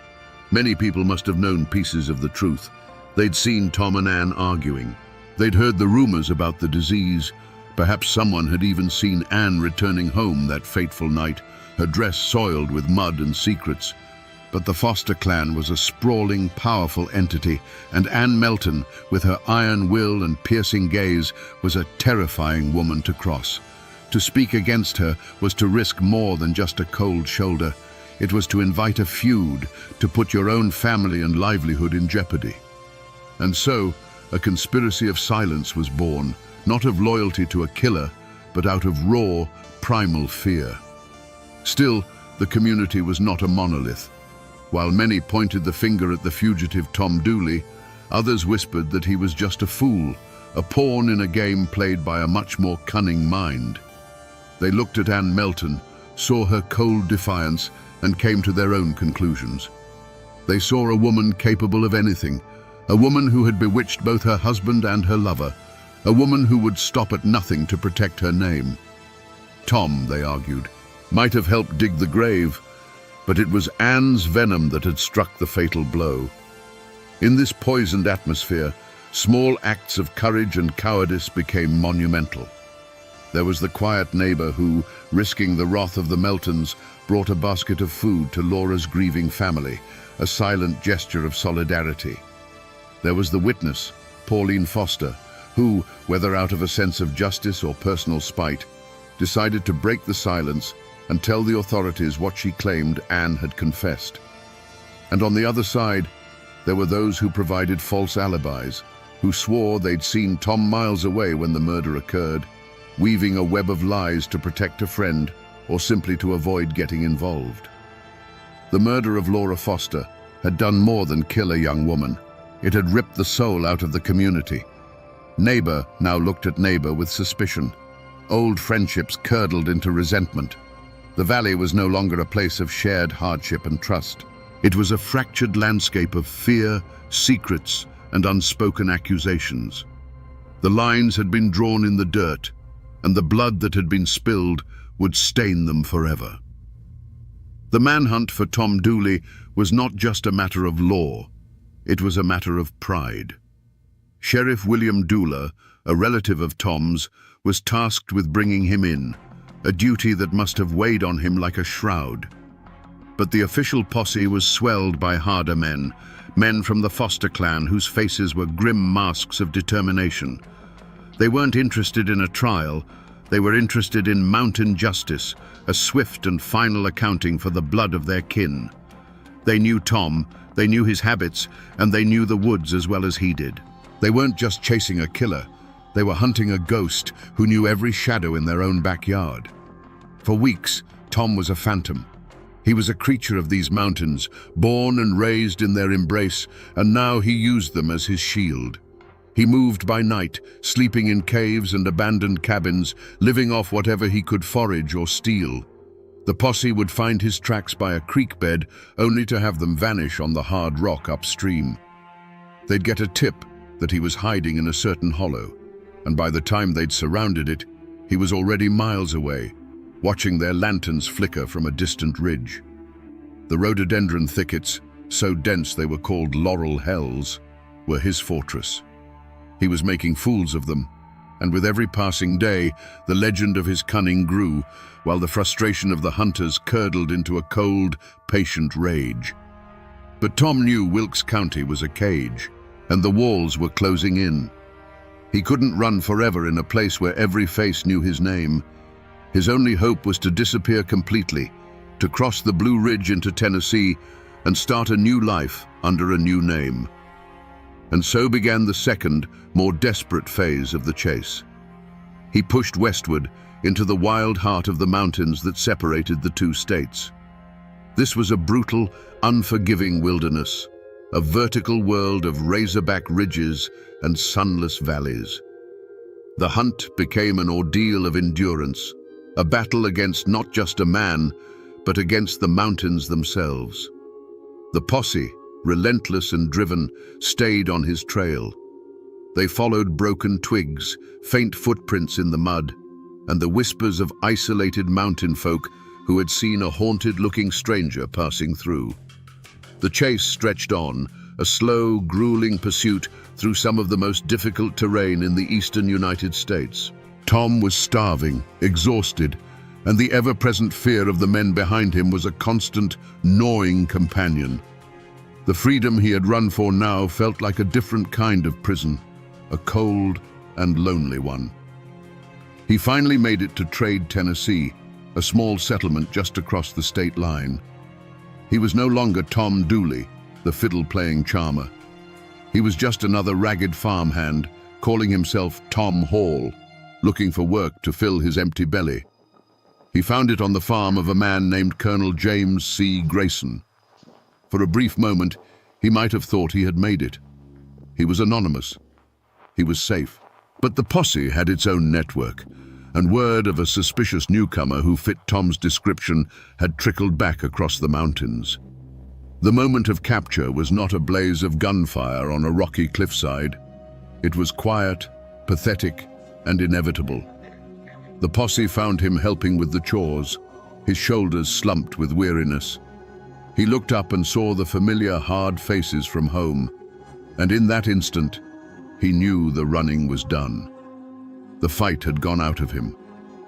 Many people must have known pieces of the truth. They'd seen Tom and Ann arguing. They'd heard the rumors about the disease. Perhaps someone had even seen Ann returning home that fateful night, her dress soiled with mud and secrets. But the Foster clan was a sprawling, powerful entity, and Ann Melton, with her iron will and piercing gaze, was a terrifying woman to cross. To speak against her was to risk more than just a cold shoulder. It was to invite a feud, to put your own family and livelihood in jeopardy. And so, a conspiracy of silence was born, not of loyalty to a killer, but out of raw, primal fear. Still, the community was not a monolith. While many pointed the finger at the fugitive Tom Dooley, others whispered that he was just a fool, a pawn in a game played by a much more cunning mind. They looked at Ann Melton, saw her cold defiance, and came to their own conclusions. They saw a woman capable of anything, a woman who had bewitched both her husband and her lover, a woman who would stop at nothing to protect her name. Tom, they argued, might have helped dig the grave, but it was Ann's venom that had struck the fatal blow. In this poisoned atmosphere, small acts of courage and cowardice became monumental. There was the quiet neighbor who, risking the wrath of the Meltons, brought a basket of food to Laura's grieving family, a silent gesture of solidarity. There was the witness, Pauline Foster, who, whether out of a sense of justice or personal spite, decided to break the silence and tell the authorities what she claimed Ann had confessed. And on the other side, there were those who provided false alibis, who swore they'd seen Tom miles away when the murder occurred, weaving a web of lies to protect a friend or simply to avoid getting involved. The murder of Laura Foster had done more than kill a young woman. It had ripped the soul out of the community. Neighbor now looked at neighbor with suspicion. Old friendships curdled into resentment. The valley was no longer a place of shared hardship and trust. It was a fractured landscape of fear, secrets, and unspoken accusations. The lines had been drawn in the dirt, and the blood that had been spilled would stain them forever. The manhunt for Tom Dooley was not just a matter of law, it was a matter of pride. Sheriff William Dooley, a relative of Tom's, was tasked with bringing him in, a duty that must have weighed on him like a shroud. But the official posse was swelled by harder men, men from the Foster clan whose faces were grim masks of determination. They weren't interested in a trial, they were interested in mountain justice, a swift and final accounting for the blood of their kin. They knew Tom, they knew his habits, and they knew the woods as well as he did. They weren't just chasing a killer, they were hunting a ghost who knew every shadow in their own backyard. For weeks, Tom was a phantom. He was a creature of these mountains, born and raised in their embrace, and now he used them as his shield. He moved by night, sleeping in caves and abandoned cabins, living off whatever he could forage or steal. The posse would find his tracks by a creek bed, only to have them vanish on the hard rock upstream. They'd get a tip that he was hiding in a certain hollow, and by the time they'd surrounded it, he was already miles away, watching their lanterns flicker from a distant ridge. The rhododendron thickets, so dense they were called laurel hells, were his fortress. He was making fools of them, and with every passing day, the legend of his cunning grew, while the frustration of the hunters curdled into a cold, patient rage. But Tom knew Wilkes County was a cage, and the walls were closing in. He couldn't run forever in a place where every face knew his name. His only hope was to disappear completely, to cross the Blue Ridge into Tennessee and start a new life under a new name. And so began the second, more desperate phase of the chase. He pushed westward into the wild heart of the mountains that separated the two states. This was a brutal, unforgiving wilderness, a vertical world of razorback ridges and sunless valleys. The hunt became an ordeal of endurance, a battle against not just a man, but against the mountains themselves. The posse, relentless and driven, stayed on his trail. They followed broken twigs, faint footprints in the mud, and the whispers of isolated mountain folk who had seen a haunted-looking stranger passing through. The chase stretched on, a slow, grueling pursuit through some of the most difficult terrain in the eastern United States. Tom was starving, exhausted, and the ever-present fear of the men behind him was a constant, gnawing companion. The freedom he had run for now felt like a different kind of prison, a cold and lonely one. He finally made it to Trade, Tennessee, a small settlement just across the state line. He was no longer Tom Dooley, the fiddle-playing charmer. He was just another ragged farmhand, calling himself Tom Hall, looking for work to fill his empty belly. He found it on the farm of a man named Colonel James C. Grayson. For a brief moment, he might have thought he had made it. He was anonymous. He was safe. But the posse had its own network, and word of a suspicious newcomer who fit Tom's description had trickled back across the mountains. The moment of capture was not a blaze of gunfire on a rocky cliffside. It was quiet, pathetic, and inevitable. The posse found him helping with the chores, his shoulders slumped with weariness. He looked up and saw the familiar hard faces from home, and in that instant, he knew the running was done. The fight had gone out of him.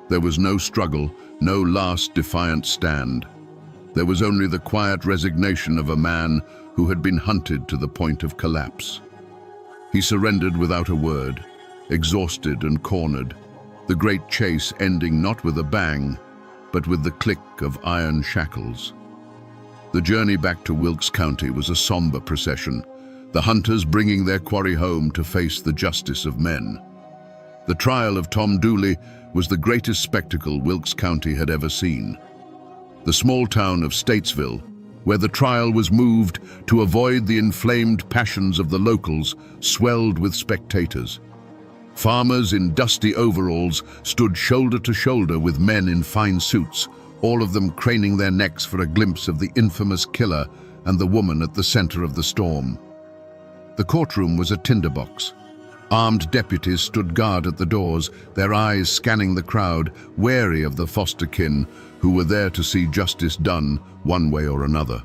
There was no struggle, no last defiant stand. There was only the quiet resignation of a man who had been hunted to the point of collapse. He surrendered without a word, exhausted and cornered, the great chase ending not with a bang, but with the click of iron shackles. The journey back to Wilkes County was a somber procession, the hunters bringing their quarry home to face the justice of men. The trial of Tom Dooley was the greatest spectacle Wilkes County had ever seen. The small town of Statesville, where the trial was moved to avoid the inflamed passions of the locals, swelled with spectators. Farmers in dusty overalls stood shoulder to shoulder with men in fine suits, all of them craning their necks for a glimpse of the infamous killer and the woman at the center of the storm. The courtroom was a tinderbox. Armed deputies stood guard at the doors, their eyes scanning the crowd, wary of the foster kin who were there to see justice done one way or another.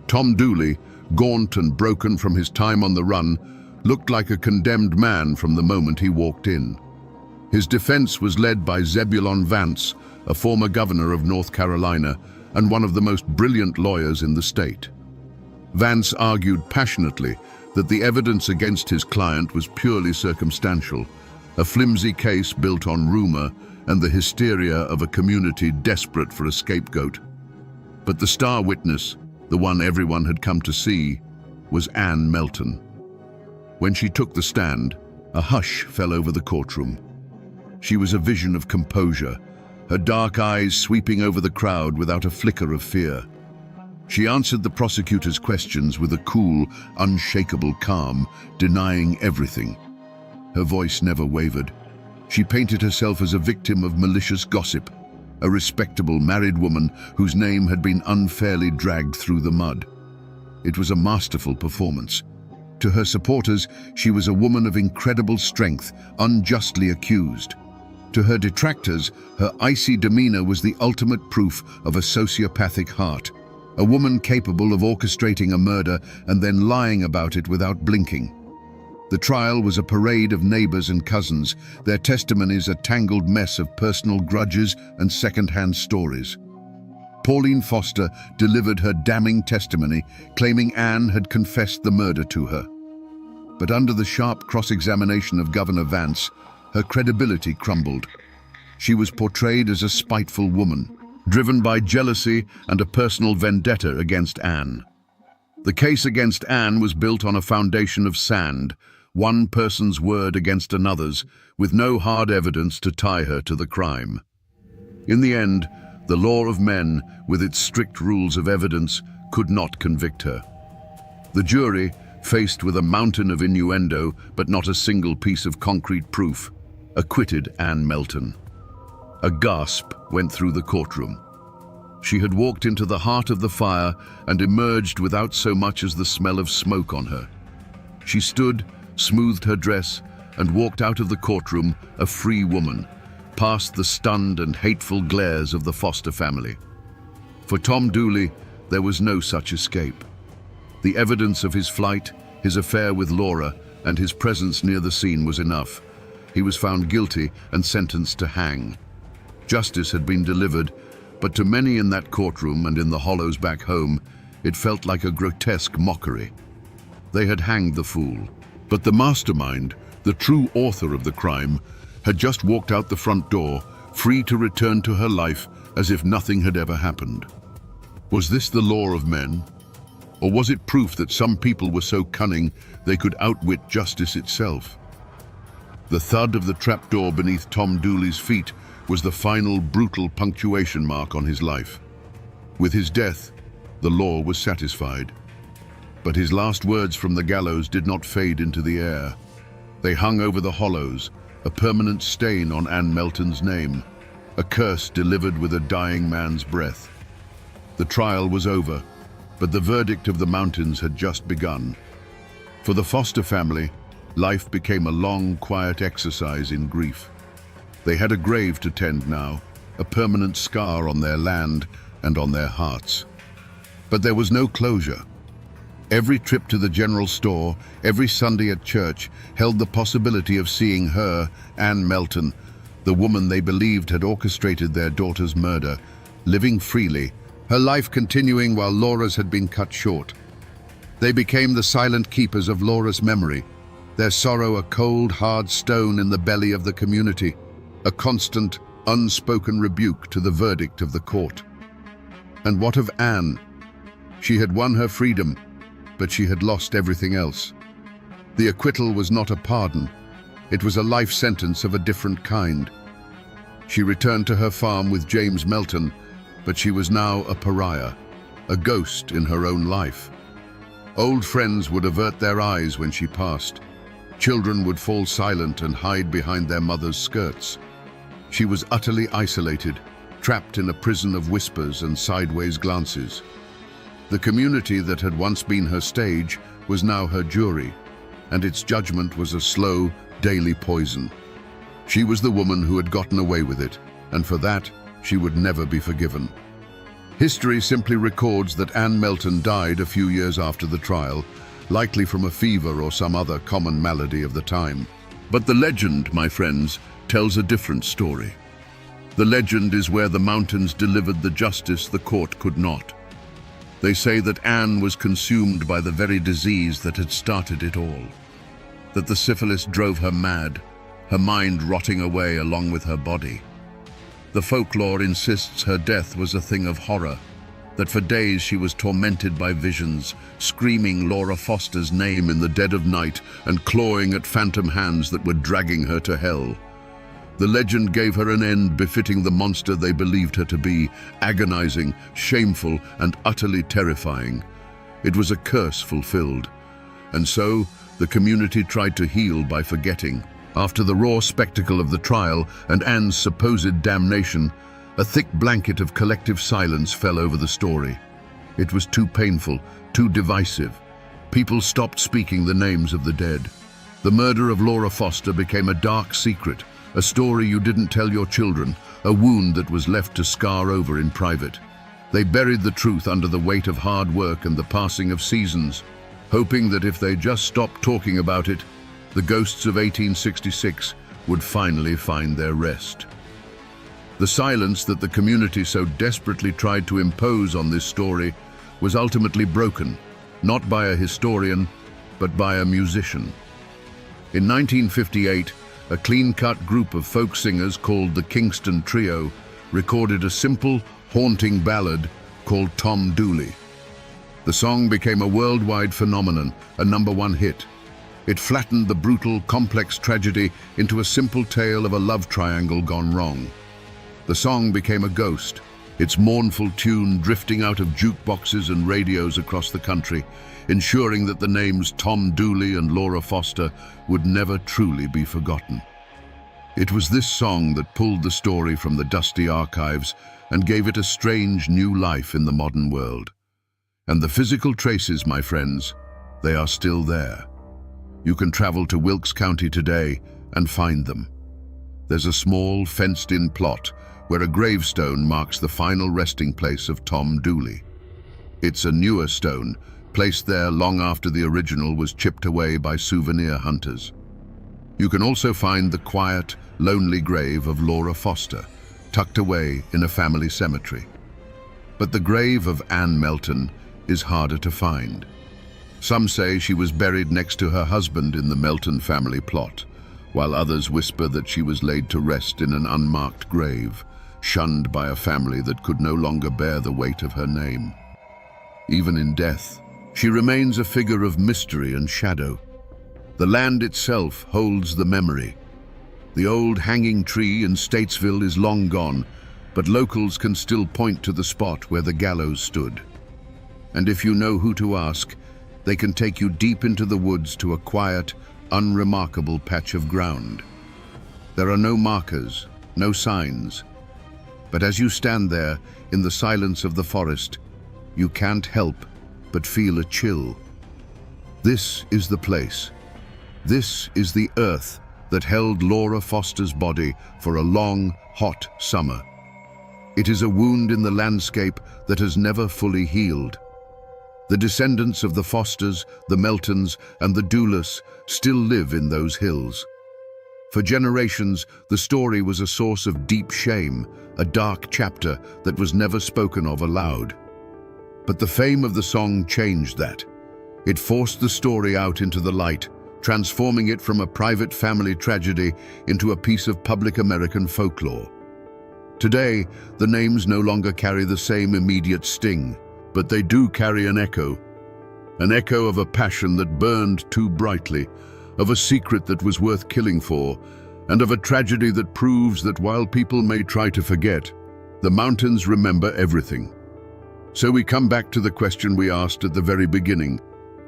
Tom Dooley, gaunt and broken from his time on the run, looked like a condemned man from the moment he walked in. His defense was led by Zebulon Vance, a former governor of North Carolina and one of the most brilliant lawyers in the state. Vance argued passionately that the evidence against his client was purely circumstantial, a flimsy case built on rumor and the hysteria of a community desperate for a scapegoat. But the star witness, the one everyone had come to see, was Ann Melton. When she took the stand, a hush fell over the courtroom. She was a vision of composure, her dark eyes sweeping over the crowd without a flicker of fear. She answered the prosecutor's questions with a cool, unshakable calm, denying everything. Her voice never wavered. She painted herself as a victim of malicious gossip, a respectable married woman whose name had been unfairly dragged through the mud. It was a masterful performance. To her supporters, she was a woman of incredible strength, unjustly accused. To her detractors, her icy demeanor was the ultimate proof of a sociopathic heart, a woman capable of orchestrating a murder and then lying about it without blinking. The trial was a parade of neighbors and cousins, their testimonies a tangled mess of personal grudges and second-hand stories. Pauline Foster delivered her damning testimony, claiming Anne had confessed the murder to her. But under the sharp cross-examination of Governor Vance, her credibility crumbled. She was portrayed as a spiteful woman, driven by jealousy and a personal vendetta against Anne. The case against Anne was built on a foundation of sand, one person's word against another's, with no hard evidence to tie her to the crime. In the end, the law of men, with its strict rules of evidence, could not convict her. The jury, faced with a mountain of innuendo but not a single piece of concrete proof, acquitted Ann Melton. A gasp went through the courtroom. She had walked into the heart of the fire and emerged without so much as the smell of smoke on her. She stood, smoothed her dress, and walked out of the courtroom a free woman, past the stunned and hateful glares of the Foster family. For Tom Dooley, there was no such escape. The evidence of his flight, his affair with Laura, and his presence near the scene was enough. He was found guilty and sentenced to hang. Justice had been delivered, but to many in that courtroom and in the hollows back home, it felt like a grotesque mockery. They had hanged the fool, but the mastermind, the true author of the crime, had just walked out the front door, free to return to her life as if nothing had ever happened. Was this the law of men? Or was it proof that some people were so cunning they could outwit justice itself? The thud of the trapdoor beneath Tom Dooley's feet was the final brutal punctuation mark on his life. With his death, the law was satisfied. But his last words from the gallows did not fade into the air. They hung over the hollows, a permanent stain on Ann Melton's name, a curse delivered with a dying man's breath. The trial was over, but the verdict of the mountains had just begun. For the Foster family, life became a long, quiet exercise in grief. They had a grave to tend now, a permanent scar on their land and on their hearts. But there was no closure. Every trip to the general store, every Sunday at church, held the possibility of seeing her, Ann Melton, the woman they believed had orchestrated their daughter's murder, living freely, her life continuing while Laura's had been cut short. They became the silent keepers of Laura's memory, their sorrow a cold, hard stone in the belly of the community, a constant, unspoken rebuke to the verdict of the court. And what of Anne? She had won her freedom, but she had lost everything else. The acquittal was not a pardon. It was a life sentence of a different kind. She returned to her farm with James Melton, but she was now a pariah, a ghost in her own life. Old friends would avert their eyes when she passed. Children would fall silent and hide behind their mother's skirts. She was utterly isolated, trapped in a prison of whispers and sideways glances. The community that had once been her stage was now her jury, and its judgment was a slow, daily poison. She was the woman who had gotten away with it, and for that, she would never be forgiven. History simply records that Anne Melton died a few years after the trial, likely from a fever or some other common malady of the time. But the legend, my friends, tells a different story. The legend is where the mountains delivered the justice the court could not. They say that Anne was consumed by the very disease that had started it all, that the syphilis drove her mad, her mind rotting away along with her body. The folklore insists her death was a thing of horror, that for days she was tormented by visions, screaming Laura Foster's name in the dead of night and clawing at phantom hands that were dragging her to hell. The legend gave her an end befitting the monster they believed her to be, agonizing, shameful, and utterly terrifying. It was a curse fulfilled. And so, the community tried to heal by forgetting. After the raw spectacle of the trial and Anne's supposed damnation, a thick blanket of collective silence fell over the story. It was too painful, too divisive. People stopped speaking the names of the dead. The murder of Laura Foster became a dark secret, a story you didn't tell your children, a wound that was left to scar over in private. They buried the truth under the weight of hard work and the passing of seasons, hoping that if they just stopped talking about it, the ghosts of 1866 would finally find their rest. The silence that the community so desperately tried to impose on this story was ultimately broken, not by a historian, but by a musician. In 1958, a clean-cut group of folk singers called the Kingston Trio recorded a simple, haunting ballad called Tom Dooley. The song became a worldwide phenomenon, a #1 hit. It flattened the brutal, complex tragedy into a simple tale of a love triangle gone wrong. The song became a ghost, its mournful tune drifting out of jukeboxes and radios across the country, ensuring that the names Tom Dooley and Laura Foster would never truly be forgotten. It was this song that pulled the story from the dusty archives and gave it a strange new life in the modern world. And the physical traces, my friends, they are still there. You can travel to Wilkes County today and find them. There's a small, fenced-in plot where a gravestone marks the final resting place of Tom Dooley. It's a newer stone, placed there long after the original was chipped away by souvenir hunters. You can also find the quiet, lonely grave of Laura Foster, tucked away in a family cemetery. But the grave of Anne Melton is harder to find. Some say she was buried next to her husband in the Melton family plot, while others whisper that she was laid to rest in an unmarked grave, shunned by a family that could no longer bear the weight of her name. Even in death, she remains a figure of mystery and shadow. The land itself holds the memory. The old hanging tree in Statesville is long gone, but locals can still point to the spot where the gallows stood. And if you know who to ask, they can take you deep into the woods to a quiet, unremarkable patch of ground. There are no markers, no signs. But as you stand there in the silence of the forest, you can't help but feel a chill. This is the place. This is the earth that held Laura Foster's body for a long, hot summer. It is a wound in the landscape that has never fully healed. The descendants of the Fosters, the Meltons, and the Doulas still live in those hills. For generations, the story was a source of deep shame, a dark chapter that was never spoken of aloud. But the fame of the song changed that. It forced the story out into the light, transforming it from a private family tragedy into a piece of public American folklore. Today, the names no longer carry the same immediate sting, but they do carry an echo of a passion that burned too brightly, of a secret that was worth killing for, and of a tragedy that proves that while people may try to forget, the mountains remember everything. So we come back to the question we asked at the very beginning,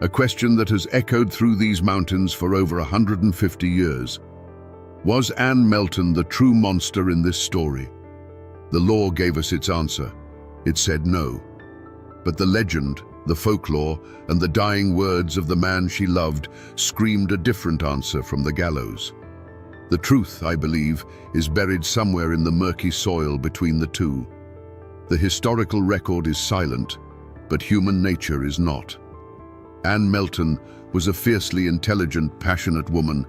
a question that has echoed through these mountains for over 150 years. Was Anne Melton the true monster in this story? The law gave us its answer. It said no. But the legend, The folklore and the dying words of the man she loved screamed a different answer from the gallows. The truth, I believe, is buried somewhere in the murky soil between the two. The historical record is silent, but human nature is not. Anne Melton was a fiercely intelligent, passionate woman,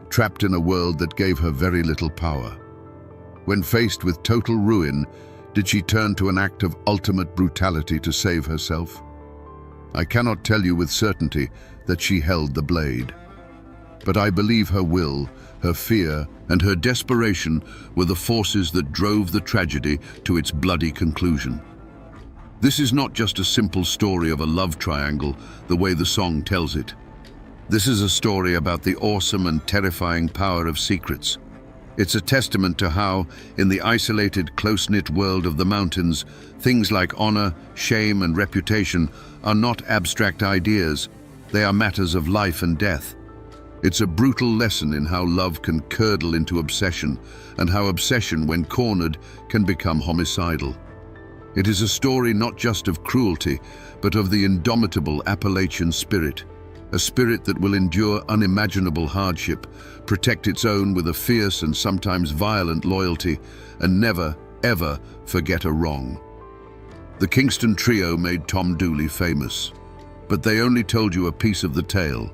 trapped in a world that gave her very little power. When faced with total ruin, did she turn to an act of ultimate brutality to save herself? I cannot tell you with certainty that she held the blade. But I believe her will, her fear, and her desperation were the forces that drove the tragedy to its bloody conclusion. This is not just a simple story of a love triangle, the way the song tells it. This is a story about the awesome and terrifying power of secrets. It's a testament to how, in the isolated, close-knit world of the mountains, things like honor, shame, and reputation are not abstract ideas. They are matters of life and death. It's a brutal lesson in how love can curdle into obsession, and how obsession, when cornered, can become homicidal. It is a story not just of cruelty, but of the indomitable Appalachian spirit, a spirit that will endure unimaginable hardship, protect its own with a fierce and sometimes violent loyalty, and never, ever forget a wrong. The Kingston Trio made Tom Dooley famous, but they only told you a piece of the tale.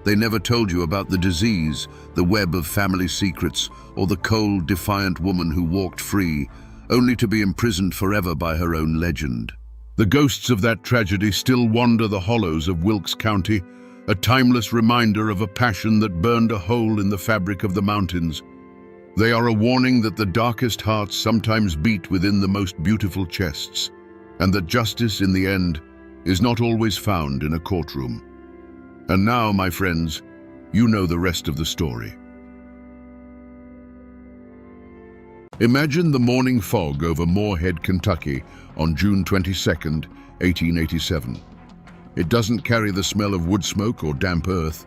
They never told you about the disease, the web of family secrets, or the cold, defiant woman who walked free, only to be imprisoned forever by her own legend. The ghosts of that tragedy still wander the hollows of Wilkes County, a timeless reminder of a passion that burned a hole in the fabric of the mountains. They are a warning that the darkest hearts sometimes beat within the most beautiful chests, and that justice, in the end, is not always found in a courtroom. And now, my friends, you know the rest of the story. Imagine the morning fog over Moorhead, Kentucky on June 22nd, 1887. It doesn't carry the smell of wood smoke or damp earth.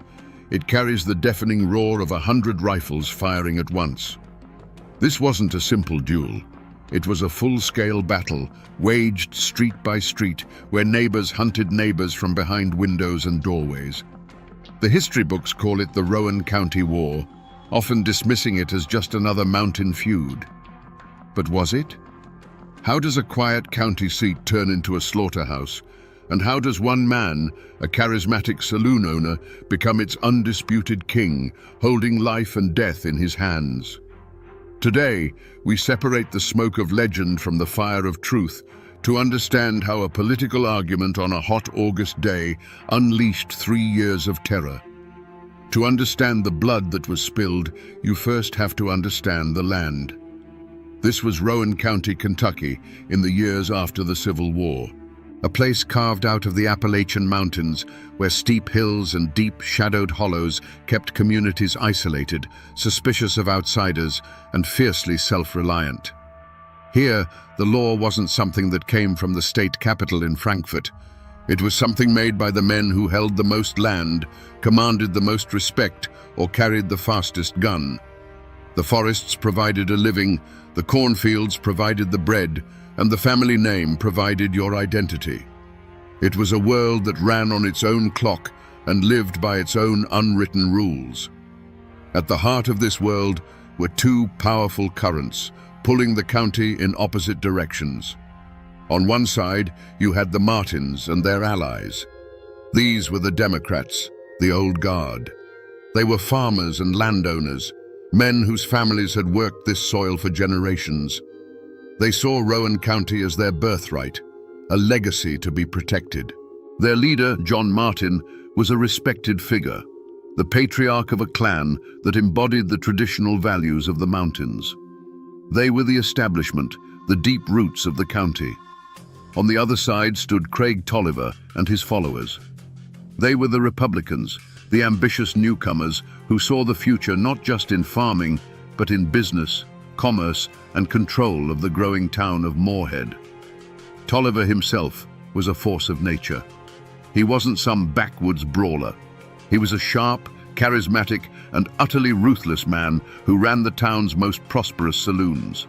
It carries the deafening roar of 100 rifles firing at once. This wasn't a simple duel. It was a full-scale battle, waged street by street, where neighbors hunted neighbors from behind windows and doorways. The history books call it the Rowan County War, often dismissing it as just another mountain feud. But was it? How does a quiet county seat turn into a slaughterhouse? And how does one man, a charismatic saloon owner, become its undisputed king, holding life and death in his hands? Today, we separate the smoke of legend from the fire of truth to understand how a political argument on a hot August day unleashed 3 years of terror. To understand the blood that was spilled, you first have to understand the land. This was Rowan County, Kentucky, in the years after the Civil War. A place carved out of the Appalachian Mountains, where steep hills and deep, shadowed hollows kept communities isolated, suspicious of outsiders, and fiercely self-reliant. Here, the law wasn't something that came from the state capital in Frankfurt. It was something made by the men who held the most land, commanded the most respect, or carried the fastest gun. The forests provided a living, the cornfields provided the bread, and the family name provided your identity. It was a world that ran on its own clock and lived by its own unwritten rules. At the heart of this world were two powerful currents, pulling the county in opposite directions. On one side, you had the Martins and their allies. These were the Democrats, the old guard. They were farmers and landowners, men whose families had worked this soil for generations. They saw Rowan County as their birthright, a legacy to be protected. Their leader, John Martin, was a respected figure, the patriarch of a clan that embodied the traditional values of the mountains. They were the establishment, the deep roots of the county. On the other side stood Craig Tolliver and his followers. They were the Republicans, the ambitious newcomers who saw the future not just in farming, but in business, commerce, and control of the growing town of Moorhead. Tolliver himself was a force of nature. He wasn't some backwoods brawler. He was a sharp, charismatic, and utterly ruthless man who ran the town's most prosperous saloons.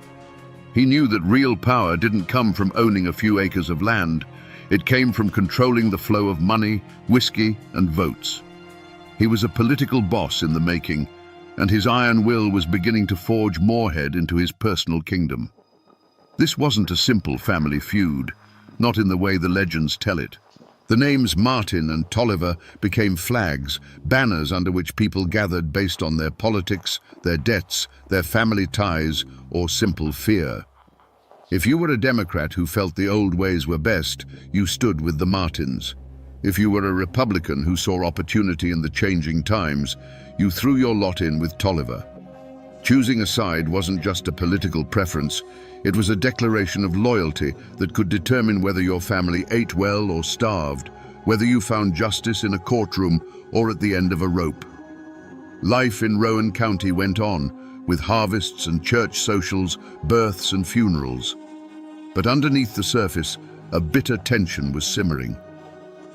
He knew that real power didn't come from owning a few acres of land. It came from controlling the flow of money, whiskey, and votes. He was a political boss in the making, and his iron will was beginning to forge Moorhead into his personal kingdom. This wasn't a simple family feud, not in the way the legends tell it. The names Martin and Tolliver became flags, banners under which people gathered based on their politics, their debts, their family ties, or simple fear. If you were a Democrat who felt the old ways were best, you stood with the Martins. If you were a Republican who saw opportunity in the changing times, you threw your lot in with Tolliver. Choosing a side wasn't just a political preference, it was a declaration of loyalty that could determine whether your family ate well or starved, whether you found justice in a courtroom or at the end of a rope. Life in Rowan County went on, with harvests and church socials, births and funerals. But underneath the surface, a bitter tension was simmering.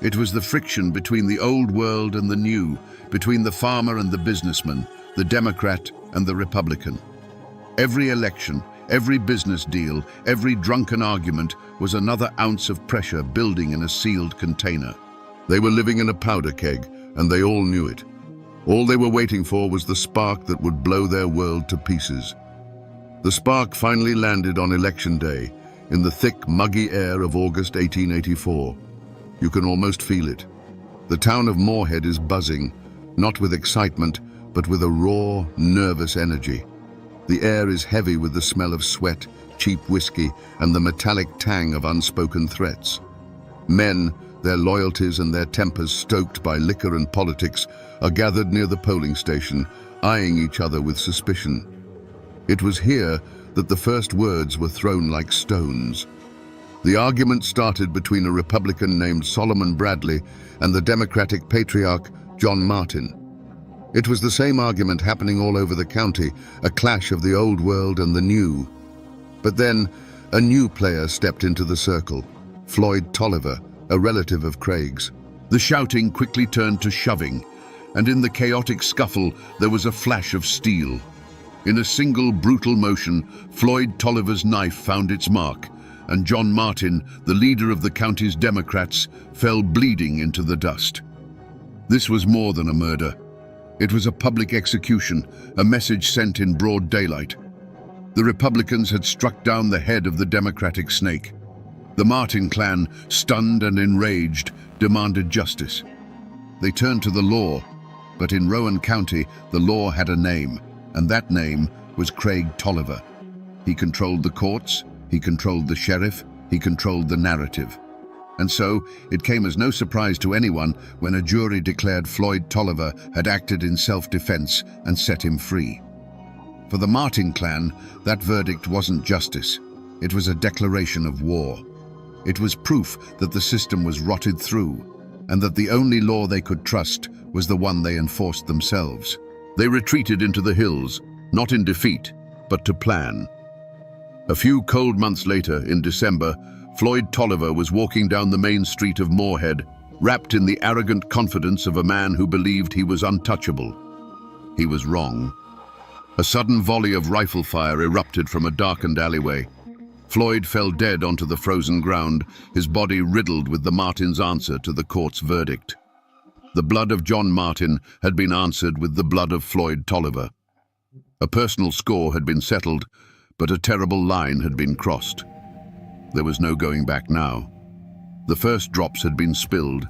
It was the friction between the old world and the new, between the farmer and the businessman, the Democrat and the Republican. Every election, every business deal, every drunken argument was another ounce of pressure building in a sealed container. They were living in a powder keg, and they all knew it. All they were waiting for was the spark that would blow their world to pieces. The spark finally landed on Election Day, in the thick, muggy air of August 1884. You can almost feel it. The town of Moorhead is buzzing, not with excitement, but with a raw, nervous energy. The air is heavy with the smell of sweat, cheap whiskey, and the metallic tang of unspoken threats. Men, their loyalties and their tempers stoked by liquor and politics, are gathered near the polling station, eyeing each other with suspicion. It was here that the first words were thrown like stones. The argument started between a Republican named Solomon Bradley and the Democratic patriarch John Martin. It was the same argument happening all over the county, a clash of the old world and the new. But then, a new player stepped into the circle, Floyd Tolliver, a relative of Craig's. The shouting quickly turned to shoving, and in the chaotic scuffle there was a flash of steel. In a single brutal motion, Floyd Tolliver's knife found its mark, and John Martin, the leader of the county's Democrats, fell bleeding into the dust. This was more than a murder. It was a public execution, a message sent in broad daylight. The Republicans had struck down the head of the Democratic snake. The Martin clan, stunned and enraged, demanded justice. They turned to the law, but in Rowan County, the law had a name, and that name was Craig Tolliver. He controlled the courts, he controlled the sheriff, he controlled the narrative. And so, it came as no surprise to anyone when a jury declared Floyd Tolliver had acted in self-defense and set him free. For the Martin clan, that verdict wasn't justice. It was a declaration of war. It was proof that the system was rotted through, and that the only law they could trust was the one they enforced themselves. They retreated into the hills, not in defeat, but to plan. A few cold months later, in December, Floyd Tolliver was walking down the main street of Moorhead, wrapped in the arrogant confidence of a man who believed he was untouchable. He was wrong. A sudden volley of rifle fire erupted from a darkened alleyway. Floyd fell dead onto the frozen ground, his body riddled with the Martins' answer to the court's verdict. The blood of John Martin had been answered with the blood of Floyd Tolliver. A personal score had been settled, but a terrible line had been crossed. There was no going back now. The first drops had been spilled,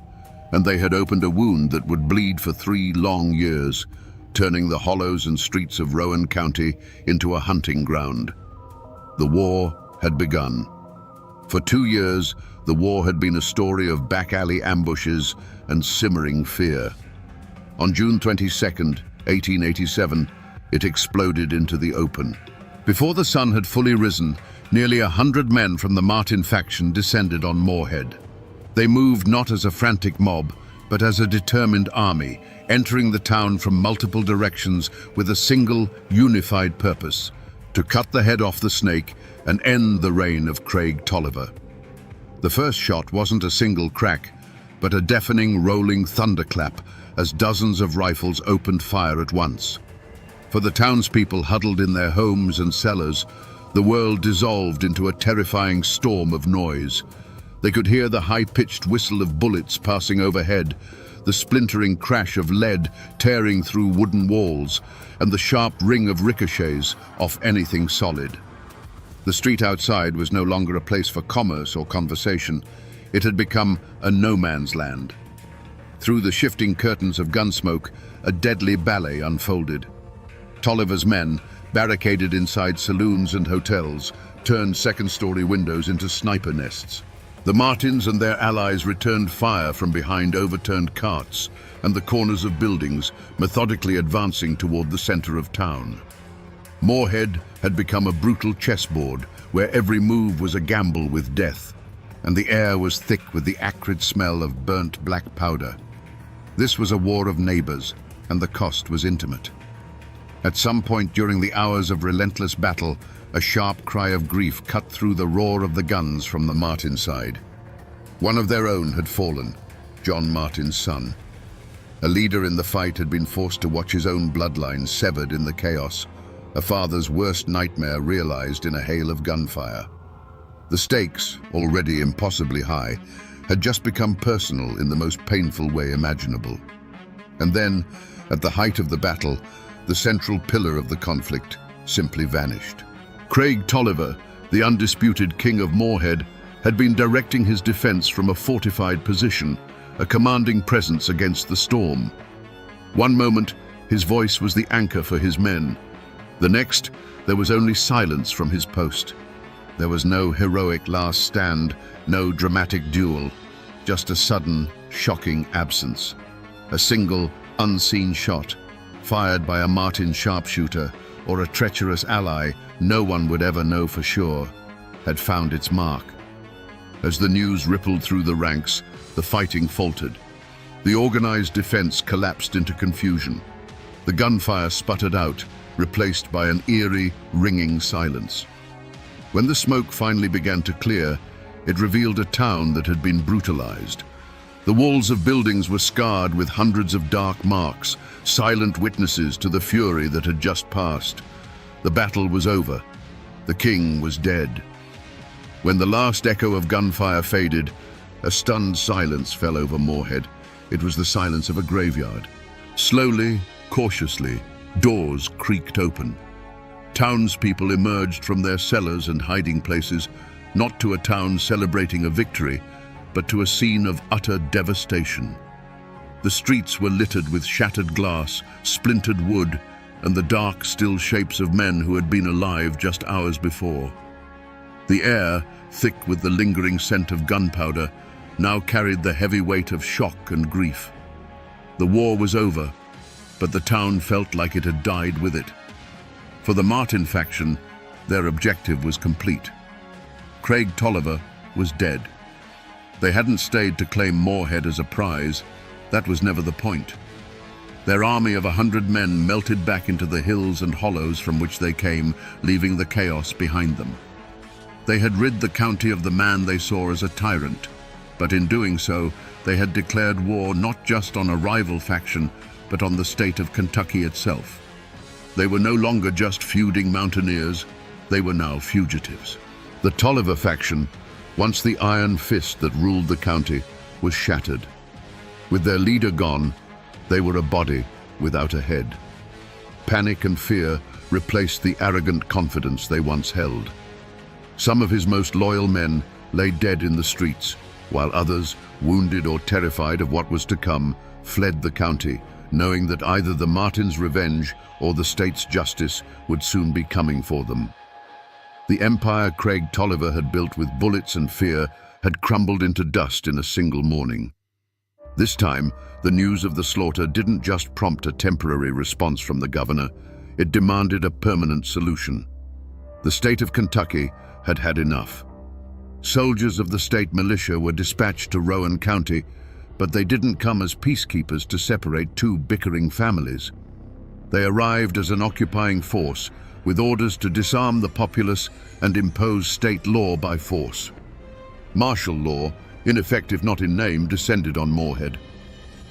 and they had opened a wound that would bleed for 3 long years, turning the hollows and streets of Rowan County into a hunting ground. The war had begun. For 2 years, the war had been a story of back-alley ambushes and simmering fear. On June 22nd, 1887, it exploded into the open. Before the sun had fully risen, nearly 100 men from the Martin faction descended on Moorhead. They moved not as a frantic mob, but as a determined army, entering the town from multiple directions with a single, unified purpose: to cut the head off the snake and end the reign of Craig Tolliver. The first shot wasn't a single crack, but a deafening, rolling thunderclap as dozens of rifles opened fire at once. For the townspeople huddled in their homes and cellars, the world dissolved into a terrifying storm of noise. They could hear the high-pitched whistle of bullets passing overhead, the splintering crash of lead tearing through wooden walls, and the sharp ring of ricochets off anything solid. The street outside was no longer a place for commerce or conversation. It had become a no-man's land. Through the shifting curtains of gunsmoke, a deadly ballet unfolded. Tolliver's men, barricaded inside saloons and hotels, turned second-story windows into sniper nests. The Martins and their allies returned fire from behind overturned carts and the corners of buildings, methodically advancing toward the center of town. Moorhead had become a brutal chessboard where every move was a gamble with death, and the air was thick with the acrid smell of burnt black powder. This was a war of neighbors, and the cost was intimate. At some point during the hours of relentless battle, a sharp cry of grief cut through the roar of the guns from the Martin side. One of their own had fallen, John Martin's son. A leader in the fight had been forced to watch his own bloodline severed in the chaos, a father's worst nightmare realized in a hail of gunfire. The stakes, already impossibly high, had just become personal in the most painful way imaginable. And then, at the height of the battle, the central pillar of the conflict simply vanished. Craig Tolliver, the undisputed king of Moorhead, had been directing his defense from a fortified position, a commanding presence against the storm. One moment, his voice was the anchor for his men. The next, there was only silence from his post. There was no heroic last stand, no dramatic duel, just a sudden, shocking absence. A single, unseen shot, fired by a Martin sharpshooter or a treacherous ally no one would ever know for sure, had found its mark. As the news rippled through the ranks, the fighting faltered. The organized defense collapsed into confusion. The gunfire sputtered out, replaced by an eerie, ringing silence. When the smoke finally began to clear, it revealed a town that had been brutalized. The walls of buildings were scarred with hundreds of dark marks, silent witnesses to the fury that had just passed. The battle was over. The king was dead. When the last echo of gunfire faded, a stunned silence fell over Moorhead. It was the silence of a graveyard. Slowly, cautiously, doors creaked open. Townspeople emerged from their cellars and hiding places, not to a town celebrating a victory, but to a scene of utter devastation. The streets were littered with shattered glass, splintered wood, and the dark, still shapes of men who had been alive just hours before. The air, thick with the lingering scent of gunpowder, now carried the heavy weight of shock and grief. The war was over, but the town felt like it had died with it. For the Martin faction, their objective was complete. Craig Tolliver was dead. They hadn't stayed to claim Moorhead as a prize. That was never the point. Their army of 100 men melted back into the hills and hollows from which they came, leaving the chaos behind them. They had rid the county of the man they saw as a tyrant, but in doing so, they had declared war not just on a rival faction, but on the state of Kentucky itself. They were no longer just feuding mountaineers, they were now fugitives. The Tolliver faction, once the iron fist that ruled the county, was shattered. With their leader gone, they were a body without a head. Panic and fear replaced the arrogant confidence they once held. Some of his most loyal men lay dead in the streets, while others, wounded or terrified of what was to come, fled the county, knowing that either the Martins' revenge or the state's justice would soon be coming for them. The empire Craig Tolliver had built with bullets and fear had crumbled into dust in a single morning. This time, the news of the slaughter didn't just prompt a temporary response from the governor, it demanded a permanent solution. The state of Kentucky had had enough. Soldiers of the state militia were dispatched to Rowan County, but they didn't come as peacekeepers to separate two bickering families. They arrived as an occupying force, with orders to disarm the populace and impose state law by force. Martial law, ineffective not in name, descended on Moorhead.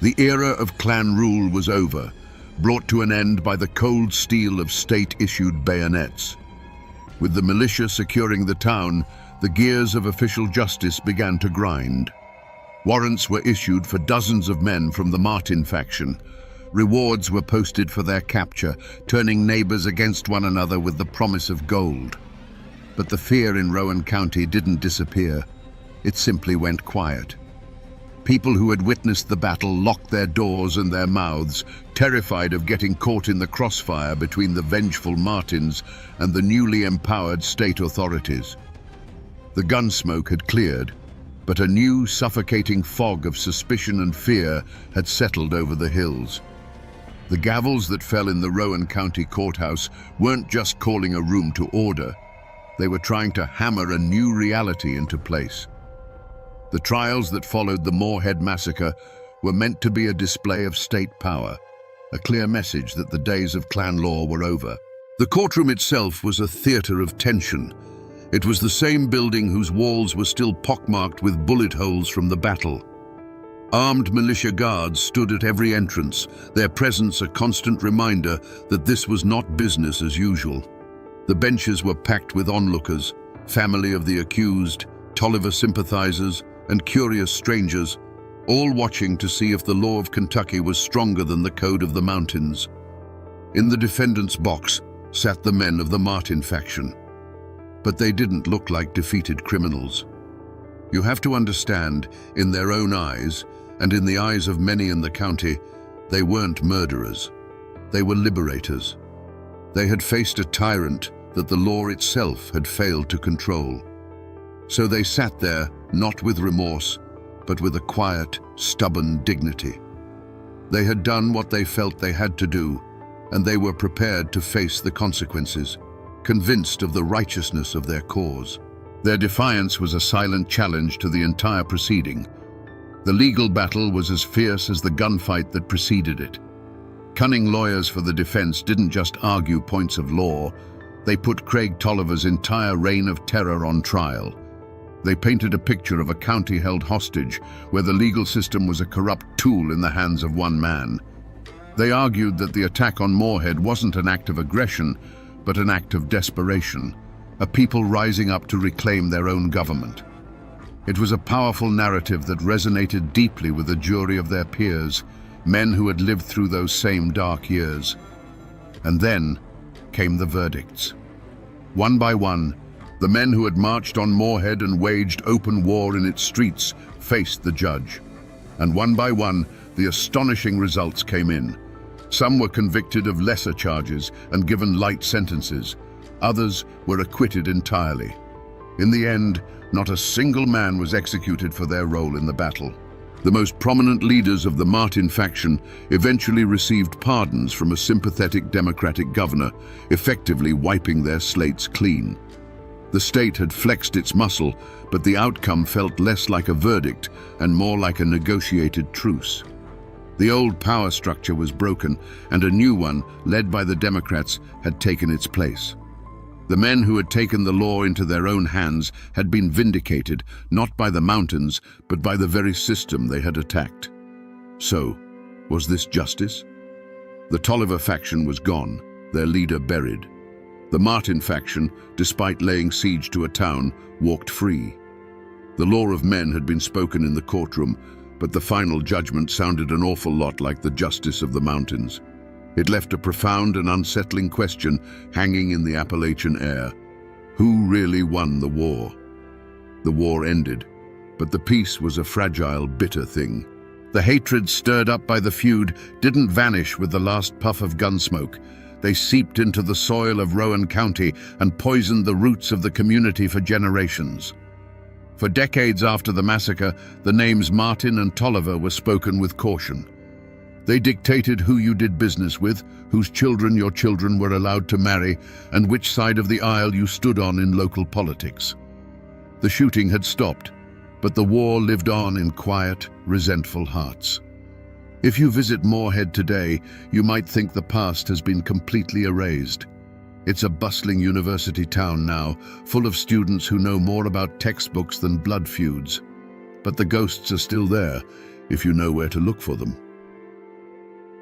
The era of clan rule was over, brought to an end by the cold steel of state-issued bayonets. With the militia securing the town, the gears of official justice began to grind. Warrants were issued for dozens of men from the Martin faction. Rewards were posted for their capture, turning neighbors against one another with the promise of gold. But the fear in Rowan County didn't disappear. It simply went quiet. People who had witnessed the battle locked their doors and their mouths, terrified of getting caught in the crossfire between the vengeful Martins and the newly empowered state authorities. The gun smoke had cleared, but a new suffocating fog of suspicion and fear had settled over the hills. The gavels that fell in the Rowan County courthouse weren't just calling a room to order. They were trying to hammer a new reality into place. The trials that followed the Moorhead massacre were meant to be a display of state power, a clear message that the days of clan law were over. The courtroom itself was a theater of tension. It was the same building whose walls were still pockmarked with bullet holes from the battle. Armed militia guards stood at every entrance, their presence a constant reminder that this was not business as usual. The benches were packed with onlookers, family of the accused, Tolliver sympathizers, and curious strangers, all watching to see if the law of Kentucky was stronger than the code of the mountains. In the defendant's box sat the men of the Martin faction. But they didn't look like defeated criminals. You have to understand, in their own eyes, and in the eyes of many in the county, they weren't murderers. They were liberators. They had faced a tyrant that the law itself had failed to control. So they sat there, not with remorse, but with a quiet, stubborn dignity. They had done what they felt they had to do, and they were prepared to face the consequences, convinced of the righteousness of their cause. Their defiance was a silent challenge to the entire proceeding. The legal battle was as fierce as the gunfight that preceded it. Cunning lawyers for the defense didn't just argue points of law, they put Craig Tolliver's entire reign of terror on trial. They painted a picture of a county held hostage, where the legal system was a corrupt tool in the hands of one man. They argued that the attack on Moorhead wasn't an act of aggression, but an act of desperation, a people rising up to reclaim their own government. It was a powerful narrative that resonated deeply with the jury of their peers, men who had lived through those same dark years. And then came the verdicts. One by one, the men who had marched on Moorhead and waged open war in its streets faced the judge. And one by one, the astonishing results came in. Some were convicted of lesser charges and given light sentences. Others were acquitted entirely. In the end, not a single man was executed for their role in the battle. The most prominent leaders of the Martin faction eventually received pardons from a sympathetic Democratic governor, effectively wiping their slates clean. The state had flexed its muscle, but the outcome felt less like a verdict and more like a negotiated truce. The old power structure was broken, and a new one, led by the Democrats, had taken its place. The men who had taken the law into their own hands had been vindicated, not by the mountains, but by the very system they had attacked. So, was this justice? The Tolliver faction was gone, their leader buried. The Martin faction, despite laying siege to a town, walked free. The law of men had been spoken in the courtroom, but the final judgment sounded an awful lot like the justice of the mountains. It left a profound and unsettling question hanging in the Appalachian air. Who really won the war? The war ended, but the peace was a fragile, bitter thing. The hatred stirred up by the feud didn't vanish with the last puff of gunsmoke. They seeped into the soil of Rowan County and poisoned the roots of the community for generations. For decades after the massacre, the names Martin and Tolliver were spoken with caution. They dictated who you did business with, whose children your children were allowed to marry, and which side of the aisle you stood on in local politics. The shooting had stopped, but the war lived on in quiet, resentful hearts. If you visit Moorhead today, you might think the past has been completely erased. It's a bustling university town now, full of students who know more about textbooks than blood feuds. But the ghosts are still there, if you know where to look for them.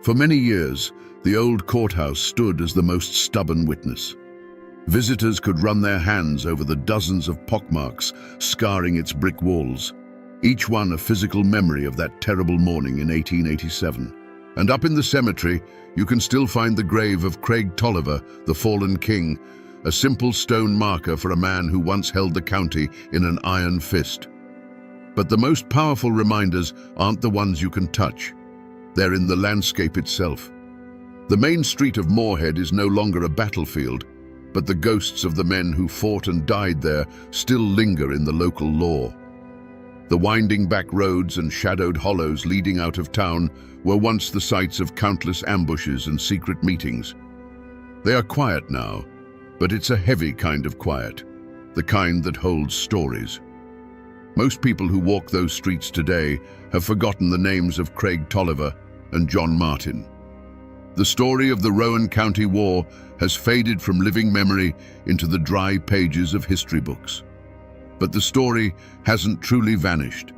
For many years, the old courthouse stood as the most stubborn witness. Visitors could run their hands over the dozens of pockmarks scarring its brick walls, each one a physical memory of that terrible morning in 1887. And up in the cemetery, you can still find the grave of Craig Tolliver, the fallen king, a simple stone marker for a man who once held the county in an iron fist. But the most powerful reminders aren't the ones you can touch. They're in the landscape itself. The main street of Moorhead is no longer a battlefield, but the ghosts of the men who fought and died there still linger in the local lore. The winding back roads and shadowed hollows leading out of town were once the sites of countless ambushes and secret meetings. They are quiet now, but it's a heavy kind of quiet, the kind that holds stories. Most people who walk those streets today have forgotten the names of Craig Tolliver and John Martin. The story of the Rowan County War has faded from living memory into the dry pages of history books. But the story hasn't truly vanished.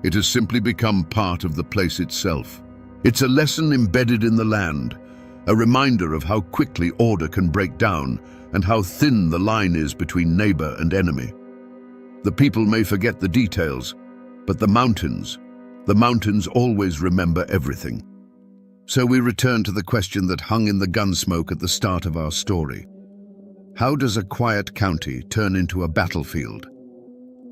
It has simply become part of the place itself. It's a lesson embedded in the land, a reminder of how quickly order can break down and how thin the line is between neighbor and enemy. The people may forget the details, but the mountains always remember everything. So we return to the question that hung in the gunsmoke at the start of our story. How does a quiet county turn into a battlefield?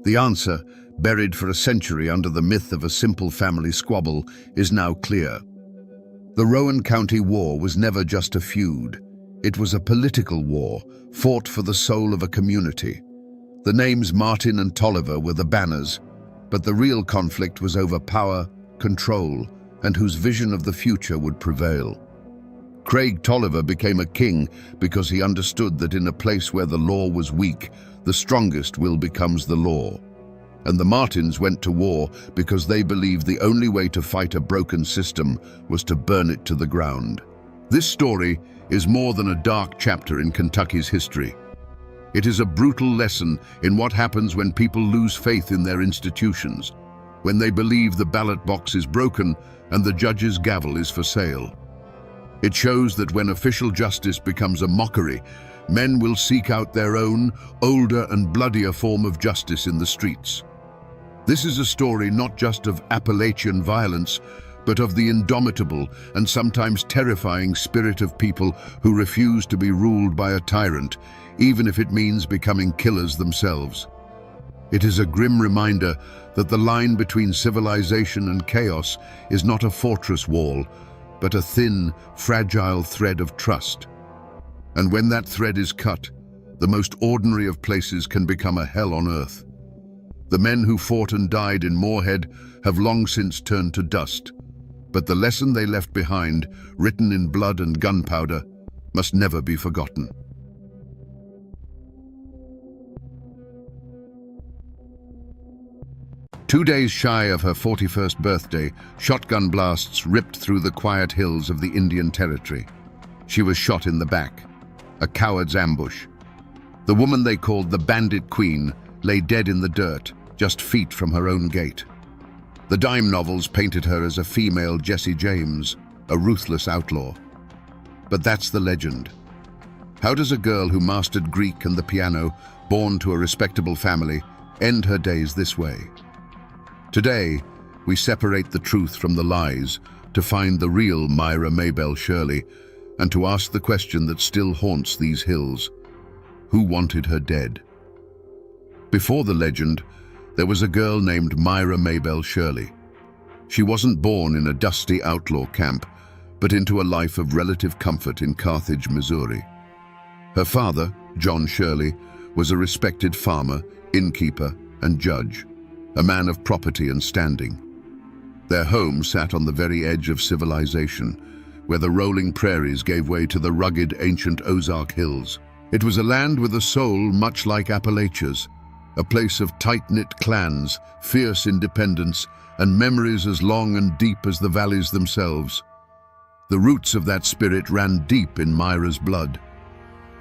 The answer, buried for a century under the myth of a simple family squabble, is now clear. The Rowan County War was never just a feud. It was a political war, fought for the soul of a community. The names Martin and Tolliver were the banners, but the real conflict was over power, control, and whose vision of the future would prevail. Craig Tolliver became a king because he understood that in a place where the law was weak, the strongest will becomes the law. And the Martins went to war because they believed the only way to fight a broken system was to burn it to the ground. This story is more than a dark chapter in Kentucky's history. It is a brutal lesson in what happens when people lose faith in their institutions, when they believe the ballot box is broken and the judge's gavel is for sale. It shows that when official justice becomes a mockery, men will seek out their own, older and bloodier form of justice in the streets. This is a story not just of Appalachian violence, but of the indomitable and sometimes terrifying spirit of people who refuse to be ruled by a tyrant, even if it means becoming killers themselves. It is a grim reminder that the line between civilization and chaos is not a fortress wall, but a thin, fragile thread of trust. And when that thread is cut, the most ordinary of places can become a hell on earth. The men who fought and died in Moorhead have long since turned to dust, but the lesson they left behind, written in blood and gunpowder, must never be forgotten. Two days shy of her 41st birthday, shotgun blasts ripped through the quiet hills of the Indian Territory. She was shot in the back, a coward's ambush. The woman they called the Bandit Queen lay dead in the dirt, just feet from her own gate. The dime novels painted her as a female Jesse James, a ruthless outlaw. But that's the legend. How does a girl who mastered Greek and the piano, born to a respectable family, end her days this way? Today, we separate the truth from the lies to find the real Myra Maybelle Shirley and to ask the question that still haunts these hills. Who wanted her dead? Before the legend, there was a girl named Myra Maybelle Shirley. She wasn't born in a dusty outlaw camp, but into a life of relative comfort in Carthage, Missouri. Her father, John Shirley, was a respected farmer, innkeeper, and judge, a man of property and standing. Their home sat on the very edge of civilization, where the rolling prairies gave way to the rugged ancient Ozark Hills. It was a land with a soul much like Appalachia's, a place of tight-knit clans, fierce independence, and memories as long and deep as the valleys themselves. The roots of that spirit ran deep in Myra's blood.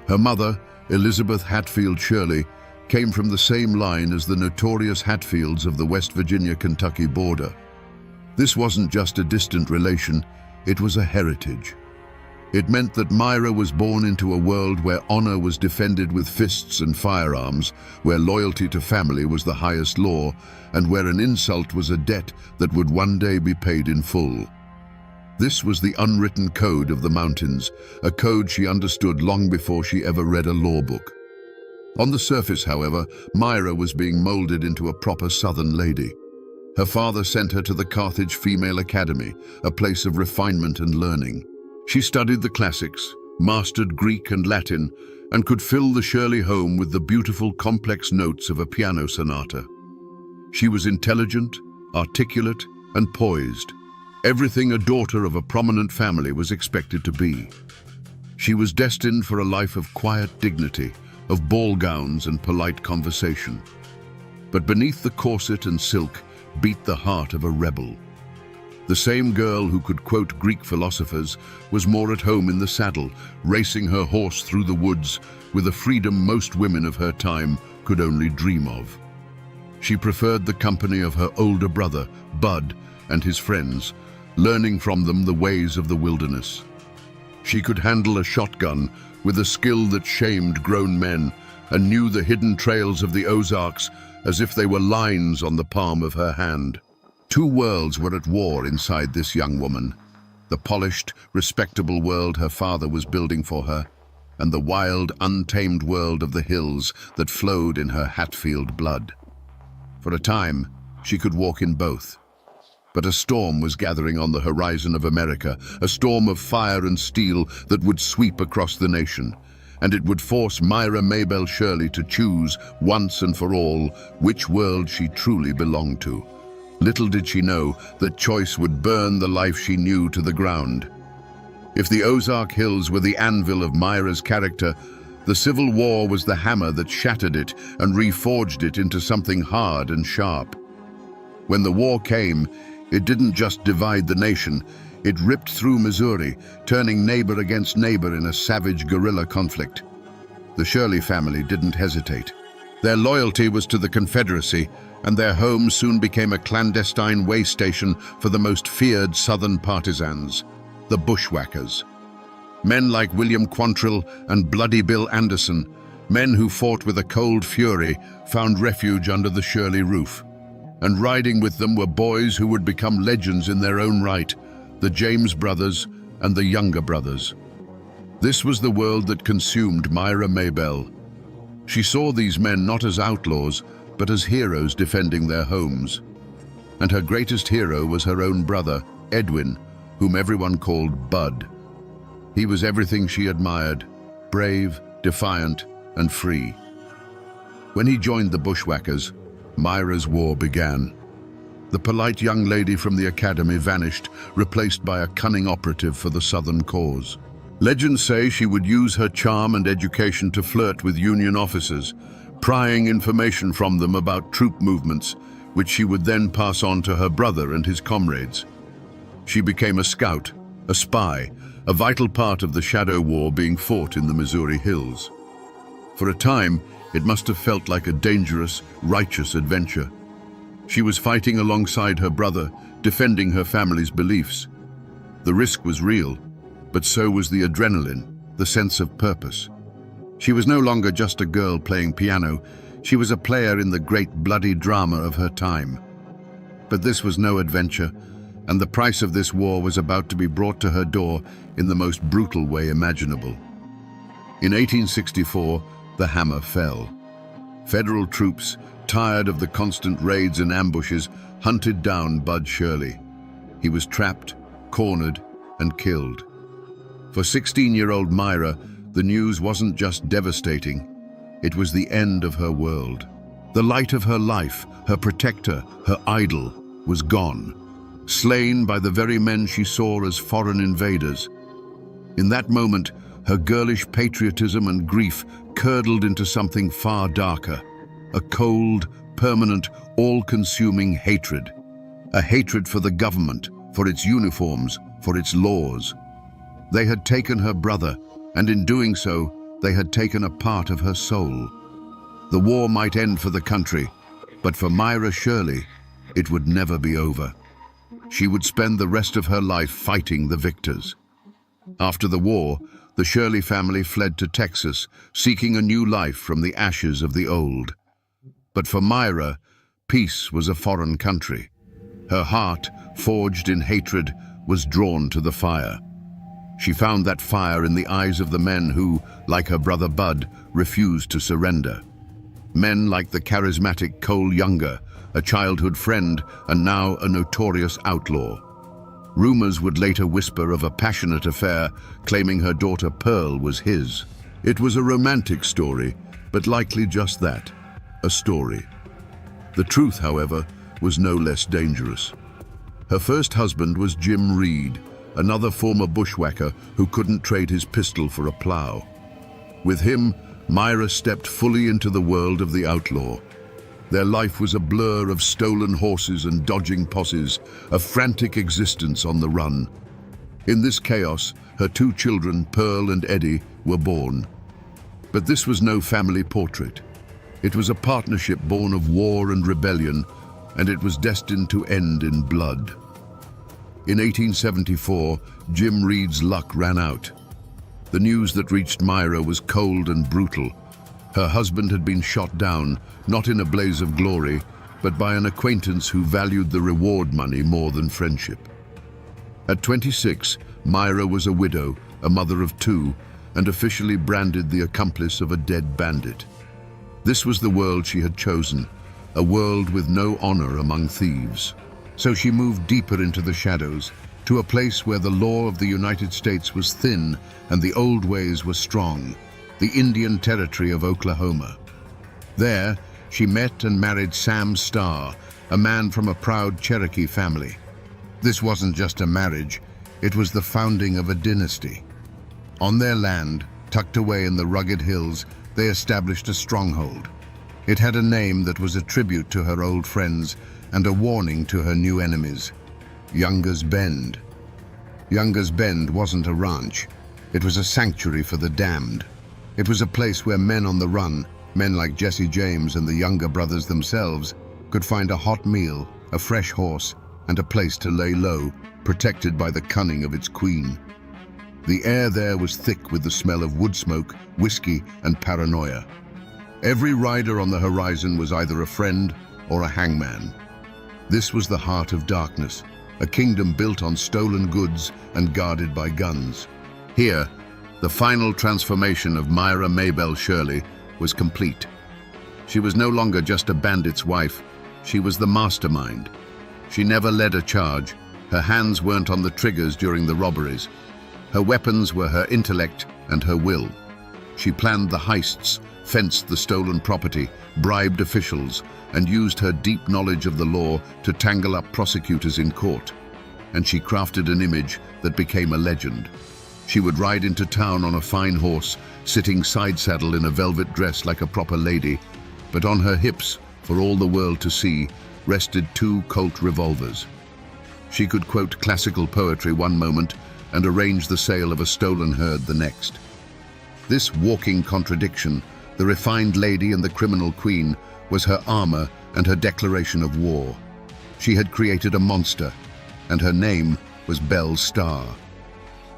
Her mother, Elizabeth Hatfield Shirley, came from the same line as the notorious Hatfields of the West Virginia-Kentucky border. This wasn't just a distant relation, it was a heritage. It meant that Myra was born into a world where honor was defended with fists and firearms, where loyalty to family was the highest law, and where an insult was a debt that would one day be paid in full. This was the unwritten code of the mountains, a code she understood long before she ever read a law book. On the surface, however, Myra was being molded into a proper southern lady. Her father sent her to the Carthage Female Academy, a place of refinement and learning. She studied the classics, mastered Greek and Latin, and could fill the Shirley home with the beautiful, complex notes of a piano sonata. She was intelligent, articulate, and poised. Everything a daughter of a prominent family was expected to be. She was destined for a life of quiet dignity, of ball gowns and polite conversation. But beneath the corset and silk beat the heart of a rebel. The same girl who could quote Greek philosophers was more at home in the saddle, racing her horse through the woods with a freedom most women of her time could only dream of. She preferred the company of her older brother, Bud, and his friends, learning from them the ways of the wilderness. She could handle a shotgun with a skill that shamed grown men and knew the hidden trails of the Ozarks as if they were lines on the palm of her hand. Two worlds were at war inside this young woman: the polished, respectable world her father was building for her, and the wild, untamed world of the hills that flowed in her Hatfield blood. For a time, she could walk in both. But a storm was gathering on the horizon of America, a storm of fire and steel that would sweep across the nation, and it would force Myra Maybelle Shirley to choose, once and for all, which world she truly belonged to. Little did she know that choice would burn the life she knew to the ground. If the Ozark Hills were the anvil of Myra's character, the Civil War was the hammer that shattered it and reforged it into something hard and sharp. When the war came, it didn't just divide the nation, it ripped through Missouri, turning neighbor against neighbor in a savage guerrilla conflict. The Shirley family didn't hesitate. Their loyalty was to the Confederacy, and their home soon became a clandestine way station for the most feared Southern partisans, the Bushwhackers. Men like William Quantrill and Bloody Bill Anderson, men who fought with a cold fury, found refuge under the Shirley roof. And riding with them were boys who would become legends in their own right, the James brothers and the Younger brothers. This was the world that consumed Myra Maybelle. She saw these men not as outlaws, but as heroes defending their homes. And her greatest hero was her own brother, Edwin, whom everyone called Bud. He was everything she admired: brave, defiant, and free. When he joined the Bushwhackers, Myra's war began. The polite young lady from the academy vanished, replaced by a cunning operative for the Southern cause. Legends say she would use her charm and education to flirt with Union officers, prying information from them about troop movements, which she would then pass on to her brother and his comrades. She became a scout, a spy, a vital part of the shadow war being fought in the Missouri hills. For a time, it must have felt like a dangerous, righteous adventure. She was fighting alongside her brother, defending her family's beliefs. The risk was real, but so was the adrenaline, the sense of purpose. She was no longer just a girl playing piano, she was a player in the great bloody drama of her time. But this was no adventure, and the price of this war was about to be brought to her door in the most brutal way imaginable. In 1864, the hammer fell. Federal troops, tired of the constant raids and ambushes, hunted down Bud Shirley. He was trapped, cornered, and killed. For 16-year-old Myra, the news wasn't just devastating, it was the end of her world. The light of her life, her protector, her idol, was gone, slain by the very men she saw as foreign invaders. In that moment, her girlish patriotism and grief curdled into something far darker, a cold, permanent, all-consuming hatred. A hatred for the government, for its uniforms, for its laws. They had taken her brother, and in doing so, they had taken a part of her soul. The war might end for the country, but for Myra Shirley, it would never be over. She would spend the rest of her life fighting the victors. After the war, the Shirley family fled to Texas, seeking a new life from the ashes of the old. But for Myra, peace was a foreign country. Her heart, forged in hatred, was drawn to the fire. She found that fire in the eyes of the men who, like her brother Bud, refused to surrender. Men like the charismatic Cole Younger, a childhood friend and now a notorious outlaw. Rumors would later whisper of a passionate affair, claiming her daughter Pearl was his. It was a romantic story, but likely just that, a story. The truth, however, was no less dangerous. Her first husband was Jim Reed, another former bushwhacker who couldn't trade his pistol for a plow. With him, Myra stepped fully into the world of the outlaw. Their life was a blur of stolen horses and dodging posses, a frantic existence on the run. In this chaos, her two children, Pearl and Eddie, were born. But this was no family portrait. It was a partnership born of war and rebellion, and it was destined to end in blood. In 1874, Jim Reed's luck ran out. The news that reached Myra was cold and brutal. Her husband had been shot down, not in a blaze of glory, but by an acquaintance who valued the reward money more than friendship. At 26, Myra was a widow, a mother of two, and officially branded the accomplice of a dead bandit. This was the world she had chosen, a world with no honor among thieves. So she moved deeper into the shadows, to a place where the law of the United States was thin and the old ways were strong, the Indian Territory of Oklahoma. There, she met and married Sam Starr, a man from a proud Cherokee family. This wasn't just a marriage, it was the founding of a dynasty. On their land, tucked away in the rugged hills, they established a stronghold. It had a name that was a tribute to her old friends and a warning to her new enemies: Younger's Bend. Younger's Bend wasn't a ranch. It was a sanctuary for the damned. It was a place where men on the run, men like Jesse James and the Younger brothers themselves, could find a hot meal, a fresh horse, and a place to lay low, protected by the cunning of its queen. The air there was thick with the smell of wood smoke, whiskey, and paranoia. Every rider on the horizon was either a friend or a hangman. This was the heart of darkness, a kingdom built on stolen goods and guarded by guns. Here, the final transformation of Myra Maybelle Shirley was complete. She was no longer just a bandit's wife, she was the mastermind. She never led a charge, her hands weren't on the triggers during the robberies. Her weapons were her intellect and her will. She planned the heists, fenced the stolen property, bribed officials, and used her deep knowledge of the law to tangle up prosecutors in court. And she crafted an image that became a legend. She would ride into town on a fine horse, sitting side-saddle in a velvet dress like a proper lady, but on her hips, for all the world to see, rested two Colt revolvers. She could quote classical poetry one moment and arrange the sale of a stolen herd the next. This walking contradiction, the refined lady and the criminal queen, was her armor and her declaration of war. She had created a monster, and her name was Belle Starr.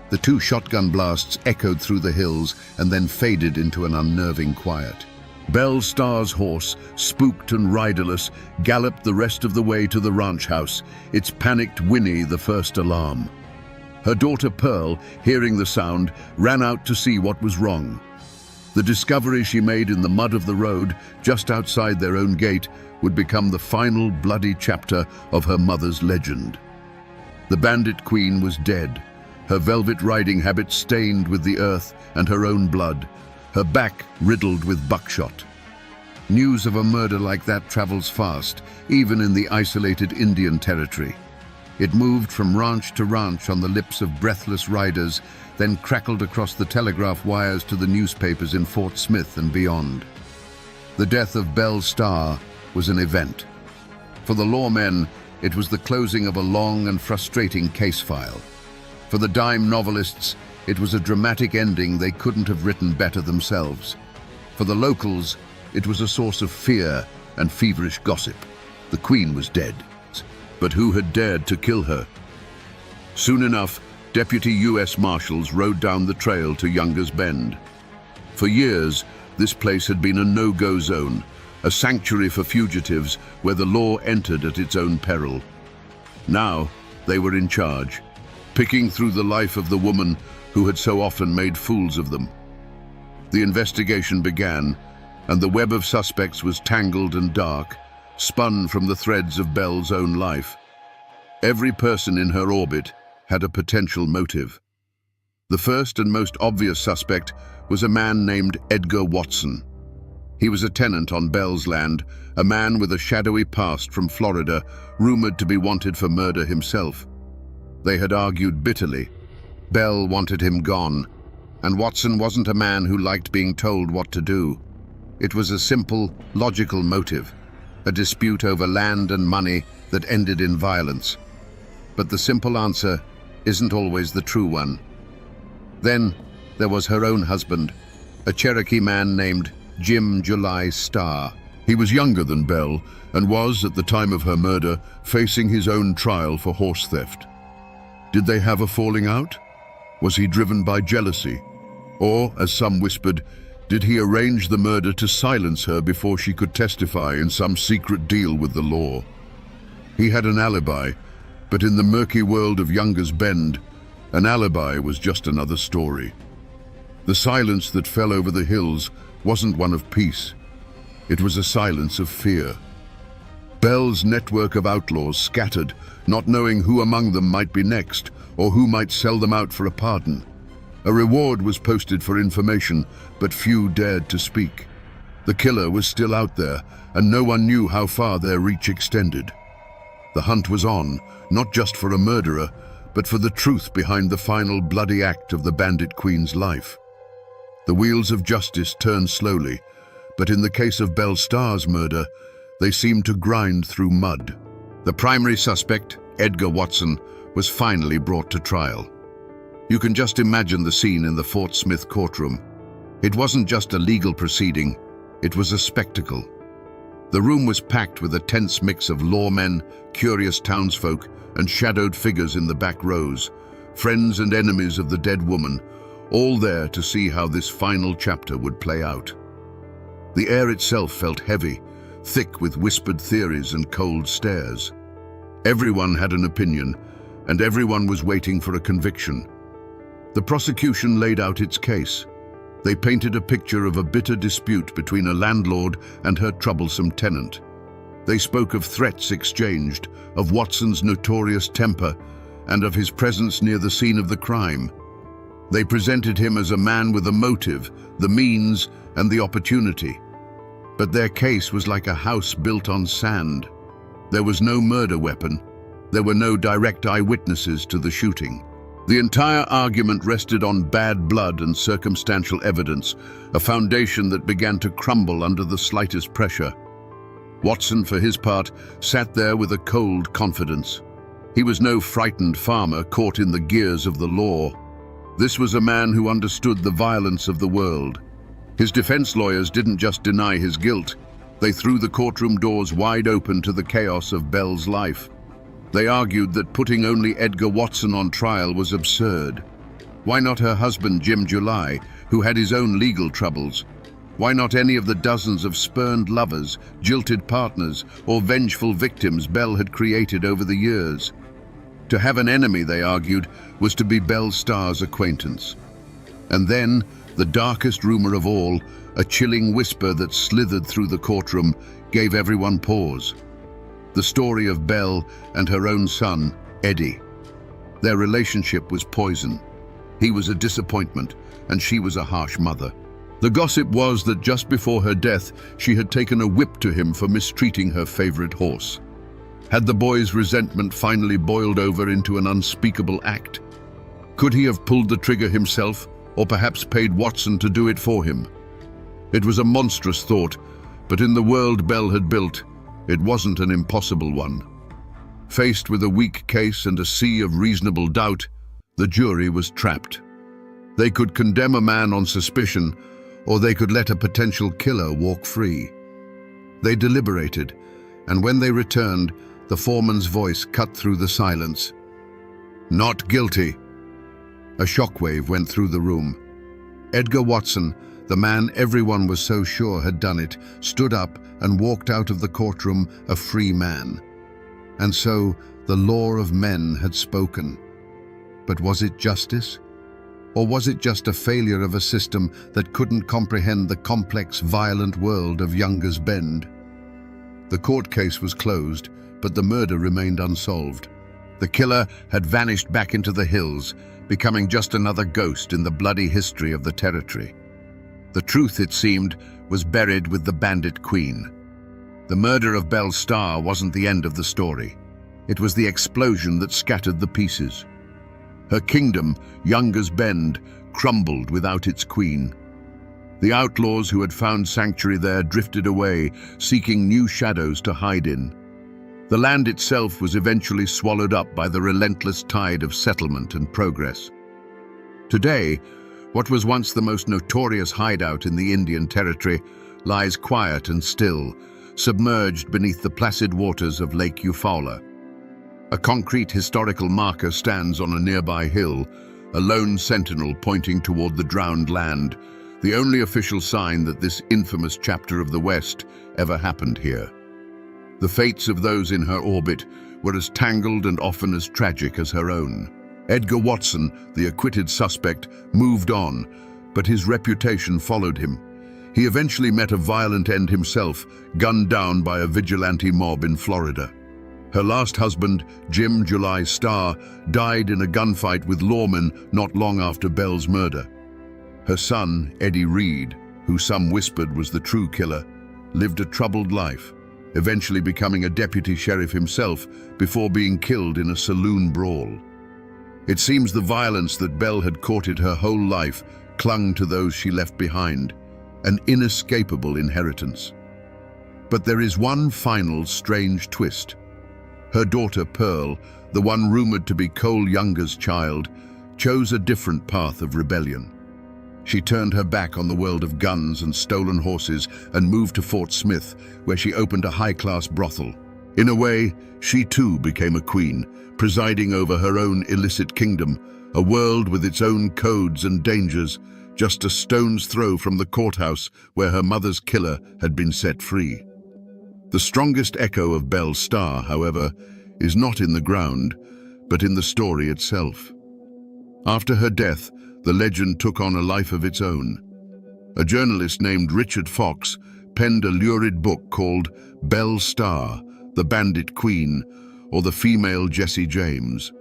The two shotgun blasts echoed through the hills and then faded into an unnerving quiet. Belle Starr's horse, spooked and riderless, galloped the rest of the way to the ranch house, its panicked whinny the first alarm. Her daughter Pearl, hearing the sound, ran out to see what was wrong. The discovery she made in the mud of the road, just outside their own gate, would become the final bloody chapter of her mother's legend. The bandit queen was dead, her velvet riding habit stained with the earth and her own blood, her back riddled with buckshot. News of a murder like that travels fast, even in the isolated Indian Territory. It moved from ranch to ranch on the lips of breathless riders, then crackled across the telegraph wires to the newspapers in Fort Smith and beyond. The death of Belle Starr was an event. For the lawmen, it was the closing of a long and frustrating case file. For the dime novelists, it was a dramatic ending they couldn't have written better themselves. For the locals, it was a source of fear and feverish gossip. The queen was dead. But who had dared to kill her? Soon enough, Deputy U.S. Marshals rode down the trail to Younger's Bend. For years, this place had been a no-go zone, a sanctuary for fugitives where the law entered at its own peril. Now, they were in charge, picking through the life of the woman who had so often made fools of them. The investigation began, and the web of suspects was tangled and dark, spun from the threads of Belle's own life. Every person in her orbit had a potential motive. The first and most obvious suspect was a man named Edgar Watson. He was a tenant on Belle's land, a man with a shadowy past from Florida, rumored to be wanted for murder himself. They had argued bitterly. Belle wanted him gone, and Watson wasn't a man who liked being told what to do. It was a simple, logical motive, a dispute over land and money that ended in violence. But the simple answer isn't always the true one. Then there was her own husband, a Cherokee man named Jim July Starr. He was younger than Belle and was, at the time of her murder, facing his own trial for horse theft. Did they have a falling out? Was he driven by jealousy? Or, as some whispered, did he arrange the murder to silence her before she could testify in some secret deal with the law? He had an alibi, but in the murky world of Younger's Bend, an alibi was just another story. The silence that fell over the hills wasn't one of peace. It was a silence of fear. Belle's network of outlaws scattered, not knowing who among them might be next, or who might sell them out for a pardon. A reward was posted for information, but few dared to speak. The killer was still out there, and no one knew how far their reach extended. The hunt was on, not just for a murderer, but for the truth behind the final bloody act of the bandit queen's life. The wheels of justice turned slowly, but in the case of Belle Starr's murder, they seemed to grind through mud. The primary suspect, Edgar Watson, was finally brought to trial. You can just imagine the scene in the Fort Smith courtroom. It wasn't just a legal proceeding, it was a spectacle. The room was packed with a tense mix of lawmen, curious townsfolk, and shadowed figures in the back rows, friends and enemies of the dead woman, all there to see how this final chapter would play out. The air itself felt heavy, thick with whispered theories and cold stares. Everyone had an opinion, and everyone was waiting for a conviction. The prosecution laid out its case. They painted a picture of a bitter dispute between a landlord and her troublesome tenant. They spoke of threats exchanged, of Watson's notorious temper, and of his presence near the scene of the crime. They presented him as a man with a motive, the means, and the opportunity. But their case was like a house built on sand. There was no murder weapon. There were no direct eyewitnesses to the shooting. The entire argument rested on bad blood and circumstantial evidence, a foundation that began to crumble under the slightest pressure. Watson, for his part, sat there with a cold confidence. He was no frightened farmer caught in the gears of the law. This was a man who understood the violence of the world. His defense lawyers didn't just deny his guilt. They threw the courtroom doors wide open to the chaos of Belle's life. They argued that putting only Edgar Watson on trial was absurd. Why not her husband, Jim July, who had his own legal troubles? Why not any of the dozens of spurned lovers, jilted partners, or vengeful victims Belle had created over the years? To have an enemy, they argued, was to be Belle Starr's acquaintance. And then, the darkest rumor of all, a chilling whisper that slithered through the courtroom, gave everyone pause. The story of Belle and her own son, Eddie. Their relationship was poison. He was a disappointment, and she was a harsh mother. The gossip was that just before her death, she had taken a whip to him for mistreating her favorite horse. Had the boy's resentment finally boiled over into an unspeakable act? Could he have pulled the trigger himself, or perhaps paid Watson to do it for him? It was a monstrous thought, but in the world Belle had built, it wasn't an impossible one. Faced with a weak case and a sea of reasonable doubt, the jury was trapped. They could condemn a man on suspicion, or they could let a potential killer walk free. They deliberated, and when they returned, the foreman's voice cut through the silence. "Not guilty," A shockwave went through the room. Edgar Watson, the man everyone was so sure had done it, stood up and walked out of the courtroom a free man. And so the law of men had spoken. But was it justice? Or was it just a failure of a system that couldn't comprehend the complex, violent world of Younger's Bend? The court case was closed, but the murder remained unsolved. The killer had vanished back into the hills, becoming just another ghost in the bloody history of the territory. The truth, it seemed, was buried with the bandit queen. The murder of Belle Starr wasn't the end of the story. It was the explosion that scattered the pieces. Her kingdom, Younger's Bend, crumbled without its queen. The outlaws who had found sanctuary there drifted away, seeking new shadows to hide in. The land itself was eventually swallowed up by the relentless tide of settlement and progress. Today, what was once the most notorious hideout in the Indian Territory lies quiet and still, submerged beneath the placid waters of Lake Eufaula. A concrete historical marker stands on a nearby hill, a lone sentinel pointing toward the drowned land, the only official sign that this infamous chapter of the West ever happened here. The fates of those in her orbit were as tangled and often as tragic as her own. Edgar Watson, the acquitted suspect, moved on, but his reputation followed him. He eventually met a violent end himself, gunned down by a vigilante mob in Florida. Her last husband, Jim July Starr, died in a gunfight with lawmen not long after Belle's murder. Her son, Eddie Reed, who some whispered was the true killer, lived a troubled life, eventually becoming a deputy sheriff himself before being killed in a saloon brawl. It seems the violence that Belle had courted her whole life clung to those she left behind, an inescapable inheritance. But there is one final strange twist. Her daughter Pearl, the one rumored to be Cole Younger's child, chose a different path of rebellion. She turned her back on the world of guns and stolen horses and moved to Fort Smith, where she opened a high-class brothel. In a way, she too became a queen, presiding over her own illicit kingdom, a world with its own codes and dangers, just a stone's throw from the courthouse where her mother's killer had been set free. The strongest echo of Belle Starr, however, is not in the ground, but in the story itself. After her death, the legend took on a life of its own. A journalist named Richard Fox penned a lurid book called Belle Starr, the Bandit Queen, or the Female Jesse James.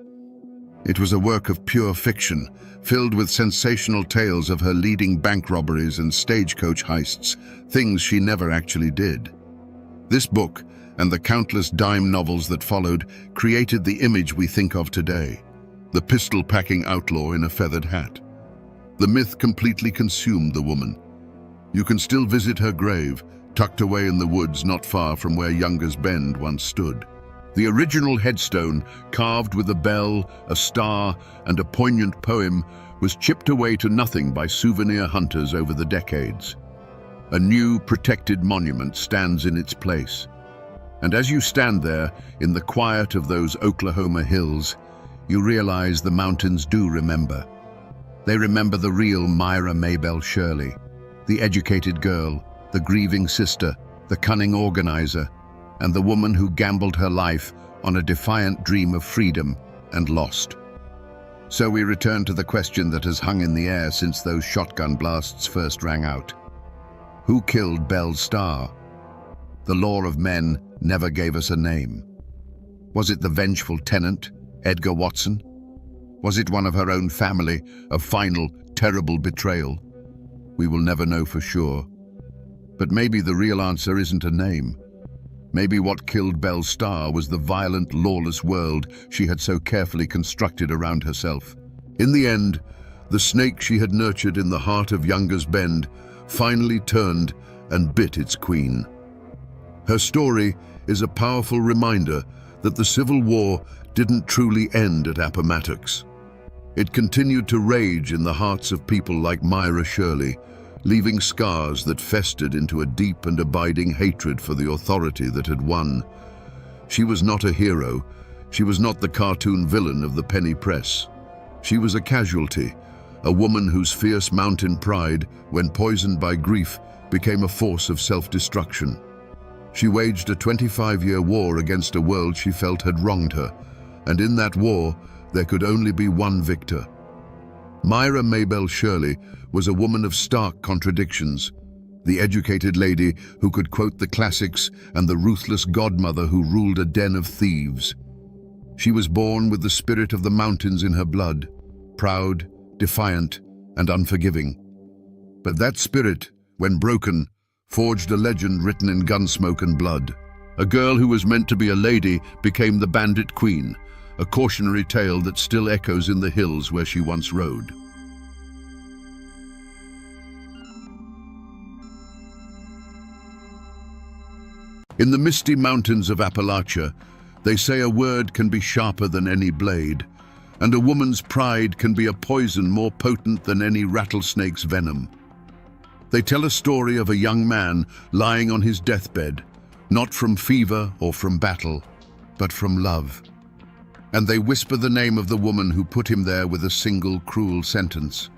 It was a work of pure fiction, filled with sensational tales of her leading bank robberies and stagecoach heists, things she never actually did. This book, and the countless dime novels that followed, created the image we think of today, the pistol-packing outlaw in a feathered hat. The myth completely consumed the woman. You can still visit her grave, tucked away in the woods not far from where Younger's Bend once stood. The original headstone, carved with a bell, a star, and a poignant poem, was chipped away to nothing by souvenir hunters over the decades. A new, protected monument stands in its place. And as you stand there, in the quiet of those Oklahoma hills, you realize the mountains do remember. They remember the real Myra Maybelle Shirley, the educated girl, the grieving sister, the cunning organizer, and the woman who gambled her life on a defiant dream of freedom and lost. So we return to the question that has hung in the air since those shotgun blasts first rang out. Who killed Belle Starr? The law of men never gave us a name. Was it the vengeful tenant, Edgar Watson? Was it one of her own family, a final, terrible betrayal? We will never know for sure. But maybe the real answer isn't a name. Maybe what killed Belle Starr was the violent, lawless world she had so carefully constructed around herself. In the end, the snake she had nurtured in the heart of Younger's Bend finally turned and bit its queen. Her story is a powerful reminder that the Civil War didn't truly end at Appomattox. It continued to rage in the hearts of people like Myra Shirley, leaving scars that festered into a deep and abiding hatred for the authority that had won. She was not a hero. She was not the cartoon villain of the penny press. She was a casualty, a woman whose fierce mountain pride, when poisoned by grief, became a force of self-destruction. She waged a 25-year war against a world she felt had wronged her, and in that war, there could only be one victor. Myra Mabel Shirley was a woman of stark contradictions, the educated lady who could quote the classics and the ruthless godmother who ruled a den of thieves. She was born with the spirit of the mountains in her blood, proud, defiant, and unforgiving. But that spirit, when broken, forged a legend written in gunsmoke and blood. A girl who was meant to be a lady became the bandit queen, a cautionary tale that still echoes in the hills where she once rode. In the misty mountains of Appalachia, they say a word can be sharper than any blade, and a woman's pride can be a poison more potent than any rattlesnake's venom. They tell a story of a young man lying on his deathbed, not from fever or from battle, but from love. And they whisper the name of the woman who put him there with a single cruel sentence.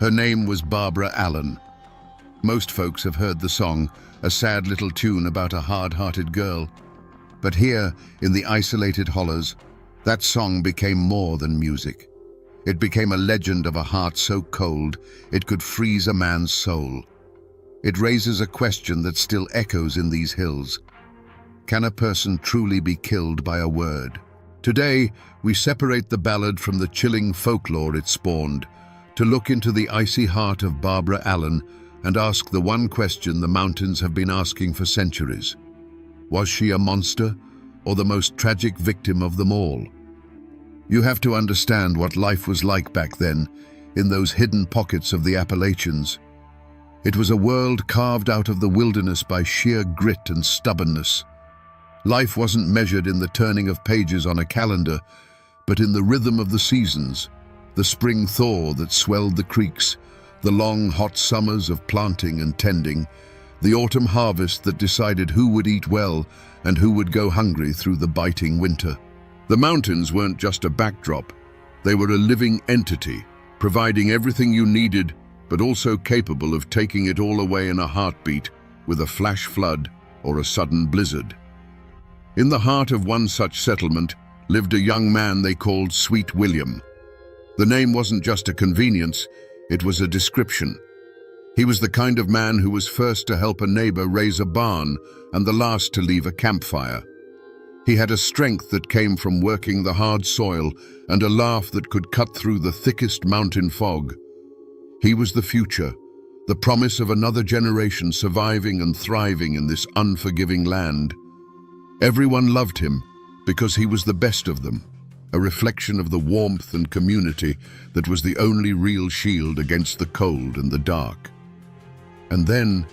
Her name was Barbara Allen. Most folks have heard the song, a sad little tune about a hard-hearted girl. But here, in the isolated hollows, that song became more than music. It became a legend of a heart so cold it could freeze a man's soul. It raises a question that still echoes in these hills. Can a person truly be killed by a word? Today, we separate the ballad from the chilling folklore it spawned, to look into the icy heart of Barbara Allen and ask the one question the mountains have been asking for centuries. Was she a monster, or the most tragic victim of them all? You have to understand what life was like back then, in those hidden pockets of the Appalachians. It was a world carved out of the wilderness by sheer grit and stubbornness. Life wasn't measured in the turning of pages on a calendar, but in the rhythm of the seasons, the spring thaw that swelled the creeks, the long hot summers of planting and tending, the autumn harvest that decided who would eat well and who would go hungry through the biting winter. The mountains weren't just a backdrop, they were a living entity, providing everything you needed, but also capable of taking it all away in a heartbeat with a flash flood or a sudden blizzard. In the heart of one such settlement lived a young man they called Sweet William. The name wasn't just a convenience, it was a description. He was the kind of man who was first to help a neighbor raise a barn and the last to leave a campfire. He had a strength that came from working the hard soil and a laugh that could cut through the thickest mountain fog. He was the future, the promise of another generation surviving and thriving in this unforgiving land. Everyone loved him because he was the best of them, a reflection of the warmth and community that was the only real shield against the cold and the dark. And then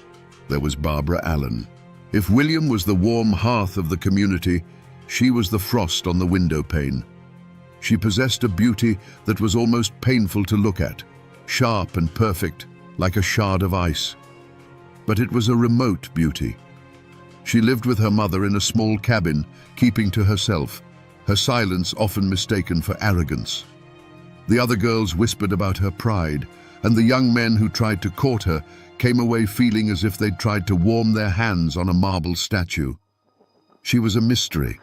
there was Barbara Allen. If William was the warm hearth of the community, she was the frost on the window pane. She possessed a beauty that was almost painful to look at, sharp and perfect, like a shard of ice. But it was a remote beauty. She lived with her mother in a small cabin, keeping to herself, her silence often mistaken for arrogance. The other girls whispered about her pride, and the young men who tried to court her came away feeling as if they'd tried to warm their hands on a marble statue. She was a mystery,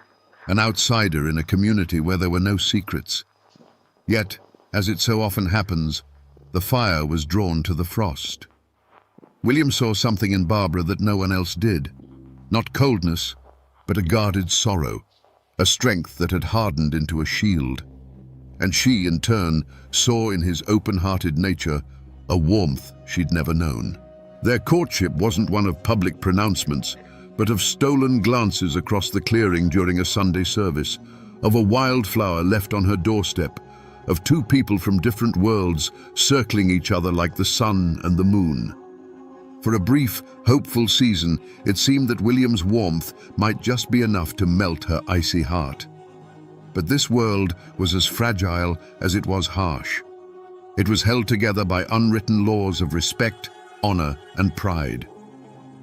an outsider in a community where there were no secrets. Yet, as it so often happens, the fire was drawn to the frost. William saw something in Barbara that no one else did. Not coldness, but a guarded sorrow, a strength that had hardened into a shield. And she, in turn, saw in his open-hearted nature a warmth she'd never known. Their courtship wasn't one of public pronouncements, but of stolen glances across the clearing during a Sunday service, of a wildflower left on her doorstep, of two people from different worlds circling each other like the sun and the moon. For a brief, hopeful season, it seemed that William's warmth might just be enough to melt her icy heart. But this world was as fragile as it was harsh. It was held together by unwritten laws of respect, honor, and pride.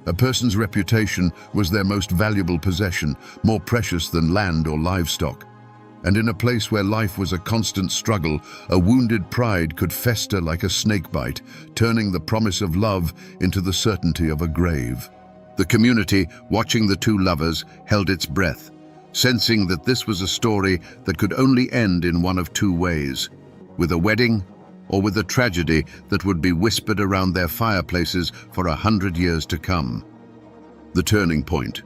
A person's reputation was their most valuable possession, more precious than land or livestock. And in a place where life was a constant struggle, a wounded pride could fester like a snakebite, turning the promise of love into the certainty of a grave. The community, watching the two lovers, held its breath, sensing that this was a story that could only end in one of two ways: with a wedding, or with a tragedy that would be whispered around their fireplaces for 100 years to come. The turning point,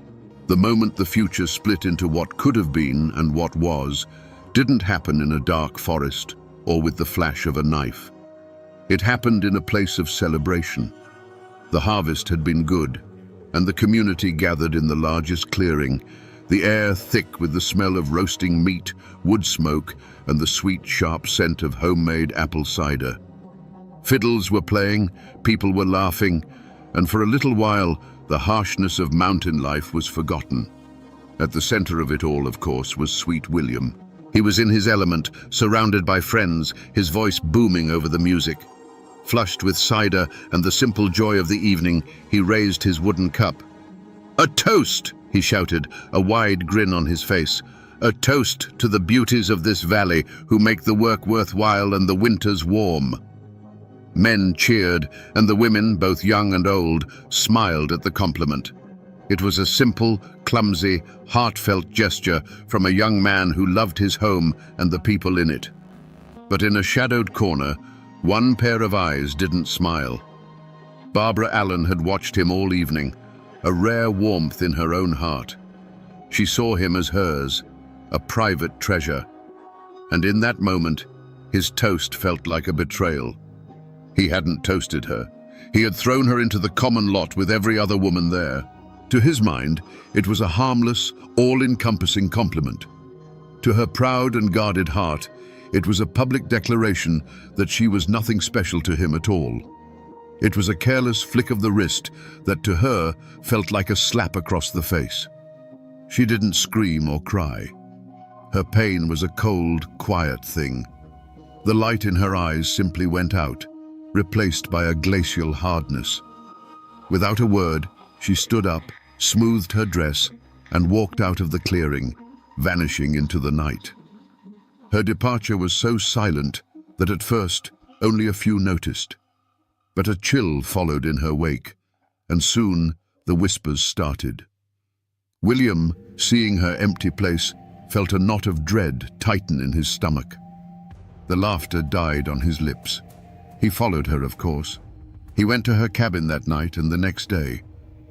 the moment the future split into what could have been and what was, didn't happen in a dark forest or with the flash of a knife. It happened in a place of celebration. The harvest had been good, and the community gathered in the largest clearing, the air thick with the smell of roasting meat, wood smoke, and the sweet, sharp scent of homemade apple cider. Fiddles were playing, people were laughing, and for a little while, the harshness of mountain life was forgotten. At the center of it all, of course, was sweet William. He was in his element, surrounded by friends, his voice booming over the music. Flushed with cider and the simple joy of the evening, he raised his wooden cup. "A toast!" he shouted, a wide grin on his face. "A toast to the beauties of this valley who make the work worthwhile and the winters warm." Men cheered, and the women, both young and old, smiled at the compliment. It was a simple, clumsy, heartfelt gesture from a young man who loved his home and the people in it. But in a shadowed corner, one pair of eyes didn't smile. Barbara Allen had watched him all evening, a rare warmth in her own heart. She saw him as hers, a private treasure. And in that moment, his toast felt like a betrayal. He hadn't toasted her. He had thrown her into the common lot with every other woman there. To his mind, it was a harmless, all-encompassing compliment. To her proud and guarded heart, it was a public declaration that she was nothing special to him at all. It was a careless flick of the wrist that to her felt like a slap across the face. She didn't scream or cry. Her pain was a cold, quiet thing. The light in her eyes simply went out, replaced by a glacial hardness. Without a word, she stood up, smoothed her dress, and walked out of the clearing, vanishing into the night. Her departure was so silent that at first only a few noticed. But a chill followed in her wake, and soon the whispers started. William, seeing her empty place, felt a knot of dread tighten in his stomach. The laughter died on his lips. He followed her, of course. He went to her cabin that night and the next day,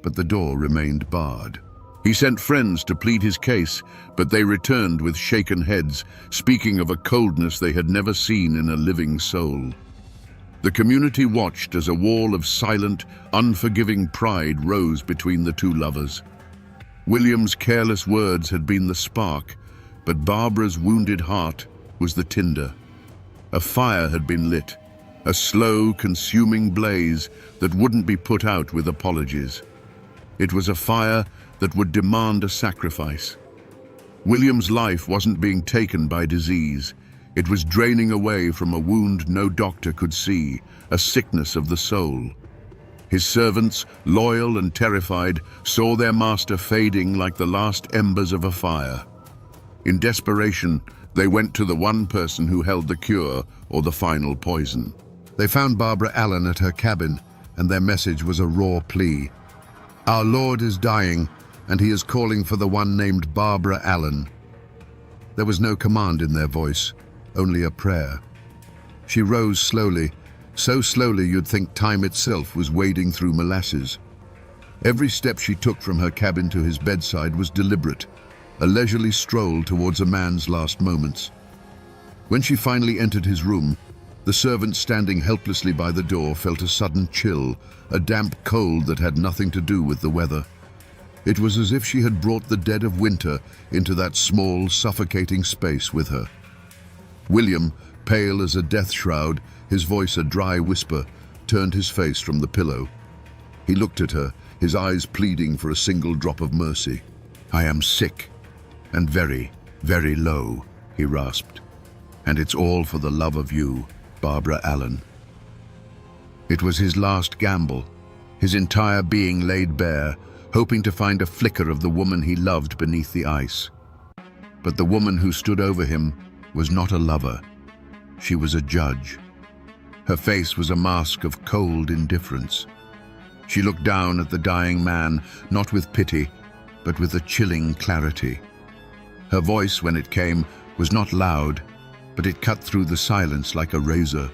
but the door remained barred. He sent friends to plead his case, but they returned with shaken heads, speaking of a coldness they had never seen in a living soul. The community watched as a wall of silent, unforgiving pride rose between the two lovers. William's careless words had been the spark, but Barbara's wounded heart was the tinder. A fire had been lit, a slow, consuming blaze that wouldn't be put out with apologies. It was a fire that would demand a sacrifice. William's life wasn't being taken by disease. It was draining away from a wound no doctor could see, a sickness of the soul. His servants, loyal and terrified, saw their master fading like the last embers of a fire. In desperation, they went to the one person who held the cure or the final poison. They found Barbara Allen at her cabin, and their message was a raw plea. "Our Lord is dying, and he is calling for the one named Barbara Allen." There was no command in their voice, only a prayer. She rose slowly, so slowly you'd think time itself was wading through molasses. Every step she took from her cabin to his bedside was deliberate, a leisurely stroll towards a man's last moments. When she finally entered his room, the servant standing helplessly by the door felt a sudden chill, a damp cold that had nothing to do with the weather. It was as if she had brought the dead of winter into that small, suffocating space with her. William, pale as a death shroud, his voice a dry whisper, turned his face from the pillow. He looked at her, his eyes pleading for a single drop of mercy. "I am sick, and very, very low," he rasped. "And it's all for the love of you, Barbara Allen." It was his last gamble, his entire being laid bare, hoping to find a flicker of the woman he loved beneath the ice. But the woman who stood over him was not a lover. She was a judge. Her face was a mask of cold indifference. She looked down at the dying man, not with pity, but with a chilling clarity. Her voice, when it came, was not loud, but it cut through the silence like a razor.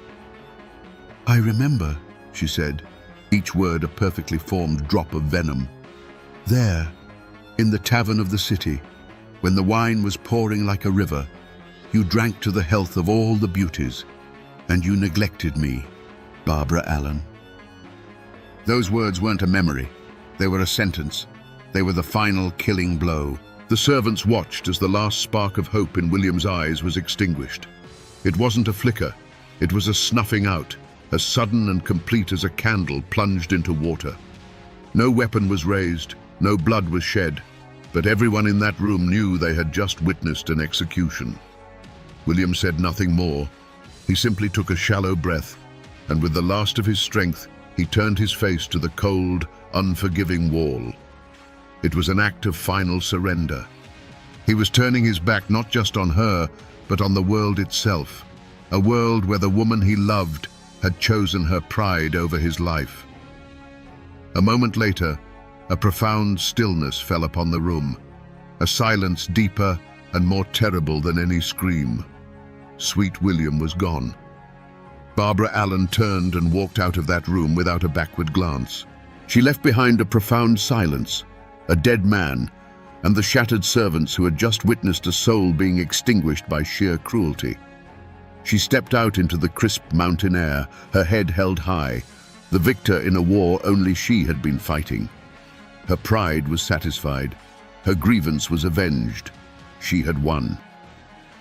"I remember," she said, each word a perfectly formed drop of venom. "There, in the tavern of the city, when the wine was pouring like a river, you drank to the health of all the beauties, and you neglected me, Barbara Allen." Those words weren't a memory. They were a sentence. They were the final killing blow. The servants watched as the last spark of hope in William's eyes was extinguished. It wasn't a flicker. It was a snuffing out, as sudden and complete as a candle plunged into water. No weapon was raised, no blood was shed, but everyone in that room knew they had just witnessed an execution. William said nothing more. He simply took a shallow breath, and with the last of his strength, he turned his face to the cold, unforgiving wall. It was an act of final surrender. He was turning his back not just on her, but on the world itself, a world where the woman he loved had chosen her pride over his life. A moment later, a profound stillness fell upon the room, a silence deeper and more terrible than any scream. Sweet William was gone. Barbara Allen turned and walked out of that room without a backward glance. She left behind a profound silence, a dead man, and the shattered servants who had just witnessed a soul being extinguished by sheer cruelty. She stepped out into the crisp mountain air, her head held high, the victor in a war only she had been fighting. Her pride was satisfied. Her grievance was avenged. She had won.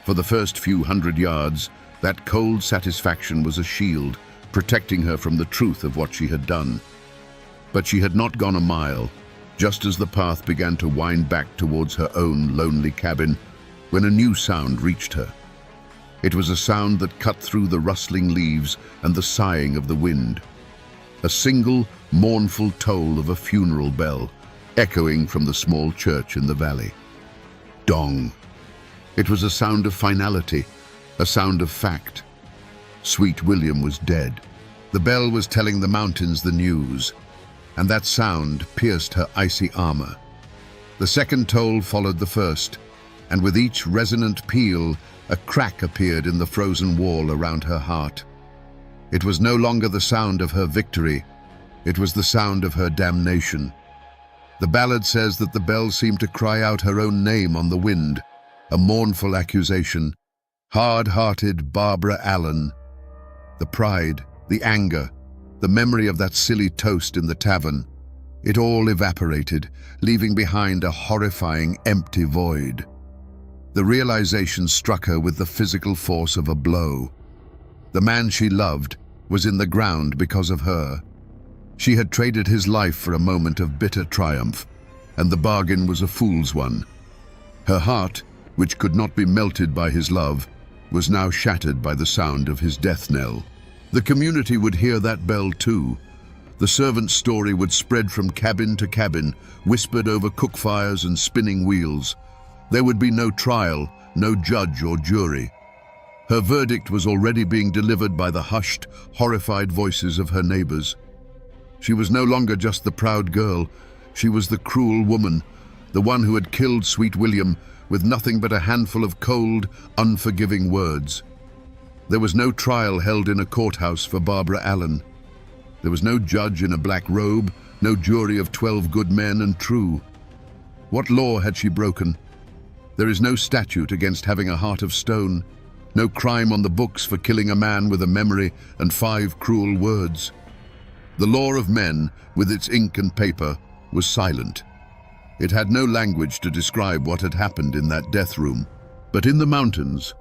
For the first few hundred yards, that cold satisfaction was a shield, protecting her from the truth of what she had done. But she had not gone a mile, just as the path began to wind back towards her own lonely cabin, when a new sound reached her. It was a sound that cut through the rustling leaves and the sighing of the wind. A single, mournful toll of a funeral bell, echoing from the small church in the valley. Dong. It was a sound of finality, a sound of fact. Sweet William was dead. The bell was telling the mountains the news, and that sound pierced her icy armor. The second toll followed the first, and with each resonant peal, a crack appeared in the frozen wall around her heart. It was no longer the sound of her victory, it was the sound of her damnation. The ballad says that the bell seemed to cry out her own name on the wind, a mournful accusation. Hard-hearted Barbara Allen. The pride, the anger, the memory of that silly toast in the tavern, it all evaporated, leaving behind a horrifying, empty void. The realization struck her with the physical force of a blow. The man she loved was in the ground because of her. She had traded his life for a moment of bitter triumph, and the bargain was a fool's one. Her heart, which could not be melted by his love, was now shattered by the sound of his death knell. The community would hear that bell too. The servant's story would spread from cabin to cabin, whispered over cook fires and spinning wheels. There would be no trial, no judge or jury. Her verdict was already being delivered by the hushed, horrified voices of her neighbors. She was no longer just the proud girl. She was the cruel woman, the one who had killed Sweet William with nothing but a handful of cold, unforgiving words. There was no trial held in a courthouse for Barbara Allen. There was no judge in a black robe, no jury of 12 good men and true. What law had she broken? There is no statute against having a heart of stone, no crime on the books for killing a man with a memory and 5 cruel words. The law of men, with its ink and paper, was silent. It had no language to describe what had happened in that death room. But in the mountains,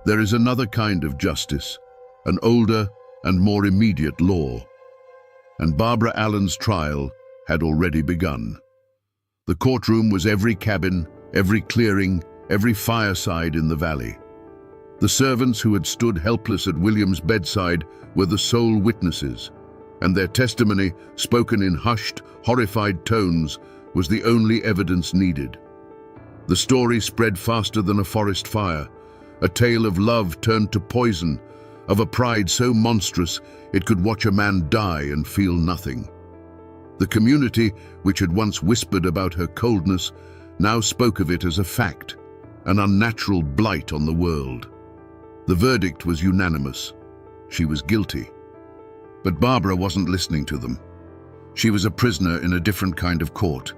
there is another kind of justice, an older and more immediate law. And Barbara Allen's trial had already begun. The courtroom was every cabin, every clearing, every fireside in the valley. The servants who had stood helpless at William's bedside were the sole witnesses, and their testimony, spoken in hushed, horrified tones, was the only evidence needed. The story spread faster than a forest fire, a tale of love turned to poison, of a pride so monstrous it could watch a man die and feel nothing. The community, which had once whispered about her coldness, now spoke of it as a fact, an unnatural blight on the world. The verdict was unanimous. She was guilty. But Barbara wasn't listening to them. She was a prisoner in a different kind of court,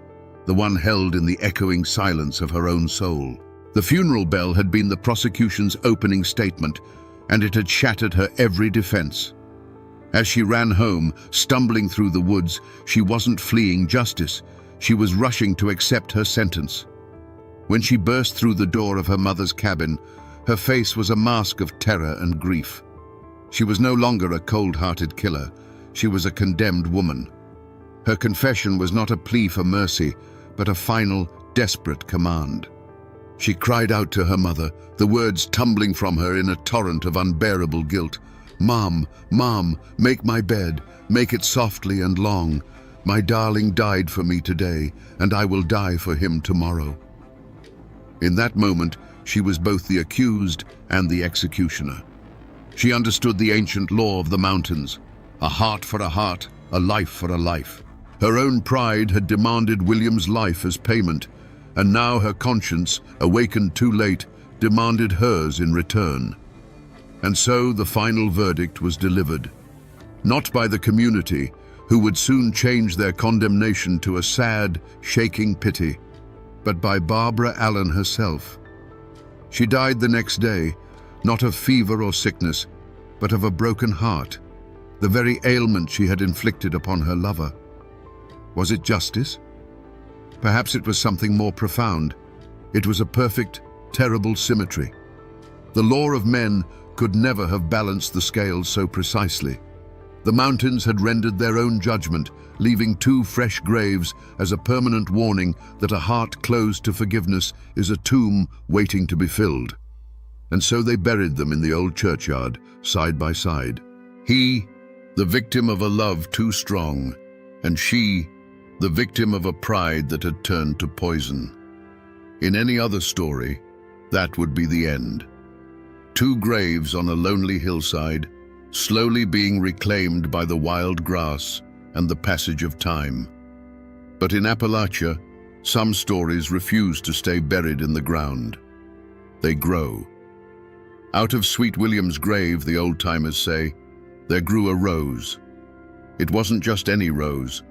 the one held in the echoing silence of her own soul. The funeral bell had been the prosecution's opening statement, and it had shattered her every defense. As she ran home, stumbling through the woods, she wasn't fleeing justice. She was rushing to accept her sentence. When she burst through the door of her mother's cabin, her face was a mask of terror and grief. She was no longer a cold-hearted killer. She was a condemned woman. Her confession was not a plea for mercy, but a final, desperate command. She cried out to her mother, the words tumbling from her in a torrent of unbearable guilt. "Mom, Mom, make my bed, make it softly and long. My darling died for me today, and I will die for him tomorrow." In that moment, she was both the accused and the executioner. She understood the ancient law of the mountains, a heart for a heart, a life for a life. Her own pride had demanded William's life as payment, and now her conscience, awakened too late, demanded hers in return. And so the final verdict was delivered, not by the community, who would soon change their condemnation to a sad, shaking pity, but by Barbara Allen herself. She died the next day, not of fever or sickness, but of a broken heart, the very ailment she had inflicted upon her lover. Was it justice? Perhaps it was something more profound. It was a perfect, terrible symmetry. The law of men could never have balanced the scales so precisely. The mountains had rendered their own judgment, leaving 2 fresh graves as a permanent warning that a heart closed to forgiveness is a tomb waiting to be filled. And so they buried them in the old churchyard, side by side. He, the victim of a love too strong, and she, the victim of a pride that had turned to poison. In any other story, that would be the end. 2 graves on a lonely hillside, slowly being reclaimed by the wild grass and the passage of time. But in Appalachia, some stories refuse to stay buried in the ground. They grow. Out of Sweet William's grave, the old-timers say, there grew a rose. It wasn't just any rose,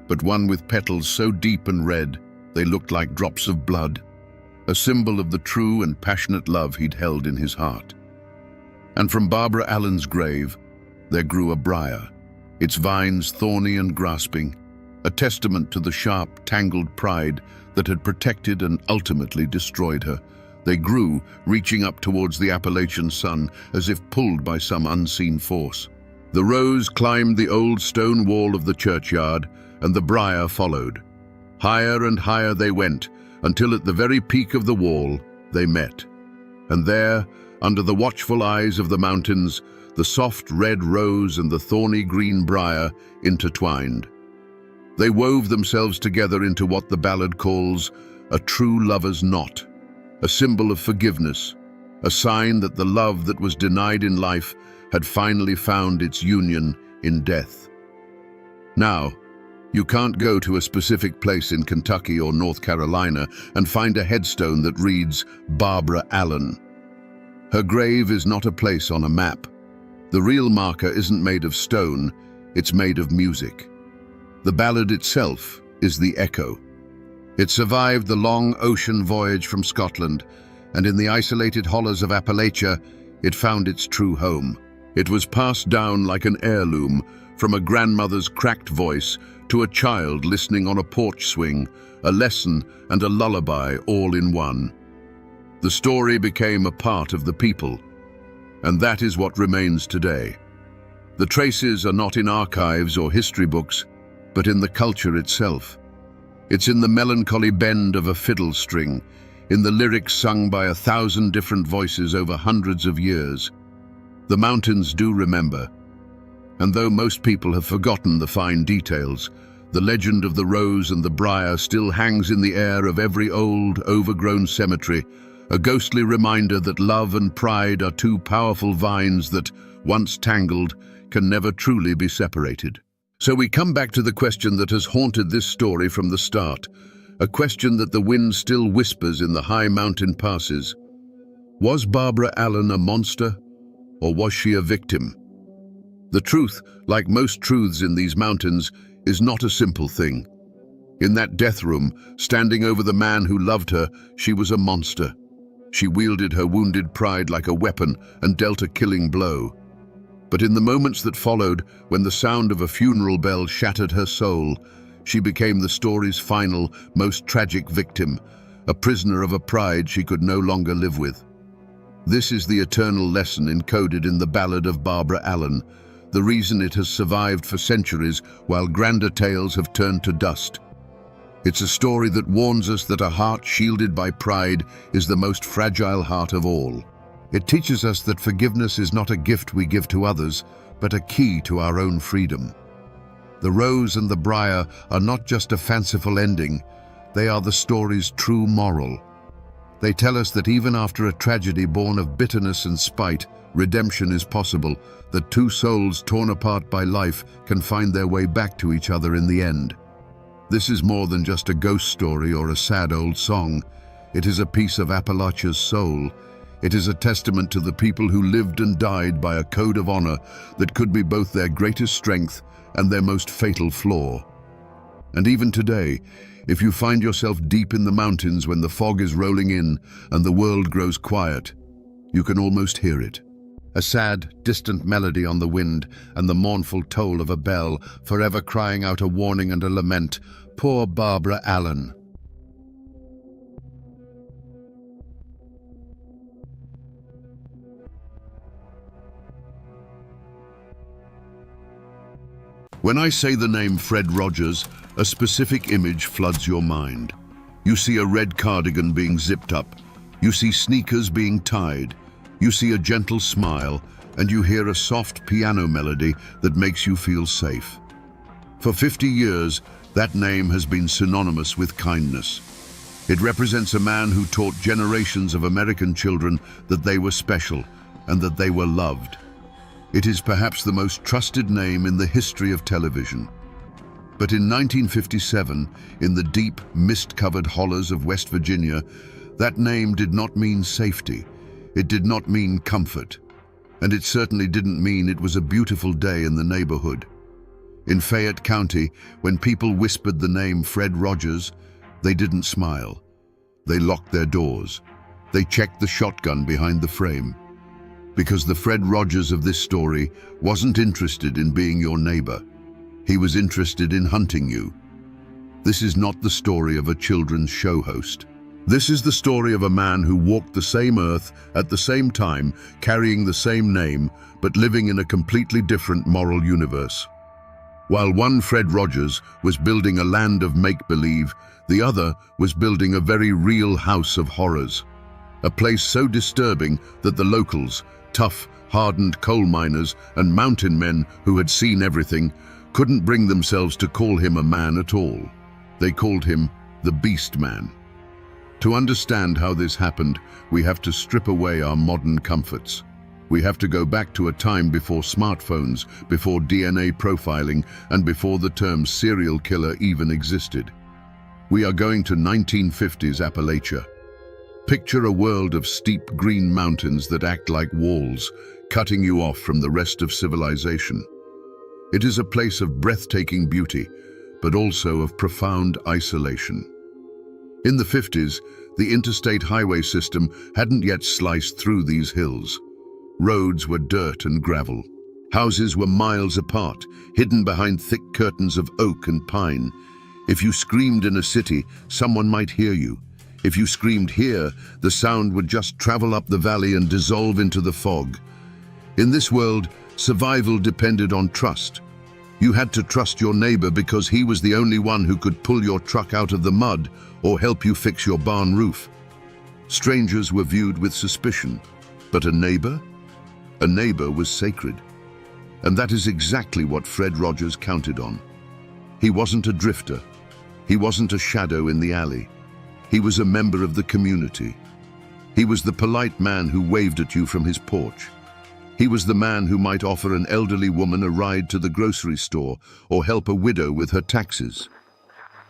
but one with petals so deep and red they looked like drops of blood, a symbol of the true and passionate love he'd held in his heart. And from Barbara Allen's grave, there grew a briar, its vines thorny and grasping, a testament to the sharp, tangled pride that had protected and ultimately destroyed her. They grew, reaching up towards the Appalachian sun as if pulled by some unseen force. The rose climbed the old stone wall of the churchyard, and the briar followed. Higher and higher they went, until at the very peak of the wall they met. And there, under the watchful eyes of the mountains, the soft red rose and the thorny green briar intertwined. They wove themselves together into what the ballad calls a true lover's knot, a symbol of forgiveness, a sign that the love that was denied in life had finally found its union in death. Now, you can't go to a specific place in Kentucky or North Carolina and find a headstone that reads Barbara Allen. Her grave is not a place on a map. The real marker isn't made of stone, it's made of music. The ballad itself is the echo. It survived the long ocean voyage from Scotland, and in the isolated hollows of Appalachia, it found its true home. It was passed down like an heirloom, from a grandmother's cracked voice to a child listening on a porch swing, a lesson and a lullaby all in one. The story became a part of the people, and that is what remains today. The traces are not in archives or history books, but in the culture itself. It's in the melancholy bend of a fiddle string, in the lyrics sung by 1,000 different voices over hundreds of years. The mountains do remember, and though most people have forgotten the fine details, The legend of the rose and the briar still hangs in the air of every old, overgrown cemetery, a ghostly reminder that love and pride are two powerful vines that, once tangled, can never truly be separated. So we come back to the question that has haunted this story from the start, a question that the wind still whispers in the high mountain passes. Was Barbara Allen a monster, or was she a victim? The truth, like most truths in these mountains, is not a simple thing. In that death room, standing over the man who loved her, she was a monster. She wielded her wounded pride like a weapon and dealt a killing blow. But in the moments that followed, when the sound of a funeral bell shattered her soul, she became the story's final, most tragic victim, a prisoner of a pride she could no longer live with. This is the eternal lesson encoded in the ballad of Barbara Allen, the reason it has survived for centuries while grander tales have turned to dust. It's a story that warns us that a heart shielded by pride is the most fragile heart of all. It teaches us that forgiveness is not a gift we give to others, but a key to our own freedom. The rose and the briar are not just a fanciful ending, they are the story's true moral. They tell us that even after a tragedy born of bitterness and spite, redemption is possible, that two souls torn apart by life can find their way back to each other in the end. This is more than just a ghost story or a sad old song. It is a piece of Appalachia's soul. It is a testament to the people who lived and died by a code of honor that could be both their greatest strength and their most fatal flaw. And even today, if you find yourself deep in the mountains when the fog is rolling in and the world grows quiet, you can almost hear it. A sad, distant melody on the wind and the mournful toll of a bell, forever crying out a warning and a lament. Poor Barbara Allen. When I say the name Fred Rogers, a specific image floods your mind. You see a red cardigan being zipped up. You see sneakers being tied. You see a gentle smile, and you hear a soft piano melody that makes you feel safe. For 50 years, that name has been synonymous with kindness. It represents a man who taught generations of American children that they were special and that they were loved. It is perhaps the most trusted name in the history of television. But in 1957, in the deep, mist-covered hollows of West Virginia, that name did not mean safety. It did not mean comfort. And it certainly didn't mean it was a beautiful day in the neighborhood. In Fayette County, when people whispered the name Fred Rogers, they didn't smile. They locked their doors. They checked the shotgun behind the frame. Because the Fred Rogers of this story wasn't interested in being your neighbor. He was interested in hunting you. This is not the story of a children's show host. This is the story of a man who walked the same earth at the same time, carrying the same name, but living in a completely different moral universe. While one Fred Rogers was building a land of make-believe, the other was building a very real house of horrors. A place so disturbing that the locals, tough, hardened coal miners and mountain men who had seen everything, couldn't bring themselves to call him a man at all. They called him the Beast Man. To understand how this happened, we have to strip away our modern comforts. We have to go back to a time before smartphones, before DNA profiling, and before the term serial killer even existed. We are going to 1950s Appalachia. Picture a world of steep green mountains that act like walls, cutting you off from the rest of civilization. It is a place of breathtaking beauty, but also of profound isolation. In the 50s, the interstate highway system hadn't yet sliced through these hills. Roads were dirt and gravel. Houses were miles apart, hidden behind thick curtains of oak and pine. If you screamed in a city, someone might hear you. If you screamed here, the sound would just travel up the valley and dissolve into the fog. In this world, survival depended on trust. You had to trust your neighbor because he was the only one who could pull your truck out of the mud or help you fix your barn roof. Strangers were viewed with suspicion, but a neighbor was sacred. And that is exactly what Fred Rogers counted on. He wasn't a drifter. He wasn't a shadow in the alley. He was a member of the community. He was the polite man who waved at you from his porch. He was the man who might offer an elderly woman a ride to the grocery store or help a widow with her taxes.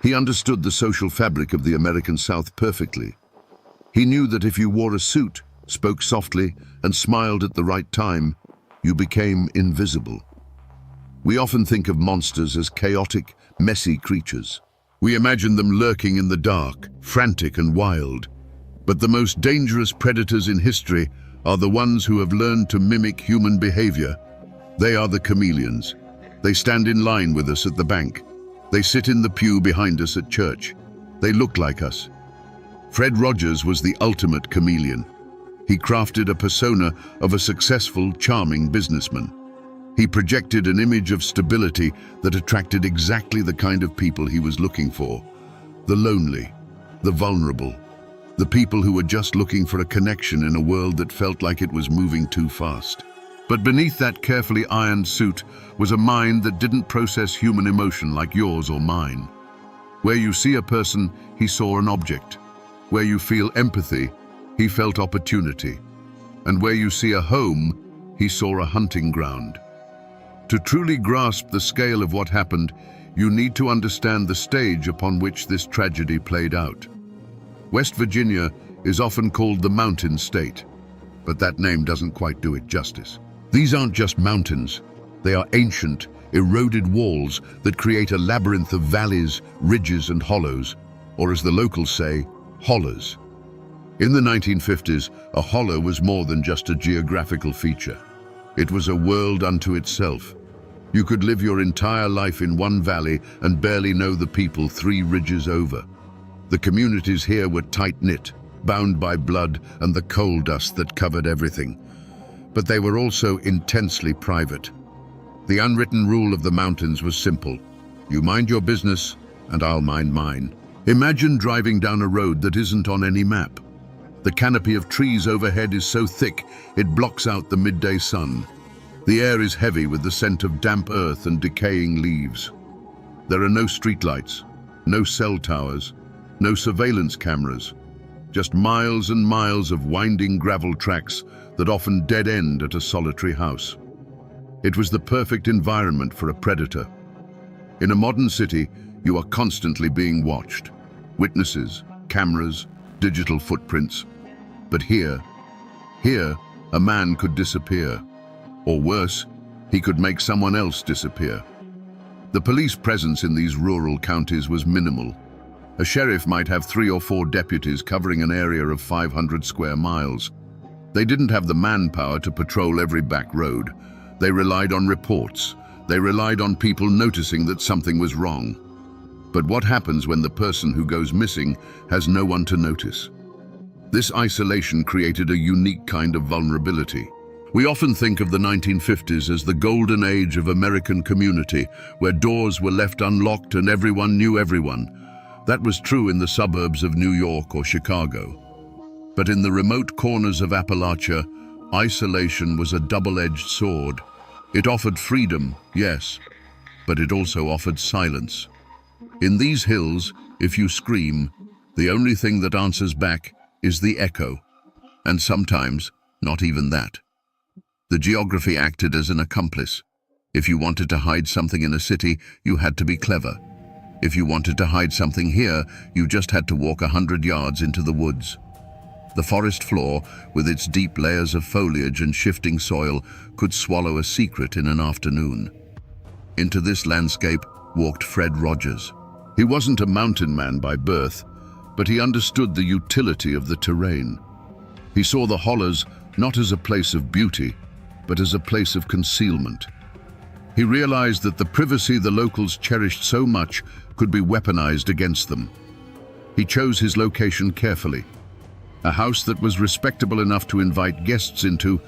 He understood the social fabric of the American South perfectly. He knew that if you wore a suit, spoke softly, and smiled at the right time, you became invisible. We often think of monsters as chaotic, messy creatures. We imagine them lurking in the dark, frantic and wild. But the most dangerous predators in history are the ones who have learned to mimic human behavior. They are the chameleons. They stand in line with us at the bank. They sit in the pew behind us at church. They look like us. Fred Rogers was the ultimate chameleon. He crafted a persona of a successful, charming businessman. He projected an image of stability that attracted exactly the kind of people he was looking for. The lonely, the vulnerable, the people who were just looking for a connection in a world that felt like it was moving too fast. But beneath that carefully ironed suit was a mind that didn't process human emotion like yours or mine. Where you see a person, he saw an object. Where you feel empathy, he felt opportunity. And where you see a home, he saw a hunting ground. To truly grasp the scale of what happened, you need to understand the stage upon which this tragedy played out. West Virginia is often called the Mountain State, but that name doesn't quite do it justice. These aren't just mountains. They are ancient, eroded walls that create a labyrinth of valleys, ridges, and hollows, or as the locals say, hollers. In the 1950s, a holler was more than just a geographical feature. It was a world unto itself. You could live your entire life in one valley and barely know the people 3 ridges over. The communities here were tight-knit, bound by blood and the coal dust that covered everything. But they were also intensely private. The unwritten rule of the mountains was simple. You mind your business, and I'll mind mine. Imagine driving down a road that isn't on any map. The canopy of trees overhead is so thick, it blocks out the midday sun. The air is heavy with the scent of damp earth and decaying leaves. There are no streetlights, no cell towers, no surveillance cameras, just miles and miles of winding gravel tracks that often dead-end at a solitary house. It was the perfect environment for a predator. In a modern city, you are constantly being watched. Witnesses, cameras, digital footprints. But here, a man could disappear. Or worse, he could make someone else disappear. The police presence in these rural counties was minimal. A sheriff might have 3 or 4 deputies covering an area of 500 square miles. They didn't have the manpower to patrol every back road. They relied on reports. They relied on people noticing that something was wrong. But what happens when the person who goes missing has no one to notice? This isolation created a unique kind of vulnerability. We often think of the 1950s as the golden age of American community, where doors were left unlocked and everyone knew everyone. That was true in the suburbs of New York or Chicago. But in the remote corners of Appalachia, isolation was a double-edged sword. It offered freedom, yes, but it also offered silence. In these hills, if you scream, the only thing that answers back is the echo, and sometimes not even that. The geography acted as an accomplice. If you wanted to hide something in a city, you had to be clever. If you wanted to hide something here, you just had to walk 100 yards into the woods. The forest floor, with its deep layers of foliage and shifting soil, could swallow a secret in an afternoon. Into this landscape walked Fred Rogers. He wasn't a mountain man by birth, but he understood the utility of the terrain. He saw the hollers not as a place of beauty, but as a place of concealment. He realized that the privacy the locals cherished so much could be weaponized against them. He chose his location carefully. A house that was respectable enough to invite guests into,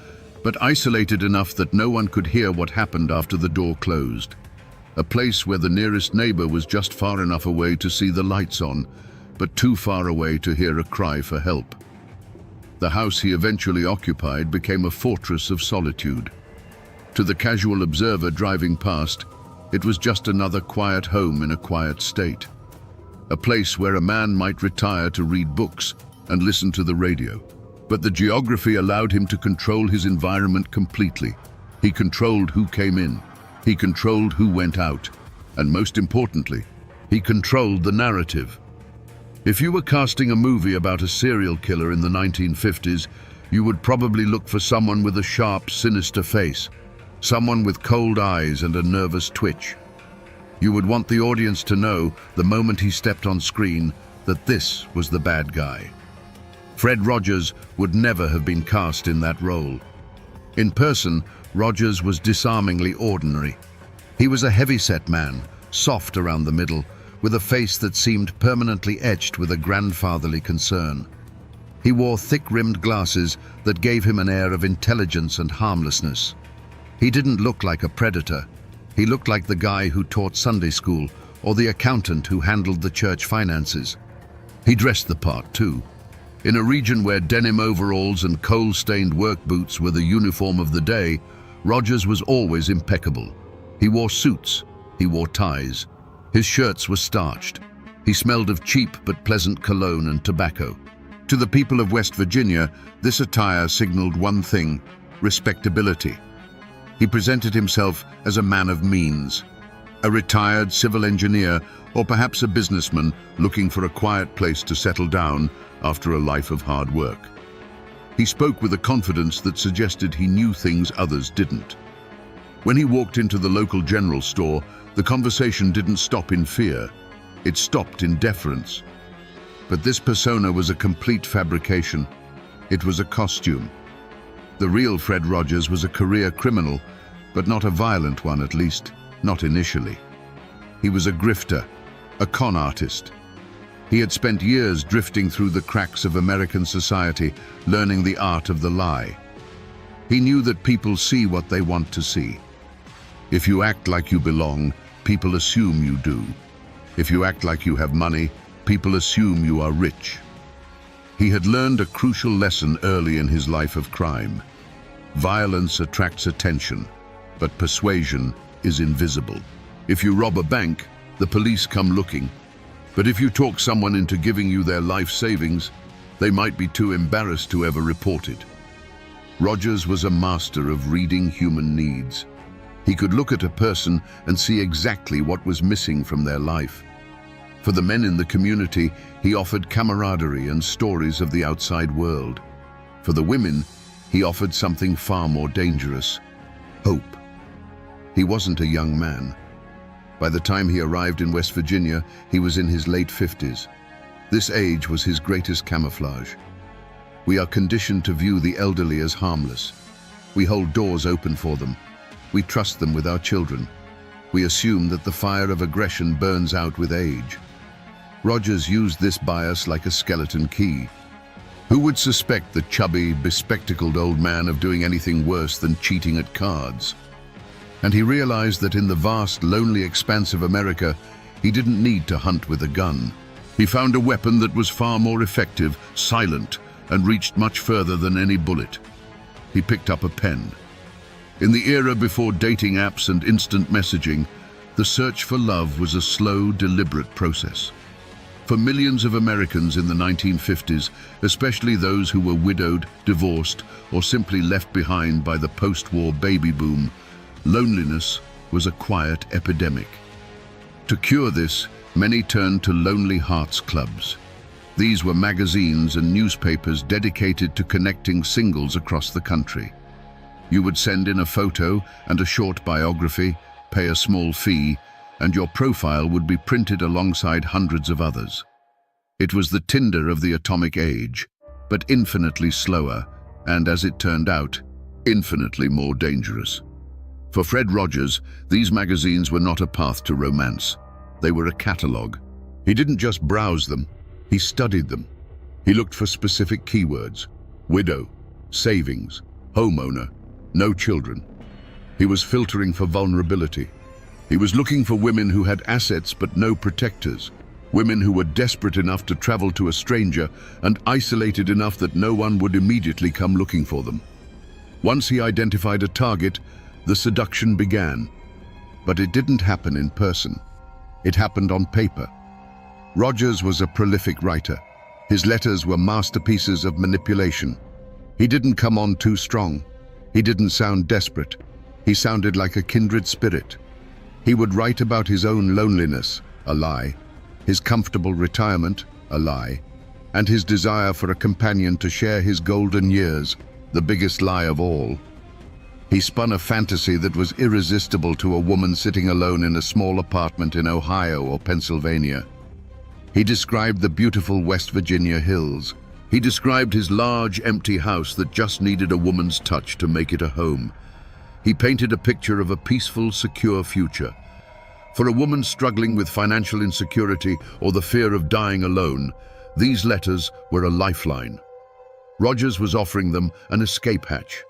but isolated enough that no one could hear what happened after the door closed. A place where the nearest neighbor was just far enough away to see the lights on, but too far away to hear a cry for help. The house he eventually occupied became a fortress of solitude. To the casual observer driving past, It was just another quiet home in a quiet state. A place where a man might retire to read books and listen to the radio. But the geography allowed him to control his environment completely. He controlled who came in. He controlled who went out. And most importantly, he controlled the narrative. If you were casting a movie about a serial killer in the 1950s, you would probably look for someone with a sharp, sinister face, someone with cold eyes and a nervous twitch. You would want the audience to know, the moment he stepped on screen, that this was the bad guy. Fred Rogers would never have been cast in that role. In person, Rogers was disarmingly ordinary. He was a heavy-set man, soft around the middle, with a face that seemed permanently etched with a grandfatherly concern. He wore thick-rimmed glasses that gave him an air of intelligence and harmlessness. He didn't look like a predator. He looked like the guy who taught Sunday school or the accountant who handled the church finances. He dressed the part too. In a region where denim overalls and coal-stained work boots were the uniform of the day, Rogers was always impeccable. He wore suits. He wore ties. His shirts were starched. He smelled of cheap but pleasant cologne and tobacco. To the people of West Virginia, this attire signaled one thing: respectability. He presented himself as a man of means, a retired civil engineer or perhaps a businessman looking for a quiet place to settle down after a life of hard work. He spoke with a confidence that suggested he knew things others didn't. When he walked into the local general store, the conversation didn't stop in fear. It stopped in deference. But this persona was a complete fabrication. It was a costume. The real Fred Rogers was a career criminal, but not a violent one, at least, not initially. He was a grifter, a con artist. He had spent years drifting through the cracks of American society, learning the art of the lie. He knew that people see what they want to see. If you act like you belong, people assume you do. If you act like you have money, people assume you are rich. He had learned a crucial lesson early in his life of crime. Violence attracts attention, but persuasion is invisible. If you rob a bank, the police come looking. But if you talk someone into giving you their life savings, they might be too embarrassed to ever report it. Rogers was a master of reading human needs. He could look at a person and see exactly what was missing from their life. For the men in the community, he offered camaraderie and stories of the outside world. For the women, he offered something far more dangerous: hope. He wasn't a young man. By the time he arrived in West Virginia, he was in his late 50s. This age was his greatest camouflage. We are conditioned to view the elderly as harmless. We hold doors open for them. We trust them with our children. We assume that the fire of aggression burns out with age. Rogers used this bias like a skeleton key. Who would suspect the chubby, bespectacled old man of doing anything worse than cheating at cards? And he realized that in the vast, lonely expanse of America, he didn't need to hunt with a gun. He found a weapon that was far more effective, silent, and reached much further than any bullet. He picked up a pen. In the era before dating apps and instant messaging, the search for love was a slow, deliberate process. For millions of Americans in the 1950s, especially those who were widowed, divorced, or simply left behind by the post-war baby boom, loneliness was a quiet epidemic. To cure this, many turned to Lonely Hearts Clubs. These were magazines and newspapers dedicated to connecting singles across the country. You would send in a photo and a short biography, pay a small fee, and your profile would be printed alongside hundreds of others. It was the Tinder of the atomic age, but infinitely slower, and as it turned out, infinitely more dangerous. For Fred Rogers, these magazines were not a path to romance. They were a catalogue. He didn't just browse them, he studied them. He looked for specific keywords: widow, savings, homeowner, no children. He was filtering for vulnerability. He was looking for women who had assets but no protectors, women who were desperate enough to travel to a stranger and isolated enough that no one would immediately come looking for them. Once he identified a target, the seduction began. But it didn't happen in person. It happened on paper. Rogers was a prolific writer. His letters were masterpieces of manipulation. He didn't come on too strong. He didn't sound desperate. He sounded like a kindred spirit. He would write about his own loneliness, a lie, his comfortable retirement, a lie, and his desire for a companion to share his golden years, the biggest lie of all. He spun a fantasy that was irresistible to a woman sitting alone in a small apartment in Ohio or Pennsylvania. He described the beautiful West Virginia hills. He described his large, empty house that just needed a woman's touch to make it a home. He painted a picture of a peaceful, secure future. For a woman struggling with financial insecurity or the fear of dying alone, these letters were a lifeline. Rogers was offering them an escape hatch.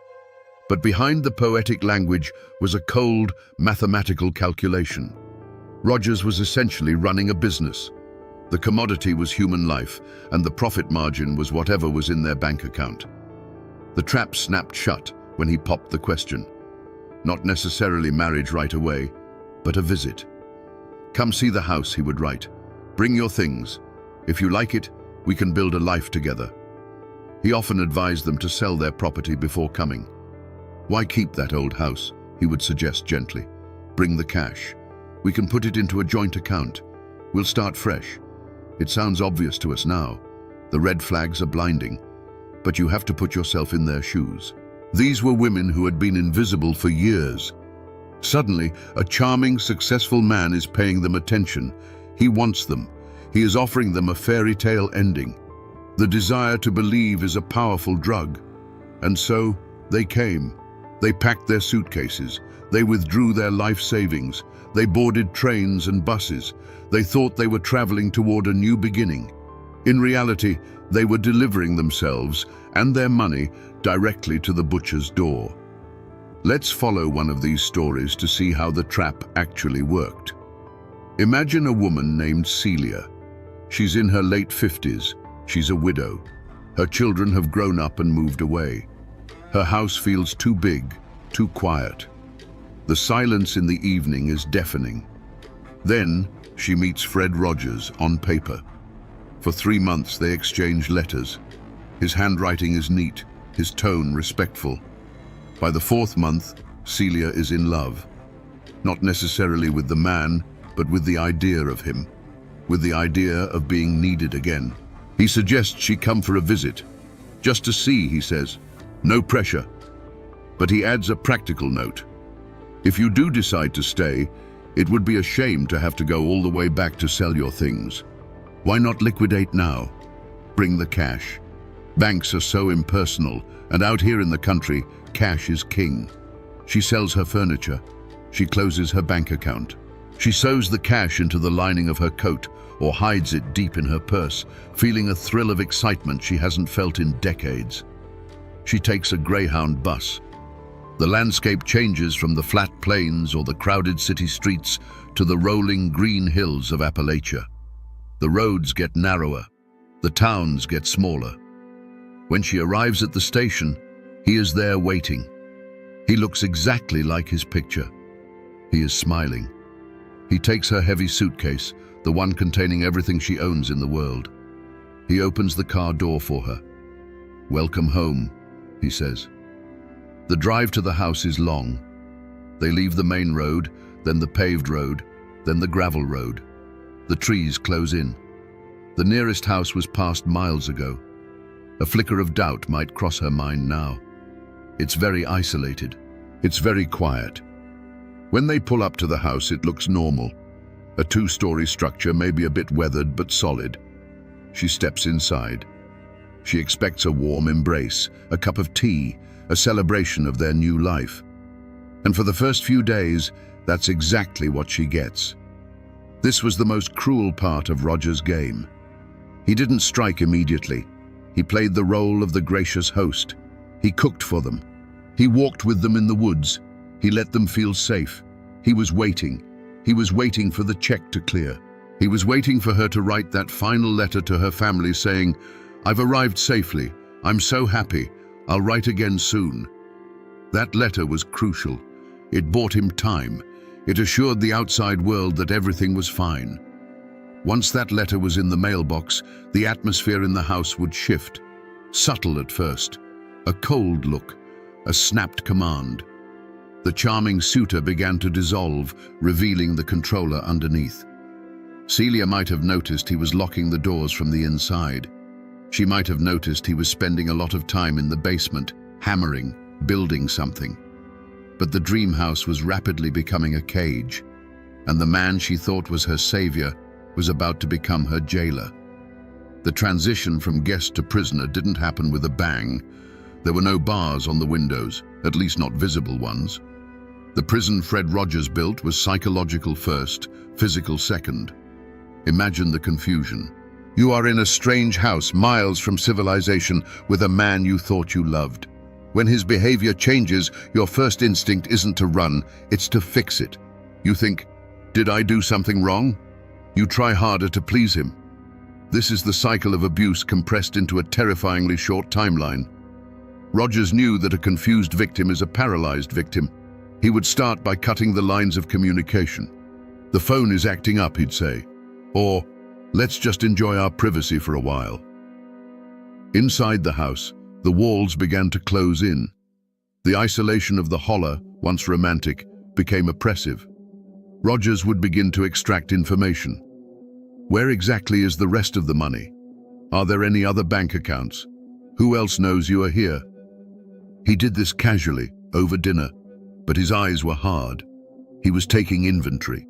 But behind the poetic language was a cold, mathematical calculation. Rogers was essentially running a business. The commodity was human life, and the profit margin was whatever was in their bank account. The trap snapped shut when he popped the question. Not necessarily marriage right away, but a visit. "Come see the house," he would write. "Bring your things. If you like it, we can build a life together." He often advised them to sell their property before coming. "Why keep that old house?" he would suggest gently. "Bring the cash. We can put it into a joint account. We'll start fresh." It sounds obvious to us now. The red flags are blinding, but you have to put yourself in their shoes. These were women who had been invisible for years. Suddenly, a charming, successful man is paying them attention. He wants them. He is offering them a fairy tale ending. The desire to believe is a powerful drug. And so, they came. They packed their suitcases. They withdrew their life savings. They boarded trains and buses. They thought they were traveling toward a new beginning. In reality, they were delivering themselves and their money directly to the butcher's door. Let's follow one of these stories to see how the trap actually worked. Imagine a woman named Celia. She's in her late 50s. She's a widow. Her children have grown up and moved away. Her house feels too big, too quiet. The silence in the evening is deafening. Then she meets Fred Rogers on paper. For 3 months they exchange letters. His handwriting is neat, his tone respectful. By the 4th month, Celia is in love. Not necessarily with the man, but with the idea of him. With the idea of being needed again. He suggests she come for a visit. Just to see, he says. No pressure. But he adds a practical note. If you do decide to stay, it would be a shame to have to go all the way back to sell your things. Why not liquidate now? Bring the cash. Banks are so impersonal, and out here in the country, cash is king. She sells her furniture. She closes her bank account. She sews the cash into the lining of her coat or hides it deep in her purse, feeling a thrill of excitement she hasn't felt in decades. She takes a Greyhound bus. The landscape changes from the flat plains or the crowded city streets to the rolling green hills of Appalachia. The roads get narrower. The towns get smaller. When she arrives at the station, he is there waiting. He looks exactly like his picture. He is smiling. He takes her heavy suitcase, the one containing everything she owns in the world. He opens the car door for her. "Welcome home," he says. The drive to the house is long. They leave the main road, then the paved road, then the gravel road. The trees close in. The nearest house was passed miles ago. A flicker of doubt might cross her mind now. It's very isolated. It's very quiet. When they pull up to the house, it looks normal. A 2-story structure, maybe a bit weathered but solid. She steps inside. She expects a warm embrace, a cup of tea, a celebration of their new life. And for the first few days, that's exactly what she gets. This was the most cruel part of Rogers' game. He didn't strike immediately. He played the role of the gracious host. He cooked for them. He walked with them in the woods. He let them feel safe. He was waiting. He was waiting for the check to clear. He was waiting for her to write that final letter to her family saying, "I've arrived safely. I'm so happy. I'll write again soon." That letter was crucial. It bought him time. It assured the outside world that everything was fine. Once that letter was in the mailbox, the atmosphere in the house would shift. Subtle at first, a cold look, a snapped command. The charming suitor began to dissolve, revealing the controller underneath. Celia might have noticed he was locking the doors from the inside. She might have noticed he was spending a lot of time in the basement, hammering, building something. But the dream house was rapidly becoming a cage, and the man she thought was her savior was about to become her jailer. The transition from guest to prisoner didn't happen with a bang. There were no bars on the windows, at least not visible ones. The prison Fred Rogers built was psychological first, physical second. Imagine the confusion. You are in a strange house, miles from civilization, with a man you thought you loved. When his behavior changes, your first instinct isn't to run, it's to fix it. You think, did I do something wrong? You try harder to please him. This is the cycle of abuse compressed into a terrifyingly short timeline. Rogers knew that a confused victim is a paralyzed victim. He would start by cutting the lines of communication. The phone is acting up, he'd say. Or, let's just enjoy our privacy for a while. Inside the house, the walls began to close in. The isolation of the holler, once romantic, became oppressive. Rogers would begin to extract information. Where exactly is the rest of the money? Are there any other bank accounts? Who else knows you are here? He did this casually, over dinner, but his eyes were hard. He was taking inventory.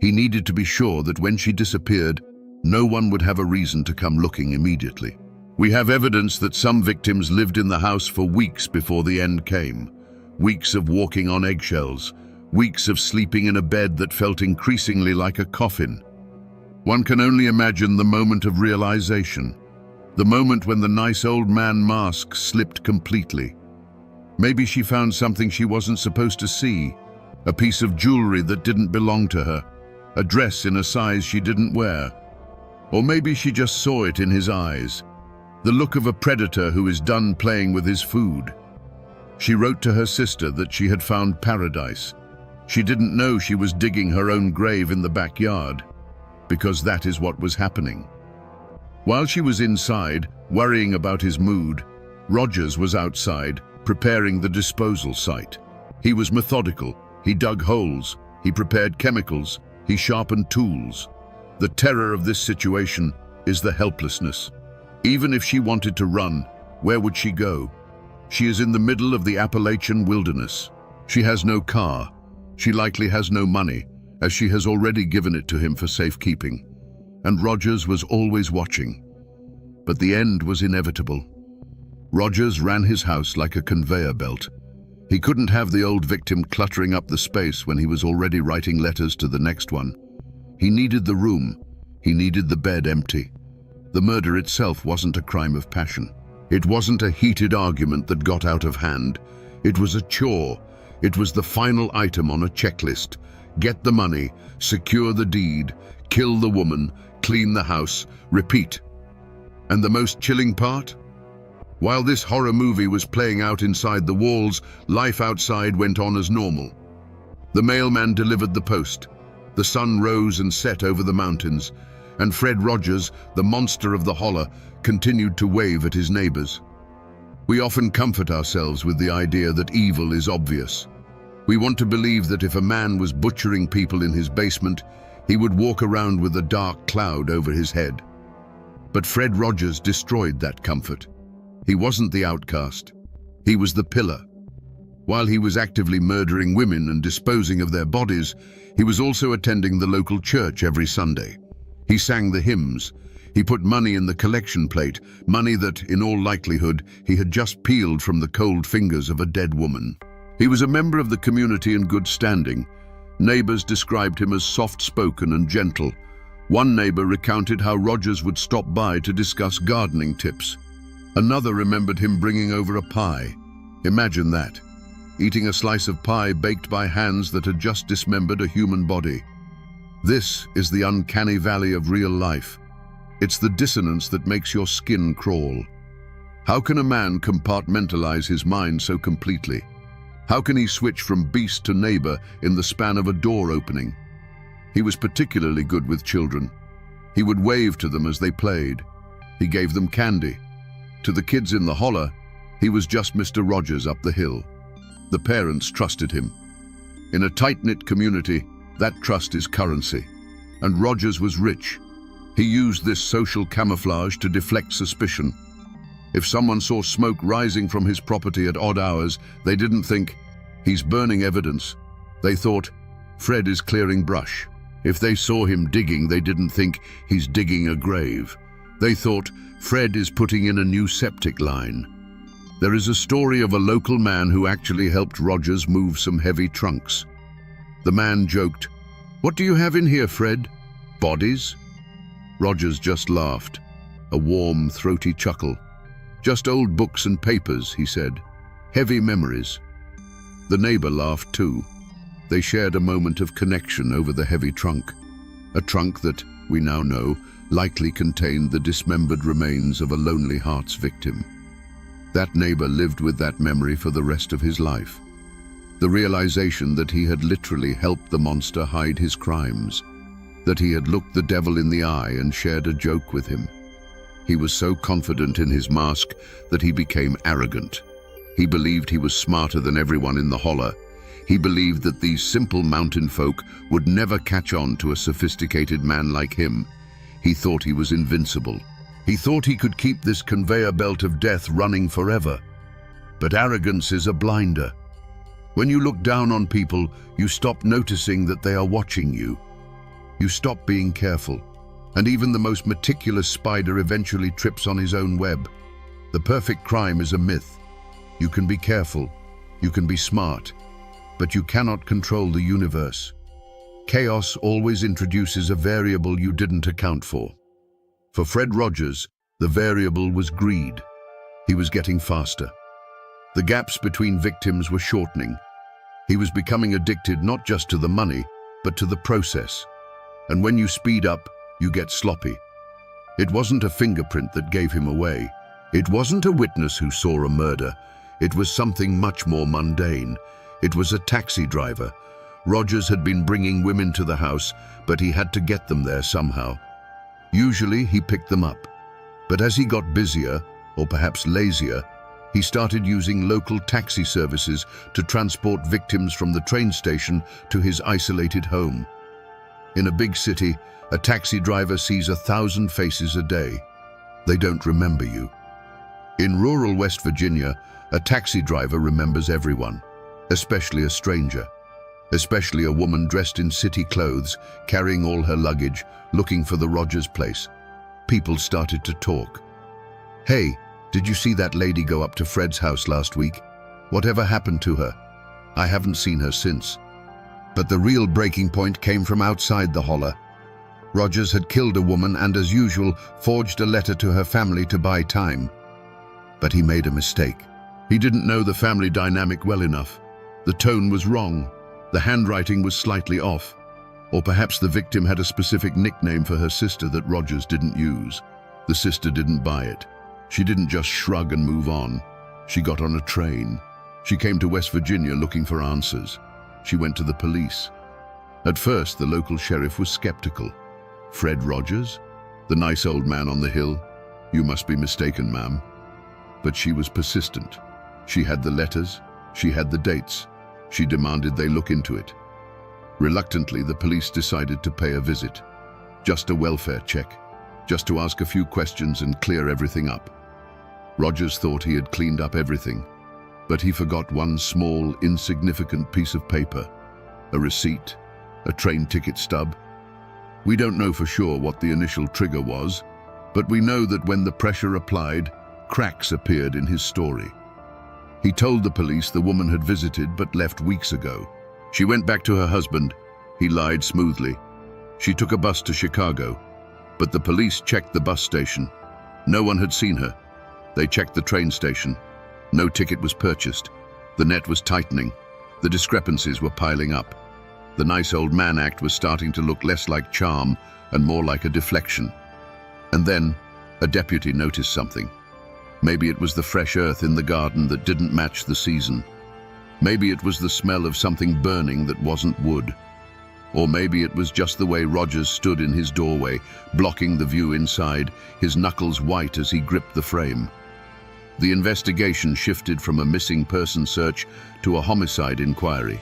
He needed to be sure that when she disappeared, no one would have a reason to come looking immediately. We have evidence that some victims lived in the house for weeks before the end came. Weeks of walking on eggshells. Weeks of sleeping in a bed that felt increasingly like a coffin. One can only imagine the moment of realization. The moment when the nice old man mask slipped completely. Maybe she found something she wasn't supposed to see. A piece of jewelry that didn't belong to her. A dress in a size she didn't wear. Or maybe she just saw it in his eyes. The look of a predator who is done playing with his food. She wrote to her sister that she had found paradise. She didn't know she was digging her own grave in the backyard, because that is what was happening. While she was inside, worrying about his mood, Rogers was outside, preparing the disposal site. He was methodical. He dug holes. He prepared chemicals. He sharpened tools. The terror of this situation is the helplessness. Even if she wanted to run, where would she go? She is in the middle of the Appalachian wilderness. She has no car. She likely has no money, as she has already given it to him for safekeeping. And Rogers was always watching. But the end was inevitable. Rogers ran his house like a conveyor belt. He couldn't have the old victim cluttering up the space when he was already writing letters to the next one. He needed the room. He needed the bed empty. The murder itself wasn't a crime of passion. It wasn't a heated argument that got out of hand. It was a chore. It was the final item on a checklist. Get the money, secure the deed, kill the woman, clean the house, repeat. And the most chilling part? While this horror movie was playing out inside the walls, life outside went on as normal. The mailman delivered the post. The sun rose and set over the mountains, and Fred Rogers, the monster of the holler, continued to wave at his neighbors. We often comfort ourselves with the idea that evil is obvious. We want to believe that if a man was butchering people in his basement, he would walk around with a dark cloud over his head. But Fred Rogers destroyed that comfort. He wasn't the outcast. He was the pillar. While he was actively murdering women and disposing of their bodies, he was also attending the local church every Sunday. He sang the hymns. He put money in the collection plate, money that, in all likelihood, he had just peeled from the cold fingers of a dead woman. He was a member of the community in good standing. Neighbors described him as soft-spoken and gentle. One neighbor recounted how Rogers would stop by to discuss gardening tips. Another remembered him bringing over a pie. Imagine that, eating a slice of pie baked by hands that had just dismembered a human body. This is the uncanny valley of real life. It's the dissonance that makes your skin crawl. How can a man compartmentalize his mind so completely? How can he switch from beast to neighbor in the span of a door opening? He was particularly good with children. He would wave to them as they played. He gave them candy. To the kids in the holler, he was just Mr. Rogers up the hill. The parents trusted him. In a tight-knit community, that trust is currency. And Rogers was rich. He used this social camouflage to deflect suspicion. If someone saw smoke rising from his property at odd hours, they didn't think, "He's burning evidence." They thought, "Fred is clearing brush." If they saw him digging, they didn't think, "He's digging a grave." They thought, "Fred is putting in a new septic line." There is a story of a local man who actually helped Rogers move some heavy trunks. The man joked, "What do you have in here, Fred? Bodies?" Rogers just laughed, a warm, throaty chuckle. "Just old books and papers," he said. "Heavy memories." The neighbor laughed too. They shared a moment of connection over the heavy trunk. A trunk that, we now know, likely contained the dismembered remains of a Lonely Hearts victim. That neighbor lived with that memory for the rest of his life. The realization that he had literally helped the monster hide his crimes, that he had looked the devil in the eye and shared a joke with him. He was so confident in his mask that he became arrogant. He believed he was smarter than everyone in the holler. He believed that these simple mountain folk would never catch on to a sophisticated man like him. He thought he was invincible. He thought he could keep this conveyor belt of death running forever. But arrogance is a blinder. When you look down on people, you stop noticing that they are watching you. You stop being careful. And even the most meticulous spider eventually trips on his own web. The perfect crime is a myth. You can be careful, you can be smart, but you cannot control the universe. Chaos always introduces a variable you didn't account for. For Fred Rogers, the variable was greed. He was getting faster. The gaps between victims were shortening. He was becoming addicted not just to the money, but to the process. And when you speed up, you get sloppy. It wasn't a fingerprint that gave him away. It wasn't a witness who saw a murder. It was something much more mundane. It was a taxi driver. Rogers had been bringing women to the house, but he had to get them there somehow. Usually he picked them up. But as he got busier, or perhaps lazier, he started using local taxi services to transport victims from the train station to his isolated home. In a big city, a taxi driver sees 1,000 faces a day. They don't remember you. In rural West Virginia, a taxi driver remembers everyone, especially a stranger, especially a woman dressed in city clothes, carrying all her luggage, looking for the Rogers place. People started to talk. "Hey, did you see that lady go up to Fred's house last week? Whatever happened to her? I haven't seen her since." But the real breaking point came from outside the holler. Rogers had killed a woman and, as usual, forged a letter to her family to buy time. But he made a mistake. He didn't know the family dynamic well enough. The tone was wrong. The handwriting was slightly off. Or perhaps the victim had a specific nickname for her sister that Rogers didn't use. The sister didn't buy it. She didn't just shrug and move on. She got on a train. She came to West Virginia looking for answers. She went to the police. At first, the local sheriff was skeptical. "Fred Rogers? The nice old man on the hill? You must be mistaken, ma'am." But she was persistent. She had the letters. She had the dates. She demanded they look into it. Reluctantly, the police decided to pay a visit. Just a welfare check. Just to ask a few questions and clear everything up. Rogers thought he had cleaned up everything. But he forgot one small, insignificant piece of paper. A receipt. A train ticket stub. We don't know for sure what the initial trigger was, but we know that when the pressure applied, cracks appeared in his story. He told the police the woman had visited but left weeks ago. She went back to her husband. He lied smoothly. She took a bus to Chicago, but the police checked the bus station. No one had seen her. They checked the train station. No ticket was purchased. The net was tightening. The discrepancies were piling up. The nice old man act was starting to look less like charm and more like a deflection. And then, a deputy noticed something. Maybe it was the fresh earth in the garden that didn't match the season. Maybe it was the smell of something burning that wasn't wood. Or maybe it was just the way Rogers stood in his doorway, blocking the view inside, his knuckles white as he gripped the frame. The investigation shifted from a missing person search to a homicide inquiry.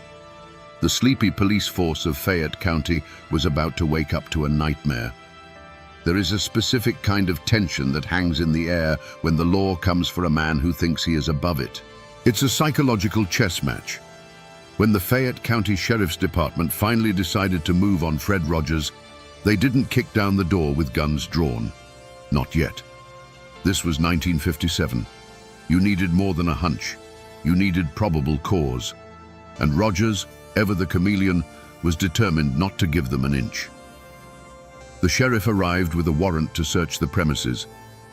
The sleepy police force of Fayette County was about to wake up to a nightmare. There is a specific kind of tension that hangs in the air when the law comes for a man who thinks he is above it. It's a psychological chess match. When the Fayette County Sheriff's Department finally decided to move on Fred Rogers, they didn't kick down the door with guns drawn. Not yet. This was 1957. You needed more than a hunch. You needed probable cause. And Rogers, ever the chameleon, was determined not to give them an inch. The sheriff arrived with a warrant to search the premises,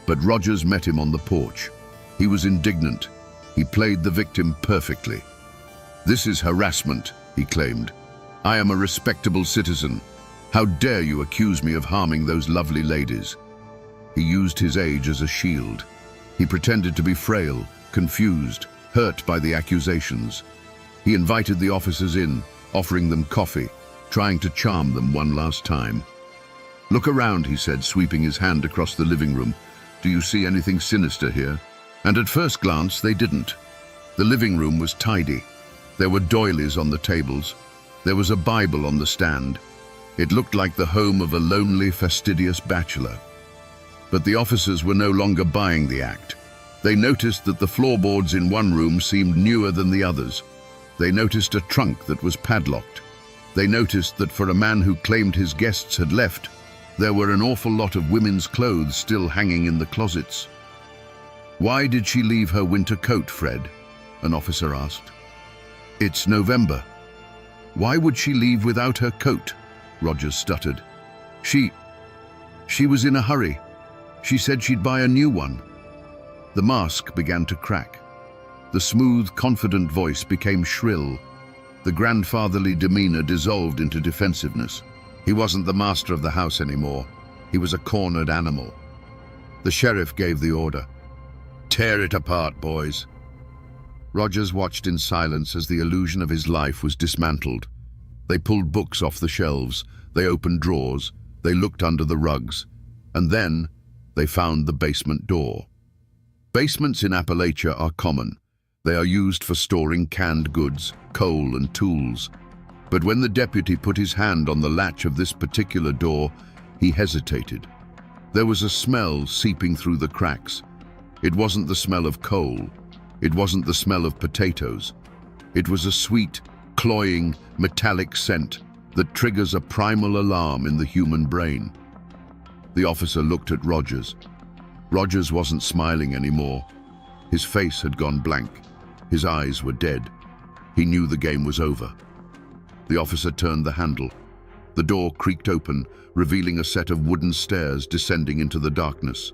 but Rogers met him on the porch. He was indignant. He played the victim perfectly. "This is harassment," he claimed. "I am a respectable citizen. How dare you accuse me of harming those lovely ladies?" He used his age as a shield. He pretended to be frail, confused, hurt by the accusations. He invited the officers in, offering them coffee, trying to charm them one last time. "Look around," he said, sweeping his hand across the living room. "Do you see anything sinister here?" And at first glance, they didn't. The living room was tidy. There were doilies on the tables. There was a Bible on the stand. It looked like the home of a lonely, fastidious bachelor. But the officers were no longer buying the act. They noticed that the floorboards in one room seemed newer than the others. They noticed a trunk that was padlocked. They noticed that for a man who claimed his guests had left, there were an awful lot of women's clothes still hanging in the closets. "Why did she leave her winter coat, Fred?" an officer asked. "It's November." "Why would she leave without her coat?" Rogers stuttered. She was in a hurry. She said she'd buy a new one." The mask began to crack. The smooth, confident voice became shrill. The grandfatherly demeanor dissolved into defensiveness. He wasn't the master of the house anymore. He was a cornered animal. The sheriff gave the order. "Tear it apart, boys." Rogers watched in silence as the illusion of his life was dismantled. They pulled books off the shelves. They opened drawers. They looked under the rugs. And then they found the basement door. Basements in Appalachia are common. They are used for storing canned goods, coal and tools. But when the deputy put his hand on the latch of this particular door, he hesitated. There was a smell seeping through the cracks. It wasn't the smell of coal. It wasn't the smell of potatoes. It was a sweet, cloying, metallic scent that triggers a primal alarm in the human brain. The officer looked at Rogers. Rogers wasn't smiling anymore. His face had gone blank. His eyes were dead. He knew the game was over. The officer turned the handle. The door creaked open, revealing a set of wooden stairs descending into the darkness.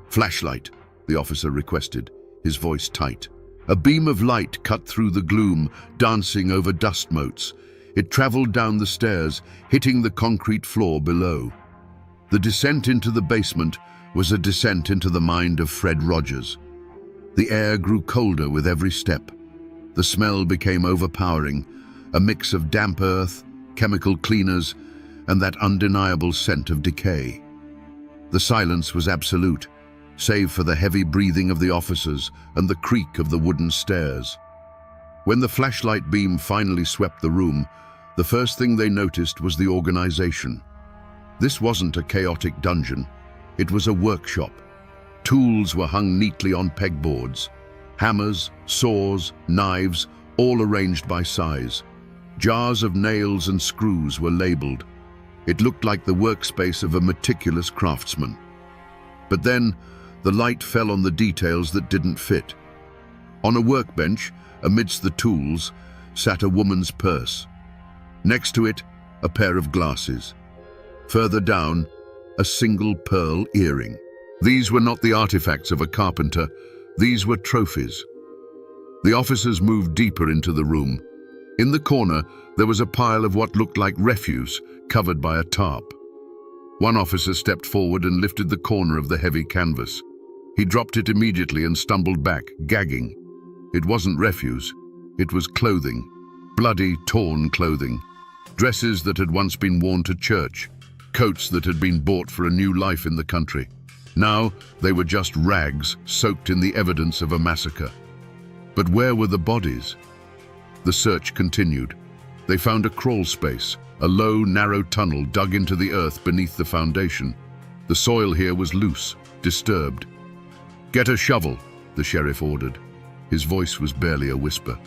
"Flashlight," the officer requested, his voice tight. A beam of light cut through the gloom, dancing over dust motes. It traveled down the stairs, hitting the concrete floor below. The descent into the basement was a descent into the mind of Fred Rogers. The air grew colder with every step. The smell became overpowering, a mix of damp earth, chemical cleaners, and that undeniable scent of decay. The silence was absolute, save for the heavy breathing of the officers and the creak of the wooden stairs. When the flashlight beam finally swept the room, the first thing they noticed was the organization. This wasn't a chaotic dungeon. It was a workshop. Tools were hung neatly on pegboards. Hammers, saws, knives, all arranged by size. Jars of nails and screws were labeled. It looked like the workspace of a meticulous craftsman. But then, the light fell on the details that didn't fit. On a workbench, amidst the tools, sat a woman's purse. Next to it, a pair of glasses. Further down, a single pearl earring. These were not the artifacts of a carpenter. These were trophies. The officers moved deeper into the room. In the corner, there was a pile of what looked like refuse, covered by a tarp. One officer stepped forward and lifted the corner of the heavy canvas. He dropped it immediately and stumbled back, gagging. It wasn't refuse. It was clothing, bloody, torn clothing. Dresses that had once been worn to church, coats that had been bought for a new life in the country. Now they were just rags soaked in the evidence of a massacre. But where were the bodies? The search continued. They found a crawl space, a low, narrow tunnel dug into the earth beneath the foundation. The soil here was loose, disturbed. "Get a shovel," the sheriff ordered. His voice was barely a whisper.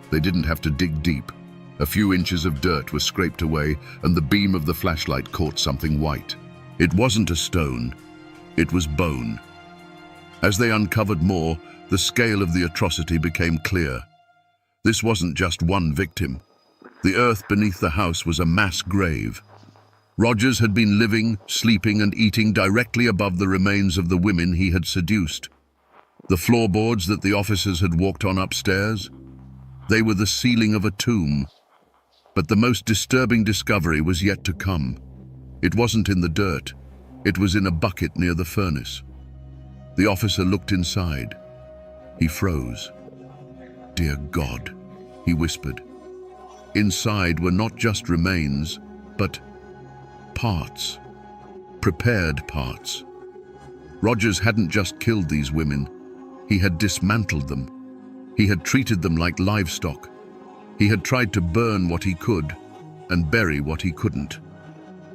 They didn't have to dig deep. A few inches of dirt were scraped away, and the beam of the flashlight caught something white. It wasn't a stone. It was bone. As they uncovered more, the scale of the atrocity became clear. This wasn't just one victim. The earth beneath the house was a mass grave. Rogers had been living, sleeping, and eating directly above the remains of the women he had seduced. The floorboards that the officers had walked on upstairs, they were the ceiling of a tomb. But the most disturbing discovery was yet to come. It wasn't in the dirt. It was in a bucket near the furnace. The officer looked inside. He froze. "Dear God," he whispered. Inside were not just remains, but parts. Prepared parts. Rogers hadn't just killed these women. He had dismantled them. He had treated them like livestock. He had tried to burn what he could and bury what he couldn't.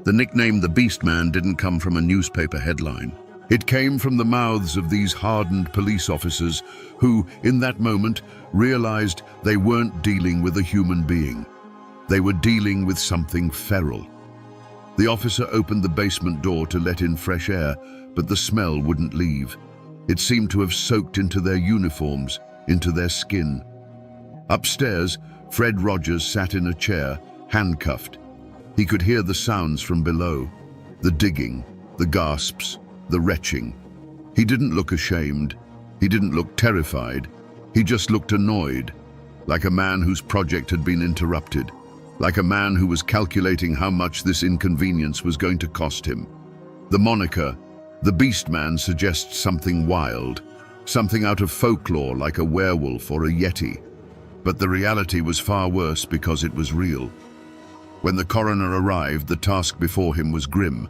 The nickname the Beast Man didn't come from a newspaper headline. It came from the mouths of these hardened police officers who, in that moment, realized they weren't dealing with a human being. They were dealing with something feral. The officer opened the basement door to let in fresh air, but the smell wouldn't leave. It seemed to have soaked into their uniforms, into their skin. Upstairs, Fred Rogers sat in a chair, handcuffed. He could hear the sounds from below, the digging, the gasps, the retching. He didn't look ashamed. He didn't look terrified. He just looked annoyed, like a man whose project had been interrupted, like a man who was calculating how much this inconvenience was going to cost him. The moniker, the Beast Man, suggests something wild, something out of folklore like a werewolf or a yeti. But the reality was far worse because it was real. When the coroner arrived, the task before him was grim.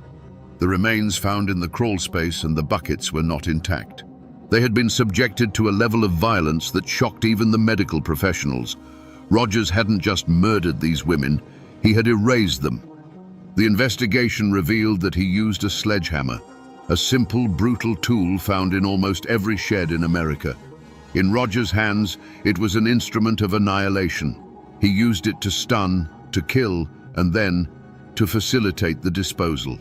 The remains found in the crawl space and the buckets were not intact. They had been subjected to a level of violence that shocked even the medical professionals. Rogers hadn't just murdered these women, he had erased them. The investigation revealed that he used a sledgehammer, a simple, brutal tool found in almost every shed in America. In Rogers' hands, it was an instrument of annihilation. He used it to stun, to kill, and then to facilitate the disposal.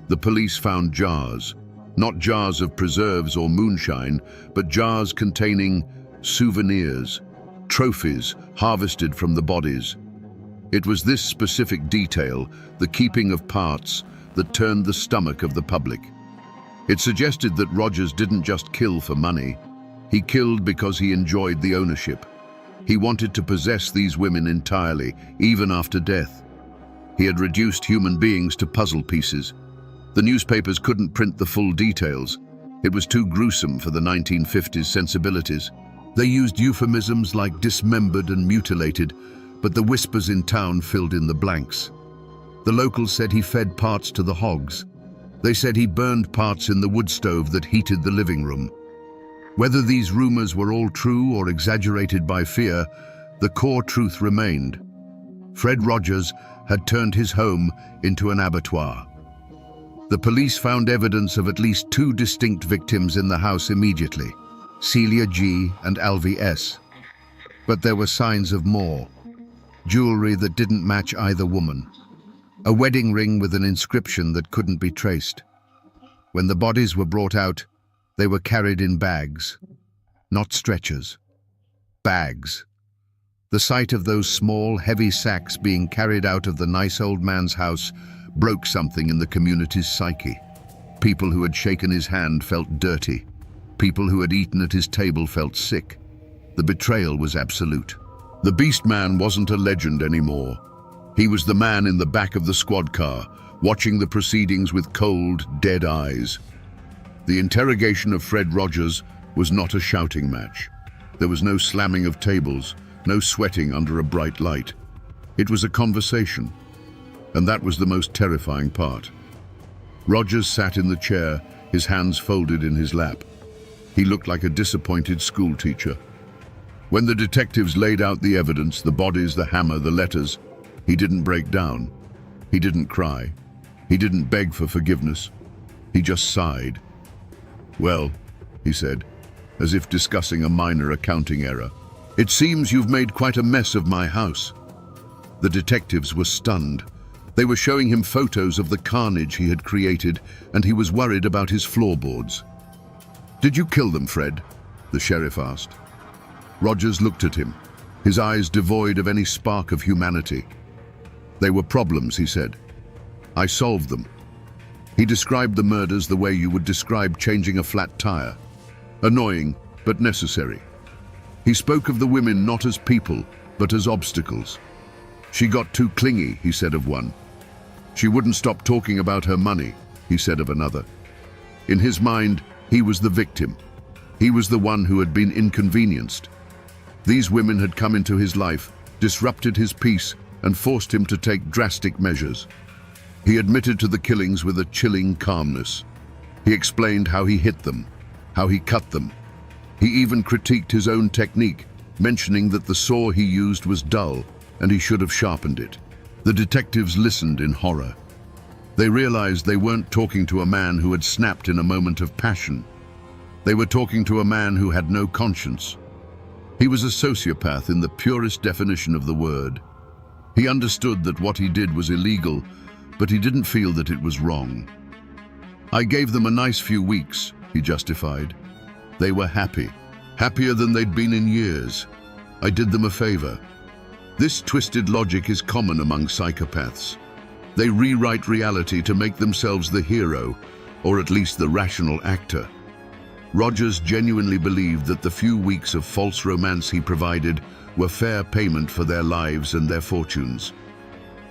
The police found jars, not jars of preserves or moonshine, but jars containing souvenirs, trophies harvested from the bodies. It was this specific detail, the keeping of parts, that turned the stomach of the public. It suggested that Rogers didn't just kill for money. He killed because he enjoyed the ownership. He wanted to possess these women entirely, even after death. He had reduced human beings to puzzle pieces. The newspapers couldn't print the full details. It was too gruesome for the 1950s sensibilities. They used euphemisms like dismembered and mutilated, but the whispers in town filled in the blanks. The locals said he fed parts to the hogs. They said he burned parts in the wood stove that heated the living room. Whether these rumors were all true or exaggerated by fear, the core truth remained. Fred Rogers had turned his home into an abattoir. The police found evidence of at least 2 distinct victims in the house immediately, Celia G. and Alvy S. But there were signs of more. Jewelry that didn't match either woman. A wedding ring with an inscription that couldn't be traced. When the bodies were brought out, they were carried in bags, not stretchers. Bags. The sight of those small, heavy sacks being carried out of the nice old man's house broke something in the community's psyche. People who had shaken his hand felt dirty. People who had eaten at his table felt sick. The betrayal was absolute. The Beast Man wasn't a legend anymore. He was the man in the back of the squad car, watching the proceedings with cold, dead eyes. The interrogation of Fred Rogers was not a shouting match. There was no slamming of tables, no sweating under a bright light. It was a conversation, and that was the most terrifying part. Rogers sat in the chair, his hands folded in his lap. He looked like a disappointed schoolteacher. When the detectives laid out the evidence, the bodies, the hammer, the letters, he didn't break down. He didn't cry. He didn't beg for forgiveness. He just sighed. "Well," he said, as if discussing a minor accounting error, "it seems you've made quite a mess of my house." The detectives were stunned. They were showing him photos of the carnage he had created, and he was worried about his floorboards. "Did you kill them, Fred?" the sheriff asked. Rogers looked at him, his eyes devoid of any spark of humanity. "They were problems," he said. "I solved them." He described the murders the way you would describe changing a flat tire. Annoying, but necessary. He spoke of the women not as people, but as obstacles. "She got too clingy," he said of one. "She wouldn't stop talking about her money," he said of another. In his mind, he was the victim. He was the one who had been inconvenienced. These women had come into his life, disrupted his peace, and forced him to take drastic measures. He admitted to the killings with a chilling calmness. He explained how he hit them, how he cut them. He even critiqued his own technique, mentioning that the saw he used was dull and he should have sharpened it. The detectives listened in horror. They realized they weren't talking to a man who had snapped in a moment of passion. They were talking to a man who had no conscience. He was a sociopath in the purest definition of the word. He understood that what he did was illegal, but he didn't feel that it was wrong. "I gave them a nice few weeks," he justified. "They were happy, happier than they'd been in years. I did them a favor." This twisted logic is common among psychopaths. They rewrite reality to make themselves the hero, or at least the rational actor. Rogers genuinely believed that the few weeks of false romance he provided were fair payment for their lives and their fortunes.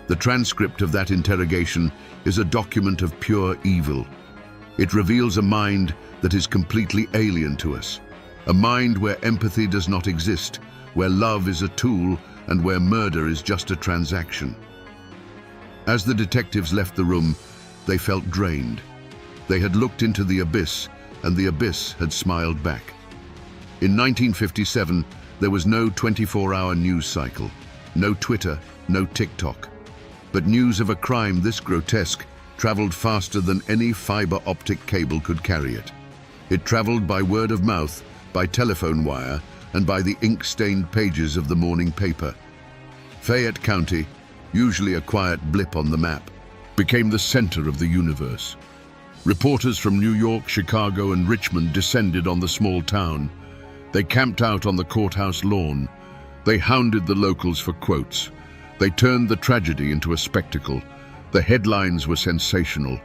The transcript of that interrogation is a document of pure evil. It reveals a mind that is completely alien to us, a mind where empathy does not exist, where love is a tool, and where murder is just a transaction. As the detectives left the room, they felt drained. They had looked into the abyss, and the abyss had smiled back. In 1957, there was no 24-hour news cycle, no Twitter, no TikTok. But news of a crime this grotesque traveled faster than any fiber optic cable could carry it. It traveled by word of mouth, by telephone wire, and by the ink-stained pages of the morning paper. Fayette County, usually a quiet blip on the map, became the center of the universe. Reporters from New York, Chicago, and Richmond descended on the small town. They camped out on the courthouse lawn. They hounded the locals for quotes. They turned the tragedy into a spectacle. The headlines were sensational.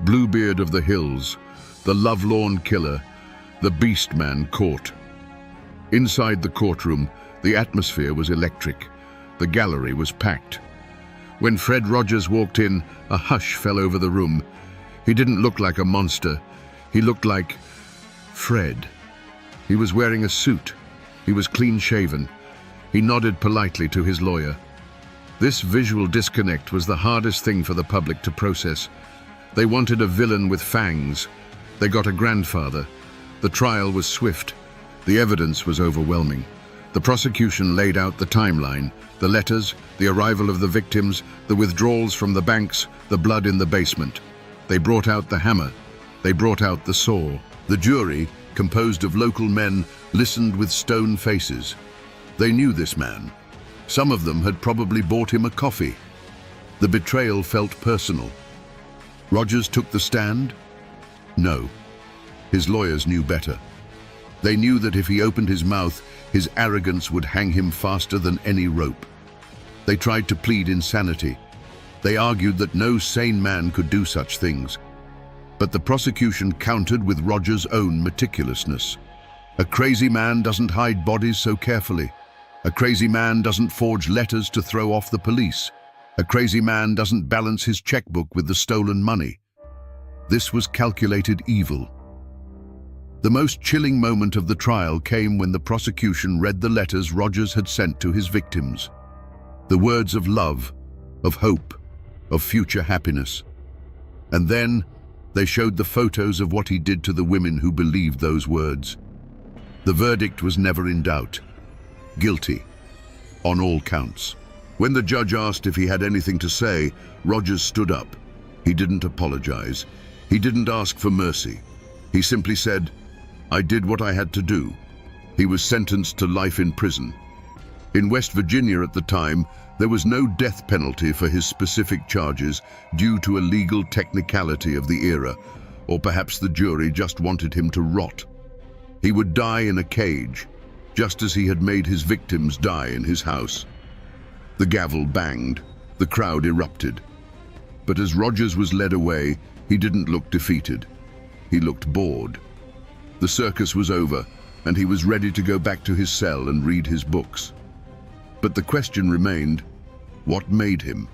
Bluebeard of the Hills, the lovelorn killer, the beast man caught. Inside the courtroom, the atmosphere was electric. The gallery was packed. When Fred Rogers walked in, a hush fell over the room. He didn't look like a monster. He looked like Fred. He was wearing a suit. He was clean-shaven. He nodded politely to his lawyer. This visual disconnect was the hardest thing for the public to process. They wanted a villain with fangs. They got a grandfather. The trial was swift. The evidence was overwhelming. The prosecution laid out the timeline, the letters, the arrival of the victims, the withdrawals from the banks, the blood in the basement. They brought out the hammer. They brought out the saw. The jury, composed of local men, listened with stone faces. They knew this man. Some of them had probably bought him a coffee. The betrayal felt personal. Rogers took the stand? No. His lawyers knew better. They knew that if he opened his mouth, his arrogance would hang him faster than any rope. They tried to plead insanity. They argued that no sane man could do such things. But the prosecution countered with Rogers' own meticulousness. A crazy man doesn't hide bodies so carefully. A crazy man doesn't forge letters to throw off the police. A crazy man doesn't balance his checkbook with the stolen money. This was calculated evil. The most chilling moment of the trial came when the prosecution read the letters Rogers had sent to his victims. The words of love, of hope, of future happiness. And then they showed the photos of what he did to the women who believed those words. The verdict was never in doubt. Guilty, on all counts. When the judge asked if he had anything to say, Rogers stood up. He didn't apologize. He didn't ask for mercy. He simply said, "I did what I had to do." He was sentenced to life in prison. In West Virginia at the time, there was no death penalty for his specific charges due to a legal technicality of the era, or perhaps the jury just wanted him to rot. He would die in a cage, just as he had made his victims die in his house. The gavel banged, the crowd erupted. But as Rogers was led away, he didn't look defeated. He looked bored. The circus was over, and he was ready to go back to his cell and read his books. But the question remained, what made him?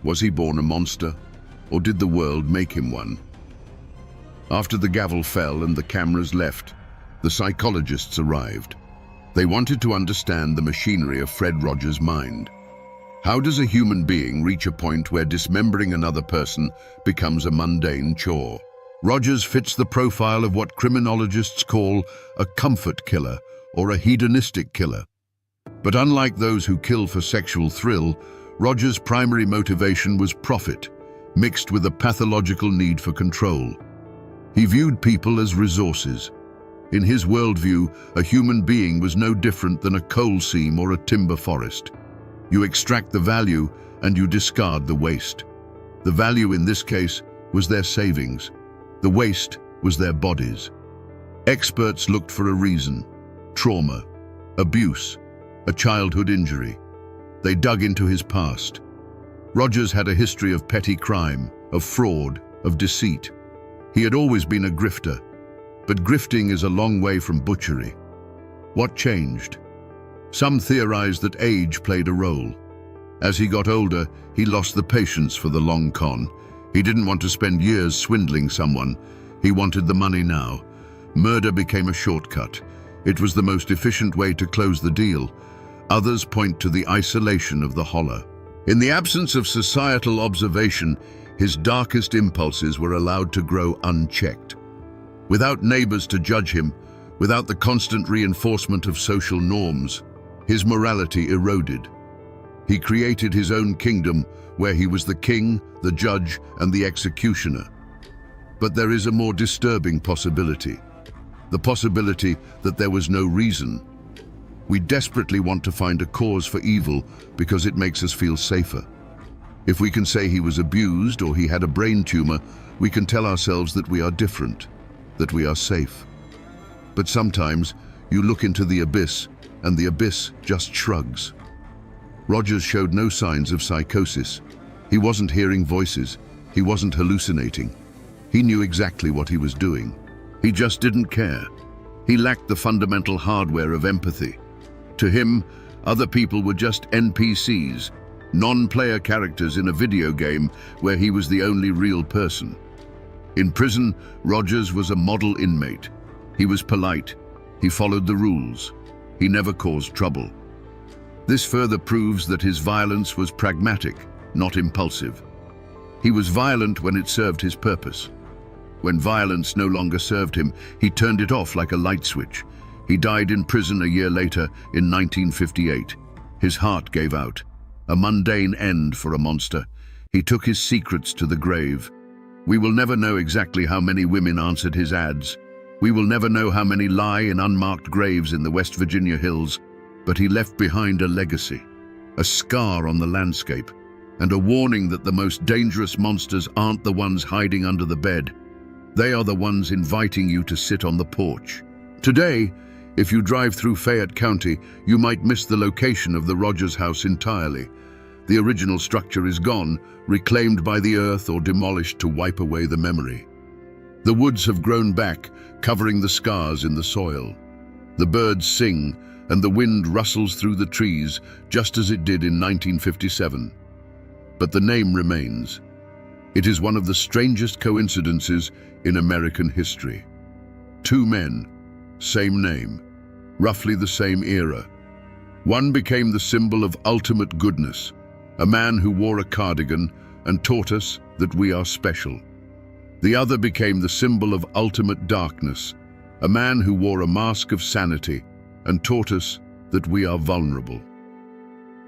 Was he born a monster, or did the world make him one? After the gavel fell and the cameras left, the psychologists arrived. They wanted to understand the machinery of Fred Rogers' mind. How does a human being reach a point where dismembering another person becomes a mundane chore? Rogers fits the profile of what criminologists call a comfort killer or a hedonistic killer. But unlike those who kill for sexual thrill, Rogers' primary motivation was profit, mixed with a pathological need for control. He viewed people as resources. In his worldview, a human being was no different than a coal seam or a timber forest. You extract the value and you discard the waste. The value in this case was their savings. The waste was their bodies. Experts looked for a reason: trauma, abuse, a childhood injury. They dug into his past. Rogers had a history of petty crime, of fraud, of deceit. He had always been a grifter, but grifting is a long way from butchery. What changed? Some theorized that age played a role. As he got older, he lost the patience for the long con. He didn't want to spend years swindling someone. He wanted the money now. Murder became a shortcut. It was the most efficient way to close the deal. Others point to the isolation of the Holler. In the absence of societal observation, his darkest impulses were allowed to grow unchecked. Without neighbors to judge him, without the constant reinforcement of social norms, his morality eroded. He created his own kingdom where he was the king, the judge, and the executioner. But there is a more disturbing possibility. The possibility that there was no reason. We desperately want to find a cause for evil because it makes us feel safer. If we can say he was abused or he had a brain tumor, we can tell ourselves that we are different, that we are safe. But sometimes you look into the abyss and the abyss just shrugs. Rogers showed no signs of psychosis. He wasn't hearing voices. He wasn't hallucinating. He knew exactly what he was doing. He just didn't care. He lacked the fundamental hardware of empathy. To him, other people were just NPCs, non-player characters in a video game where he was the only real person. In prison, Rogers was a model inmate. He was polite. He followed the rules. He never caused trouble. This further proves that his violence was pragmatic, not impulsive. He was violent when it served his purpose. When violence no longer served him, he turned it off like a light switch. He died in prison a year later, in 1958. His heart gave out. A mundane end for a monster. He took his secrets to the grave. We will never know exactly how many women answered his ads. We will never know how many lie in unmarked graves in the West Virginia hills, but he left behind a legacy, a scar on the landscape, and a warning that the most dangerous monsters aren't the ones hiding under the bed. They are the ones inviting you to sit on the porch. Today, if you drive through Fayette County, you might miss the location of the Rogers house entirely. The original structure is gone, reclaimed by the earth or demolished to wipe away the memory. The woods have grown back, covering the scars in the soil. The birds sing, and the wind rustles through the trees, just as it did in 1957. But the name remains. It is one of the strangest coincidences in American history. Two men, same name, roughly the same era. One became the symbol of ultimate goodness, a man who wore a cardigan and taught us that we are special. The other became the symbol of ultimate darkness, a man who wore a mask of sanity and taught us that we are vulnerable.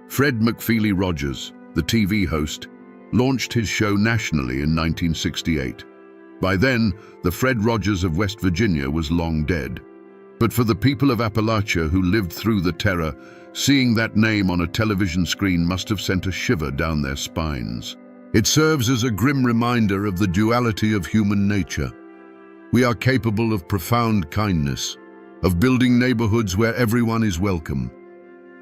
Fred McFeely Rogers, the TV host, launched his show nationally in 1968. By then, the Fred Rogers of West Virginia was long dead. But for the people of Appalachia who lived through the terror, seeing that name on a television screen must have sent a shiver down their spines. It serves as a grim reminder of the duality of human nature. We are capable of profound kindness, of building neighborhoods where everyone is welcome.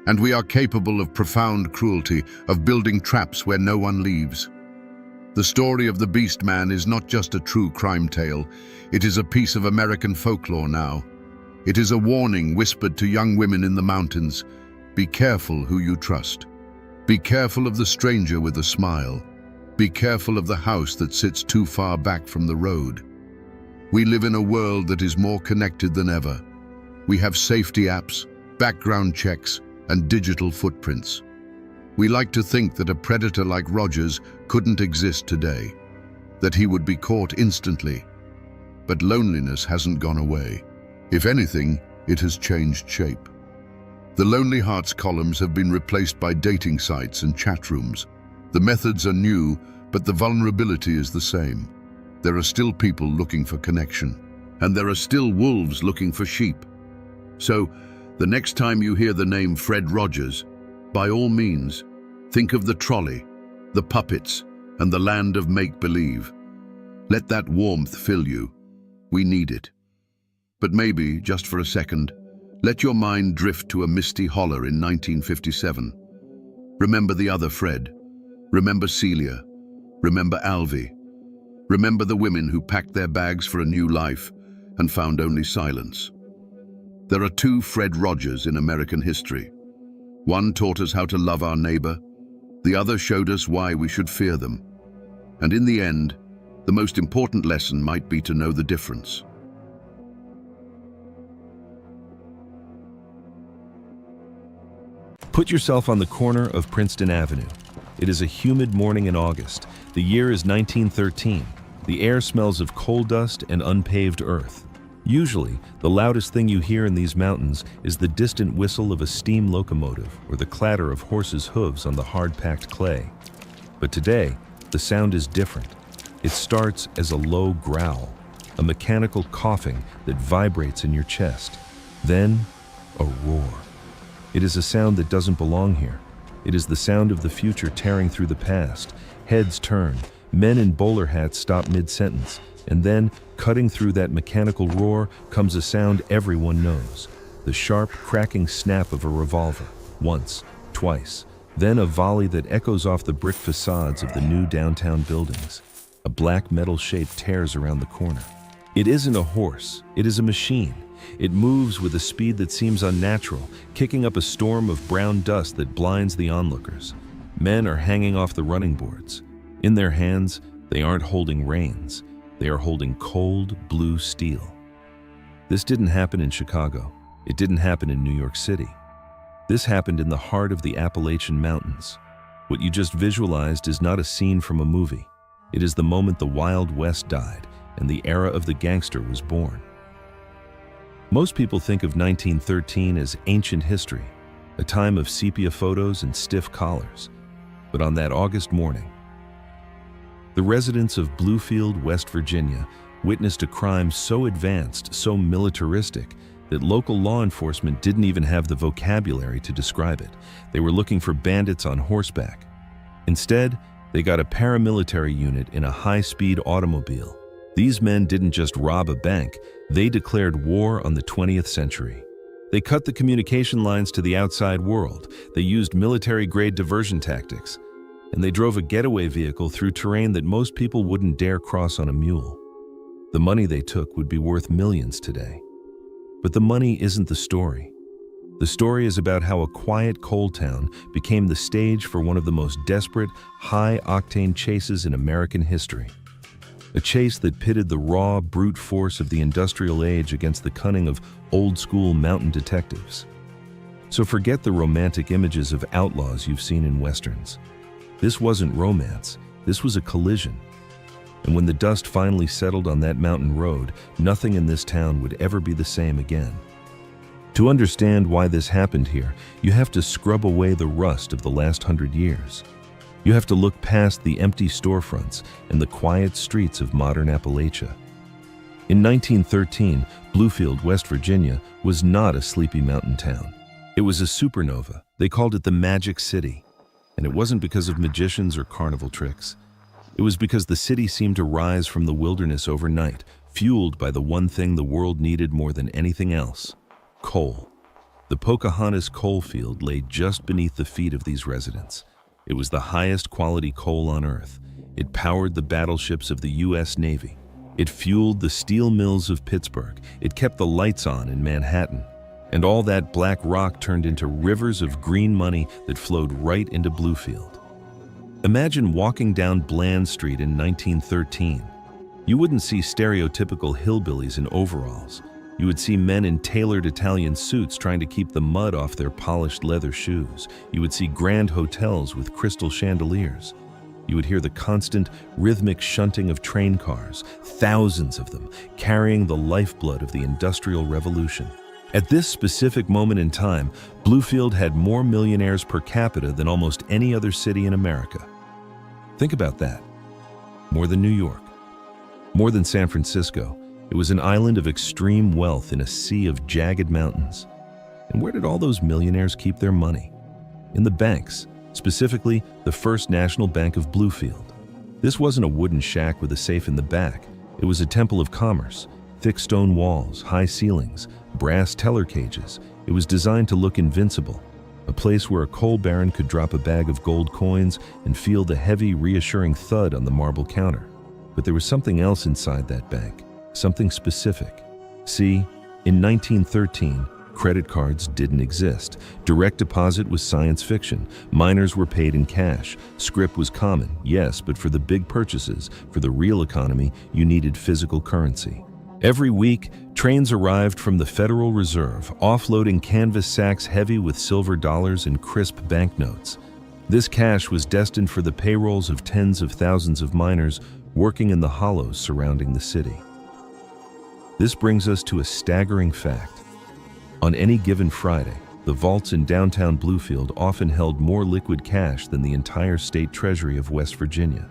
And we are capable of profound cruelty, of building traps where no one leaves. The story of the Beast Man is not just a true crime tale. It is a piece of American folklore now. It is a warning whispered to young women in the mountains. Be careful who you trust. Be careful of the stranger with a smile. Be careful of the house that sits too far back from the road. We live in a world that is more connected than ever. We have safety apps, background checks, and digital footprints. We like to think that a predator like Rogers couldn't exist today, that he would be caught instantly. But loneliness hasn't gone away. If anything, it has changed shape. The Lonely Hearts columns have been replaced by dating sites and chat rooms. The methods are new, but the vulnerability is the same. There are still people looking for connection, and there are still wolves looking for sheep. So, the next time you hear the name Fred Rogers, by all means, think of the trolley, the puppets, and the land of make-believe. Let that warmth fill you. We need it. But maybe, just for a second, let your mind drift to a misty holler in 1957. Remember the other Fred. Remember Celia. Remember Alvy. Remember the women who packed their bags for a new life and found only silence. There are two Fred Rogers in American history. One taught us how to love our neighbor. The other showed us why we should fear them. And in the end, the most important lesson might be to know the difference. Put yourself on the corner of Princeton Avenue. It is a humid morning in August. The year is 1913. The air smells of coal dust and unpaved earth. Usually, the loudest thing you hear in these mountains is the distant whistle of a steam locomotive or the clatter of horses' hooves on the hard-packed clay. But today, the sound is different. It starts as a low growl, a mechanical coughing that vibrates in your chest. Then, a roar. It is a sound that doesn't belong here. It is the sound of the future tearing through the past. Heads turn, men in bowler hats stop mid-sentence, and then, cutting through that mechanical roar, comes a sound everyone knows. The sharp, cracking snap of a revolver. Once, twice. Then a volley that echoes off the brick facades of the new downtown buildings. A black metal shape tears around the corner. It isn't a horse, it is a machine. It moves with a speed that seems unnatural, kicking up a storm of brown dust that blinds the onlookers. Men are hanging off the running boards. In their hands, they aren't holding reins. They are holding cold, blue steel. This didn't happen in Chicago. It didn't happen in New York City. This happened in the heart of the Appalachian Mountains. What you just visualized is not a scene from a movie. It is the moment the Wild West died and the era of the gangster was born. Most people think of 1913 as ancient history, a time of sepia photos and stiff collars. But on that August morning, the residents of Bluefield, West Virginia, witnessed a crime so advanced, so militaristic, that local law enforcement didn't even have the vocabulary to describe it. They were looking for bandits on horseback. Instead, they got a paramilitary unit in a high-speed automobile. These men didn't just rob a bank, they declared war on the 20th century. They cut the communication lines to the outside world. They used military-grade diversion tactics. And they drove a getaway vehicle through terrain that most people wouldn't dare cross on a mule. The money they took would be worth millions today. But the money isn't the story. The story is about how a quiet coal town became the stage for one of the most desperate, high-octane chases in American history. A chase that pitted the raw, brute force of the industrial age against the cunning of old-school mountain detectives. So forget the romantic images of outlaws you've seen in westerns. This wasn't romance, this was a collision. And when the dust finally settled on that mountain road, nothing in this town would ever be the same again. To understand why this happened here, you have to scrub away the rust of the last 100 years. You have to look past the empty storefronts and the quiet streets of modern Appalachia. In 1913, Bluefield, West Virginia, was not a sleepy mountain town. It was a supernova. They called it the Magic City. And it wasn't because of magicians or carnival tricks. It was because the city seemed to rise from the wilderness overnight, fueled by the one thing the world needed more than anything else: coal. The Pocahontas coal field lay just beneath the feet of these residents. It was the highest quality coal on Earth. It powered the battleships of the U.S. Navy. It fueled the steel mills of Pittsburgh. It kept the lights on in Manhattan. And all that black rock turned into rivers of green money that flowed right into Bluefield. Imagine walking down Bland Street in 1913. You wouldn't see stereotypical hillbillies in overalls. You would see men in tailored Italian suits trying to keep the mud off their polished leather shoes. You would see grand hotels with crystal chandeliers. You would hear the constant, rhythmic shunting of train cars, thousands of them, carrying the lifeblood of the Industrial Revolution. At this specific moment in time, Bluefield had more millionaires per capita than almost any other city in America. Think about that. More than New York. More than San Francisco. It was an island of extreme wealth in a sea of jagged mountains. And where did all those millionaires keep their money? In the banks, specifically the First National Bank of Bluefield. This wasn't a wooden shack with a safe in the back. It was a temple of commerce. Thick stone walls, high ceilings, brass teller cages. It was designed to look invincible. A place where a coal baron could drop a bag of gold coins and feel the heavy, reassuring thud on the marble counter. But there was something else inside that bank. Something specific. See, in 1913, credit cards didn't exist. Direct deposit was science fiction. Miners were paid in cash. Scrip was common, yes, but for the big purchases, for the real economy, you needed physical currency. Every week, trains arrived from the Federal Reserve, offloading canvas sacks heavy with silver dollars and crisp banknotes. This cash was destined for the payrolls of tens of thousands of miners working in the hollows surrounding the city. This brings us to a staggering fact. On any given Friday, the vaults in downtown Bluefield often held more liquid cash than the entire state treasury of West Virginia.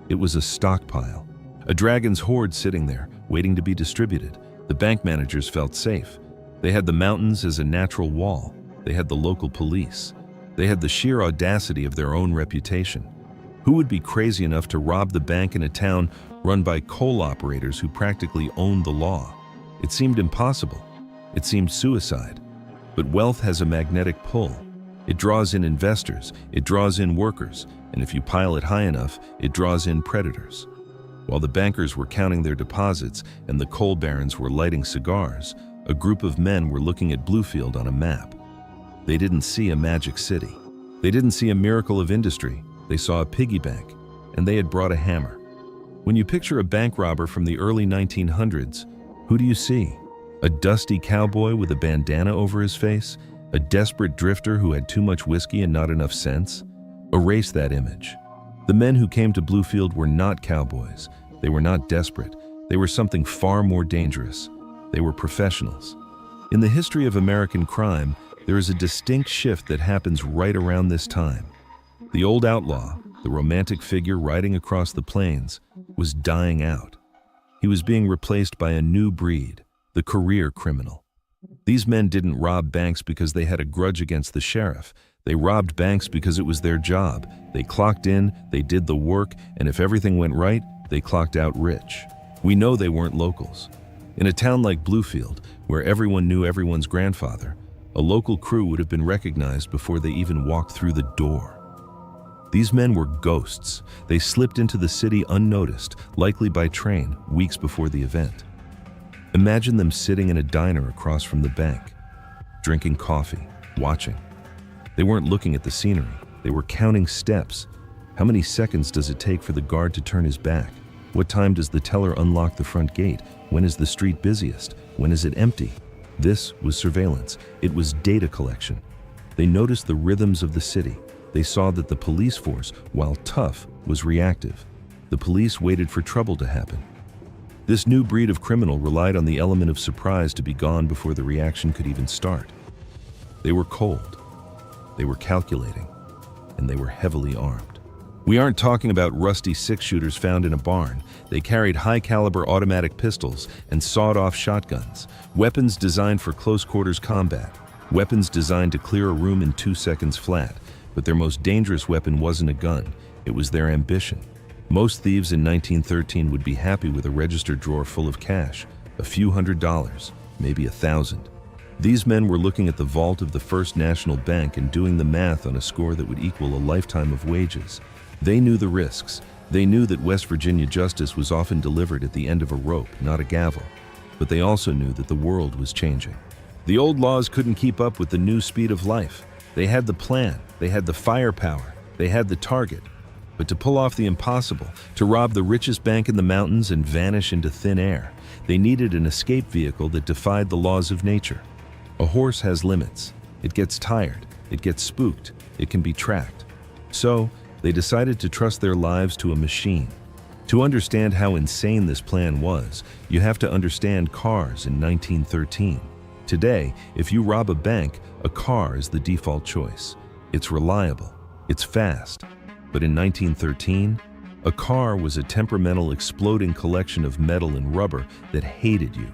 It was a stockpile, a dragon's hoard sitting there, waiting to be distributed. The bank managers felt safe. They had the mountains as a natural wall. They had the local police. They had the sheer audacity of their own reputation. Who would be crazy enough to rob the bank in a town run by coal operators who practically owned the law? It seemed impossible. It seemed suicide. But wealth has a magnetic pull. It draws in investors, it draws in workers, and if you pile it high enough, it draws in predators. While the bankers were counting their deposits and the coal barons were lighting cigars, a group of men were looking at Bluefield on a map. They didn't see a magic city. They didn't see a miracle of industry. They saw a piggy bank, and they had brought a hammer. When you picture a bank robber from the early 1900s, who do you see? A dusty cowboy with a bandana over his face? A desperate drifter who had too much whiskey and not enough sense? Erase that image. The men who came to Bluefield were not cowboys. They were not desperate. They were something far more dangerous. They were professionals. In the history of American crime, there is a distinct shift that happens right around this time. The old outlaw, the romantic figure riding across the plains, was dying out. He was being replaced by a new breed, the career criminal. These men didn't rob banks because they had a grudge against the sheriff. They robbed banks because it was their job. They clocked in, they did the work, and if everything went right, they clocked out rich. We know they weren't locals. In a town like Bluefield, where everyone knew everyone's grandfather, a local crew would have been recognized before they even walked through the door. These men were ghosts. They slipped into the city unnoticed, likely by train, weeks before the event. Imagine them sitting in a diner across from the bank, drinking coffee, watching. They weren't looking at the scenery. They were counting steps. How many seconds does it take for the guard to turn his back? What time does the teller unlock the front gate? When is the street busiest? When is it empty? This was surveillance. It was data collection. They noticed the rhythms of the city. They saw that the police force, while tough, was reactive. The police waited for trouble to happen. This new breed of criminal relied on the element of surprise to be gone before the reaction could even start. They were cold. They were calculating. And they were heavily armed. We aren't talking about rusty six-shooters found in a barn. They carried high-caliber automatic pistols and sawed-off shotguns, weapons designed for close-quarters combat, weapons designed to clear a room in 2 seconds flat. But their most dangerous weapon wasn't a gun. It was their ambition. Most thieves in 1913 would be happy with a registered drawer full of cash, a few $100s, maybe 1,000. These men were looking at the vault of the First National Bank and doing the math on a score that would equal a lifetime of wages. They knew the risks. They knew that West Virginia justice was often delivered at the end of a rope, not a gavel. But they also knew that the world was changing. The old laws couldn't keep up with the new speed of life. They had the plan, they had the firepower, they had the target. But to pull off the impossible, to rob the richest bank in the mountains and vanish into thin air, they needed an escape vehicle that defied the laws of nature. A horse has limits. It gets tired, it gets spooked, it can be tracked. So, they decided to trust their lives to a machine. To understand how insane this plan was, you have to understand cars in 1913. Today, if you rob a bank, a car is the default choice. It's reliable, it's fast. But in 1913, a car was a temperamental, exploding collection of metal and rubber that hated you.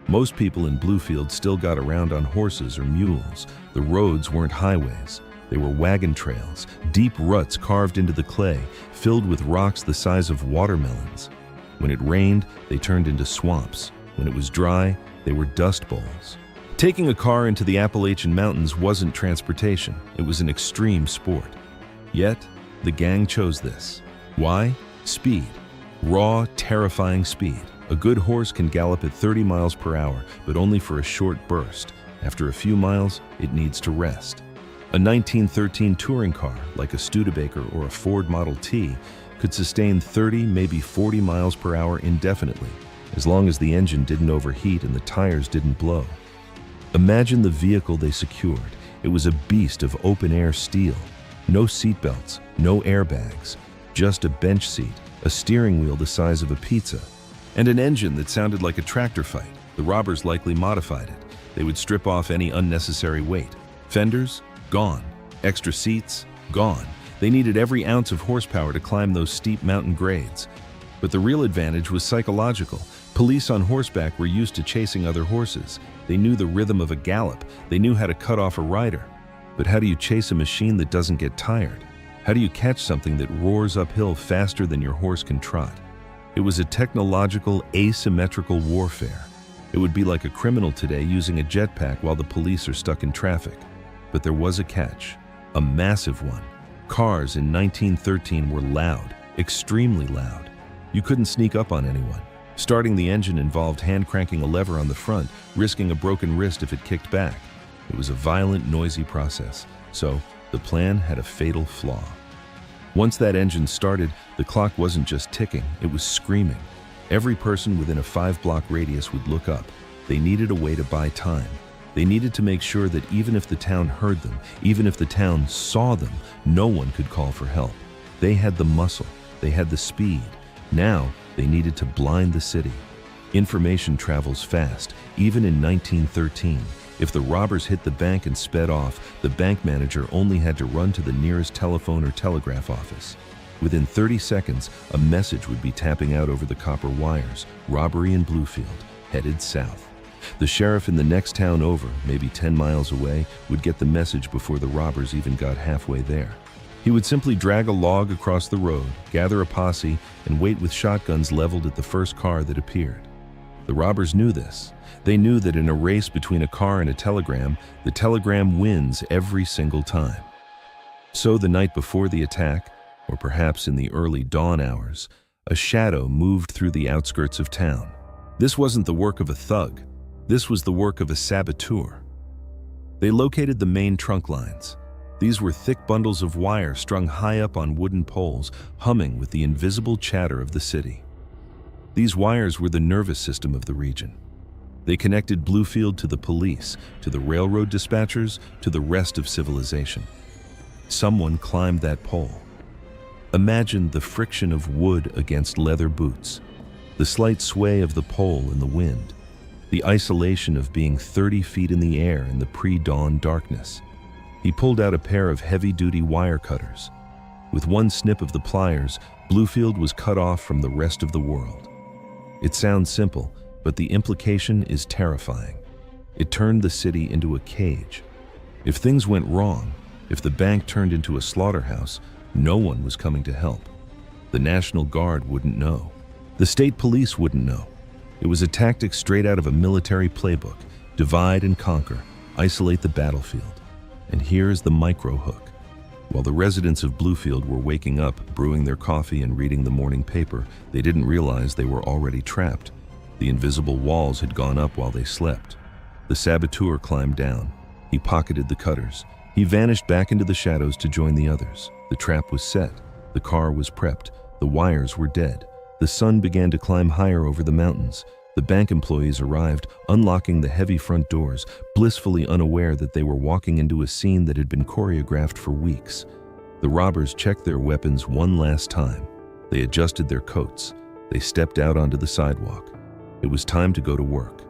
Most people in Bluefield still got around on horses or mules. The roads weren't highways. They were wagon trails, deep ruts carved into the clay, filled with rocks the size of watermelons. When it rained, they turned into swamps. When it was dry, they were dust bowls. Taking a car into the Appalachian Mountains wasn't transportation. It was an extreme sport. Yet, the gang chose this. Why? Speed. Raw, terrifying speed. A good horse can gallop at 30 miles per hour, but only for a short burst. After a few miles, it needs to rest. A 1913 touring car, like a Studebaker or a Ford Model T, could sustain 30, maybe 40 miles per hour indefinitely, as long as the engine didn't overheat and the tires didn't blow. Imagine the vehicle they secured. It was a beast of open-air steel. No seatbelts, no airbags, just a bench seat, a steering wheel the size of a pizza, and an engine that sounded like a tractor fight. The robbers likely modified it. They would strip off any unnecessary weight. Fenders? Gone. Extra seats? Gone. They needed every ounce of horsepower to climb those steep mountain grades. But the real advantage was psychological. Police on horseback were used to chasing other horses. They knew the rhythm of a gallop. They knew how to cut off a rider. But how do you chase a machine that doesn't get tired? How do you catch something that roars uphill faster than your horse can trot? It was a technological, asymmetrical warfare. It would be like a criminal today using a jetpack while the police are stuck in traffic. But there was a catch, a massive one. Cars in 1913 were loud, extremely loud. You couldn't sneak up on anyone. Starting the engine involved hand-cranking a lever on the front, risking a broken wrist if it kicked back. It was a violent, noisy process, so the plan had a fatal flaw. Once that engine started, the clock wasn't just ticking, it was screaming. Every person within a 5-block radius would look up. They needed a way to buy time. They needed to make sure that even if the town heard them, even if the town saw them, no one could call for help. They had the muscle, they had the speed. Now, they needed to blind the city. Information travels fast, even in 1913. If the robbers hit the bank and sped off, the bank manager only had to run to the nearest telephone or telegraph office. Within 30 seconds, a message would be tapping out over the copper wires. Robbery in Bluefield, headed south. The sheriff in the next town over, maybe 10 miles away, would get the message before the robbers even got halfway there. He would simply drag a log across the road, gather a posse, and wait with shotguns leveled at the first car that appeared. The robbers knew this. They knew that in a race between a car and a telegram, the telegram wins every single time. So the night before the attack, or perhaps in the early dawn hours, a shadow moved through the outskirts of town. This wasn't the work of a thug. This was the work of a saboteur. They located the main trunk lines. These were thick bundles of wire strung high up on wooden poles, humming with the invisible chatter of the city. These wires were the nervous system of the region. They connected Bluefield to the police, to the railroad dispatchers, to the rest of civilization. Someone climbed that pole. Imagine the friction of wood against leather boots, the slight sway of the pole in the wind, the isolation of being 30 feet in the air in the pre-dawn darkness. He pulled out a pair of heavy-duty wire cutters. With one snip of the pliers, Bluefield was cut off from the rest of the world. It sounds simple, but the implication is terrifying. It turned the city into a cage. If things went wrong, if the bank turned into a slaughterhouse, no one was coming to help. The National Guard wouldn't know. The state police wouldn't know. It was a tactic straight out of a military playbook: divide and conquer, isolate the battlefield. And here's the micro hook. While the residents of Bluefield were waking up, brewing their coffee and reading the morning paper, they didn't realize they were already trapped. The invisible walls had gone up while they slept. The saboteur climbed down. He pocketed the cutters. He vanished back into the shadows to join the others. The trap was set. The car was prepped. The wires were dead. The sun began to climb higher over the mountains. The bank employees arrived, unlocking the heavy front doors, blissfully unaware that they were walking into a scene that had been choreographed for weeks. The robbers checked their weapons one last time. They adjusted their coats. They stepped out onto the sidewalk. It was time to go to work.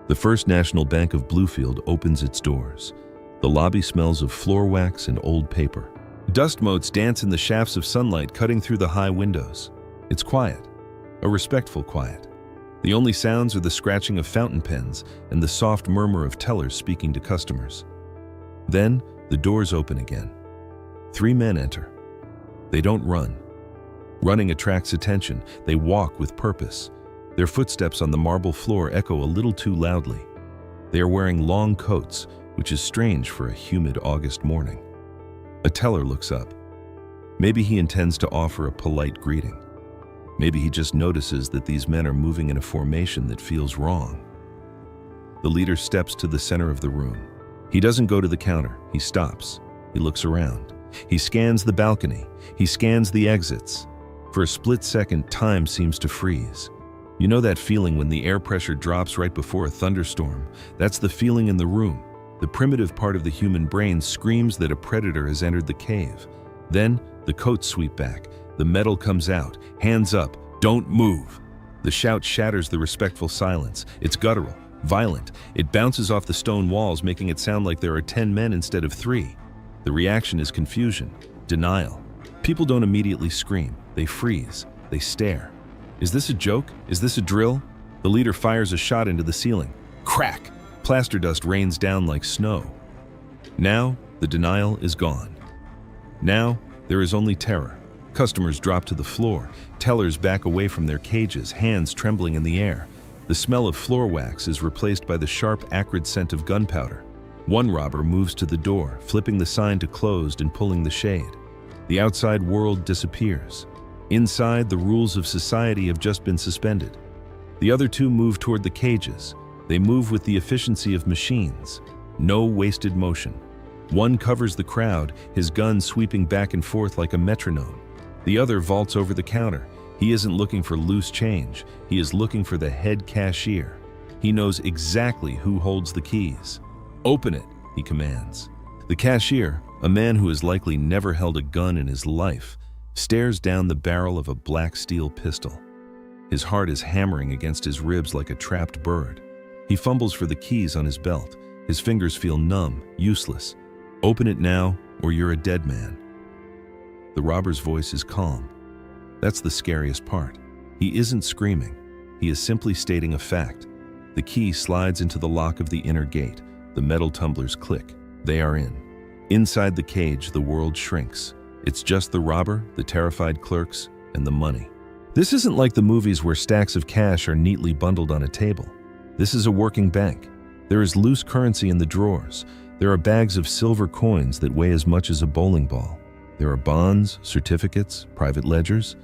The First National Bank of Bluefield opens its doors. The lobby smells of floor wax and old paper. Dust motes dance in the shafts of sunlight cutting through the high windows. It's quiet, a respectful quiet. The only sounds are the scratching of fountain pens and the soft murmur of tellers speaking to customers. Then, the doors open again. 3 men enter. They don't run. Running attracts attention. They walk with purpose. Their footsteps on the marble floor echo a little too loudly. They are wearing long coats, which is strange for a humid August morning. A teller looks up. Maybe he intends to offer a polite greeting. Maybe he just notices that these men are moving in a formation that feels wrong. The leader steps to the center of the room. He doesn't go to the counter. He stops. He looks around. He scans the balcony. He scans the exits. For a split second, time seems to freeze. You know that feeling when the air pressure drops right before a thunderstorm? That's the feeling in the room. The primitive part of the human brain screams that a predator has entered the cave. Then, the coats sweep back. The metal comes out. Hands up. Don't move. The shout shatters the respectful silence. It's guttural, violent. It bounces off the stone walls, making it sound like there are 10 men instead of 3. The reaction is confusion, denial. People don't immediately scream. They freeze. They stare. Is this a joke? Is this a drill? The leader fires a shot into the ceiling. Crack! Plaster dust rains down like snow. Now, the denial is gone. Now, there is only terror. Customers drop to the floor. Tellers back away from their cages, hands trembling in the air. The smell of floor wax is replaced by the sharp, acrid scent of gunpowder. One robber moves to the door, flipping the sign to closed and pulling the shade. The outside world disappears. Inside, the rules of society have just been suspended. The other 2 move toward the cages. They move with the efficiency of machines. No wasted motion. One covers the crowd, his gun sweeping back and forth like a metronome. The other vaults over the counter. He isn't looking for loose change. He is looking for the head cashier. He knows exactly who holds the keys. Open it, he commands. The cashier, a man who has likely never held a gun in his life, stares down the barrel of a black steel pistol. His heart is hammering against his ribs like a trapped bird. He fumbles for the keys on his belt. His fingers feel numb, useless. Open it now, or you're a dead man. The robber's voice is calm. That's the scariest part. He isn't screaming. He is simply stating a fact. The key slides into the lock of the inner gate. The metal tumblers click. They are in. Inside the cage, the world shrinks. It's just the robber, the terrified clerks, and the money. This isn't like the movies where stacks of cash are neatly bundled on a table. This is a working bank. There is loose currency in the drawers. There are bags of silver coins that weigh as much as a bowling ball. There are bonds, certificates, private ledgers.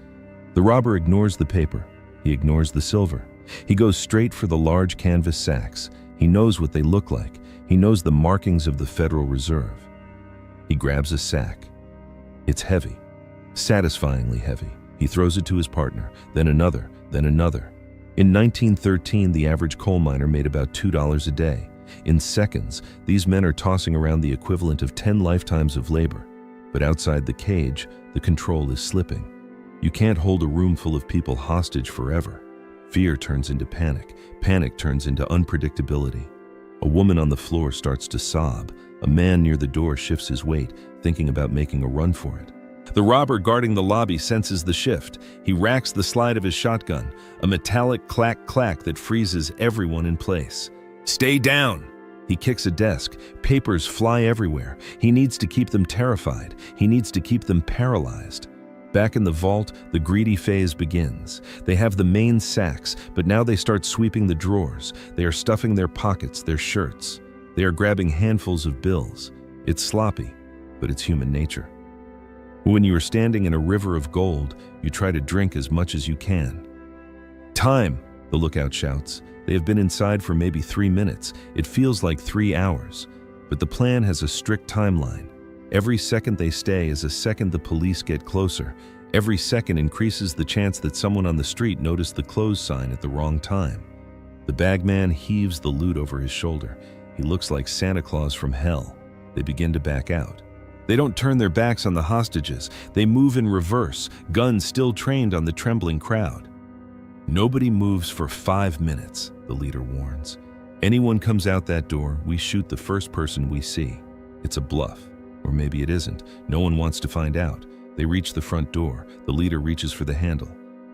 The robber ignores the paper. He ignores the silver. He goes straight for the large canvas sacks. He knows what they look like. He knows the markings of the Federal Reserve. He grabs a sack. It's heavy, satisfyingly heavy. He throws it to his partner, then another, then another. In 1913, the average coal miner made about $2 a day. In seconds, these men are tossing around the equivalent of 10 lifetimes of labor. But outside the cage, the control is slipping. You can't hold a room full of people hostage forever. Fear turns into panic. Panic turns into unpredictability. A woman on the floor starts to sob. A man near the door shifts his weight, thinking about making a run for it. The robber guarding the lobby senses the shift. He racks the slide of his shotgun, a metallic clack-clack that freezes everyone in place. "Stay down!" He kicks a desk. Papers fly everywhere. He needs to keep them terrified. He needs to keep them paralyzed. Back in the vault, the greedy phase begins. They have the main sacks, but now they start sweeping the drawers. They are stuffing their pockets, their shirts. They are grabbing handfuls of bills. It's sloppy, but it's human nature. When you are standing in a river of gold, you try to drink as much as you can. "Time!" the lookout shouts. They have been inside for maybe 3 minutes. It feels like 3 hours. But the plan has a strict timeline. Every second they stay is a second the police get closer. Every second increases the chance that someone on the street noticed the close sign at the wrong time. The bagman heaves the loot over his shoulder. He looks like Santa Claus from hell. They begin to back out. They don't turn their backs on the hostages. They move in reverse, guns still trained on the trembling crowd. "Nobody moves for 5 minutes, the leader warns. "Anyone comes out that door, we shoot the first person we see." It's a bluff. Or maybe it isn't. No one wants to find out. They reach the front door. The leader reaches for the handle.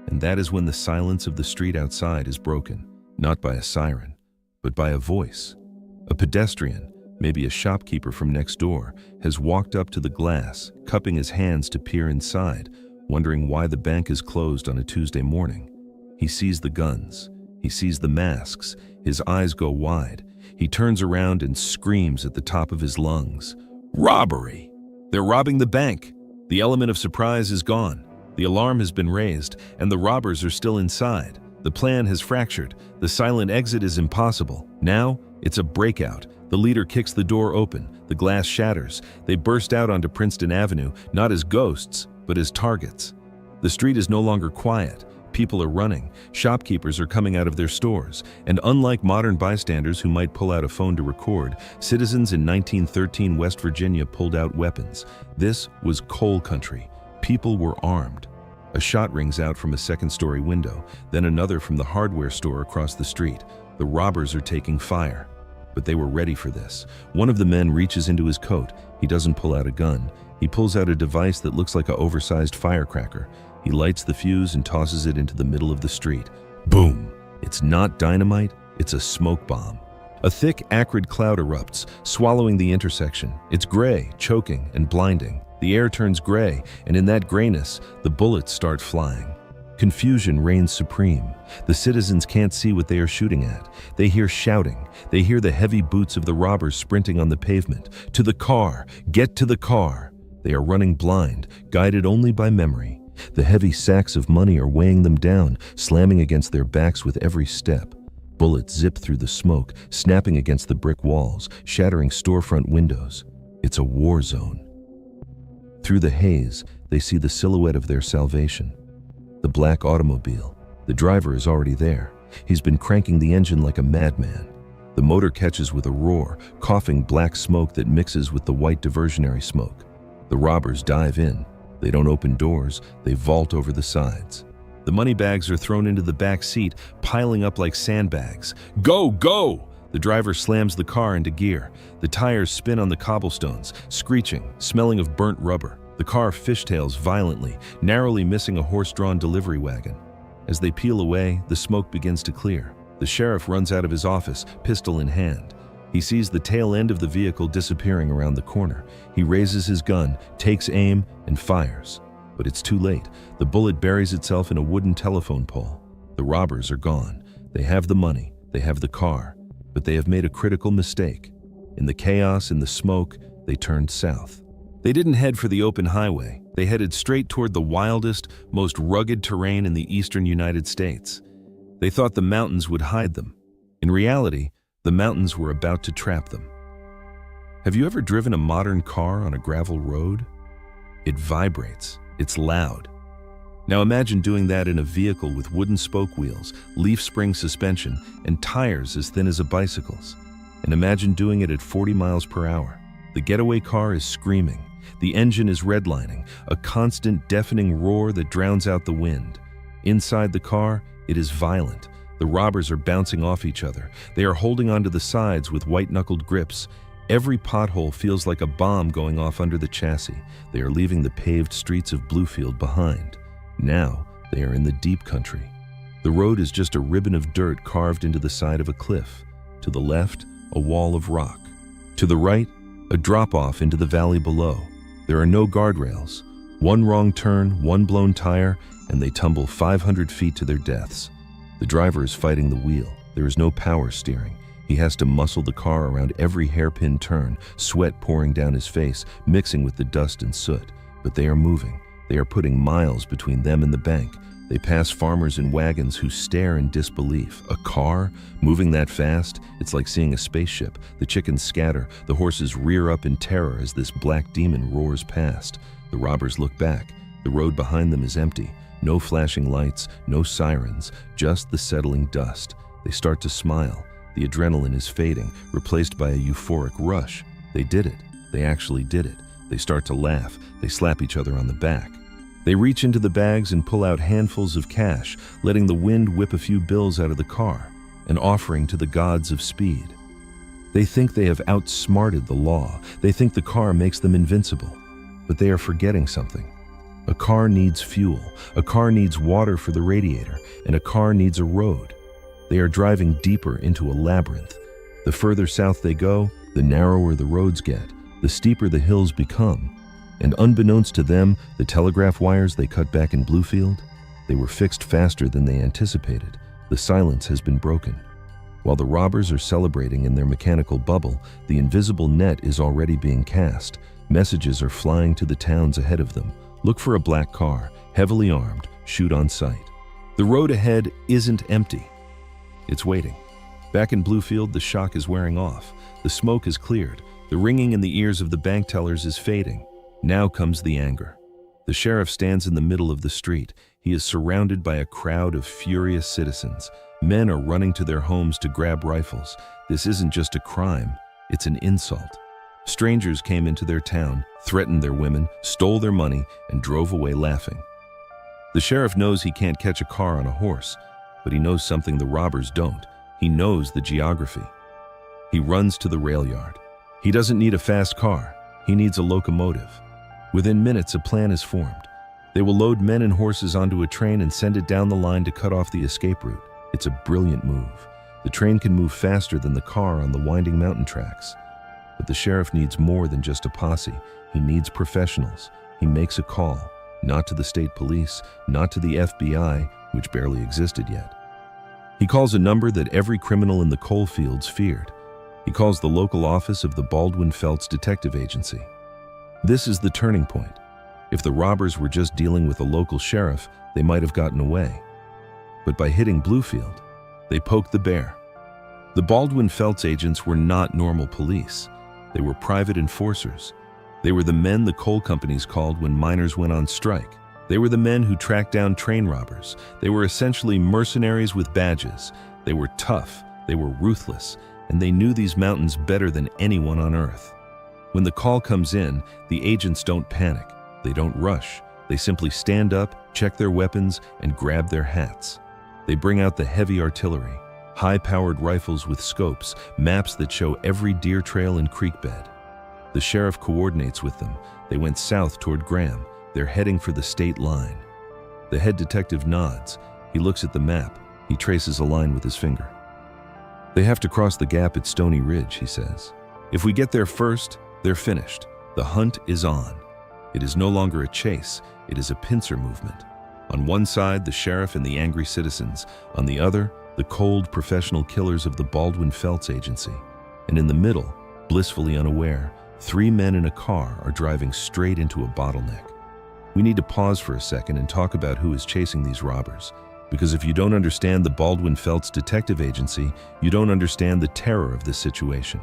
And that is when the silence of the street outside is broken. Not by a siren, but by a voice. A pedestrian, maybe a shopkeeper from next door, has walked up to the glass, cupping his hands to peer inside, wondering why the bank is closed on a Tuesday morning. He sees the guns. He sees the masks. His eyes go wide. He turns around and screams at the top of his lungs. "Robbery! They're robbing the bank!" The element of surprise is gone. The alarm has been raised, and the robbers are still inside. The plan has fractured. The silent exit is impossible. Now, it's a breakout. The leader kicks the door open. The glass shatters. They burst out onto Princeton Avenue, not as ghosts, but as targets. The street is no longer quiet. People are running. Shopkeepers are coming out of their stores. And unlike modern bystanders who might pull out a phone to record, citizens in 1913 West Virginia pulled out weapons. This was coal country. People were armed. A shot rings out from a second-story window, then another from the hardware store across the street. The robbers are taking fire. But they were ready for this. One of the men reaches into his coat. He doesn't pull out a gun. He pulls out a device that looks like an oversized firecracker. He lights the fuse and tosses it into the middle of the street. Boom! It's not dynamite, it's a smoke bomb. A thick, acrid cloud erupts, swallowing the intersection. It's gray, choking, and blinding. The air turns gray, and in that grayness, the bullets start flying. Confusion reigns supreme. The citizens can't see what they are shooting at. They hear shouting. They hear the heavy boots of the robbers sprinting on the pavement. "To the car! Get to the car!" They are running blind, guided only by memory. The heavy sacks of money are weighing them down, slamming against their backs with every step. Bullets zip through the smoke, snapping against the brick walls, shattering storefront windows. It's a war zone. Through the haze, they see the silhouette of their salvation. The black automobile. The driver is already there. He's been cranking the engine like a madman. The motor catches with a roar, coughing black smoke that mixes with the white diversionary smoke. The robbers dive in. They don't open doors, they vault over the sides. The money bags are thrown into the back seat, piling up like sandbags. "Go, go!" The driver slams the car into gear. The tires spin on the cobblestones, screeching, smelling of burnt rubber. The car fishtails violently, narrowly missing a horse-drawn delivery wagon. As they peel away, the smoke begins to clear. The sheriff runs out of his office, pistol in hand. He sees the tail end of the vehicle disappearing around the corner. He raises his gun, takes aim, and fires. But it's too late. The bullet buries itself in a wooden telephone pole. The robbers are gone. They have the money, they have the car, but they have made a critical mistake. In the chaos, in the smoke, they turned south. They didn't head for the open highway. They headed straight toward the wildest, most rugged terrain in the eastern United States. They thought the mountains would hide them. In reality, the mountains were about to trap them. Have you ever driven a modern car on a gravel road? It vibrates. It's loud. Now imagine doing that in a vehicle with wooden spoke wheels, leaf spring suspension, and tires as thin as a bicycle's. And imagine doing it at 40 miles per hour. The getaway car is screaming. The engine is redlining, a constant deafening roar that drowns out the wind. Inside the car, it is violent. The robbers are bouncing off each other. They are holding onto the sides with white-knuckled grips. Every pothole feels like a bomb going off under the chassis. They are leaving the paved streets of Bluefield behind. Now, they are in the deep country. The road is just a ribbon of dirt carved into the side of a cliff. To the left, a wall of rock. To the right, a drop-off into the valley below. There are no guardrails. One wrong turn, one blown tire, and they tumble 500 feet to their deaths. The driver is fighting the wheel. There is no power steering. He has to muscle the car around every hairpin turn, sweat pouring down his face, mixing with the dust and soot. But they are moving. They are putting miles between them and the bank. They pass farmers in wagons who stare in disbelief. A car? Moving that fast? It's like seeing a spaceship. The chickens scatter. The horses rear up in terror as this black demon roars past. The robbers look back. The road behind them is empty. No flashing lights, no sirens, just the settling dust. They start to smile. The adrenaline is fading, replaced by a euphoric rush. They did it. They actually did it. They start to laugh. They slap each other on the back. They reach into the bags and pull out handfuls of cash, letting the wind whip a few bills out of the car, an offering to the gods of speed. They think they have outsmarted the law. They think the car makes them invincible. But they are forgetting something. A car needs fuel. A car needs water for the radiator. And a car needs a road. They are driving deeper into a labyrinth. The further south they go, the narrower the roads get, the steeper the hills become. And unbeknownst to them, the telegraph wires they cut back in Bluefield, they were fixed faster than they anticipated. The silence has been broken. While the robbers are celebrating in their mechanical bubble, the invisible net is already being cast. Messages are flying to the towns ahead of them. Look for a black car, heavily armed, shoot on sight. The road ahead isn't empty. It's waiting. Back in Bluefield, the shock is wearing off. The smoke is cleared. The ringing in the ears of the bank tellers is fading. Now comes the anger. The sheriff stands in the middle of the street. He is surrounded by a crowd of furious citizens. Men are running to their homes to grab rifles. This isn't just a crime, it's an insult. Strangers came into their town, threatened their women, stole their money, and drove away laughing. The sheriff knows he can't catch a car on a horse, but he knows something the robbers don't. He knows the geography. He runs to the rail yard. He doesn't need a fast car. He needs a locomotive. Within minutes, a plan is formed. They will load men and horses onto a train and send it down the line to cut off the escape route. It's a brilliant move. The train can move faster than the car on the winding mountain tracks. But the sheriff needs more than just a posse. He needs professionals. He makes a call, not to the state police, not to the FBI, which barely existed yet. He calls a number that every criminal in the coal fields feared. He calls the local office of the Baldwin Felts Detective Agency. This is the turning point. If the robbers were just dealing with a local sheriff, they might have gotten away. But by hitting Bluefield, they poked the bear. The Baldwin Felts agents were not normal police. They were private enforcers. They were the men the coal companies called when miners went on strike. They were the men who tracked down train robbers. They were essentially mercenaries with badges. They were tough, they were ruthless, and they knew these mountains better than anyone on earth. When the call comes in, the agents don't panic. They don't rush. They simply stand up, check their weapons, and grab their hats. They bring out the heavy artillery, high-powered rifles with scopes, maps that show every deer trail and creek bed. The sheriff coordinates with them. They went south toward Graham. They're heading for the state line. The head detective nods. He looks at the map. He traces a line with his finger. They have to cross the gap at Stony Ridge, he says. If we get there first, they're finished. The hunt is on. It is no longer a chase. It is a pincer movement. On one side, the sheriff and the angry citizens. On the other, the cold, professional killers of the Baldwin Felts Agency. And in the middle, blissfully unaware, 3 men in a car are driving straight into a bottleneck. We need to pause for a second and talk about who is chasing these robbers. Because if you don't understand the Baldwin Felts Detective Agency, you don't understand the terror of this situation.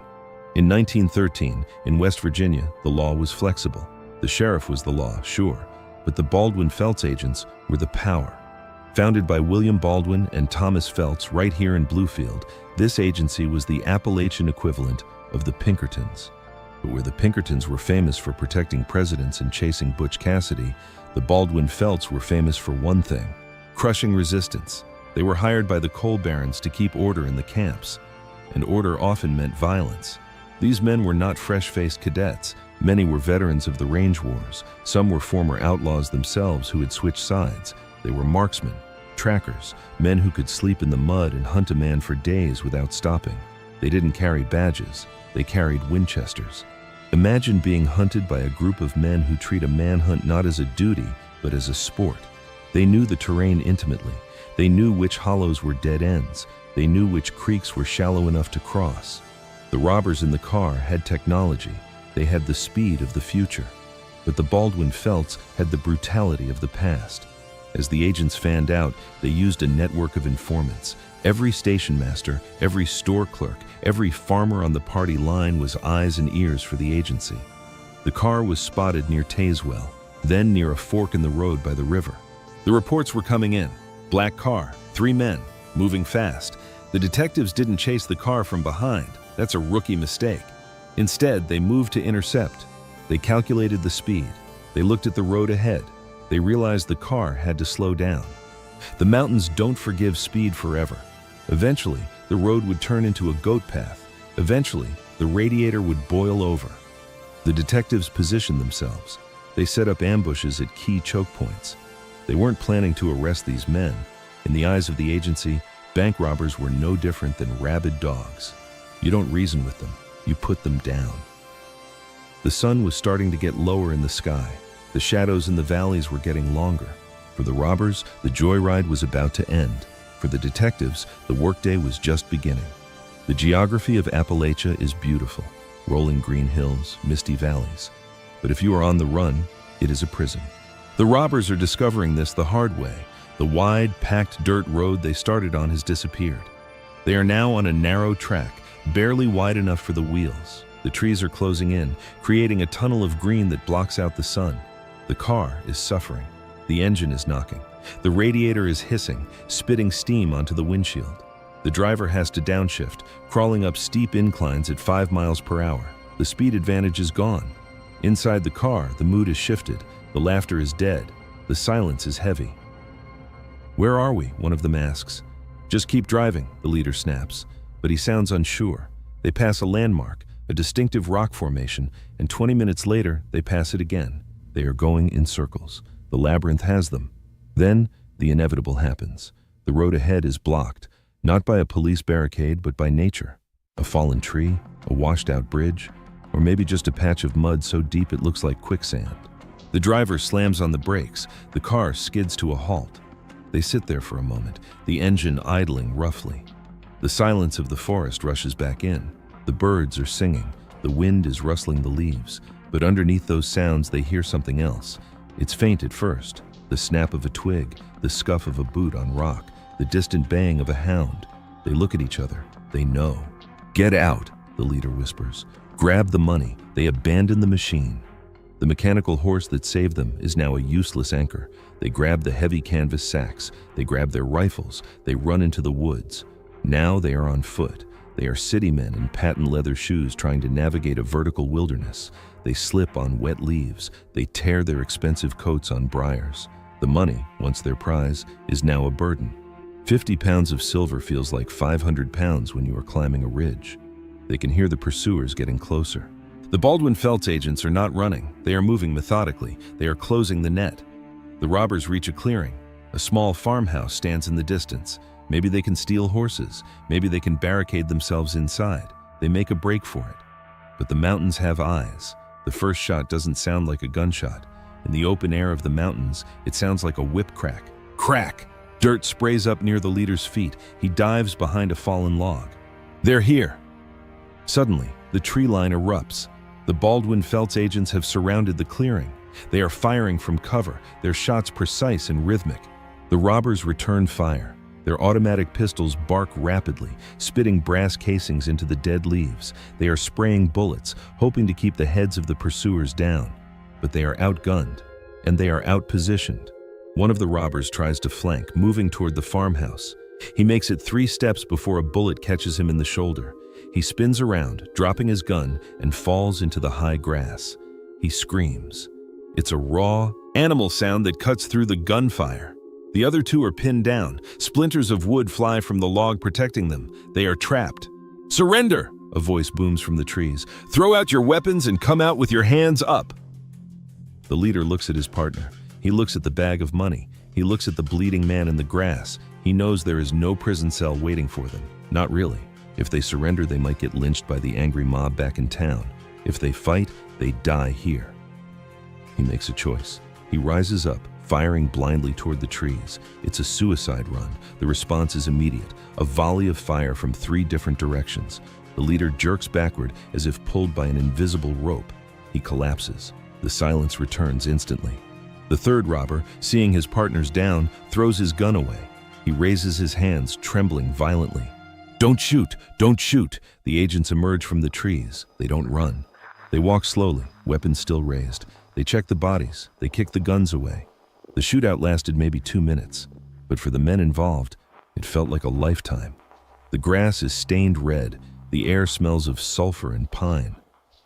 In 1913, in West Virginia, the law was flexible. The sheriff was the law, sure, But the Baldwin-Felts agents were the power. Founded by William Baldwin and Thomas Felts right here in Bluefield, this agency was the Appalachian equivalent of the Pinkertons. But where the Pinkertons were famous for protecting presidents and chasing Butch Cassidy, the Baldwin-Felts were famous for one thing: crushing resistance. They were hired by the coal barons to keep order in the camps, and order often meant violence. These men were not fresh-faced cadets. Many were veterans of the range wars. Some were former outlaws themselves who had switched sides. They were marksmen, trackers, men who could sleep in the mud and hunt a man for days without stopping. They didn't carry badges. They carried Winchesters. Imagine being hunted by a group of men who treat a manhunt not as a duty, but as a sport. They knew the terrain intimately. They knew which hollows were dead ends. They knew which creeks were shallow enough to cross. The robbers in the car had technology. They had the speed of the future. But the Baldwin-Felts had the brutality of the past. As the agents fanned out, they used a network of informants. Every station master, every store clerk, every farmer on the party line was eyes and ears for the agency. The car was spotted near Tazewell, then near a fork in the road by the river. The reports were coming in. Black car, 3 men, moving fast. The detectives didn't chase the car from behind. That's a rookie mistake. Instead, they moved to intercept. They calculated the speed. They looked at the road ahead. They realized the car had to slow down. The mountains don't forgive speed forever. Eventually, the road would turn into a goat path. Eventually, the radiator would boil over. The detectives positioned themselves. They set up ambushes at key choke points. They weren't planning to arrest these men. In the eyes of the agency, bank robbers were no different than rabid dogs. You don't reason with them, you put them down. The sun was starting to get lower in the sky. The shadows in the valleys were getting longer. For the robbers, the joyride was about to end. For the detectives, the workday was just beginning. The geography of Appalachia is beautiful. Rolling green hills, misty valleys. But if you are on the run, it is a prison. The robbers are discovering this the hard way. The wide, packed dirt road they started on has disappeared. They are now on a narrow track, barely wide enough for the wheels. The trees are closing in, creating a tunnel of green that blocks out the sun. The car is suffering. The engine is knocking. The radiator is hissing, spitting steam onto the windshield. The driver has to downshift, crawling up steep inclines at 5 miles per hour. The speed advantage is gone. Inside the car, the mood is shifted. The laughter is dead. The silence is heavy. "Where are we?" one of them asks. "Just keep driving," the leader snaps. But he sounds unsure. They pass a landmark, a distinctive rock formation, and 20 minutes later, they pass it again. They are going in circles. The labyrinth has them. Then, the inevitable happens. The road ahead is blocked, not by a police barricade, but by nature. A fallen tree, a washed-out bridge, or maybe just a patch of mud so deep it looks like quicksand. The driver slams on the brakes. The car skids to a halt. They sit there for a moment, the engine idling roughly. The silence of the forest rushes back in. The birds are singing. The wind is rustling the leaves. But underneath those sounds, they hear something else. It's faint at first. The snap of a twig, the scuff of a boot on rock, the distant baying of a hound. They look at each other. They know. "Get out," the leader whispers. "Grab the money." They abandon the machine. The mechanical horse that saved them is now a useless anchor. They grab the heavy canvas sacks. They grab their rifles. They run into the woods. Now they are on foot. They are city men in patent leather shoes trying to navigate a vertical wilderness. They slip on wet leaves. They tear their expensive coats on briars. The money, once their prize, is now a burden. 50 pounds of silver feels like 500 pounds when you are climbing a ridge. They can hear the pursuers getting closer. The Baldwin-Felts agents are not running. They are moving methodically. They are closing the net. The robbers reach a clearing. A small farmhouse stands in the distance. Maybe they can steal horses. Maybe they can barricade themselves inside. They make a break for it. But the mountains have eyes. The first shot doesn't sound like a gunshot. In the open air of the mountains, it sounds like a whip crack. Crack! Dirt sprays up near the leader's feet. He dives behind a fallen log. They're here! Suddenly, the tree line erupts. The Baldwin-Felts agents have surrounded the clearing. They are firing from cover, their shots precise and rhythmic. The robbers return fire. Their automatic pistols bark rapidly, spitting brass casings into the dead leaves. They are spraying bullets, hoping to keep the heads of the pursuers down. But they are outgunned. and they are outpositioned. One of the robbers tries to flank, moving toward the farmhouse. He makes it 3 steps before a bullet catches him in the shoulder. He spins around, dropping his gun, and falls into the high grass. He screams. It's a raw, animal sound that cuts through the gunfire. The other 2 are pinned down. Splinters of wood fly from the log protecting them. They are trapped. "Surrender!" a voice booms from the trees. "Throw out your weapons and come out with your hands up!" The leader looks at his partner. He looks at the bag of money. He looks at the bleeding man in the grass. He knows there is no prison cell waiting for them. Not really. If they surrender, they might get lynched by the angry mob back in town. If they fight, they die here. He makes a choice. He rises up, firing blindly toward the trees. It's a suicide run. The response is immediate. A volley of fire from 3 different directions. The leader jerks backward as if pulled by an invisible rope. He collapses. The silence returns instantly. The 3rd robber, seeing his partners down, throws his gun away. He raises his hands, trembling violently. "Don't shoot! Don't shoot!" The agents emerge from the trees. They don't run. They walk slowly, weapons still raised. They check the bodies. They kick the guns away. The shootout lasted maybe 2 minutes, but for the men involved, it felt like a lifetime. The grass is stained red. The air smells of sulfur and pine.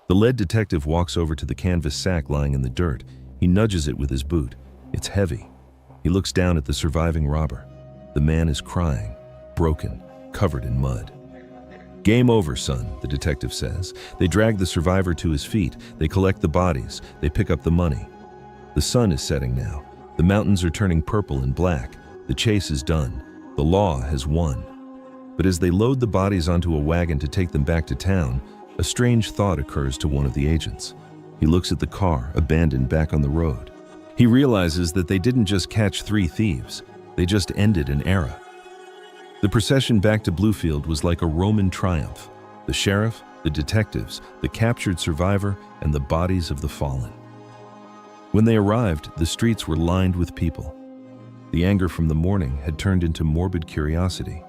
The lead detective walks over to the canvas sack lying in the dirt. He nudges it with his boot. It's heavy. He looks down at the surviving robber. The man is crying, broken, covered in mud. "Game over, son," the detective says. They drag the survivor to his feet. They collect the bodies. They pick up the money. The sun is setting now. The mountains are turning purple and black. The chase is done. The law has won. But as they load the bodies onto a wagon to take them back to town, a strange thought occurs to one of the agents. He looks at the car, abandoned back on the road. He realizes that they didn't just catch 3 thieves. They just ended an era. The procession back to Bluefield was like a Roman triumph. The sheriff, the detectives, the captured survivor, and the bodies of the fallen. When they arrived, the streets were lined with people. The anger from the morning had turned into morbid curiosity.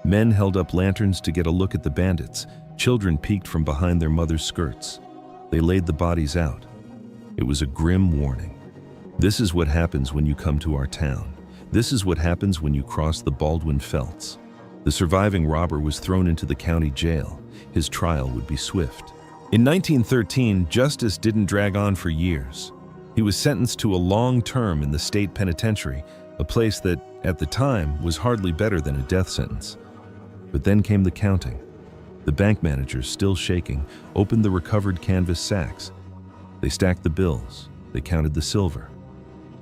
Men held up lanterns to get a look at the bandits. Children peeked from behind their mothers' skirts. They laid the bodies out. It was a grim warning. This is what happens when you come to our town. This is what happens when you cross the Baldwin Felts. The surviving robber was thrown into the county jail. His trial would be swift. In 1913, justice didn't drag on for years. He was sentenced to a long term in the state penitentiary, a place that, at the time, was hardly better than a death sentence. But then came the counting. The bank managers, still shaking, opened the recovered canvas sacks. They stacked the bills. They counted the silver.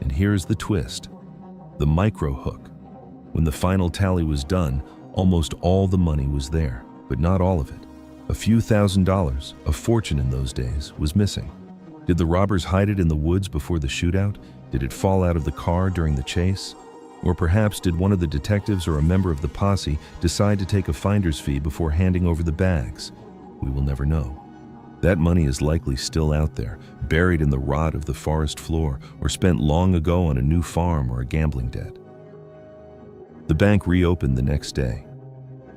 And here's the twist. The micro hook. When the final tally was done, almost all the money was there, but not all of it. A few $1,000s, a fortune in those days, was missing. Did the robbers hide it in the woods before the shootout? Did it fall out of the car during the chase? Or perhaps did one of the detectives or a member of the posse decide to take a finder's fee before handing over the bags? We will never know. That money is likely still out there, buried in the rot of the forest floor, or spent long ago on a new farm or a gambling debt. The bank reopened the next day.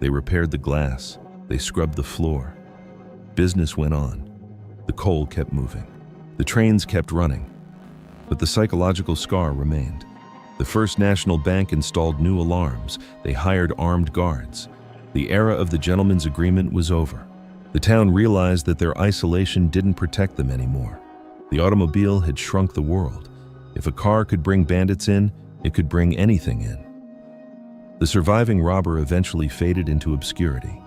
They repaired the glass. They scrubbed the floor. Business went on. The coal kept moving. The trains kept running. But the psychological scar remained. The First National Bank installed new alarms. They hired armed guards. The era of the gentleman's agreement was over. The town realized that their isolation didn't protect them anymore. The automobile had shrunk the world. If a car could bring bandits in, it could bring anything in. The surviving robber eventually faded into obscurity.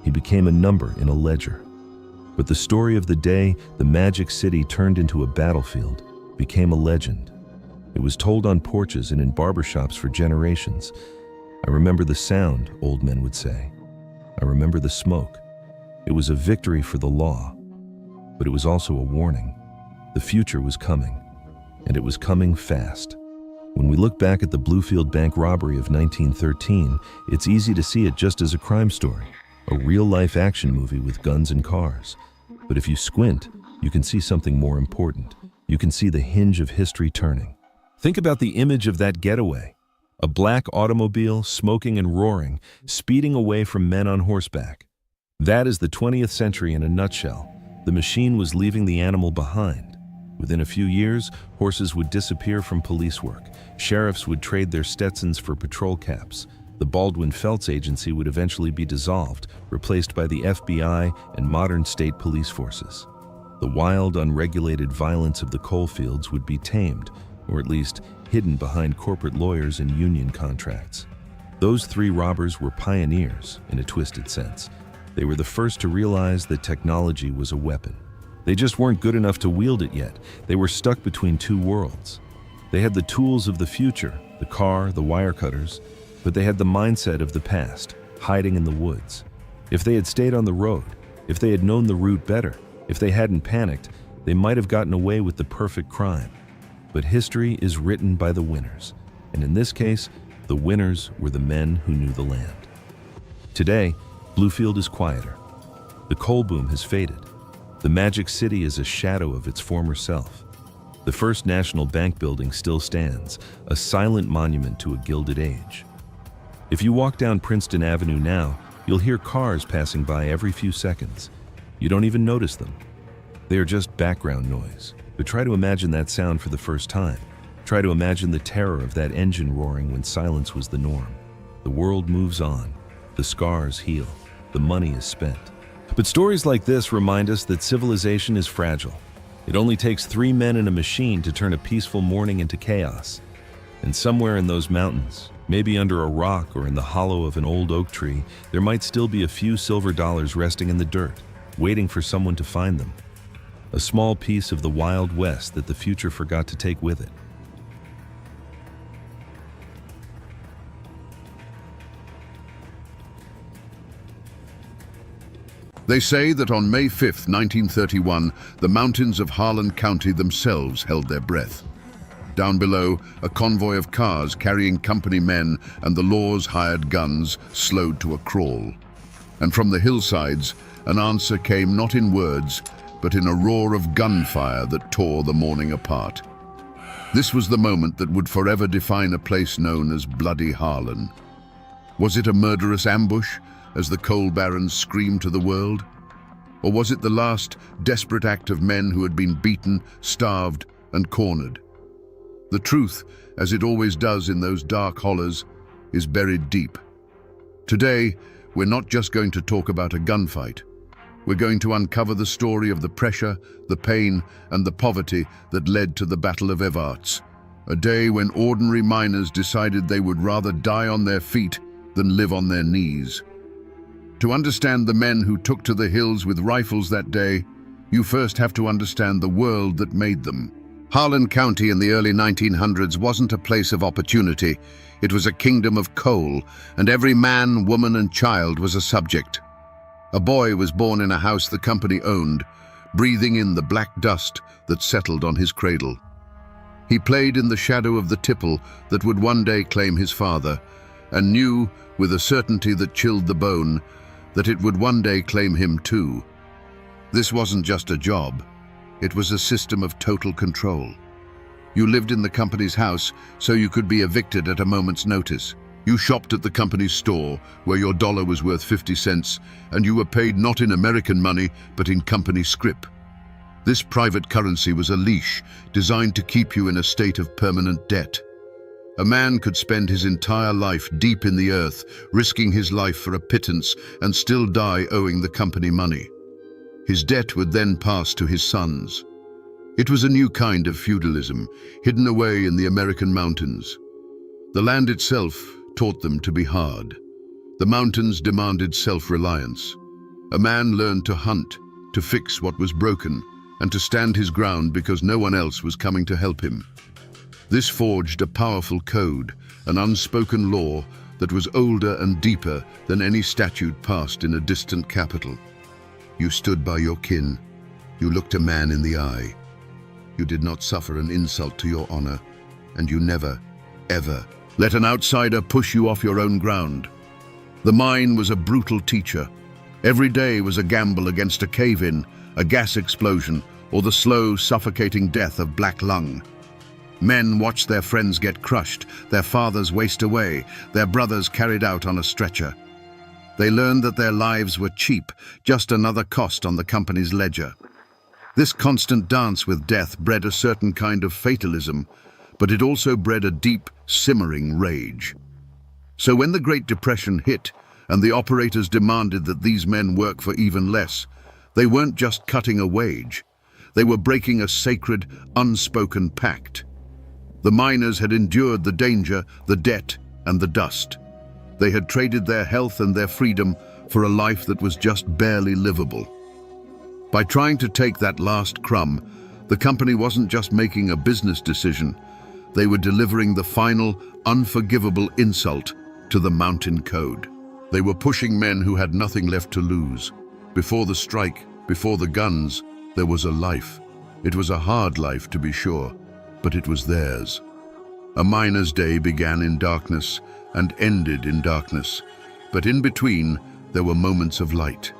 He became a number in a ledger. But the story of the day the Magic City turned into a battlefield became a legend. It was told on porches and in barbershops for generations. I remember the sound, old men would say. I remember the smoke. It was a victory for the law, but it was also a warning. The future was coming, and it was coming fast. When we look back at the Bluefield Bank robbery of 1913, it's easy to see it just as a crime story, a real-life action movie with guns and cars. But if you squint, you can see something more important. You can see the hinge of history turning. Think about the image of that getaway. A black automobile, smoking and roaring, speeding away from men on horseback. That is the 20th century in a nutshell. The machine was leaving the animal behind. Within a few years, horses would disappear from police work. Sheriffs would trade their Stetsons for patrol caps. The Baldwin-Felts Agency would eventually be dissolved, replaced by the FBI and modern state police forces. The wild, unregulated violence of the coalfields would be tamed, or at least hidden behind corporate lawyers and union contracts. Those three robbers were pioneers, in a twisted sense. They were the first to realize that technology was a weapon. They just weren't good enough to wield it yet. They were stuck between two worlds. They had the tools of the future, the car, the wire cutters, but they had the mindset of the past, hiding in the woods. If they had stayed on the road, if they had known the route better, if they hadn't panicked, they might have gotten away with the perfect crime. But history is written by the winners, and in this case, the winners were the men who knew the land. Today, Bluefield is quieter. The coal boom has faded. The Magic City is a shadow of its former self. The First National Bank building still stands, a silent monument to a gilded age. If you walk down Princeton Avenue now, you'll hear cars passing by every few seconds. You don't even notice them. They are just background noise. But try to imagine that sound for the first time. Try to imagine the terror of that engine roaring when silence was the norm. The world moves on. The scars heal. The money is spent. But stories like this remind us that civilization is fragile. It only takes 3 men and a machine to turn a peaceful morning into chaos. And somewhere in those mountains, maybe under a rock or in the hollow of an old oak tree, there might still be a few silver dollars resting in the dirt, waiting for someone to find them. A small piece of the Wild West that the future forgot to take with it. They say that on May 5, 1931, the mountains of Harlan County themselves held their breath. Down below, a convoy of cars carrying company men and the law's hired guns slowed to a crawl. And from the hillsides, an answer came not in words, but in a roar of gunfire that tore the morning apart. This was the moment that would forever define a place known as Bloody Harlan. Was it a murderous ambush, as the coal barons screamed to the world? Or was it the last desperate act of men who had been beaten, starved, and cornered? The truth, as it always does in those dark hollows, is buried deep. Today, we're not just going to talk about a gunfight. We're going to uncover the story of the pressure, the pain, and the poverty that led to the Battle of Evarts, a day when ordinary miners decided they would rather die on their feet than live on their knees. To understand the men who took to the hills with rifles that day, you first have to understand the world that made them. Harlan County in the early 1900s wasn't a place of opportunity. It was a kingdom of coal, and every man, woman, and child was a subject. A boy was born in a house the company owned, breathing in the black dust that settled on his cradle. He played in the shadow of the tipple that would one day claim his father, and knew, with a certainty that chilled the bone, that it would one day claim him too. This wasn't just a job. It was a system of total control. You lived in the company's house, so you could be evicted at a moment's notice. You shopped at the company's store, where your dollar was worth 50 cents, and you were paid not in American money, but in company scrip. This private currency was a leash designed to keep you in a state of permanent debt. A man could spend his entire life deep in the earth, risking his life for a pittance, and still die owing the company money. His debt would then pass to his sons. It was a new kind of feudalism, hidden away in the American mountains. The land itself taught them to be hard. The mountains demanded self-reliance. A man learned to hunt, to fix what was broken, and to stand his ground because no one else was coming to help him. This forged a powerful code, an unspoken law that was older and deeper than any statute passed in a distant capital. You stood by your kin. You looked a man in the eye. You did not suffer an insult to your honor, and you never, ever let an outsider push you off your own ground. The mine was a brutal teacher. Every day was a gamble against a cave-in, a gas explosion, or the slow, suffocating death of black lung. Men watched their friends get crushed, their fathers waste away, their brothers carried out on a stretcher. They learned that their lives were cheap, just another cost on the company's ledger. This constant dance with death bred a certain kind of fatalism, but it also bred a deep, simmering rage. So when the Great Depression hit and the operators demanded that these men work for even less, they weren't just cutting a wage. They were breaking a sacred, unspoken pact. The miners had endured the danger, the debt, and the dust. They had traded their health and their freedom for a life that was just barely livable. By trying to take that last crumb, the company wasn't just making a business decision. They were delivering the final, unforgivable insult to the mountain code. They were pushing men who had nothing left to lose. Before the strike, before the guns, there was a life. It was a hard life, to be sure, but it was theirs. A miner's day began in darkness and ended in darkness, but in between there were moments of light.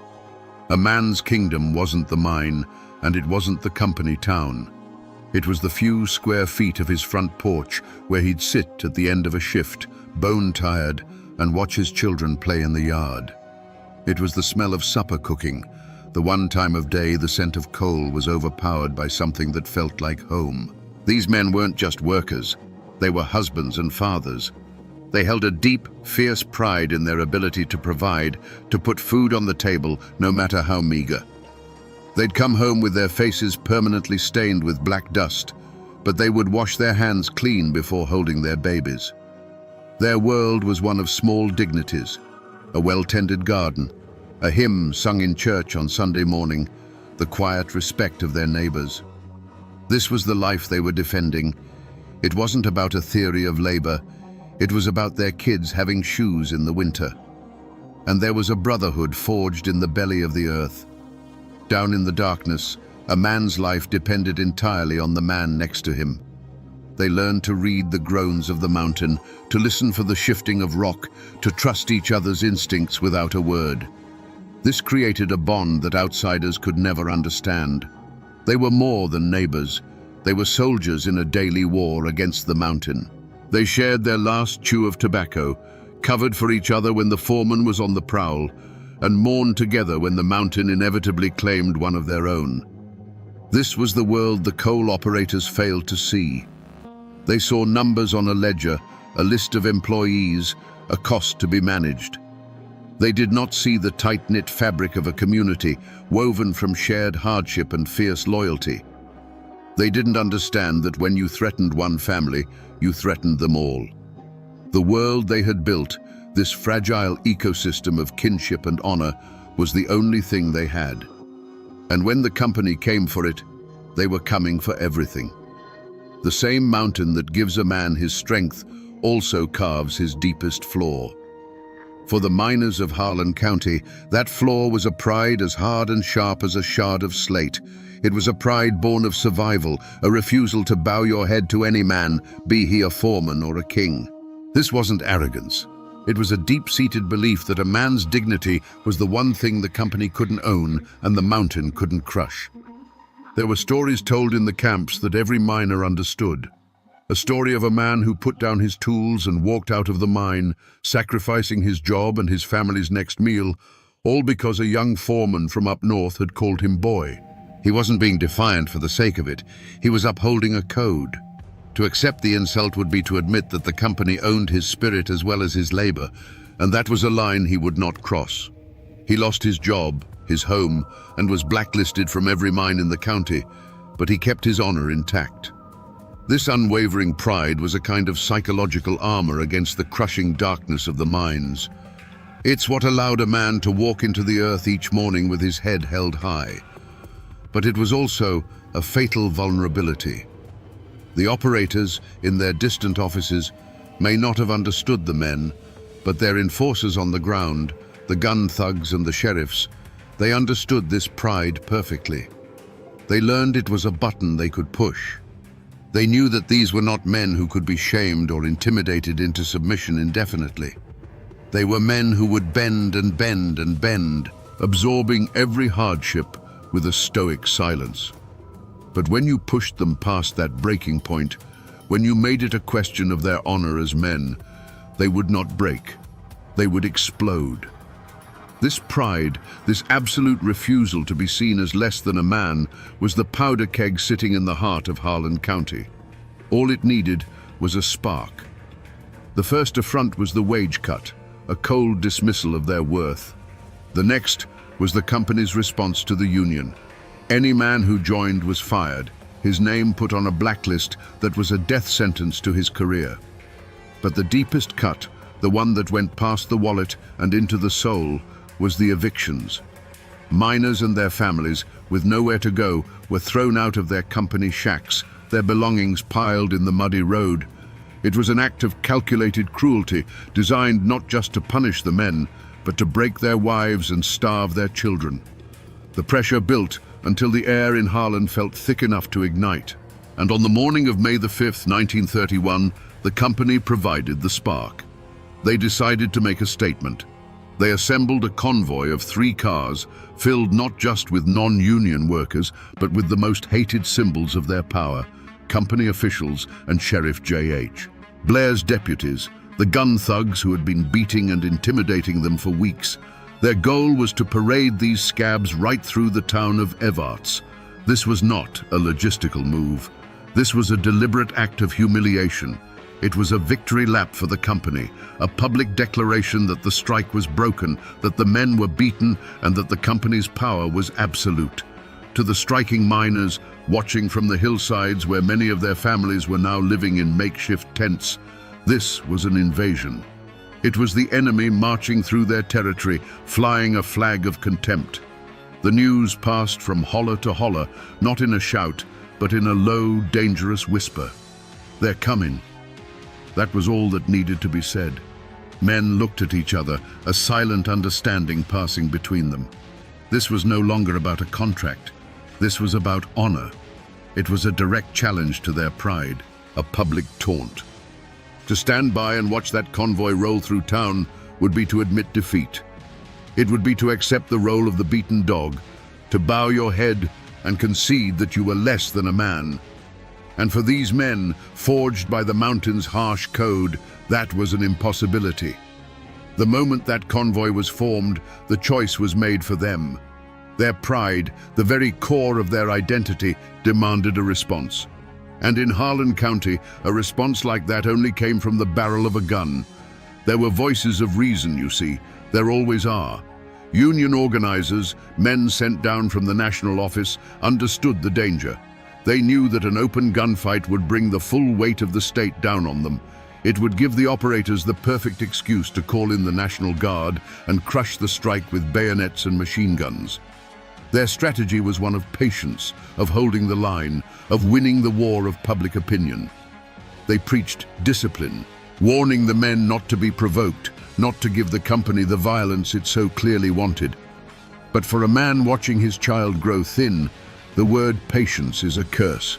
A man's kingdom wasn't the mine, and it wasn't the company town. It was the few square feet of his front porch where he'd sit at the end of a shift, bone-tired, and watch his children play in the yard. It was the smell of supper cooking, the one time of day the scent of coal was overpowered by something that felt like home. These men weren't just workers, they were husbands and fathers. They held a deep, fierce pride in their ability to provide, to put food on the table, no matter how meager. They'd come home with their faces permanently stained with black dust, but they would wash their hands clean before holding their babies. Their world was one of small dignities, a well-tended garden, a hymn sung in church on Sunday morning, the quiet respect of their neighbors. This was the life they were defending. It wasn't about a theory of labor. It was about their kids having shoes in the winter. And there was a brotherhood forged in the belly of the earth. Down in the darkness, a man's life depended entirely on the man next to him. They learned to read the groans of the mountain, to listen for the shifting of rock, to trust each other's instincts without a word. This created a bond that outsiders could never understand. They were more than neighbors. They were soldiers in a daily war against the mountain. They shared their last chew of tobacco, covered for each other when the foreman was on the prowl, and mourned together when the mountain inevitably claimed one of their own. This was the world the coal operators failed to see. They saw numbers on a ledger, a list of employees, a cost to be managed. They did not see the tight-knit fabric of a community woven from shared hardship and fierce loyalty. They didn't understand that when you threatened one family, you threatened them all. The world they had built, this fragile ecosystem of kinship and honor, was the only thing they had. And when the company came for it, they were coming for everything. The same mountain that gives a man his strength also carves his deepest flaw. For the miners of Harlan County, that flaw was a pride as hard and sharp as a shard of slate. It was a pride born of survival, a refusal to bow your head to any man, be he a foreman or a king. This wasn't arrogance. It was a deep-seated belief that a man's dignity was the one thing the company couldn't own and the mountain couldn't crush. There were stories told in the camps that every miner understood. A story of a man who put down his tools and walked out of the mine, sacrificing his job and his family's next meal, all because a young foreman from up north had called him boy. He wasn't being defiant for the sake of it. He was upholding a code. To accept the insult would be to admit that the company owned his spirit as well as his labor, and that was a line he would not cross. He lost his job, his home, and was blacklisted from every mine in the county, but he kept his honor intact. This unwavering pride was a kind of psychological armor against the crushing darkness of the mines. It's what allowed a man to walk into the earth each morning with his head held high. But it was also a fatal vulnerability. The operators, in their distant offices, may not have understood the men, but their enforcers on the ground, the gun thugs and the sheriffs, they understood this pride perfectly. They learned it was a button they could push. They knew that these were not men who could be shamed or intimidated into submission indefinitely. They were men who would bend and bend and bend, absorbing every hardship with a stoic silence. But when you pushed them past that breaking point, when you made it a question of their honor as men, they would not break. They would explode. This pride, this absolute refusal to be seen as less than a man, was the powder keg sitting in the heart of Harlan County. All it needed was a spark. The first affront was the wage cut, a cold dismissal of their worth. The next was the company's response to the union. Any man who joined was fired, his name put on a blacklist that was a death sentence to his career. But the deepest cut, the one that went past the wallet and into the soul, was the evictions. Miners and their families, with nowhere to go, were thrown out of their company shacks, their belongings piled in the muddy road. It was an act of calculated cruelty, designed not just to punish the men, but to break their wives and starve their children. The pressure built until the air in Harlan felt thick enough to ignite. And on the morning of May the 5th, 1931, the company provided the spark. They decided to make a statement. They assembled a convoy of 3 cars, filled not just with non-union workers, but with the most hated symbols of their power, company officials and Sheriff J.H. Blair's deputies, the gun thugs who had been beating and intimidating them for weeks. Their goal was to parade these scabs right through the town of Evarts. This was not a logistical move. This was a deliberate act of humiliation. It was a victory lap for the company, a public declaration that the strike was broken, that the men were beaten, and that the company's power was absolute. To the striking miners, watching from the hillsides where many of their families were now living in makeshift tents, this was an invasion. It was the enemy marching through their territory, flying a flag of contempt. The news passed from holler to holler, not in a shout, but in a low, dangerous whisper. "They're coming." That was all that needed to be said. Men looked at each other, a silent understanding passing between them. This was no longer about a contract. This was about honor. It was a direct challenge to their pride, a public taunt. To stand by and watch that convoy roll through town would be to admit defeat. It would be to accept the role of the beaten dog, to bow your head and concede that you were less than a man. And for these men, forged by the mountain's harsh code, that was an impossibility. The moment that convoy was formed, the choice was made for them. Their pride, the very core of their identity, demanded a response. And in Harlan County, a response like that only came from the barrel of a gun. There were voices of reason, you see. There always are. Union organizers, men sent down from the national office, understood the danger. They knew that an open gunfight would bring the full weight of the state down on them. It would give the operators the perfect excuse to call in the National Guard and crush the strike with bayonets and machine guns. Their strategy was one of patience, of holding the line, of winning the war of public opinion. They preached discipline, warning the men not to be provoked, not to give the company the violence it so clearly wanted. But for a man watching his child grow thin, the word patience is a curse.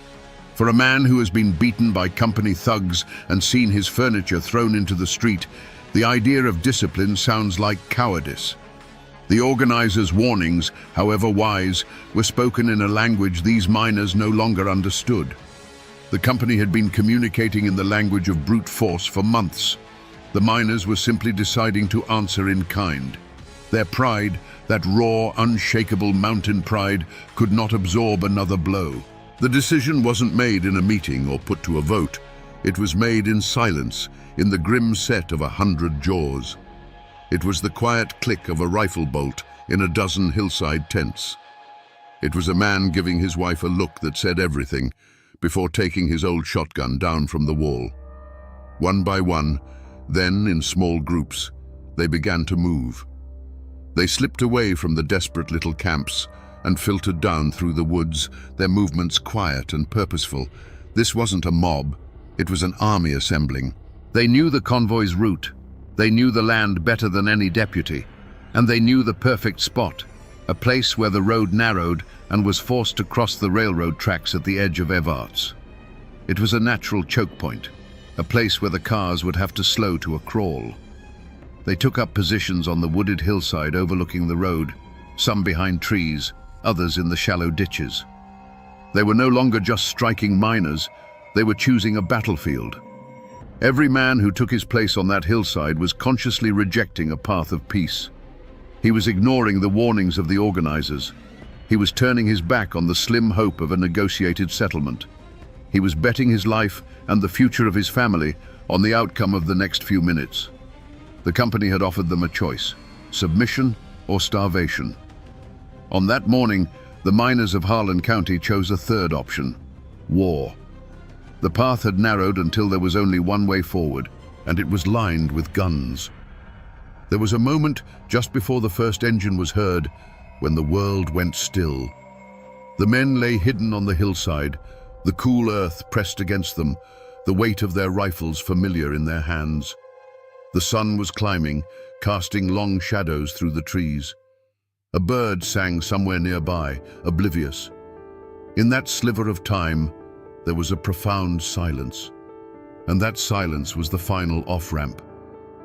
For a man who has been beaten by company thugs and seen his furniture thrown into the street, the idea of discipline sounds like cowardice. The organizers' warnings, however wise, were spoken in a language these miners no longer understood. The company had been communicating in the language of brute force for months. The miners were simply deciding to answer in kind. Their pride, that raw, unshakable mountain pride, could not absorb another blow. The decision wasn't made in a meeting or put to a vote. It was made in silence, in the grim set of 100 jaws. It was the quiet click of a rifle bolt in a dozen hillside tents. It was a man giving his wife a look that said everything before taking his old shotgun down from the wall. One by one, then in small groups, they began to move. They slipped away from the desperate little camps and filtered down through the woods, their movements quiet and purposeful. This wasn't a mob, it was an army assembling. They knew the convoy's route. They knew the land better than any deputy, and they knew the perfect spot, a place where the road narrowed and was forced to cross the railroad tracks at the edge of Evarts. It was a natural choke point, a place where the cars would have to slow to a crawl. They took up positions on the wooded hillside overlooking the road, some behind trees, others in the shallow ditches. They were no longer just striking miners, they were choosing a battlefield. Every man who took his place on that hillside was consciously rejecting a path of peace. He was ignoring the warnings of the organizers. He was turning his back on the slim hope of a negotiated settlement. He was betting his life and the future of his family on the outcome of the next few minutes. The company had offered them a choice: submission or starvation. On that morning, the miners of Harlan County chose a third option: war. The path had narrowed until there was only one way forward, and it was lined with guns. There was a moment just before the first engine was heard when the world went still. The men lay hidden on the hillside, the cool earth pressed against them, the weight of their rifles familiar in their hands. The sun was climbing, casting long shadows through the trees. A bird sang somewhere nearby, oblivious. In that sliver of time, there was a profound silence. And that silence was the final off-ramp.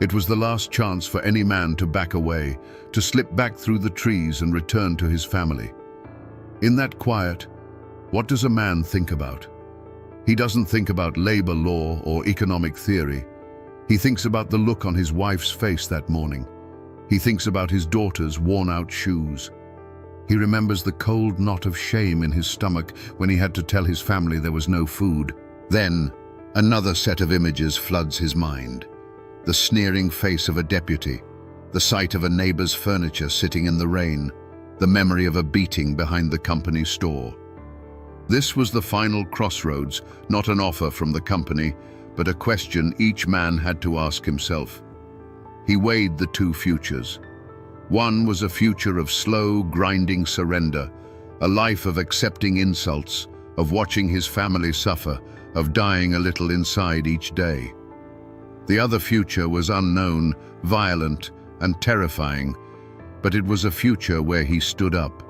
It was the last chance for any man to back away, to slip back through the trees and return to his family. In that quiet, what does a man think about? He doesn't think about labor law or economic theory. He thinks about the look on his wife's face that morning. He thinks about his daughter's worn-out shoes. He remembers the cold knot of shame in his stomach when he had to tell his family there was no food. Then, another set of images floods his mind. The sneering face of a deputy, the sight of a neighbor's furniture sitting in the rain, the memory of a beating behind the company store. This was the final crossroads, not an offer from the company, but a question each man had to ask himself. He weighed the two futures. One was a future of slow, grinding surrender, a life of accepting insults, of watching his family suffer, of dying a little inside each day. The other future was unknown, violent, and terrifying, but it was a future where he stood up.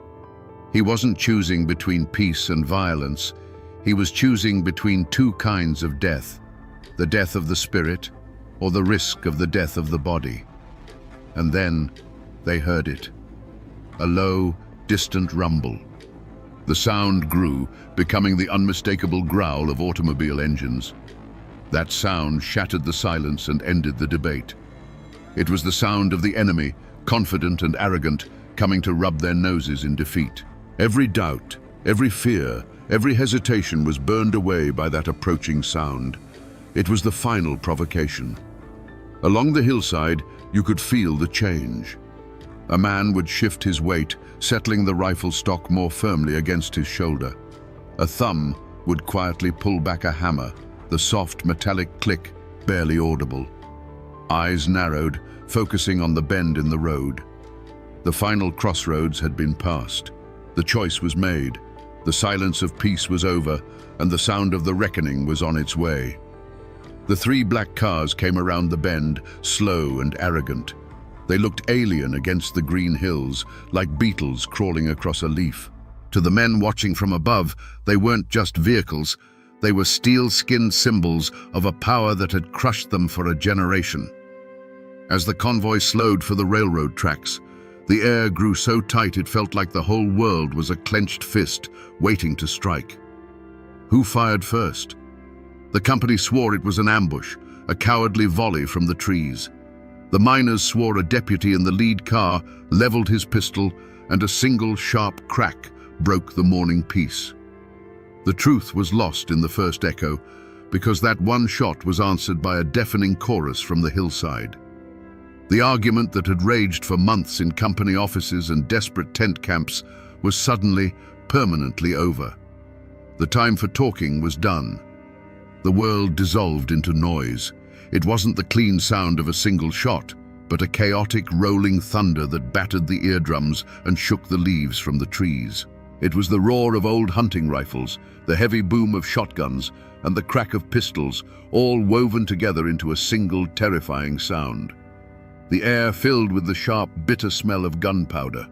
He wasn't choosing between peace and violence. He was choosing between two kinds of death: the death of the spirit, or the risk of the death of the body. And then they heard it. A low, distant rumble. The sound grew, becoming the unmistakable growl of automobile engines. That sound shattered the silence and ended the debate. It was the sound of the enemy, confident and arrogant, coming to rub their noses in defeat. Every doubt, every fear, every hesitation was burned away by that approaching sound. It was the final provocation. Along the hillside, you could feel the change. A man would shift his weight, settling the rifle stock more firmly against his shoulder. A thumb would quietly pull back a hammer, the soft metallic click barely audible. Eyes narrowed, focusing on the bend in the road. The final crossroads had been passed. The choice was made. The silence of peace was over, and the sound of the reckoning was on its way. The three black cars came around the bend, slow and arrogant. They looked alien against the green hills, like beetles crawling across a leaf. To the men watching from above, they weren't just vehicles. They were steel-skinned symbols of a power that had crushed them for a generation. As the convoy slowed for the railroad tracks, the air grew so tight it felt like the whole world was a clenched fist waiting to strike. Who fired first? The company swore it was an ambush, a cowardly volley from the trees. The miners swore a deputy in the lead car leveled his pistol, and a single sharp crack broke the morning peace. The truth was lost in the first echo, because that one shot was answered by a deafening chorus from the hillside. The argument that had raged for months in company offices and desperate tent camps was suddenly, permanently over. The time for talking was done. The world dissolved into noise. It wasn't the clean sound of a single shot, but a chaotic rolling thunder that battered the eardrums and shook the leaves from the trees. It was the roar of old hunting rifles, the heavy boom of shotguns, and the crack of pistols, all woven together into a single terrifying sound. The air filled with the sharp, bitter smell of gunpowder.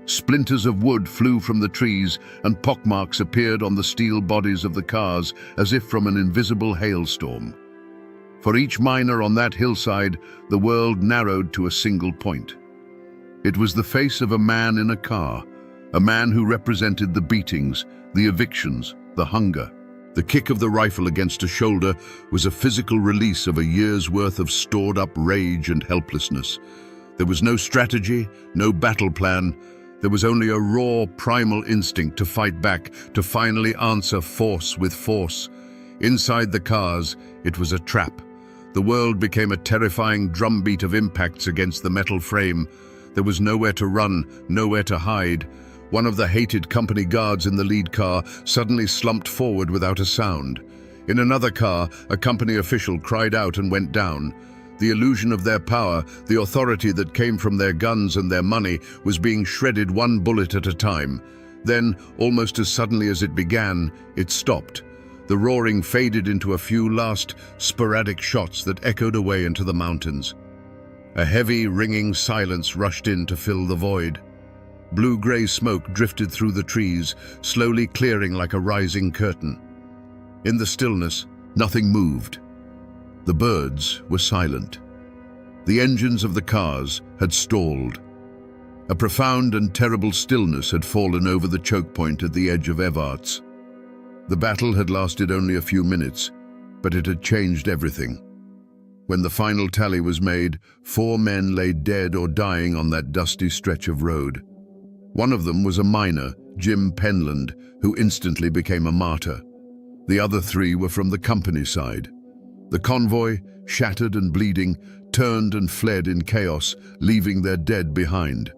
Splinters of wood flew from the trees, and pockmarks appeared on the steel bodies of the cars as if from an invisible hailstorm. For each miner on that hillside, the world narrowed to a single point. It was the face of a man in a car, a man who represented the beatings, the evictions, the hunger. The kick of the rifle against a shoulder was a physical release of a year's worth of stored-up rage and helplessness. There was no strategy, no battle plan. There was only a raw, primal instinct to fight back, to finally answer force with force. Inside the cars, it was a trap. The world became a terrifying drumbeat of impacts against the metal frame. There was nowhere to run, nowhere to hide. One of the hated company guards in the lead car suddenly slumped forward without a sound. In another car, a company official cried out and went down. The illusion of their power, the authority that came from their guns and their money, was being shredded one bullet at a time. Then, almost as suddenly as it began, it stopped. The roaring faded into a few last, sporadic shots that echoed away into the mountains. A heavy, ringing silence rushed in to fill the void. Blue-gray smoke drifted through the trees, slowly clearing like a rising curtain. In the stillness, nothing moved. The birds were silent. The engines of the cars had stalled. A profound and terrible stillness had fallen over the choke point at the edge of Evarts. The battle had lasted only a few minutes, but it had changed everything. When the final tally was made, 4 men lay dead or dying on that dusty stretch of road. One of them was a miner, Jim Penland, who instantly became a martyr. The other 3 were from the company side. The convoy, shattered and bleeding, turned and fled in chaos, leaving their dead behind.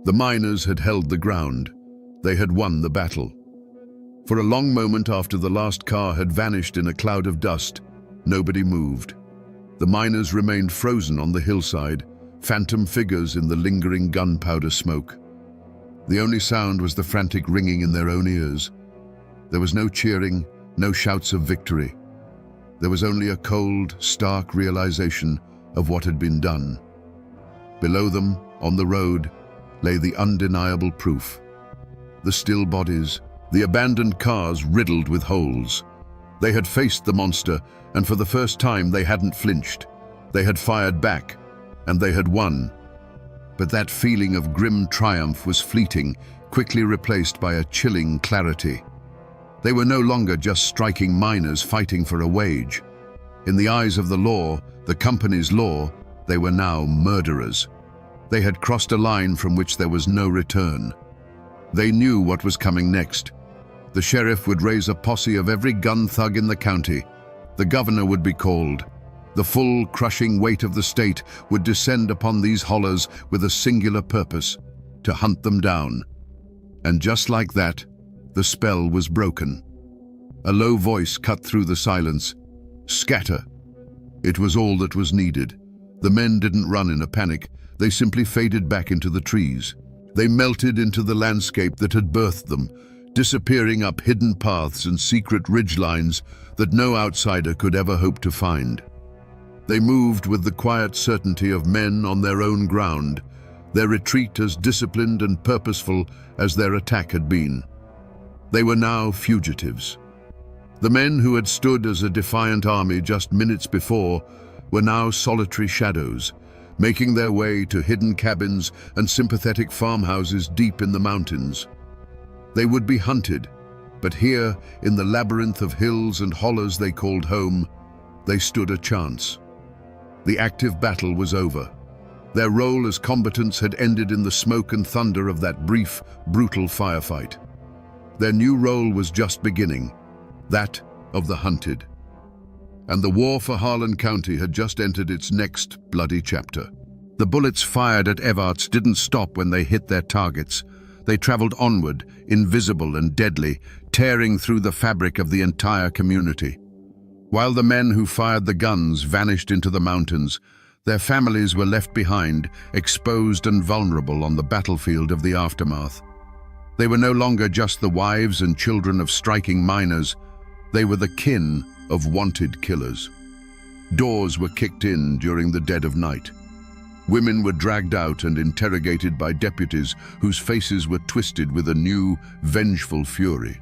The miners had held the ground. They had won the battle. For a long moment after the last car had vanished in a cloud of dust, nobody moved. The miners remained frozen on the hillside, phantom figures in the lingering gunpowder smoke. The only sound was the frantic ringing in their own ears. There was no cheering, no shouts of victory. There was only a cold, stark realization of what had been done. Below them, on the road, lay the undeniable proof. The still bodies, the abandoned cars riddled with holes. They had faced the monster, and for the first time they hadn't flinched. They had fired back, and they had won. But that feeling of grim triumph was fleeting, quickly replaced by a chilling clarity. They were no longer just striking miners fighting for a wage. In the eyes of the law, the company's law, they were now murderers. They had crossed a line from which there was no return. They knew what was coming next. The sheriff would raise a posse of every gun thug in the county. The governor would be called. The full, crushing weight of the state would descend upon these hollers with a singular purpose: to hunt them down. And just like that, the spell was broken. A low voice cut through the silence. Scatter. It was all that was needed. The men didn't run in a panic. They simply faded back into the trees. They melted into the landscape that had birthed them, disappearing up hidden paths and secret ridgelines that no outsider could ever hope to find. They moved with the quiet certainty of men on their own ground, their retreat as disciplined and purposeful as their attack had been. They were now fugitives. The men who had stood as a defiant army just minutes before were now solitary shadows, making their way to hidden cabins and sympathetic farmhouses deep in the mountains. They would be hunted, but here, in the labyrinth of hills and hollows they called home, they stood a chance. The active battle was over. Their role as combatants had ended in the smoke and thunder of that brief, brutal firefight. Their new role was just beginning, that of the hunted. And the war for Harlan County had just entered its next bloody chapter. The bullets fired at Evarts didn't stop when they hit their targets. They traveled onward, invisible and deadly, tearing through the fabric of the entire community. While the men who fired the guns vanished into the mountains, their families were left behind, exposed and vulnerable on the battlefield of the aftermath. They were no longer just the wives and children of striking miners. They were the kin of wanted killers. Doors were kicked in during the dead of night. Women were dragged out and interrogated by deputies whose faces were twisted with a new, vengeful fury.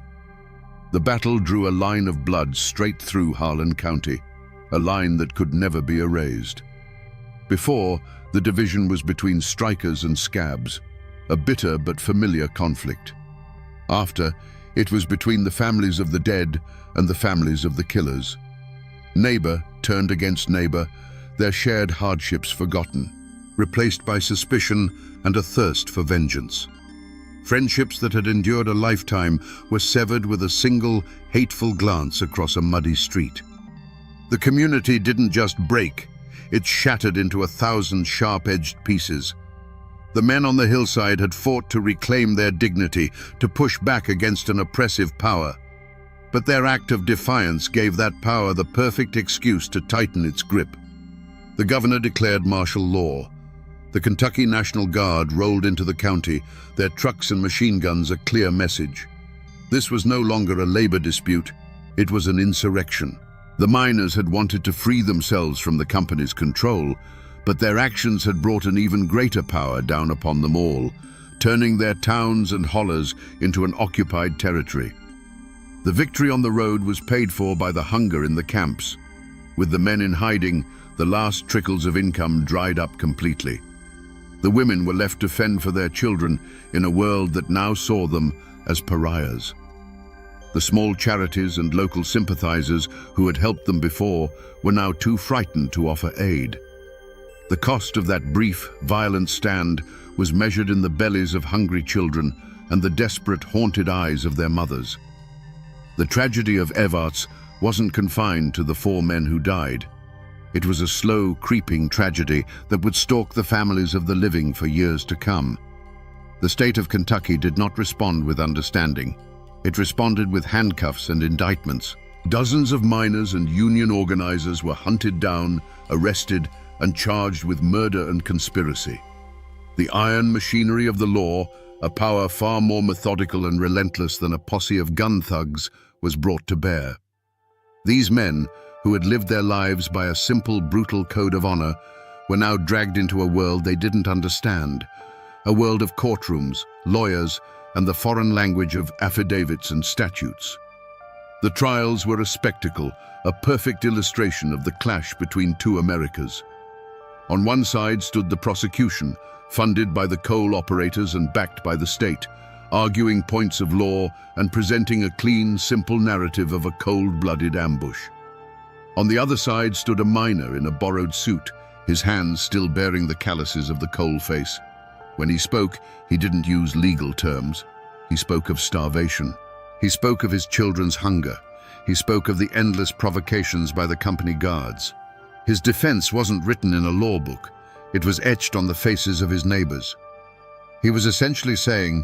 The battle drew a line of blood straight through Harlan County, a line that could never be erased. Before, the division was between strikers and scabs, a bitter but familiar conflict. After, it was between the families of the dead and the families of the killers. Neighbor turned against neighbor, their shared hardships forgotten. replaced by suspicion and a thirst for vengeance. Friendships that had endured a lifetime were severed with a single, hateful glance across a muddy street. The community didn't just break, it shattered into 1,000 sharp-edged pieces. The men on the hillside had fought to reclaim their dignity, to push back against an oppressive power. But their act of defiance gave that power the perfect excuse to tighten its grip. The governor declared martial law. The Kentucky National Guard rolled into the county, their trucks and machine guns a clear message. This was no longer a labor dispute, it was an insurrection. The miners had wanted to free themselves from the company's control, but their actions had brought an even greater power down upon them all, turning their towns and hollers into an occupied territory. The victory on the road was paid for by the hunger in the camps. With the men in hiding, the last trickles of income dried up completely. The women were left to fend for their children in a world that now saw them as pariahs. The small charities and local sympathizers who had helped them before were now too frightened to offer aid. The cost of that brief, violent stand was measured in the bellies of hungry children and the desperate, haunted eyes of their mothers. The tragedy of Evarts wasn't confined to the 4 men who died. It was a slow, creeping tragedy that would stalk the families of the living for years to come. The state of Kentucky did not respond with understanding. It responded with handcuffs and indictments. Dozens of miners and union organizers were hunted down, arrested, and charged with murder and conspiracy. The iron machinery of the law, a power far more methodical and relentless than a posse of gun thugs, was brought to bear. These men, who had lived their lives by a simple, brutal code of honor, were now dragged into a world they didn't understand, a world of courtrooms, lawyers, and the foreign language of affidavits and statutes. The trials were a spectacle, a perfect illustration of the clash between 2 Americas. On one side stood the prosecution, funded by the coal operators and backed by the state, arguing points of law and presenting a clean, simple narrative of a cold-blooded ambush. On the other side stood a miner in a borrowed suit, his hands still bearing the calluses of the coal face. When he spoke, he didn't use legal terms. He spoke of starvation. He spoke of his children's hunger. He spoke of the endless provocations by the company guards. His defense wasn't written in a law book. It was etched on the faces of his neighbors. He was essentially saying,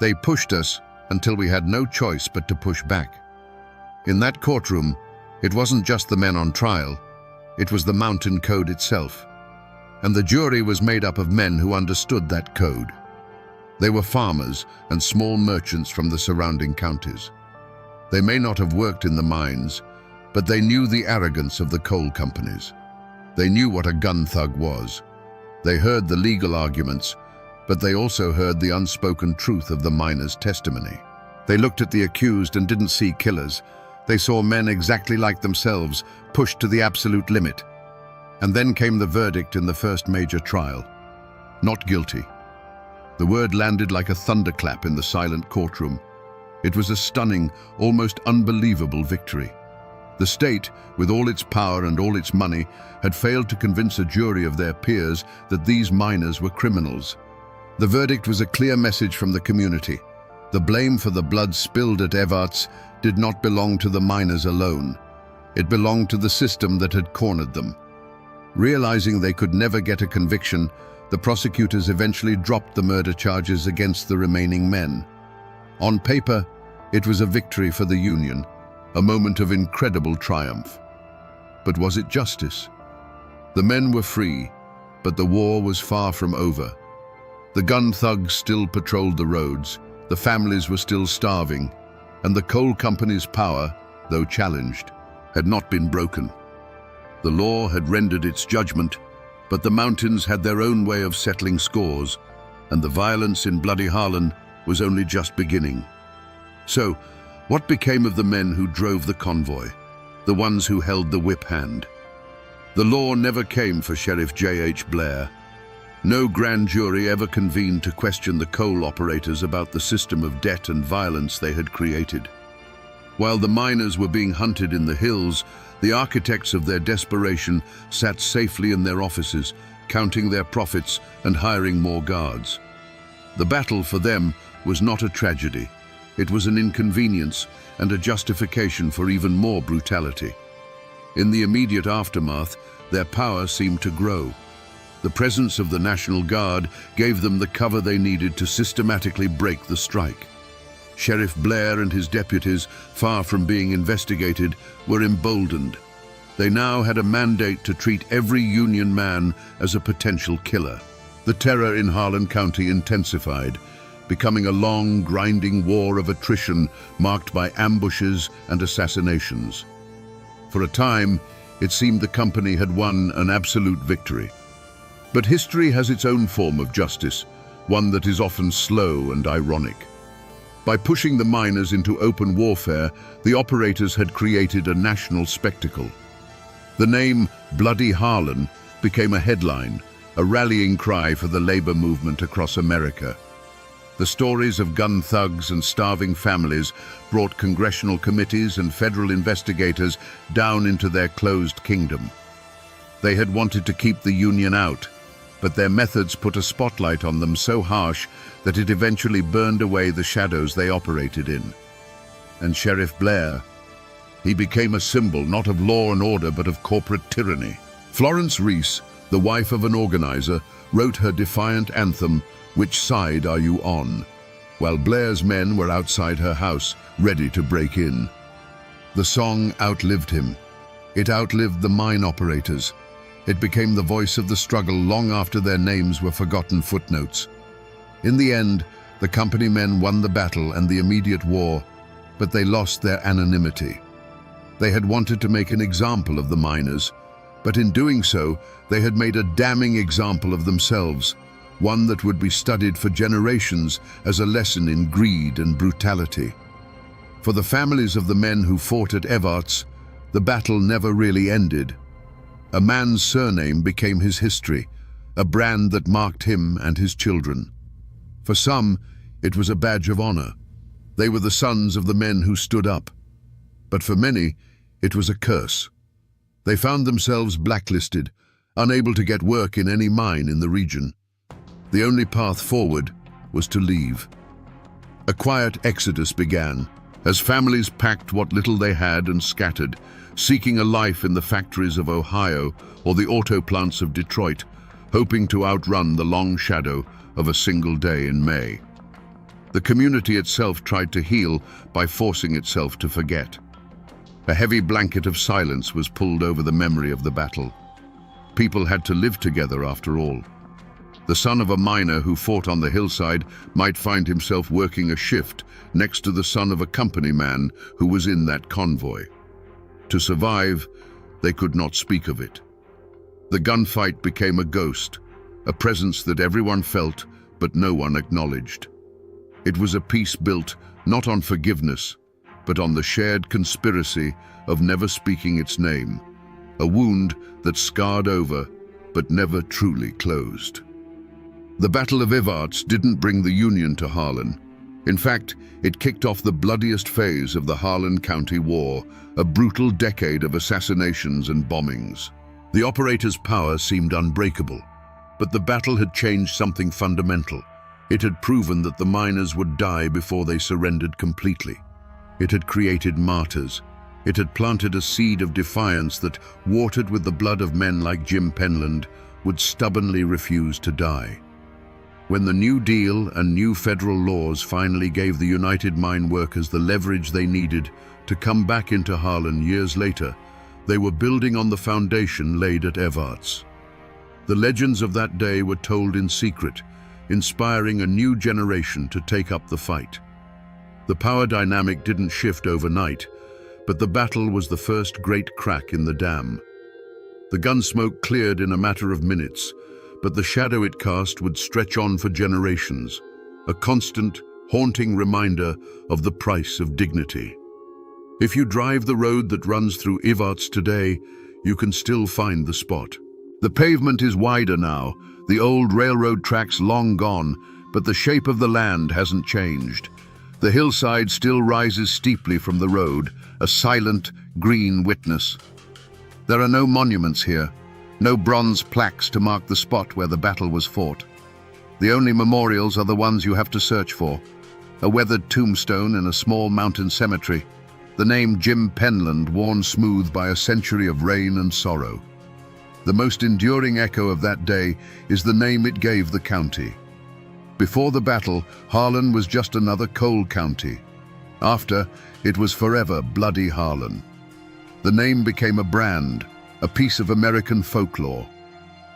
"They pushed us until we had no choice but to push back." In that courtroom, it wasn't just the men on trial, it was the mountain code itself. And the jury was made up of men who understood that code. They were farmers and small merchants from the surrounding counties. They may not have worked in the mines, but they knew the arrogance of the coal companies. They knew what a gun thug was. They heard the legal arguments, but they also heard the unspoken truth of the miners' testimony. They looked at the accused and didn't see killers. They saw men exactly like themselves, pushed to the absolute limit. And then came the verdict in the first major trial. Not guilty. The word landed like a thunderclap in the silent courtroom. It was a stunning, almost unbelievable victory. The state, with all its power and all its money, had failed to convince a jury of their peers that these miners were criminals. The verdict was a clear message from the community. The blame for the blood spilled at Evarts did not belong to the miners alone. It belonged to the system that had cornered them. Realizing they could never get a conviction, the prosecutors eventually dropped the murder charges against the remaining men. On paper, it was a victory for the Union, a moment of incredible triumph. But was it justice? The men were free, but the war was far from over. The gun thugs still patrolled the roads, the families were still starving, and the coal company's power, though challenged, had not been broken. The law had rendered its judgment, but the mountains had their own way of settling scores, and the violence in bloody Harlan was only just beginning. So, what became of the men who drove the convoy, the ones who held the whip hand? The law never came for Sheriff J.H. Blair. No grand jury ever convened to question the coal operators about the system of debt and violence they had created. While the miners were being hunted in the hills, the architects of their desperation sat safely in their offices, counting their profits and hiring more guards. The battle for them was not a tragedy. It was an inconvenience and a justification for even more brutality. In the immediate aftermath, their power seemed to grow. The presence of the National Guard gave them the cover they needed to systematically break the strike. Sheriff Blair and his deputies, far from being investigated, were emboldened. They now had a mandate to treat every Union man as a potential killer. The terror in Harlan County intensified, becoming a long, grinding war of attrition marked by ambushes and assassinations. For a time, it seemed the company had won an absolute victory. But history has its own form of justice, one that is often slow and ironic. By pushing the miners into open warfare, the operators had created a national spectacle. The name Bloody Harlan became a headline, a rallying cry for the labor movement across America. The stories of gun thugs and starving families brought congressional committees and federal investigators down into their closed kingdom. They had wanted to keep the Union out, but their methods put a spotlight on them so harsh that it eventually burned away the shadows they operated in. And Sheriff Blair, he became a symbol not of law and order but of corporate tyranny. Florence Reese, the wife of an organizer, wrote her defiant anthem, "Which Side Are You On?" while Blair's men were outside her house, ready to break in. The song outlived him. It outlived the mine operators. It became the voice of the struggle long after their names were forgotten footnotes. In the end, the company men won the battle and the immediate war, but they lost their anonymity. They had wanted to make an example of the miners, but in doing so, they had made a damning example of themselves, one that would be studied for generations as a lesson in greed and brutality. For the families of the men who fought at Evarts, the battle never really ended. A man's surname became his history, a brand that marked him and his children. For some, it was a badge of honor. They were the sons of the men who stood up. But for many, it was a curse. They found themselves blacklisted, unable to get work in any mine in the region. The only path forward was to leave. A quiet exodus began, as families packed what little they had and scattered, seeking a life in the factories of Ohio or the auto plants of Detroit, hoping to outrun the long shadow of a single day in May. The community itself tried to heal by forcing itself to forget. A heavy blanket of silence was pulled over the memory of the battle. People had to live together after all. The son of a miner who fought on the hillside might find himself working a shift next to the son of a company man who was in that convoy. To survive, they could not speak of it. The gunfight became a ghost, a presence that everyone felt but no one acknowledged. It was a peace built not on forgiveness, but on the shared conspiracy of never speaking its name, a wound that scarred over but never truly closed. The Battle of Evarts didn't bring the Union to Harlan. In fact, it kicked off the bloodiest phase of the Harlan County War, a brutal decade of assassinations and bombings. The operators' power seemed unbreakable, but the battle had changed something fundamental. It had proven that the miners would die before they surrendered completely. It had created martyrs. It had planted a seed of defiance that, watered with the blood of men like Jim Penland, would stubbornly refuse to die. When the New Deal and new federal laws finally gave the United Mine Workers the leverage they needed to come back into Harlan years later, they were building on the foundation laid at Evarts. The legends of that day were told in secret, inspiring a new generation to take up the fight. The power dynamic didn't shift overnight, but the battle was the first great crack in the dam. The gunsmoke cleared in a matter of minutes, but the shadow it cast would stretch on for generations, a constant, haunting reminder of the price of dignity. If you drive the road that runs through Evarts today, you can still find the spot. The pavement is wider now, the old railroad tracks long gone, but the shape of the land hasn't changed. The hillside still rises steeply from the road, a silent, green witness. There are no monuments here, No bronze plaques to mark the spot where the battle was fought. The only memorials are the ones you have to search for. A weathered tombstone in a small mountain cemetery. The name Jim Penland worn smooth by a century of rain and sorrow. The most enduring echo of that day is the name it gave the county. Before the battle, Harlan was just another coal county. After, it was forever Bloody Harlan. The name became a brand, a piece of American folklore.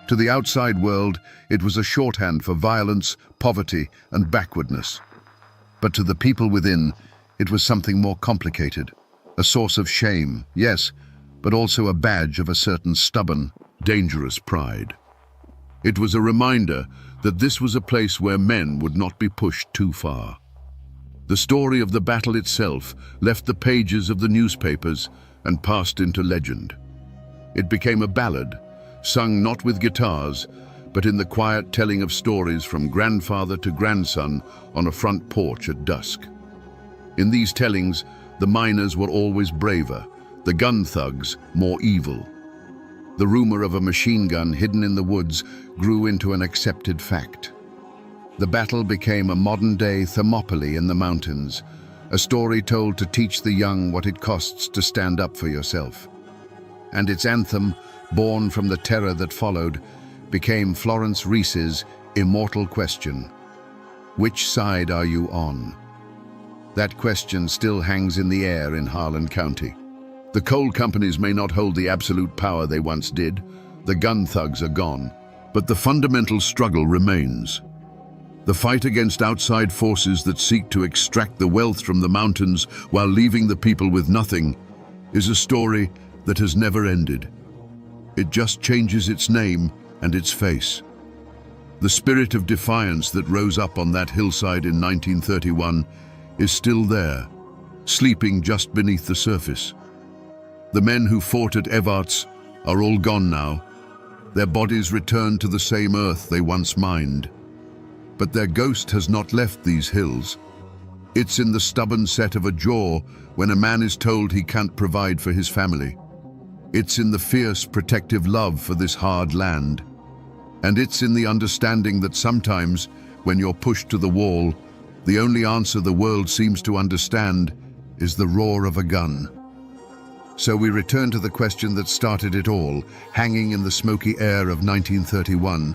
To the outside world, it was a shorthand for violence, poverty, and backwardness. But to the people within, it was something more complicated. A source of shame, yes, but also a badge of a certain stubborn, dangerous pride. It was a reminder that this was a place where men would not be pushed too far. The story of the battle itself left the pages of the newspapers and passed into legend. It became a ballad, sung not with guitars, but in the quiet telling of stories from grandfather to grandson on a front porch at dusk. In these tellings, the miners were always braver, the gun thugs more evil. The rumor of a machine gun hidden in the woods grew into an accepted fact. The battle became a modern-day Thermopylae in the mountains, a story told to teach the young what it costs to stand up for yourself. And its anthem, born from the terror that followed, became Florence Reese's immortal question: which side are you on? That question still hangs in the air in Harlan County. The coal companies may not hold the absolute power they once did. The gun thugs are gone. But the fundamental struggle remains. The fight against outside forces that seek to extract the wealth from the mountains while leaving the people with nothing is a story that has never ended. It just changes its name and its face. The spirit of defiance that rose up on that hillside in 1931 is still there, sleeping just beneath the surface. The men who fought at Evarts are all gone now. Their bodies returned to the same earth they once mined. But their ghost has not left these hills. It's in the stubborn set of a jaw when a man is told he can't provide for his family. It's in the fierce protective love for this hard land. And it's in the understanding that sometimes, when you're pushed to the wall, the only answer the world seems to understand is the roar of a gun. So we return to the question that started it all, hanging in the smoky air of 1931.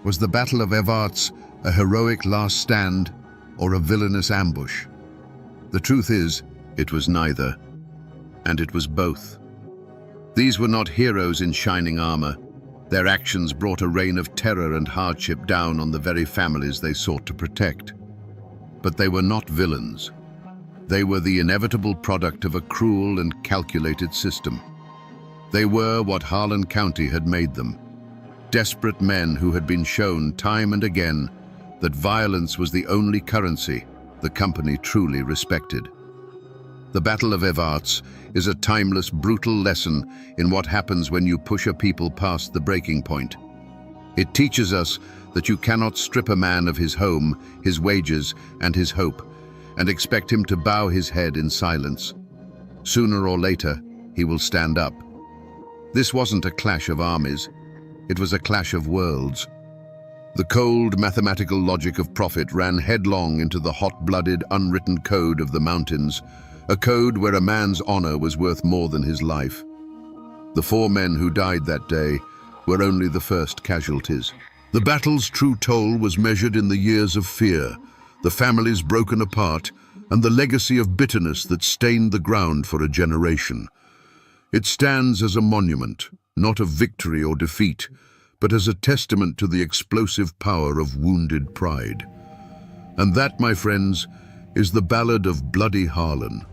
Was the Battle of Evarts a heroic last stand or a villainous ambush? The truth is, it was neither, and it was both. These were not heroes in shining armor. Their actions brought a reign of terror and hardship down on the very families they sought to protect. But they were not villains. They were the inevitable product of a cruel and calculated system. They were what Harlan County had made them. Desperate men who had been shown time and again that violence was the only currency the company truly respected. The Battle of Evarts is a timeless, brutal lesson in what happens when you push a people past the breaking point. It teaches us that you cannot strip a man of his home, his wages, and his hope, and expect him to bow his head in silence. Sooner or later, he will stand up. This wasn't a clash of armies. It was a clash of worlds. The cold, mathematical logic of profit ran headlong into the hot-blooded, unwritten code of the mountains, a code where a man's honor was worth more than his life. The 4 men who died that day were only the first casualties. The battle's true toll was measured in the years of fear, the families broken apart, and the legacy of bitterness that stained the ground for a generation. It stands as a monument, not of victory or defeat, but as a testament to the explosive power of wounded pride. And that, my friends, is the ballad of Bloody Harlan.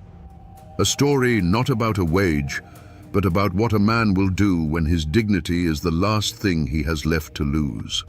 A story not about a wage, but about what a man will do when his dignity is the last thing he has left to lose.